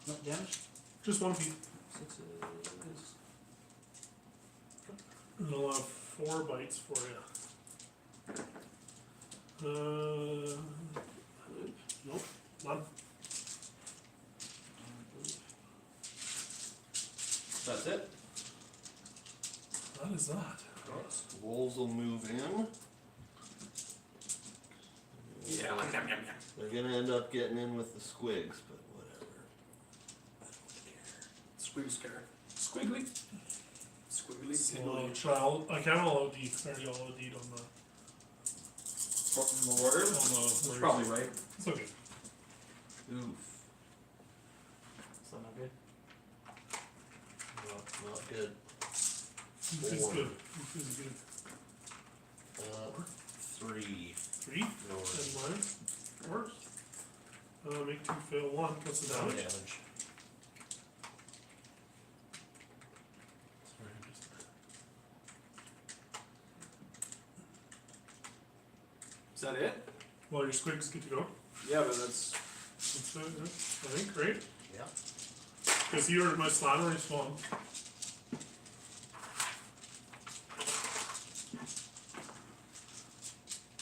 Not damage? Just 1 piece. 6s. And I'll have 4 bites for you. Nope, none. That's it. That is that. Wolves will move in. Yeah, yum, yum, yum. They're gonna end up getting in with the squigs, but whatever. I don't care. Squeeze care. Squiggly. Squiggly. Child, I can't all OD. I already all OD'd on the. Mortar? That's Probably right. It's okay. Oof. Is that not good? Not good. It's 4. good. It's good. 3. 3 No and mine. 4. Make 2 fail 1. What's the damage? damage. Sorry, I just. Is that it? Well, your squigs good to go. Yeah, but that's. That's it, yeah. I think, right? Yeah. Because you are my slattery spawn.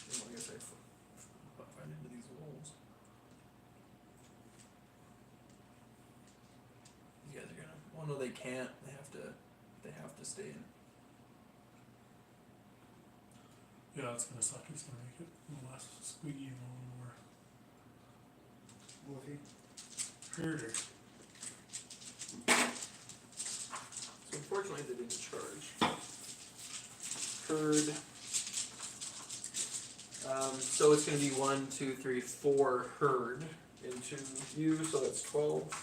I guess I find into these wolves. These guys are gonna. Well, no, they can't. They have to. They have to stay in. Yeah, it's gonna suck. It's gonna make it a little less squeaky and a little more Wolfie. herder. So unfortunately they didn't charge. Herd. So it's gonna be 1, 2, 3, 4 herd into you, so that's 12.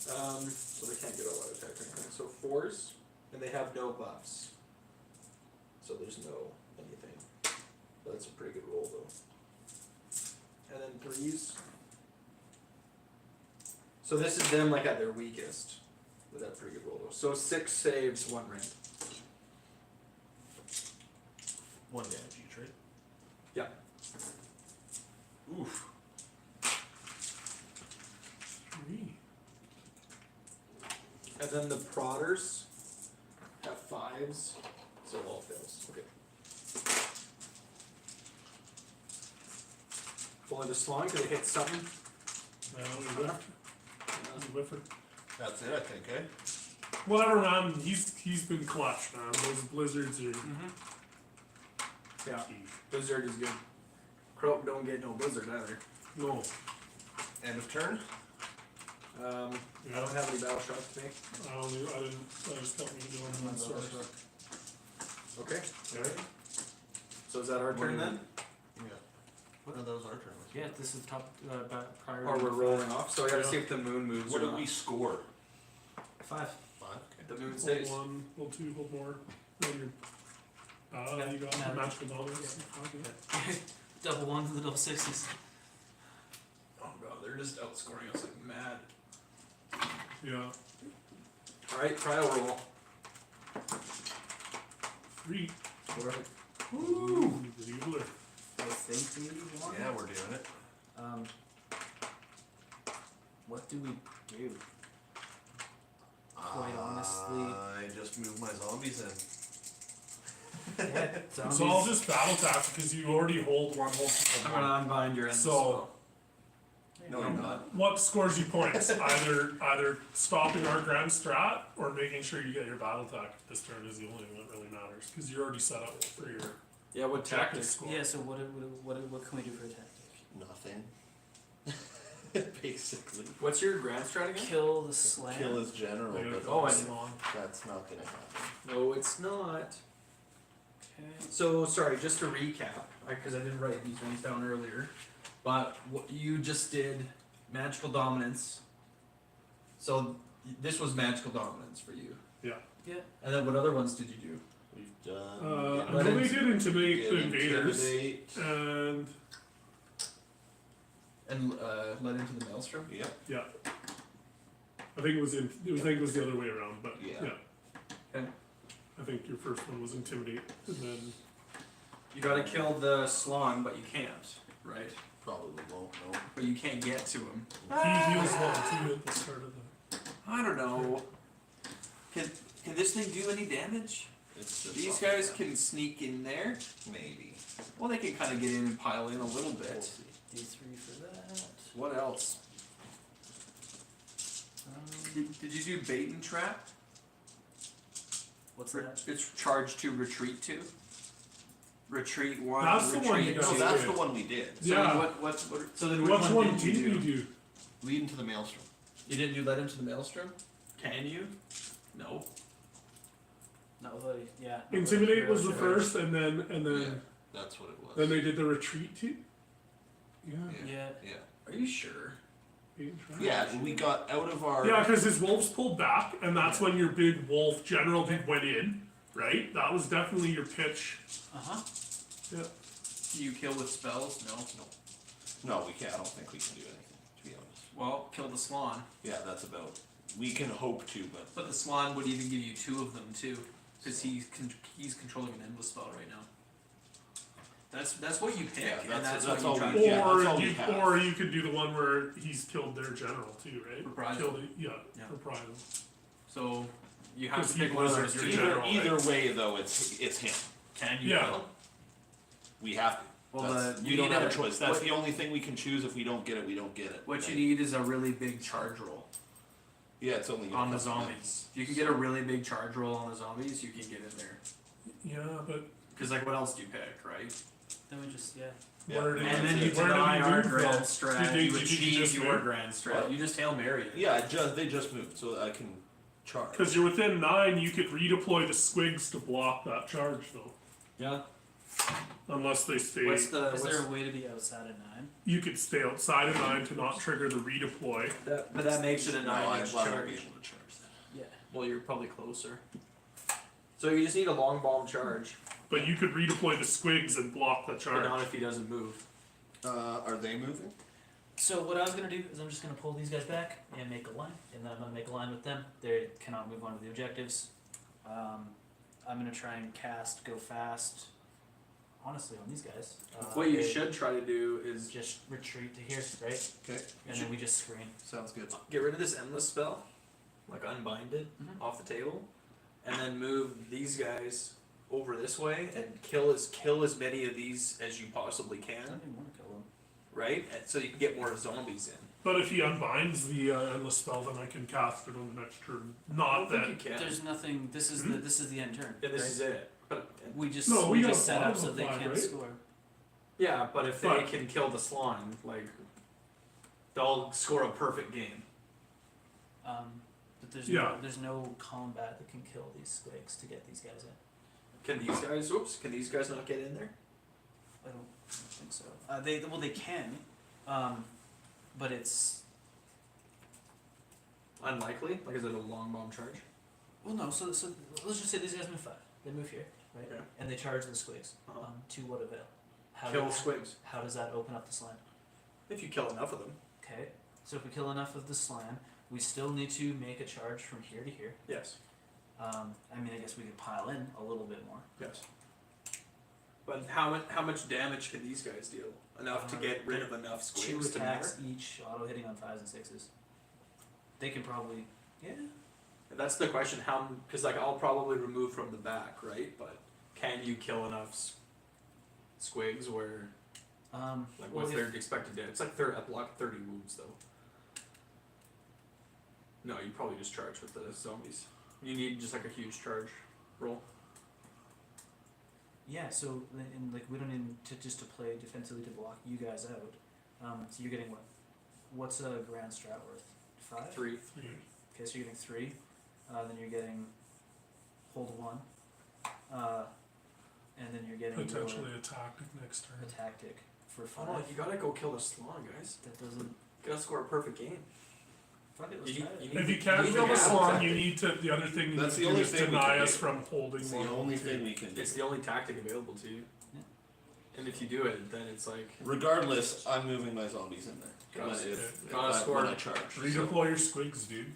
So they can't get a lot of attack or anything. So 4s, and they have no buffs. So there's no anything. But That's a pretty good roll though. And then 3s. So this is them like at their weakest. With that pretty good roll though. So 6 saves, 1 rend. 1 damage each, right? Yeah. Oof. 3. And then the prodders have 5s. So all fails. Okay. Only the slime, could it hit something? We whiffed. We whiffed. That's it, I think, eh? Whatever, man. He's been clutch, man. Those blizzards are Mm-hmm. Yeah, key. blizzard is good. Croak don't get no blizzard either. No. End of turn? I don't have any battle shots to make. I just got me doing one source. Okay. Alright. So is that our turn then? Yeah. What are those our turns? Yeah, this is top priority. Or we're rolling off, so I gotta see if the moon moves What or did not. we score? 5. 5? Okay. The moon Hold stays. 1, hold 2, hold more. Then Yeah, you got yeah. magical dominance. Okay. Double 1s and the double 6s. Oh god, they're just outscoring us like mad. Yeah. Alright, trial roll. 3. Woo! Revealer. I think we need 1. Yeah, we're doing it. What do we do? Quite honestly. I just moved my zombies in. Yeah, It's all just battle tactics because you already hold 1, hold 2, I'm hold 1. gonna unbind your end. So- No, you're not. What scores you points? either stopping our grand strat or making sure you get your battle tactic this turn is the only thing that really matters because you're already set up for your Yeah, what tactic tactics? score. Yeah, so what can we do for a tactic? Nothing. Basically. What's your grand strat again? Kill the slam. Kill is general, Like, but Oh, I that's, long. that's not gonna happen. No, it's not. Okay. So sorry, just to recap, because I didn't write these ones down earlier, but what you just did magical dominance. So this was magical dominance for you. Yeah. Yeah. And then what other ones did you do? We've done. I Let believe it- we did intimidate the Get invaders intimidate. and And led into the maelstrom. Yep. yeah. I think it was the other way around, but Yeah. yeah. Okay. I think your first one was intimidate and then You gotta kill the slong, but you can't, right? Probably won't, no. But you can't get to him. he heals level 2 at the start of the I don't know. Can this thing do any damage? It's just These something guys that- can sneak in there. Maybe. Well, they can kind of get in and pile in a little We'll bit. see. D3 for that. What else? Did you do bait and trap? What's that? It's charge to retreat to. Retreat 1. That's the retreat one you two. got. No, that's the one we did. So Yeah. what, so then which which one didn't you didn't do? you do? Lead into the maelstrom. You didn't do let into the maelstrom? Can you? No. Not with a, yeah. not with a Intimidate hero was the charge. first and then Yeah, that's what it was. then they did the retreat too. Yeah. Yeah. Yeah. Are you sure? Yeah, we got out of our. Yeah, because his wolves pulled back, and that's when your big wolf general dude went in, right? That was definitely your pitch. Uh-huh. Yeah. Do you kill with spells? No. No, we can't. I don't think we can do anything, to be honest. Well, kill the swan. Yeah, that's about. We can hope to, but But the swan would even give you 2 of them too, because he's controlling an endless spell right now. That's what you pick, Yeah, and that's that's what all you try we- to yeah, that's all Or we you, have. or you could do the one where he's killed their general too, right? Reprisal. Killed it, yeah, Yeah. reprisal. So you have Because to he pick one of blizzards those your two. general. either way though, it's him. Can you Yeah. kill him? We have to. Well, That's- you we don't need have a- a choice. That's what- the only thing we can choose. If we don't get it, we don't get it. What you Right? need is a really big charge roll Yeah, it's only on the zombies. If you can get a really big charge roll on the zombies, you can get in there. Yeah, but Because like, what else do you pick, right? Then we just, yeah. Yeah. where did And then you, you where deny did our you move grand from? strat. Did You you achieve just your move? grand strat. What? You just Hail Mary it. Yeah, they just moved, so I can charge. Because you're within 9, you could redeploy the squigs to block that charge though. Yeah. Unless they stay. What's the? Is What's there a way to be outside of 9? You could stay outside of 9 to not trigger the redeploy. that? But that makes it a No, 9-inch I'd rather charge. be able to charge that. Yeah. Well, you're probably closer. So you just need a long bomb charge. But you could redeploy the squigs and block the But charge. not if he doesn't move. Are they moving? So what I was gonna do is I'm just gonna pull these guys back and make a line, and then I'm gonna make a line with them. They cannot move on to the objectives. I'm gonna try and go fast. Honestly, on these guys. What you they should try to do is just retreat to here, right? Okay. And then we just screen. Sounds good. get rid of this endless spell, like unbind it Mhm. off the table, and then move these guys over this way and kill as many of these as you possibly I can, don't even want to kill them. right? And so you can get more zombies in. But if he unbinds the endless spell, then I can cast it on the next turn. I Not don't that. think you can. There's nothing. This is the end turn. Yeah, this right? is it. But We just No, we we just got set up bottom so of they five, can't right? score. yeah, but if they But- can kill the slime, like they'll score a perfect game. But Yeah. there's no combat that can kill these squigs to get these guys in. Can these guys? Oops! Can these guys not get in there? I don't think so. They can, but it's Unlikely. Like, is it a long bomb charge? well no. So let's just say these guys move 5. They move here, right? Yeah. And they charge the squigs. Uh-huh. To what avail? Kill squigs. How does that open up the slime? If you kill enough of them. Okay. So if we kill enough of the slime, we still need to make a charge from here to here. Yes. I mean, I guess we could pile in a little bit more. Yes. But how much damage can these guys deal? Enough to get rid of enough 2 squigs to matter? attacks each, auto hitting on 5s and 6s. They can probably, yeah. That's the question. How? Because like I'll probably remove from the back, right? But can you kill enough squigs where like Well, what's if- their expected damage? It's like a block 30 wounds though. No, you probably just charge with the zombies. You need just like a huge charge roll. Yeah, so and like we don't need to just to play defensively to block you guys out. So you're getting what? What's a grand strat worth? 5? 3. Okay, so you're getting 3. Then you're getting hold 1. And then you're getting Potentially a tactic next turn. a tactic for 5. Oh, you gotta go kill the Slan, guys. That doesn't. You gotta score a perfect game. Fuck it, let's You try need- it. you If you need can't to kill the have a swan, tactic. you need to. The other thing you That's need the to do only is thing we deny can us do. from holding It's the one. only too. thing we can do. It's the only tactic available to you. Yeah. And if you do it, then it's like Regardless, I'm moving my zombies in there. Gotta- When- if gotta I, score. when I charge. Redeploy your squigs, dude.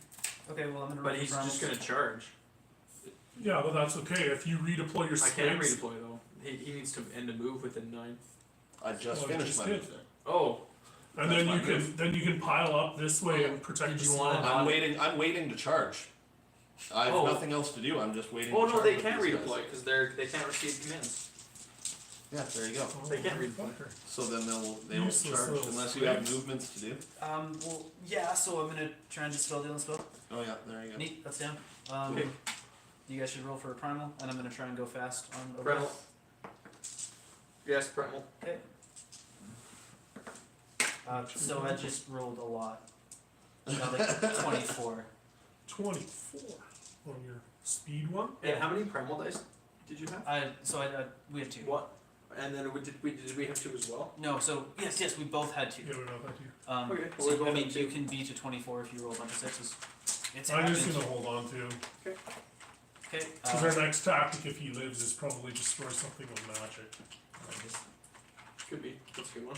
Okay, well I'm gonna. but roll he's for just Browns. gonna charge. Yeah, but that's okay. If you redeploy your I can squigs, redeploy though. He needs to end a move within 9. I just Well, finished just my did. move there. Oh, and That's then my you can move. pile up this way and protect Did the you wanna swan. not- I'm waiting to charge. I have Oh. nothing else to do. I'm just waiting oh to no, charge. they with can't these guys. redeploy because they can't receive commands. Yeah, there you go. They can't redeploy. Fucker. So then they won't Useless charge little unless you have squigs. movements to do. Well, yeah. So I'm gonna try and dispel the illness spell. Oh yeah, there you go. Neat. That's down. Okay. You guys should roll for a primal, and I'm gonna try and go fast on. Primal. Yes, primal. Okay. So I just rolled a lot. Got like 24. 24 on your speed one. And how many primal dice did you have? We have 2. What? And then did we have 2 as well? No, so yes, we both had 2. Yeah, we got that too. Okay, So, well, we I both mean, had you 2. can be to 24 if you roll a bunch of 6s. It's I'm just happened. gonna hold on to him. Okay. Because our next tactic, if he lives, is probably destroy something with magic. Could be. That's a good one.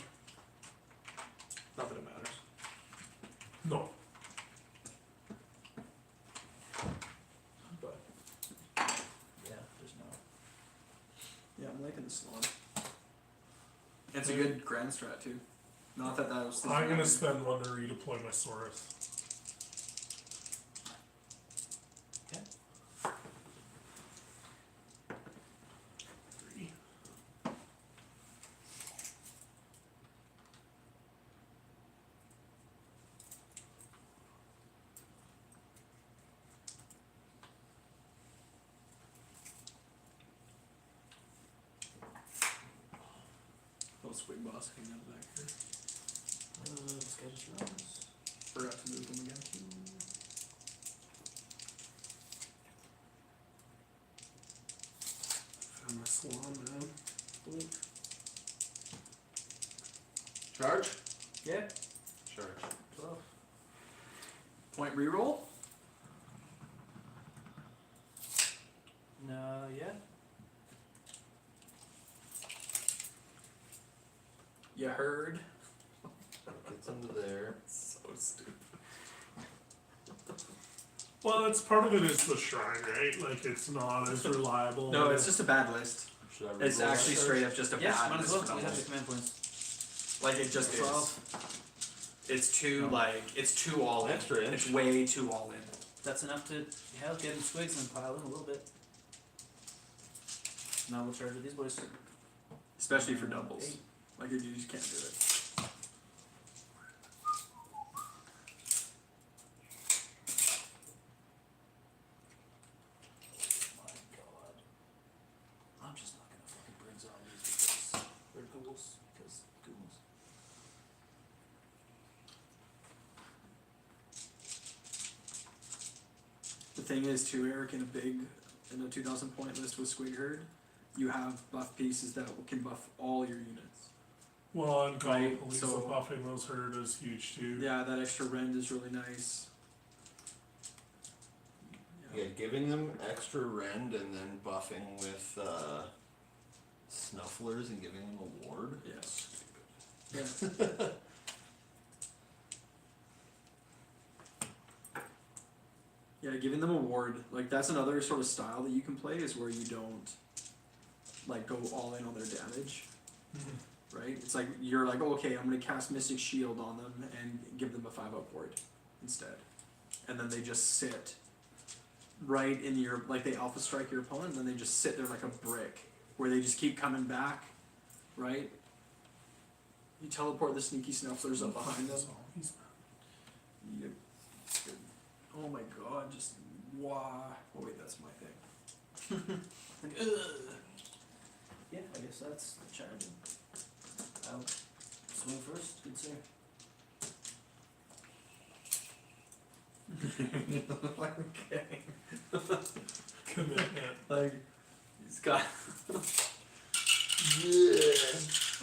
Not that it matters. No. But Yeah, there's no. yeah, I'm liking the Slan. It's a good grand strat too. Not that that was. I'm gonna spend 1 to redeploy my Saurus. Okay. 3. Oh, sweet boss came out back here. This guy just runs. Forgot to move them again. Found my swan, man. Charge? Yeah. Charge. 12. Point reroll. No, yeah. You heard? Gets into there. So stupid. Well, it's part of it is the shrine, right? Like it's not as reliable. No, it's just a bad list. Should I It's reroll actually that straight charge? up just a Yeah, bad might as list well. for We have the doubles. command points. Like it just is. 12. It's too like it's too all in. Extra inch. It's way too all in. That's enough to get in squigs and pile in a little bit. Now we'll charge with these boys. Especially for doubles. 8. Like you just can't do it. My god. I'm just not gonna fucking bring zombies because they're ghouls. Because ghouls. The thing is too, Eric, in a 2,000 point list with Squig Herd, you have buff pieces that can buff all your units. well, and Right, police so- buffing those herd is huge too. Yeah, that extra rend is really nice. Yeah, giving them extra rend and then buffing with snufflers and giving them a ward. Yes. Yeah. Yeah, giving them a ward, like that's another sort of style that you can play is where you don't like go all in on their damage. Mhm. Right? It's like you're like, oh, okay, I'm gonna cast Mystic Shield on them and give them a 5-up ward instead. And then they just sit right in your like they alpha strike your opponent and then they just sit there like a brick where they just keep coming back, right? You teleport the sneaky snufflers up behind them. Zombies. Yep. Oh my god, just why? Oh wait, that's my thing. Like, ugh. Yeah, I guess that's the charging. I'll swing first, good sir. Okay. Commitment. Like, he's got.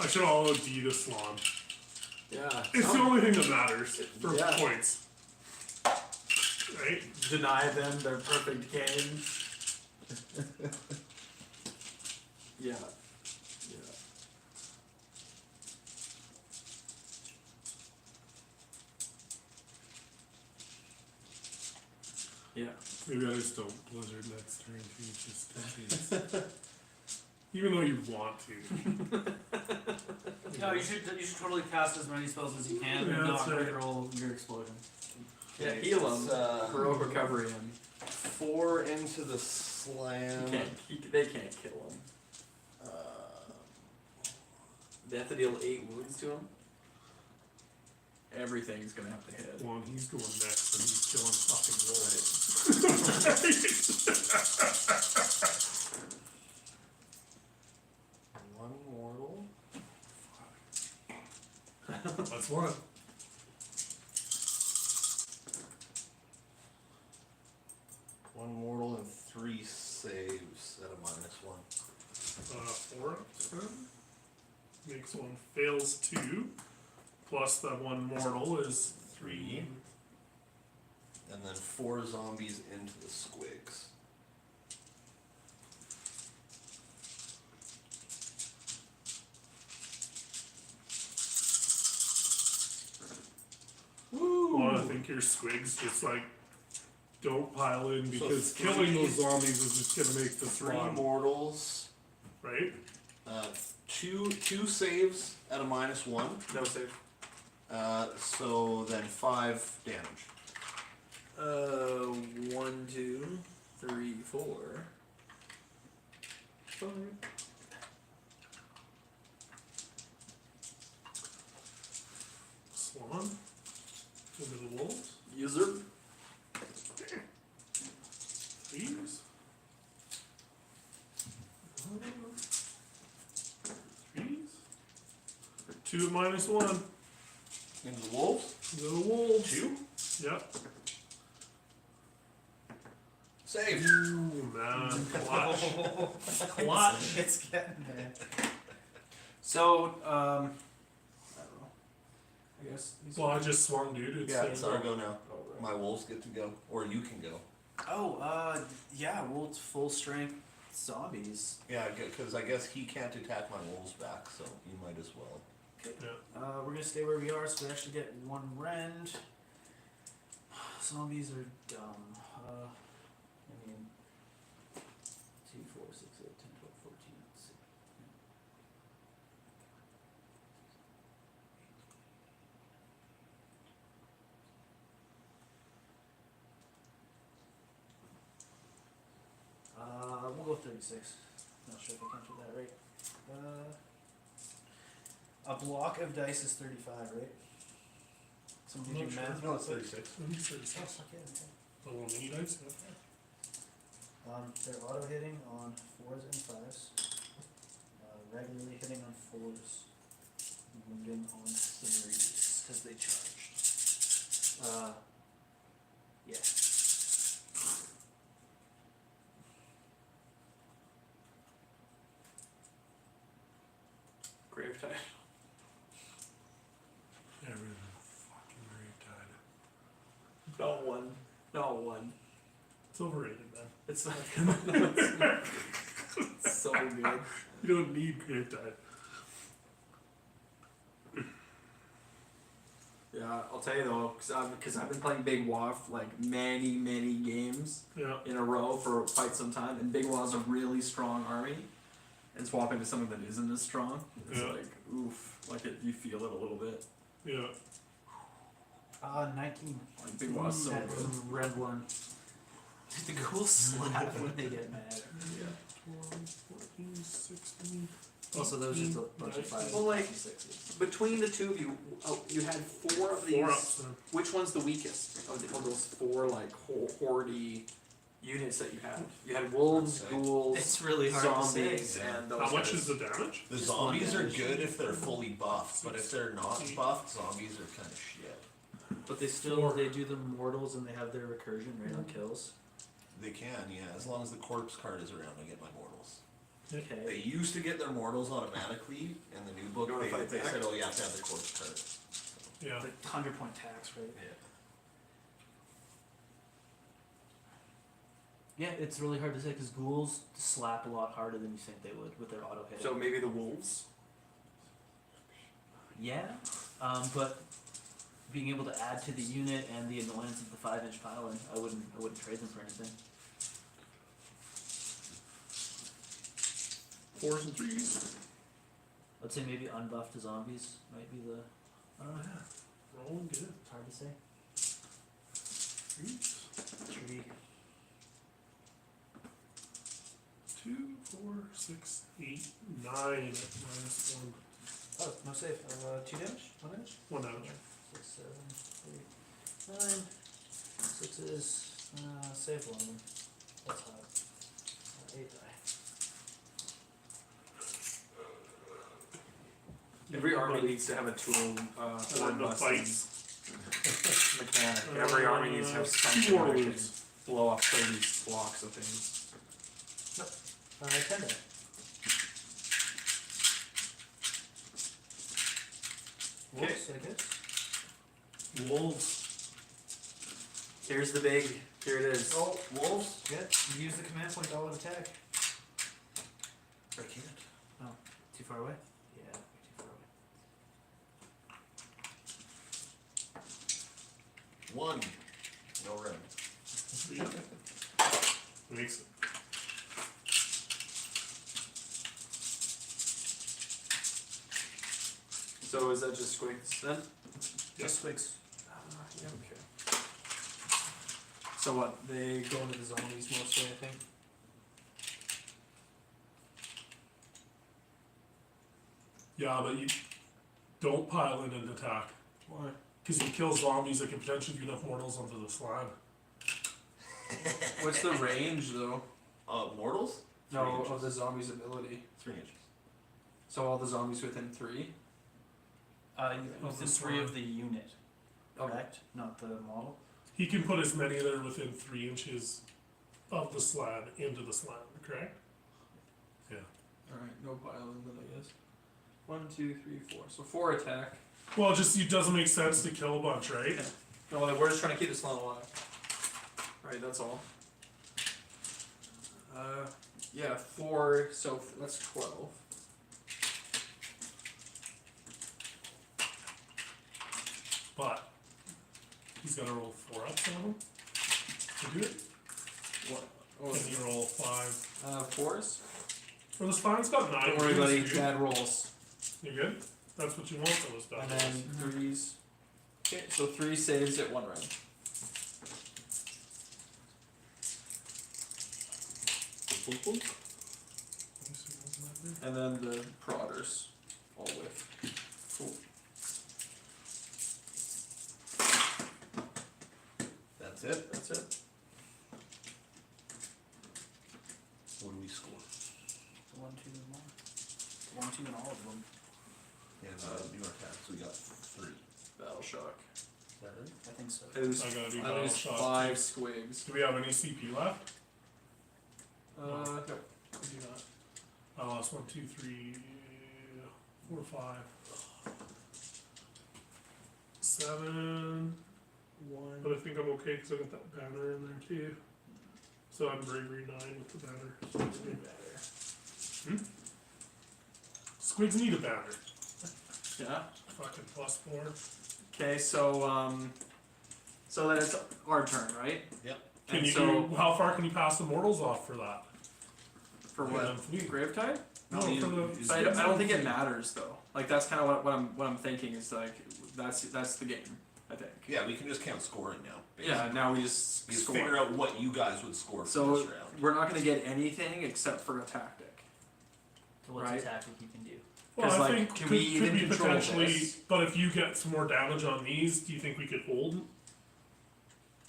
I should all OD to Swan. Yeah. It's the only thing that matters for Yeah. points. Right? Deny them their perfect game. Yeah. Yeah. Yeah. Maybe I just don't blizzard next turn too, just in case. Even though you want to. No, you should totally cast as many spells as you can Yeah, and that's not right. reroll your explosion. Yeah, heal them. It's, Heroic recovery him. 4 into the slam. They can't kill him. They have to deal 8 wounds to him. Everything's gonna have to hit. Well, and he's going next and he's killing fucking One mortal. wolves. That's one. One mortal and 3 saves at a -1. 4 up to 10. Makes one, fails 2. Plus that one mortal is 3. And then 4 zombies into the squigs. Well, I think your squigs just like don't pile in because So killing three- those zombies is just gonna make the 3 Swan, mortals. right? Two saves at a -1. No save. So then 5 damage. 1, 2, 3, 4. Swan into the wolves. User. Threes. Threes. 2 -1. Into the wolves. The wolves. 2. Yep. Save. Ooh, man. Clutch. Clutch. It's getting there. So, I don't know. I guess. these Well, are- I just swung, dude. It's Yeah, it's our go now. Oh, right. My wolves get to go, or you can go. Oh, yeah, well, full strength zombies. Yeah, because I guess he can't attack my wolves back, so you might as well. We're gonna stay where we are, so we actually get one rend. Zombies are dumb. I mean, 2, 4, 6, 8, 10, 12, 14. Let's see. We'll go 36. Not sure if I counted that right. A block of dice is 35, right? Somebody I'm do not math? No, it's 36. Oh, fuck yeah, okay. The one you guys They're auto hitting on 4s and 5s. Regularly hitting on 4s. Wounding on 3s because they charged. Yeah. Gravetide. Everything fucking Gravetide. Not one. Not one. It's overrated, man. It's so good. You don't need Gravetide. Yeah, I'll tell you though, because I've been playing Big WoW for like many games Yeah. in a row for quite some time, and Big WoW's a really strong army, and swapping to something that isn't as strong, it's Yeah. like oof, like you feel it a little bit. Yeah. 19. Like Big WoW's so That good. red one. The ghouls slap when they get mad. Yeah. 12, 14, 16. Also, those are just a bunch of 5s Well, like- and 6s. Between the two of you, you had 4 of these. 4 ups then. Which one's the weakest of those 4 like hordy units that you had? You had wolves, I'd say. ghouls, It's really hard to zombies, say. Yeah. and those. How much guys. is the damage? The Just zombies one are damage. good if they're fully buffed, but if they're not buffed, zombies are kind of shit. But they still, 4. they do the mortals and they have their recursion right on kills. They can, yeah, as long as the corpse card is around, I get my mortals. They Okay. used to get their mortals automatically in the new book. You wanna fight They back? said, oh, you have to have the corpse card. Yeah. Like 100-point tax, right? Yeah. Yeah, it's really hard to say because ghouls slap a lot harder than you think they would with their auto hit. So maybe the wolves. Yeah, but being able to add to the unit and the annoyance of the 5-inch piling, I wouldn't trade them for anything. 4s and 3s. I'd say maybe unbuffed zombies might be the. I don't know. Rolling good. It's hard to say. 3s. 3. 2, 4, 6, 8, 9 at -1. Oh, no save. 2 damage? 1 damage? 1 damage. 6, 7, 8, 9. 6s. Save 1 of them. That's hot. 8 die. Every army needs to have a tool then the busting fights. mechanic. Every army needs to have 2 something more that can wounds. blow up 30 blocks of things. 10 die. Okay. Wolves, I guess. Wolves. Here's the big. Here it is. Oh, wolves. Good. You use the command point to all attack. I can't. Too far away? Yeah, way too far away. 1. No run. Makes it. So is that just squigs then? Just squigs. Yeah, okay. So what? They go into the zombies mostly, I think. Yeah, but you don't pile in and attack. Why? Because you kill zombies that can potentially do enough mortals onto the slab. What's the range though? Mortals? No, 3 inches. of the zombies' ability. 3 inches. So all the zombies within 3. Within the 3 of slab. the unit, Okay. correct? Not the model. He can put as many that are within 3 inches of the slab into the slab, correct? Alright, no piling then I guess. 1, 2, 3, 4. So 4 attack. Well, just it doesn't make sense to kill a bunch, right? Okay. No, we're just trying to keep this slot alive. Right, that's all. Yeah, 4, so that's 12. but he's gotta roll 4 ups on him to do it. What? Can he roll 5? Fours? Well, this fine's got 9. Don't worry, buddy. dude. Bad rolls. You good? That's what you want for those bad And rolls. then threes. Okay, so 3 saves at 1 round. Let me see what's in that there. And then the prodders. All with. Cool. That's it? That's it. What do we score? 1, 2, and 1. 1, 2, and all of them. And new attacks, we got 3. Battle shock. Is that it? I think so. I lose, I gotta do I battle lose shock. 5 squigs. Do we have any CP left? No. I do not. I lost 1, 2, 3, 4, 5, 7. 1. But I think I'm okay because I got that banner in there too. So I'm bravery 9 with the banner. So it's good. Squigs need a banner. Yeah. Fucking +4. Okay, so so then it's our turn, right? Yep. Can And you so do? How far can you pass the mortals off for that? for Yeah, what? fleet. Gravetide? No, No, for the. But I don't think it matters though. Like that's kind of what I'm thinking is like that's the game. I think. Yeah, we can just count scoring now. Yeah. Now we just We just score. figure out what you guys would score for So this round. we're not gonna get anything except for a tactic. So what's Right. a tactic you can do? Well, 'Cause, I like, think can could we we even control potentially? this? But if you get some more damage on these, do you think we could hold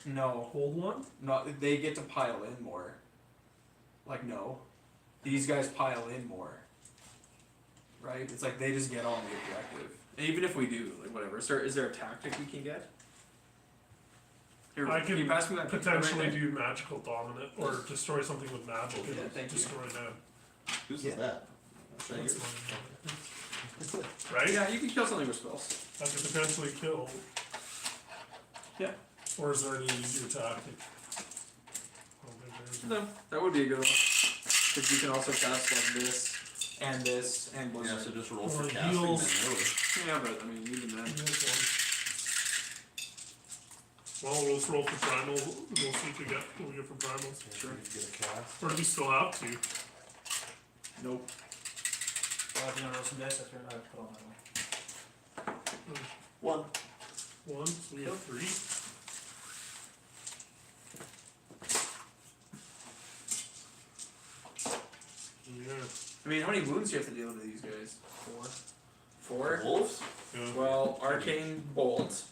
No, one? not they get to pile in more. Like no, these guys pile in more. Right? It's like they just get on the objective. And even if we do, like whatever. Is there a tactic we can get? Here, I can you can pass me that picture right Potentially there? do magical dominant or destroy something with magic Yeah, and thank you. destroy them. Who's Yeah. that? That's fine. Right? Yeah, you can kill something with spells. I could potentially kill. Yeah. Or is there any easier tactic? I don't think there is. No, that would be a good one. Because you can also cast like this and Yeah, blizzard. so just roll Or for heals. casting then, really. Yeah, but I mean even then. This one. Well, let's roll for primal. We'll see what we get for primals. Sure. Get a cast. Or do we still have to? Nope. Well, if you want to roll some dice, I put on that one. 1. 1, so we have 3. Yeah. I mean, how many wounds do you have to deal to these guys? 4. Wolves? Yeah. Well, arcane bolt.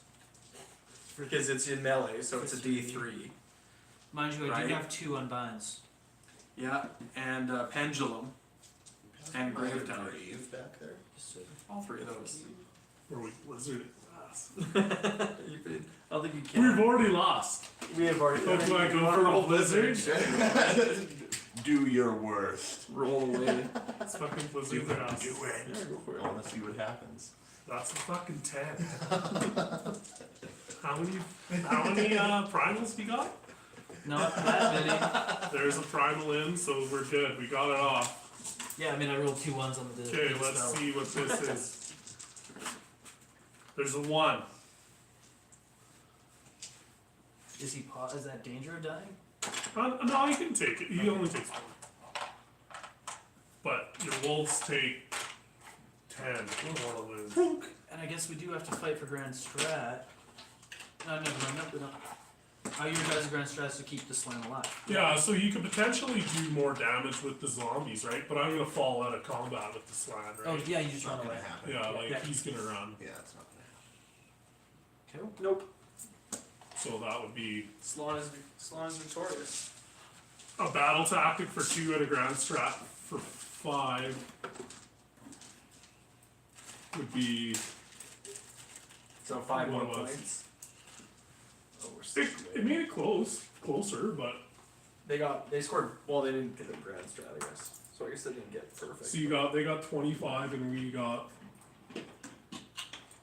Because it's in melee, so it's a D3. Mind you, I Right. do have 2 unbinds. Yeah, and pendulum. And grave tide. Grave back there. Just so All 3 of those. Or we wizard. I don't think you can. We've already lost. We have already. So do I go for a blizzard? Do your worst. Roll away. It's fucking blizzard Do it. ass. Do it. Yeah, go for I it. wanna see what happens. That's a fucking 10. How many primals we got? not that many. There's a primal in, so we're good. We got it off. Yeah, I mean I rolled 2 1s on the Okay, the let's spell. see what this is. There's a 1. Is that danger of dying? No, you can take it. He only takes 1. But your wolves take 10. Mortal wounds. And I guess we do have to fight for Grand Strat. No, never mind. No, we don't. Oh, your guys' Grand Strat is to keep the slam alive. Yeah, so you could potentially do more damage with the zombies, right? But I'm gonna fall out of combat with the slam, Oh right? yeah, you just It's run not away. gonna happen. Yeah, like Yeah. he's gonna run. Yeah, it's not gonna happen. Nope. So that would be Slon is victorious. a battle tactic for 2 and a grand strat for 5 would be So 5 What more it was. points. Oh, we're it made it closer, but They scored. Well, they didn't get a grand strat, I guess. So I guess they didn't get perfect. so they got 25 and we got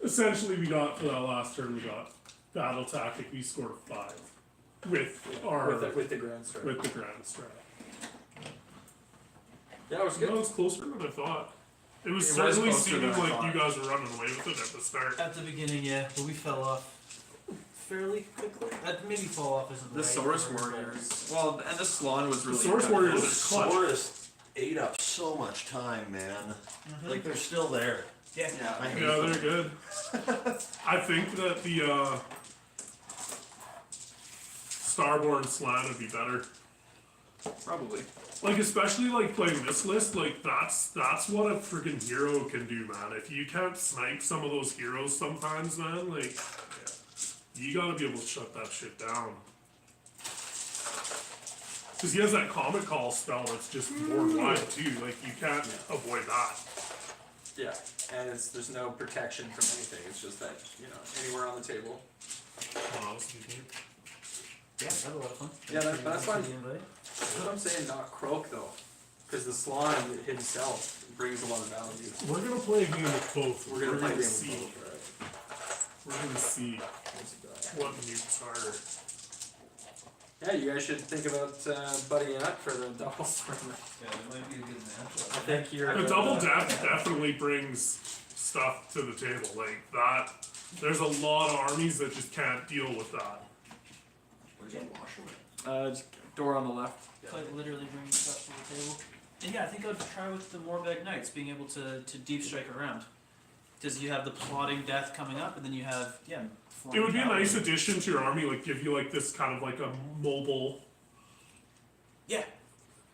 essentially we got for that last turn we got battle tactic we scored 5 with our with the grand strat. with the grand strat. Yeah, it was That good. was closer than I thought. It was It was certainly closer seeming than I like thought. you guys were running away with it at the start. At the beginning, yeah, but we fell off fairly quickly. Maybe fall off isn't The right Saurus word, but- Warriors. Well, and the Slon was The really. Source good. Warriors The is clutch. Saurus ate up so much time, man. Like they're still there. Yeah. I hate Yeah, them. they're good. I think that the Starborn Slan would be better. Probably. Like especially like playing this list, like that's what a freaking hero can do, man. If you can't snipe some of those heroes sometimes, man, like you gotta be able to shut that shit down. Cause he has that Comet Call spell that's just more wide too. Like you can't avoid that. Yeah, and there's no protection from anything. It's just that anywhere on the table. Oh, that's neat. Yeah, that's a lot of fun. Yeah, that's fine. The invite. That's what I'm saying. Not Croak though, because the Slon himself brings a lot of value. We're gonna play a game of both. We're gonna play game see. of both, We're gonna see right? what nukes are. Yeah, you guys should think about buddying up for the doubles tournament. Yeah, it might be a good matchup. I think you're. The double death definitely brings stuff to the table. Like that, there's a lot of armies that just can't deal with that. Where's that washerman? Just door on the left. Quite literally bringing stuff to the table. And yeah, I think I'd try with the Morbag Knights, being able to deep strike around. Because you have the plotting death coming up, and then you have, It would be a flying nice cavalry. addition to your army, like give you like this kind of like a mobile. Yeah.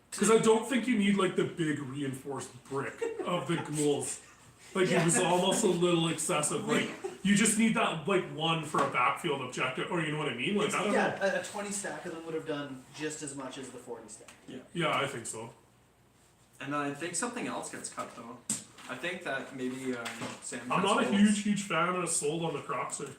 Because I don't think you need like the big reinforced brick of the ghouls. Like it was almost a little excessive. Like you just need that like one for a backfield objective, or you know what I mean? Like I don't know. a 20 stack of them would have done just as much as the 40 stack. Yeah, I think so. And I think something else gets cut though. I think that maybe Sam. I'm not a Principles- huge fan of sold on the Croxer.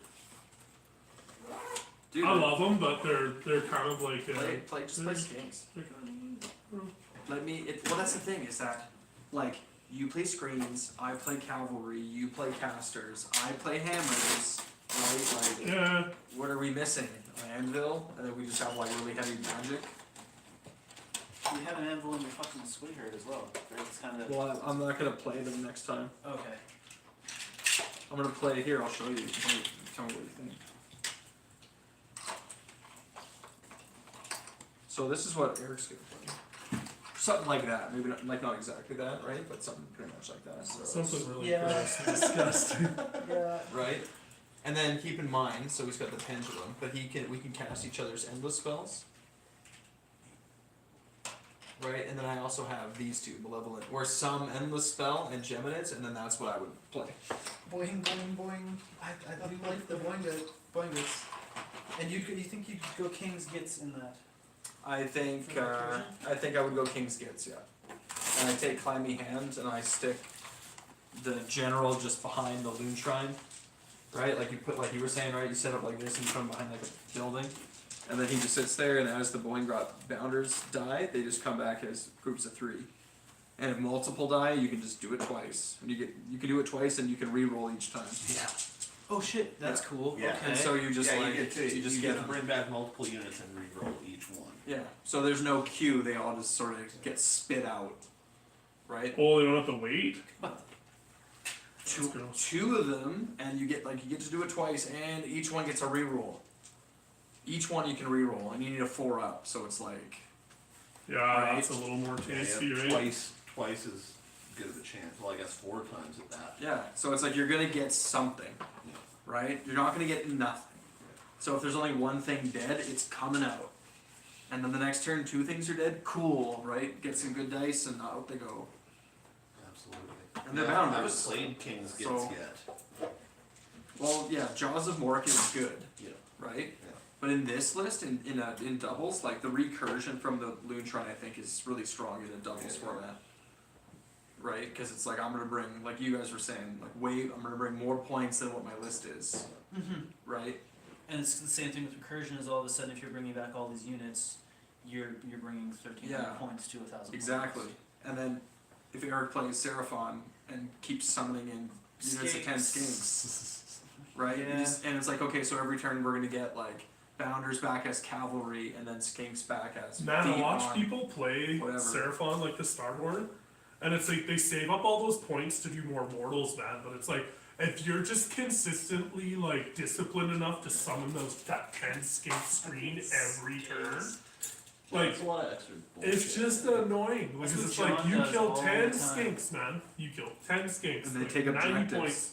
Dude, I love them, but they're kind of like. just play skinks. they're kind Well, that's the thing is that, like, you play screens, I play cavalry, you play casters, I play hammers, right? Like, yeah, what are we missing? An anvil, and then we just have like really heavy magic. You have an anvil in your fucking sweetheart as well, right? It's kind of. Well, I'm not gonna play them next time. Okay. I'm gonna play here. I'll show you. Tell me what you think. So this is what Eric's gonna play. Something like that. Maybe not exactly that, right? But something pretty much like that. So, something really Yeah. gross and disgusting. Yeah. right? And then keep in mind, so he's got the pendulum, but we can cast each other's endless spells. Right, and then I also have these two, Malevolent, or some endless spell and Geminids, and then that's what I would play. Boing, boing, boing. I do like the boingas. And you think you could go King's Gitz in that? I think For that version? I would go King's Gitz, yeah. And I take Climby Hand and I stick the general just behind the Loon Shrine. Right? Like you put, like you were saying, right? You set up like this and you put him behind like a building. And then he just sits there, and as the Boingrot bounders die, they just come back as groups of 3. And if multiple die, you can just do it twice. And you can do it twice, and you can re-roll each time. Yeah. Oh shit, that's Yeah. cool. Yeah. Okay. And so you just like you just get get to them. bring back multiple units and re-roll each one. Yeah. So there's no queue; they all just sort of get spit out, right? Oh, they don't have to wait. Two, gross. two of them, and you get to do it twice, and each one gets a re-roll. Each one you can re-roll, and you need a 4-up, so it's like Yeah, Right. that's a little more Yeah, tasty, yeah, right? twice as good of a chance. Well, I guess 4 times at that. yeah. So it's like you're gonna get something, Yeah. right? You're not gonna get nothing. So if there's only one thing dead, it's coming out. And then the next turn, 2 things are dead. Cool, right? Get some good dice, and out they go. Absolutely. And they're Yeah, I haven't bounders. played King's Gitz So- yet. Well, yeah, Jaws of Mork is good, Yeah. right? Yeah. But in this list, in doubles, like the recursion from the Loon Shrine, I think is really strong in a doubles Yeah. format. Right? Because it's like I'm gonna bring, like you guys were saying, like I'm gonna bring more points than what my list is. Mm-hmm. Right? And it's the same thing with recursion. Is all of a sudden, if you're bringing back all these units, you're bringing 1,300 Yeah. points to 1,000. Exactly. Points. And then if Eric plays Seraphon and keeps summoning in units of 10 skinks, right? Yeah. And it's like, okay, so every turn we're gonna get like Bounders back as cavalry and then skinks back as Man, I feet watch on. people play whatever. Seraphon like the Starborn, And it's like they save up all those points to do more mortals, man. But it's like if you're just consistently like disciplined enough to summon that 10 skink screen every turn, like That's a lot of extra it's bullshit. just annoying. Because That's it's what like John you does kill all 10 the time. skinks, man. You kill 10 skinks. And they like, take 90 objectives. points.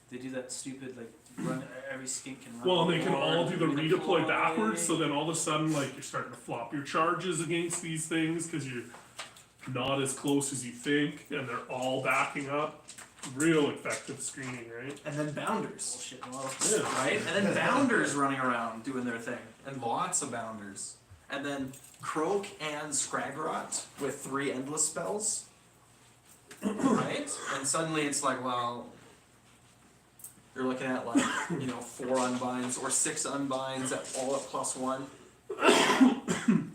They do that stupid like run. Every skink can run. Well, and they can all do the redeploy redeploy. backwards, so then all of a sudden, like, you're starting to flop your charges against these things because you're not as close as you think, and they're all backing up. Real effective screening, right? And then bounders, Bullshit model. Yeah. right? And then bounders running around doing their thing. And lots of bounders. And then Croak and Scragrot with 3 endless spells. Right? And suddenly it's like, well, you're looking at like, 4 unbinds or 6 unbinds at all at +1.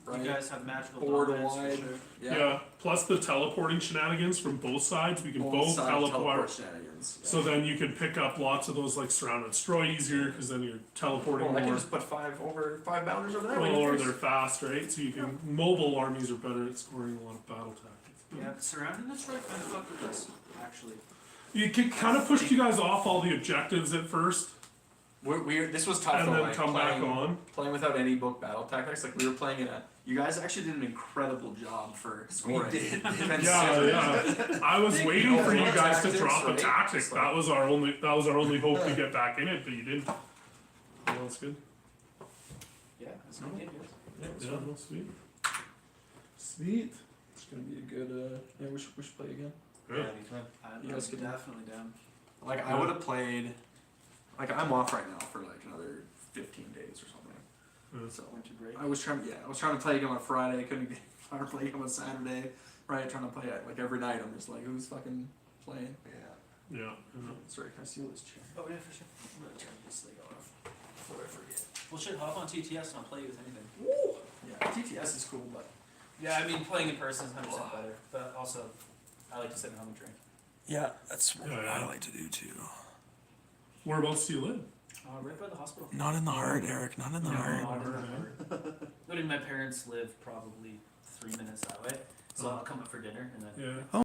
Right? You guys have magical Board dominance for wide. sure. Yeah. Plus the teleporting shenanigans from both sides. We can both sides teleport. shenanigans. Yeah. So then you can pick up lots of those like surround and destroy easier because then you're teleporting Well, I can more. just put 5 bounders over there. Well, waiting or for they're you. fast, right? So you can mobile armies are better at scoring a lot of battle tactics. Yeah, but surrounding the strike kind of fucked with us, actually. You kind of pushed you guys off all the objectives at first, This was tough and though, then like, come back on. playing without any book battle tactics. Like we were playing in a. You guys actually did an incredible job for scoring. Yeah, Considering- yeah. I was waiting for you more guys to tactics, drop a right? tactic. Just like- That was our only hope to get back in it, but you didn't. Well, that's good. Yeah, that's no game, guys. Yeah, well, sweet. Sweet. It's gonna be a good. Yeah, we should play again. Yeah. Anytime. I'm You guys could- definitely down. Like I would have played. Like I'm off right now for like another 15 days or something. So Winter break. I was trying to play again on Friday. Couldn't get trying to play again on Saturday. Right, trying to play it like every night. I'm just like, who's fucking playing? Yeah. Yeah. Sorry, can I steal this chair? Oh yeah, for sure. I'm gonna turn this thing off before I forget. Well, shit, hop on TTS and I'll play you with anything. Yeah, TTS is cool, but Yeah, I mean, playing in person is 100% better, but also, I like to sit at home and drink. yeah, that's what I like to do too. Whereabouts do you live? Right by the hospital. Not in the heart, Eric. Not in the No, heart. not in the heart. But my parents live probably 3 minutes that way, so I'll come up for dinner and then. Yeah.